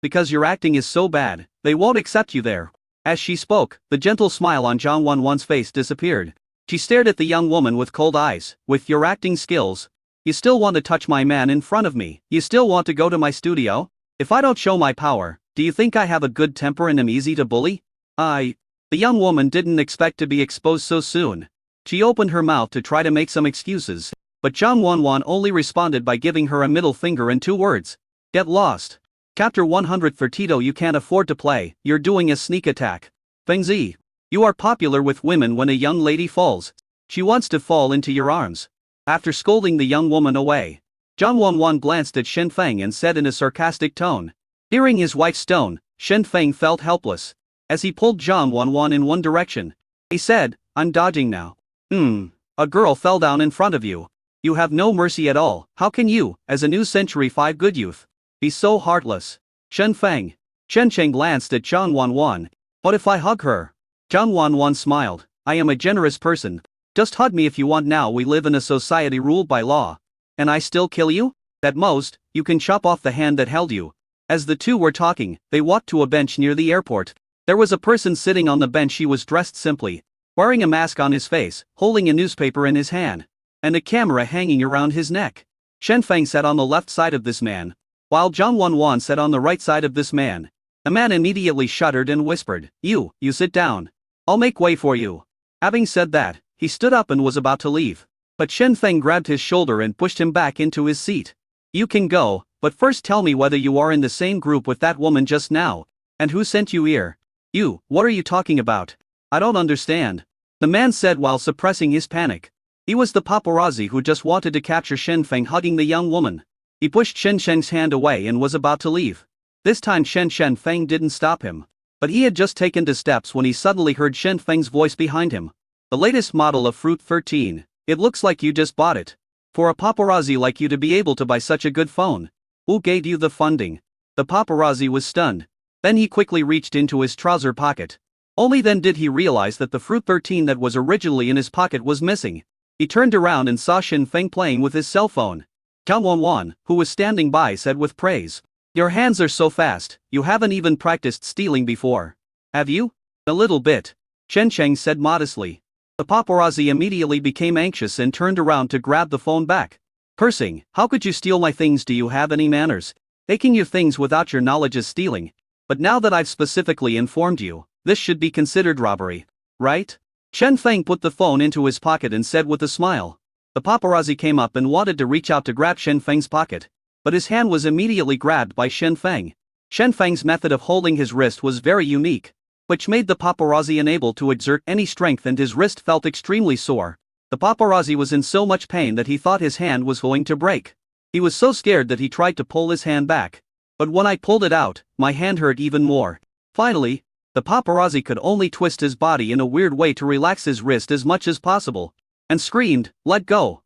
"Because your acting is so bad, they won't accept you there." As she spoke, the gentle smile on Zhang Wanwan's face disappeared. She stared at the young woman with cold eyes. "With your acting skills, you still want to touch my man in front of me? You still want to go to my studio? If I don't show my power, do you think I have a good temper and am easy to bully?" The young woman didn't expect to be exposed so soon. She opened her mouth to try to make some excuses, but Zhang Wanwan only responded by giving her a middle finger and 2 words. "Get lost." Chapter 132. You can't afford to play, you're doing a sneak attack. Feng Zi. You are popular with women when a young lady falls. She wants to fall into your arms. After scolding the young woman away, Zhang Wanwan glanced at Shenfeng and said in a sarcastic tone. Hearing his wife's tone, Shenfeng felt helpless. As he pulled Zhang Wanwan in one direction, he said, "I'm dodging now." A girl fell down in front of you. You have no mercy at all. How can you, as a new Century 5 good youth, be so heartless? Shenfeng. Shensheng glanced at Zhang Wanwan. What if I hug her? Zhang Wanwan smiled. I am a generous person. Just hug me if you want. Now we live in a society ruled by law. And I still kill you? At most, you can chop off the hand that held you. As the two were talking, they walked to a bench near the airport. There was a person sitting on the bench. He was dressed simply, wearing a mask on his face, holding a newspaper in his hand, and a camera hanging around his neck. Shenfeng sat on the left side of this man, while Zhang Wanwan sat on the right side of this man. The man immediately shuddered and whispered, You sit down. I'll make way for you." Having said that, he stood up and was about to leave. But Shenfeng grabbed his shoulder and pushed him back into his seat. "You can go, but first tell me whether you are in the same group with that woman just now. And who sent you here?" What are you talking about? I don't understand," the man said while suppressing his panic. He was the paparazzi who just wanted to capture Shenfeng hugging the young woman. He pushed Shensheng's hand away and was about to leave. This time Shen Feng didn't stop him. But he had just taken 2 steps when he suddenly heard Shen Feng's voice behind him. The latest model of Fruit 13. It looks like you just bought it. For a paparazzi like you to be able to buy such a good phone. Who gave you the funding? The paparazzi was stunned. Then he quickly reached into his trouser pocket. Only then did he realize that the Fruit 13 that was originally in his pocket was missing. He turned around and saw Shen Feng playing with his cell phone. Cao Wanwan, who was standing by, said with praise. Your hands are so fast, you haven't even practiced stealing before. Have you? A little bit. Chen Cheng said modestly. The paparazzi immediately became anxious and turned around to grab the phone back. Cursing, how could you steal my things? Do you have any manners? Taking your things without your knowledge is stealing. But now that I've specifically informed you, this should be considered robbery, right? Chen Feng put the phone into his pocket and said with a smile. The paparazzi came up and wanted to reach out to grab Shen Feng's pocket. But his hand was immediately grabbed by Shen Feng. Shen Feng's method of holding his wrist was very unique, which made the paparazzi unable to exert any strength and his wrist felt extremely sore. The paparazzi was in so much pain that he thought his hand was going to break. He was so scared that he tried to pull his hand back. But when I pulled it out, my hand hurt even more. Finally, the paparazzi could only twist his body in a weird way to relax his wrist as much as possible, and screamed, let go,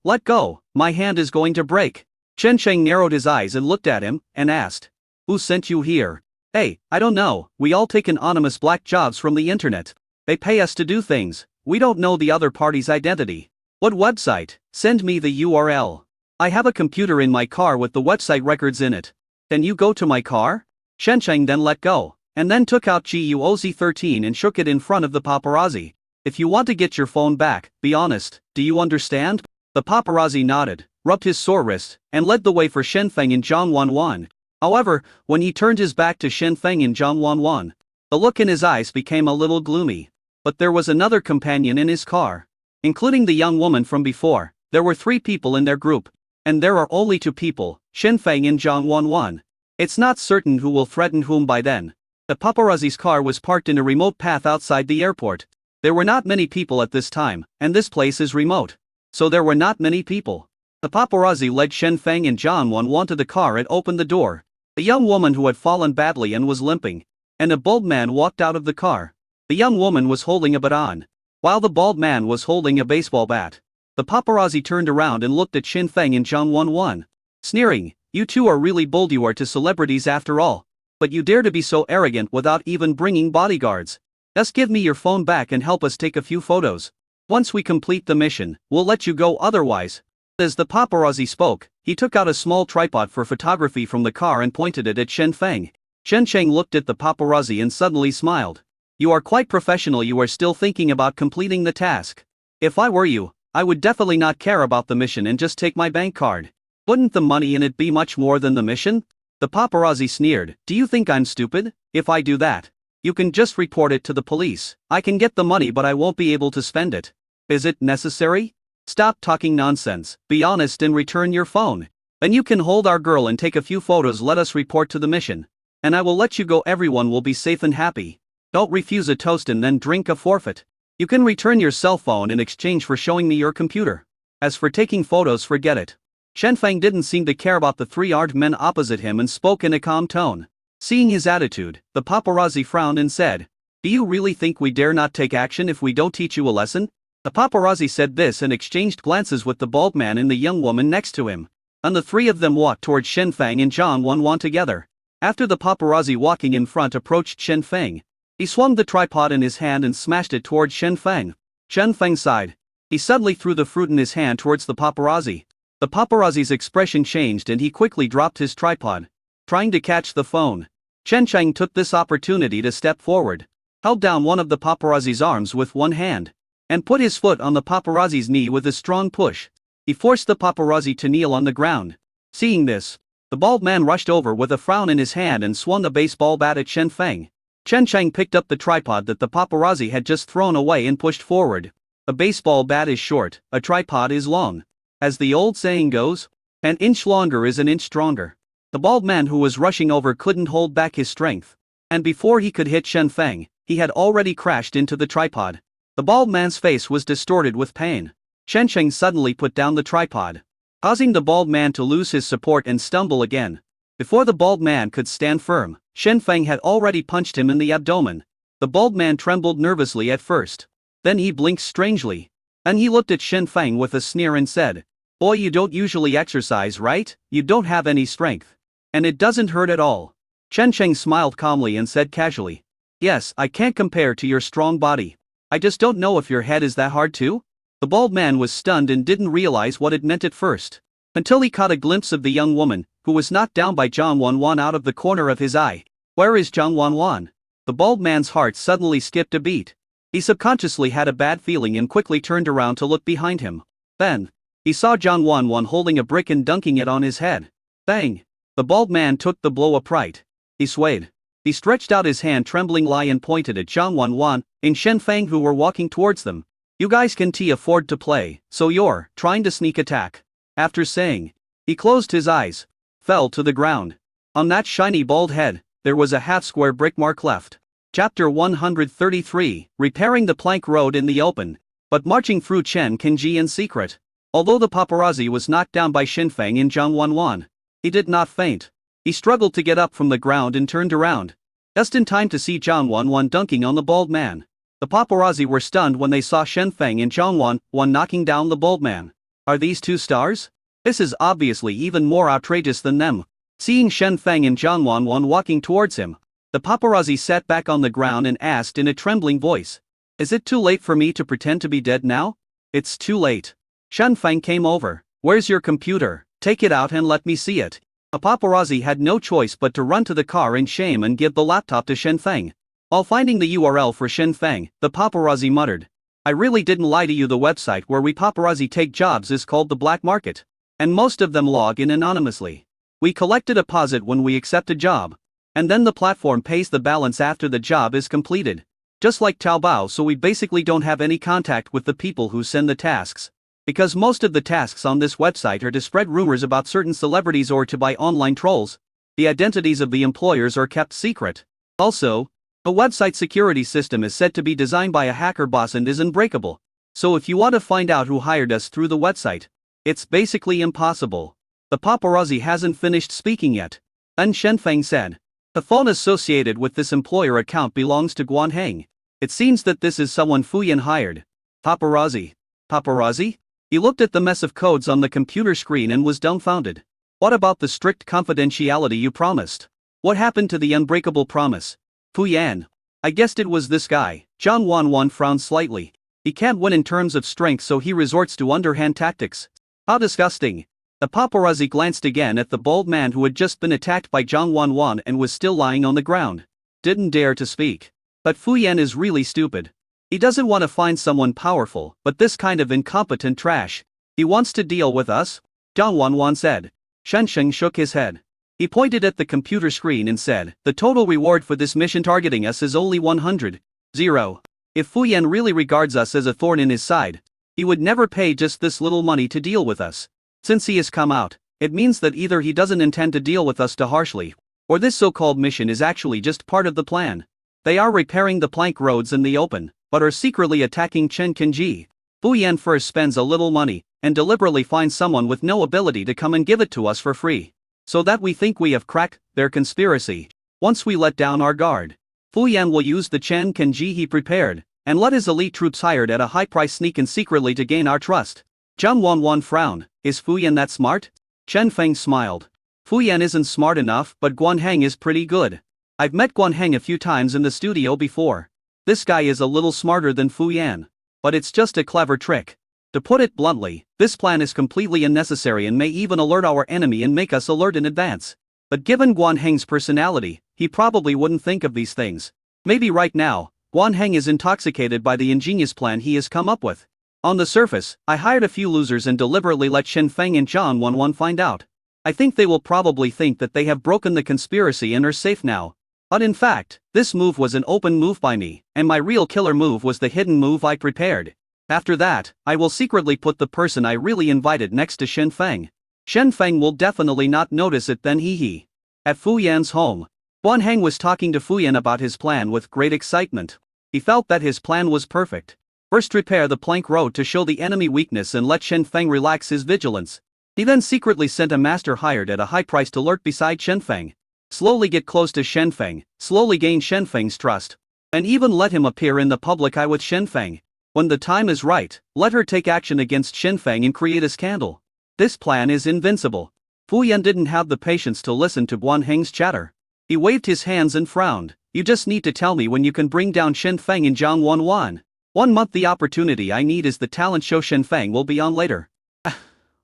my hand is going to break. Chen Cheng narrowed his eyes and looked at him, and asked, who sent you here? Hey, I don't know, we all take anonymous black jobs from the internet. They pay us to do things, we don't know the other party's identity. What website? Send me the URL. I have a computer in my car with the website records in it. Can you go to my car? Chen Cheng then let go, and then took out GUOZ13 and shook it in front of the paparazzi. If you want to get your phone back, be honest, do you understand? The paparazzi nodded, rubbed his sore wrist, and led the way for Shen Feng and Zhang Wanwan. However, when he turned his back to Shen Feng and Zhang Wanwan, the look in his eyes became a little gloomy. But there was another companion in his car. Including the young woman from before, there were 3 people in their group. And there are only 2 people, Shen Feng and Zhang Wanwan. It's not certain who will threaten whom by then. The paparazzi's car was parked in a remote path outside the airport. There were not many people at this time, and this place is remote. So there were not many people. The paparazzi led Shen Feng and Zhang Wanwan to the car and opened the door. The young woman who had fallen badly and was limping, and a bald man walked out of the car. The young woman was holding a baton, while the bald man was holding a baseball bat. The paparazzi turned around and looked at Shen Feng and Zhang Wanwan, sneering, you two are really bold, you are 2 celebrities after all. But you dare to be so arrogant without even bringing bodyguards. Just give me your phone back and help us take a few photos. Once we complete the mission, we'll let you go otherwise. As the paparazzi spoke, he took out a small tripod for photography from the car and pointed it at Shen Feng. Chen Cheng looked at the paparazzi and suddenly smiled. You are quite professional, you are still thinking about completing the task. If I were you, I would definitely not care about the mission and just take my bank card. Wouldn't the money in it be much more than the mission? The paparazzi sneered, do you think I'm stupid? If I do that, you can just report it to the police. I can get the money but I won't be able to spend it. Is it necessary? Stop talking nonsense, be honest and return your phone. Then you can hold our girl and take a few photos, let us report to the mission. And I will let you go, everyone will be safe and happy. Don't refuse a toast and then drink a forfeit. You can return your cell phone in exchange for showing me your computer. As for taking photos, forget it. Shen Feng didn't seem to care about the 3 armed men opposite him and spoke in a calm tone. Seeing his attitude, the paparazzi frowned and said, do you really think we dare not take action if we don't teach you a lesson? The paparazzi said this and exchanged glances with the bald man and the young woman next to him. And the 3 of them walked towards Shen Feng and Zhang Wanwan together. After the paparazzi walking in front approached Shen Feng, he swung the tripod in his hand and smashed it towards Shen Feng. Shen Feng sighed. He suddenly threw the fruit in his hand towards the paparazzi. The paparazzi's expression changed and he quickly dropped his tripod, trying to catch the phone. Chen Cheng took this opportunity to step forward, held down one of the paparazzi's arms with one hand, and put his foot on the paparazzi's knee with a strong push. He forced the paparazzi to kneel on the ground. Seeing this, the bald man rushed over with a frown in his hand and swung a baseball bat at Shen Feng. Chen Cheng picked up the tripod that the paparazzi had just thrown away and pushed forward. A baseball bat is short, a tripod is long. As the old saying goes, an inch longer is an inch stronger. The bald man who was rushing over couldn't hold back his strength, and before he could hit Shen Feng, he had already crashed into the tripod. The bald man's face was distorted with pain. Chen Cheng suddenly put down the tripod, causing the bald man to lose his support and stumble again. Before the bald man could stand firm, Shen Feng had already punched him in the abdomen. The bald man trembled nervously at first. Then he blinked strangely. And he looked at Shen Feng with a sneer and said, "Boy, you don't usually exercise, right? You don't have any strength. And it doesn't hurt at all." Chen Sheng smiled calmly and said casually, "Yes, I can't compare to your strong body. I just don't know if your head is that hard too?" The bald man was stunned and didn't realize what it meant at first. Until he caught a glimpse of the young woman, who was knocked down by Zhang Wanwan out of the corner of his eye. "Where is Zhang Wanwan?" The bald man's heart suddenly skipped a beat. He subconsciously had a bad feeling and quickly turned around to look behind him. Then, he saw Zhang Wanwan holding a brick and dunking it on his head. Bang! The bald man took the blow upright. He swayed. He stretched out his hand tremblingly and pointed at Zhang Wanwan and Shen Feng, who were walking towards them. "You guys can't afford to play, so you're trying to sneak attack." After saying, he closed his eyes, fell to the ground. On that shiny bald head, there was a half-square brick mark left. Chapter 133, Repairing the Plank Road in the Open, but marching through Chen Kenji in secret. Although the paparazzi was knocked down by Shen Feng and Zhang Wanwan, he did not faint. He struggled to get up from the ground and turned around, just in time to see Zhang Wanwan dunking on the bald man. The paparazzi were stunned when they saw Shen Feng and Zhang Wanwan knocking down the bald man. Are these two stars? This is obviously even more outrageous than them. Seeing Shen Feng and Zhang Wanwan walking towards him, the paparazzi sat back on the ground and asked in a trembling voice, "Is it too late for me to pretend to be dead now?" "It's too late." Shen Feng came over. "Where's your computer? Take it out and let me see it." A paparazzi had no choice but to run to the car in shame and give the laptop to Shen Feng. While finding the URL for Shen Feng, the paparazzi muttered, "I really didn't lie to you. The website where we paparazzi take jobs is called the Black Market. And most of them log in anonymously. We collect a deposit when we accept a job. And then the platform pays the balance after the job is completed. Just like Taobao, so we basically don't have any contact with the people who send the tasks. Because most of the tasks on this website are to spread rumors about certain celebrities or to buy online trolls, the identities of the employers are kept secret. Also, a website security system is said to be designed by a hacker boss and is unbreakable. So if you want to find out who hired us through the website, it's basically impossible." The paparazzi hasn't finished speaking yet. Then Shen Feng said, "The phone associated with this employer account belongs to Guan Heng. It seems that this is someone Fu Yan hired." Paparazzi? Paparazzi? He looked at the mess of codes on the computer screen and was dumbfounded. "What about the strict confidentiality you promised? What happened to the unbreakable promise?" "Fu Yan. I guessed it was this guy." Zhang Wanwan frowned slightly. "He can't win in terms of strength, so he resorts to underhand tactics." "How disgusting." The paparazzi glanced again at the bald man who had just been attacked by Zhang Wanwan and was still lying on the ground. Didn't dare to speak. But Fu Yan is really stupid. He doesn't want to find someone powerful, but this kind of incompetent trash. He wants to deal with us? Zhang Wanwan said. Shen Sheng shook his head. He pointed at the computer screen and said, "The total reward for this mission targeting us is only 100. 0. If Fu Yan really regards us as a thorn in his side, he would never pay just this little money to deal with us. Since he has come out, it means that either he doesn't intend to deal with us too harshly, or this so-called mission is actually just part of the plan. They are repairing the plank roads in the open, but are secretly attacking Chen Kenji. Fu Yan first spends a little money, and deliberately finds someone with no ability to come and give it to us for free, so that we think we have cracked their conspiracy. Once we let down our guard, Fu Yan will use the Chen Kenji he prepared, and let his elite troops hired at a high price sneak in secretly to gain our trust." Zhang Wanwan frowned. "Is Fu Yan that smart?" Shen Feng smiled. "Fu Yan isn't smart enough, but Guan Heng is pretty good. I've met Guan Heng a few times in the studio before. This guy is a little smarter than Fu Yan. But it's just a clever trick. To put it bluntly, this plan is completely unnecessary and may even alert our enemy and make us alert in advance. But given Guan Heng's personality, he probably wouldn't think of these things. Maybe right now, Guan Heng is intoxicated by the ingenious plan he has come up with. On the surface, I hired a few losers and deliberately let Shen Feng and Zhang Wanwan find out. I think they will probably think that they have broken the conspiracy and are safe now. But in fact, this move was an open move by me, and my real killer move was the hidden move I prepared. After that, I will secretly put the person I really invited next to Shen Feng. Shen Feng will definitely not notice it then he. At Fu Yan's home, Guan Heng was talking to Fu Yan about his plan with great excitement. He felt that his plan was perfect. First repair the plank road to show the enemy weakness and let Shen Feng relax his vigilance. He then secretly sent a master hired at a high price to lurk beside Shenfeng. Slowly get close to Shenfeng, slowly gain Shenfeng's trust. And even let him appear in the public eye with Shenfeng. When the time is right, let her take action against Shenfeng and create a scandal. This plan is invincible. Fu Yan didn't have the patience to listen to Guan Heng's chatter. He waved his hands and frowned. You just need to tell me when you can bring down Shenfeng and Zhang Wanwan. 1 month. The opportunity I need is the talent show Shenfeng will be on later.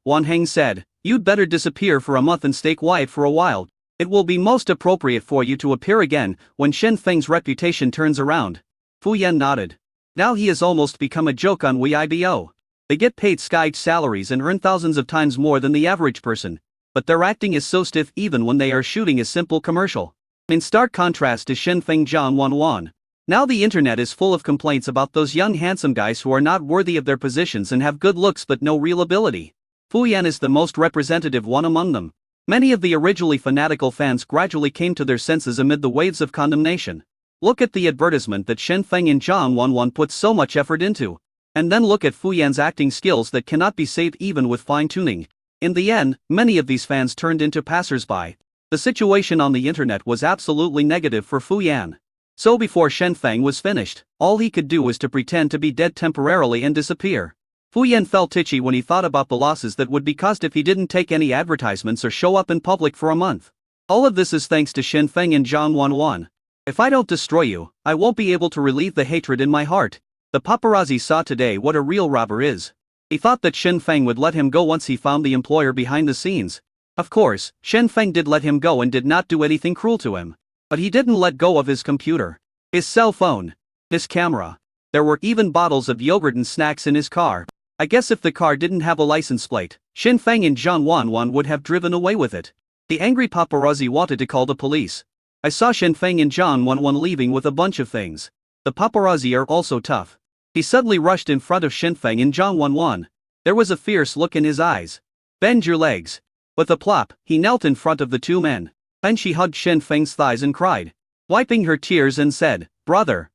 Guan Heng said, you'd better disappear for a month and stay quiet for a while. It will be most appropriate for you to appear again when Shenfeng's reputation turns around. Fu Yan nodded. Now he has almost become a joke on Weibo. They get paid sky salaries and earn thousands of times more than the average person. But their acting is so stiff even when they are shooting a simple commercial. In stark contrast to Shenfeng Zhang Wanwan. Now the internet is full of complaints about those young handsome guys who are not worthy of their positions and have good looks but no real ability. Fu Yan is the most representative one among them. Many of the originally fanatical fans gradually came to their senses amid the waves of condemnation. Look at the advertisement that Shenfeng and Zhang Wanwan put so much effort into. And then look at Fu Yan's acting skills that cannot be saved even with fine-tuning. In the end, many of these fans turned into passers-by. The situation on the internet was absolutely negative for Fu Yan. So before Shenfeng was finished, all he could do was to pretend to be dead temporarily and disappear. Fu Yan felt itchy when he thought about the losses that would be caused if he didn't take any advertisements or show up in public for a month. All of this is thanks to Shenfeng and Zhang Wanwan. If I don't destroy you, I won't be able to relieve the hatred in my heart. The paparazzi saw today what a real robber is. He thought that Shenfeng would let him go once he found the employer behind the scenes. Of course, Shenfeng did let him go and did not do anything cruel to him. But he didn't let go of his computer, his cell phone, his camera. There were even bottles of yogurt and snacks in his car. I guess if the car didn't have a license plate, Shenfeng and Zhang Wanwan would have driven away with it. The angry paparazzi wanted to call the police. I saw Shenfeng and Zhang Wanwan leaving with a bunch of things. The paparazzi are also tough. He suddenly rushed in front of Shenfeng and Zhang Wanwan. There was a fierce look in his eyes. Bend your legs. With a plop, he knelt in front of the two men. Then she hugged Shenfeng's thighs and cried, wiping her tears, and said, Brother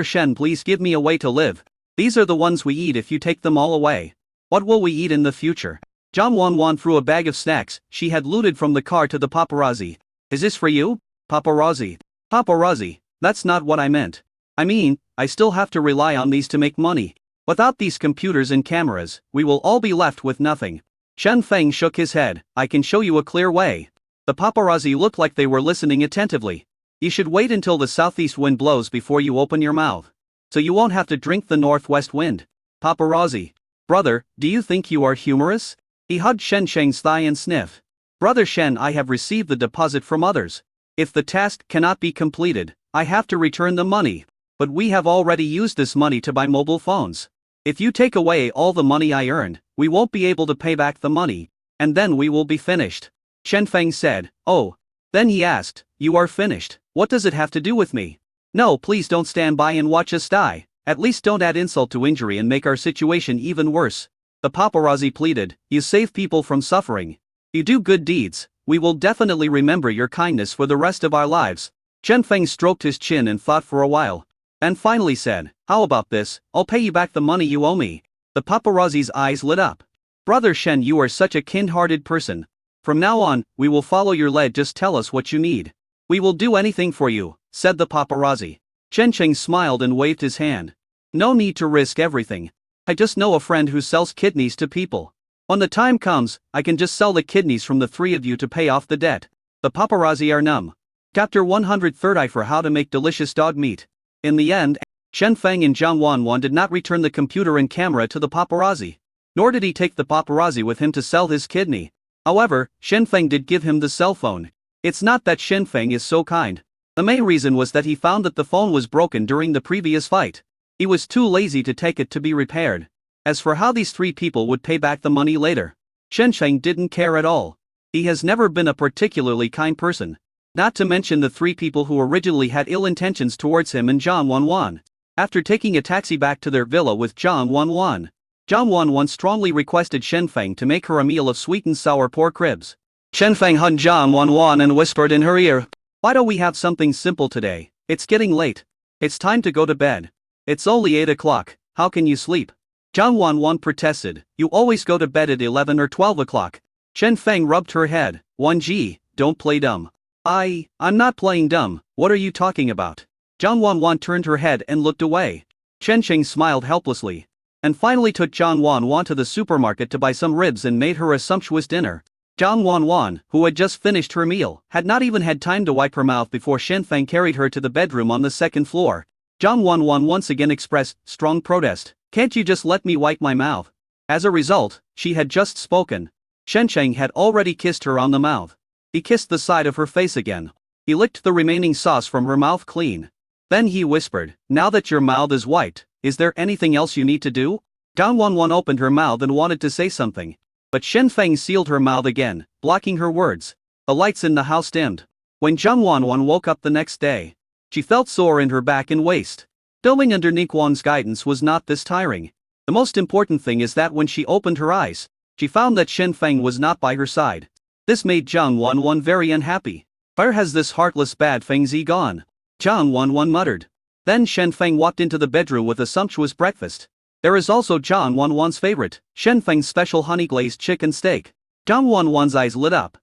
Shen, please give me a way to live. These are the ones we eat if you take them all away. What will we eat in the future? Zhang Wanwan threw a bag of snacks she had looted from the car to the paparazzi. Is this for you? Paparazzi, that's not what I meant. I mean, I still have to rely on these to make money. Without these computers and cameras, we will all be left with nothing. Shenfeng shook his head. I can show you a clear way. The paparazzi looked like they were listening attentively. You should wait until the southeast wind blows before you open your mouth. So you won't have to drink the northwest wind. Paparazzi. Brother, do you think you are humorous? He hugged Shenfeng's thigh and sniffed. Brother Shen, I have received the deposit from others. If the task cannot be completed, I have to return the money. But we have already used this money to buy mobile phones. If you take away all the money I earned, we won't be able to pay back the money. And then we will be finished. Shenfeng said, oh. Then he asked, you are finished, what does it have to do with me? No, please don't stand by and watch us die. At least don't add insult to injury and make our situation even worse. The paparazzi pleaded, you save people from suffering. You do good deeds, we will definitely remember your kindness for the rest of our lives. Shenfeng stroked his chin and thought for a while. And finally said, how about this, I'll pay you back the money you owe me. The paparazzi's eyes lit up. Brother Shen, you are such a kind-hearted person. From now on, we will follow your lead, just tell us what you need. We will do anything for you, said the paparazzi. Shenfeng smiled and waved his hand. No need to risk everything. I just know a friend who sells kidneys to people. When the time comes, I can just sell the kidneys from the three of you to pay off the debt. The paparazzi are numb. Chapter 130 for how to make delicious dog meat. In the end, Shenfeng and Zhang Wanwan did not return the computer and camera to the paparazzi. Nor did he take the paparazzi with him to sell his kidney. However, Shenfeng did give him the cell phone. It's not that Shenfeng is so kind. The main reason was that he found that the phone was broken during the previous fight. He was too lazy to take it to be repaired. As for how these three people would pay back the money later, Shenfeng didn't care at all. He has never been a particularly kind person. Not to mention the three people who originally had ill intentions towards him and Zhang Wanwan. After taking a taxi back to their villa with Zhang Wanwan, Zhang Wanwan strongly requested Shenfeng to make her a meal of sweet and sour pork ribs. Shenfeng hugged Zhang Wanwan and whispered in her ear, why don't we have something simple today? It's getting late. It's time to go to bed. It's only 8 o'clock, how can you sleep? Zhang Wanwan protested, you always go to bed at 11 or 12 o'clock. Chen Feng rubbed her head. 1G, don't play dumb. I'm not playing dumb, what are you talking about? Zhang Wanwan turned her head and looked away. Chen Cheng smiled helplessly. And finally took Zhang Wanwan to the supermarket to buy some ribs and made her a sumptuous dinner. Zhang Wanwan, who had just finished her meal, had not even had time to wipe her mouth before Shen Feng carried her to the bedroom on the second floor. Zhang Wanwan once again expressed strong protest. Can't you just let me wipe my mouth? As a result, she had just spoken. Shen Cheng had already kissed her on the mouth. He kissed the side of her face again. He licked the remaining sauce from her mouth clean. Then he whispered, now that your mouth is wiped, is there anything else you need to do? Zhang Wanwan opened her mouth and wanted to say something. But Shen Feng sealed her mouth again, blocking her words. The lights in the house dimmed. When Zhang Wanwan woke up the next day, she felt sore in her back and waist. Filming under Ningguang's guidance was not this tiring. The most important thing is that when she opened her eyes, she found that Shen Feng was not by her side. This made Zhang Wanwan very unhappy. Where has this heartless bad Feng Zi gone? Zhang Wanwan muttered. Then Shen Feng walked into the bedroom with a sumptuous breakfast. There is also Zhang Wanwan's favorite, Shen Feng's special honey-glazed chicken steak. Zhang Wanwan's eyes lit up.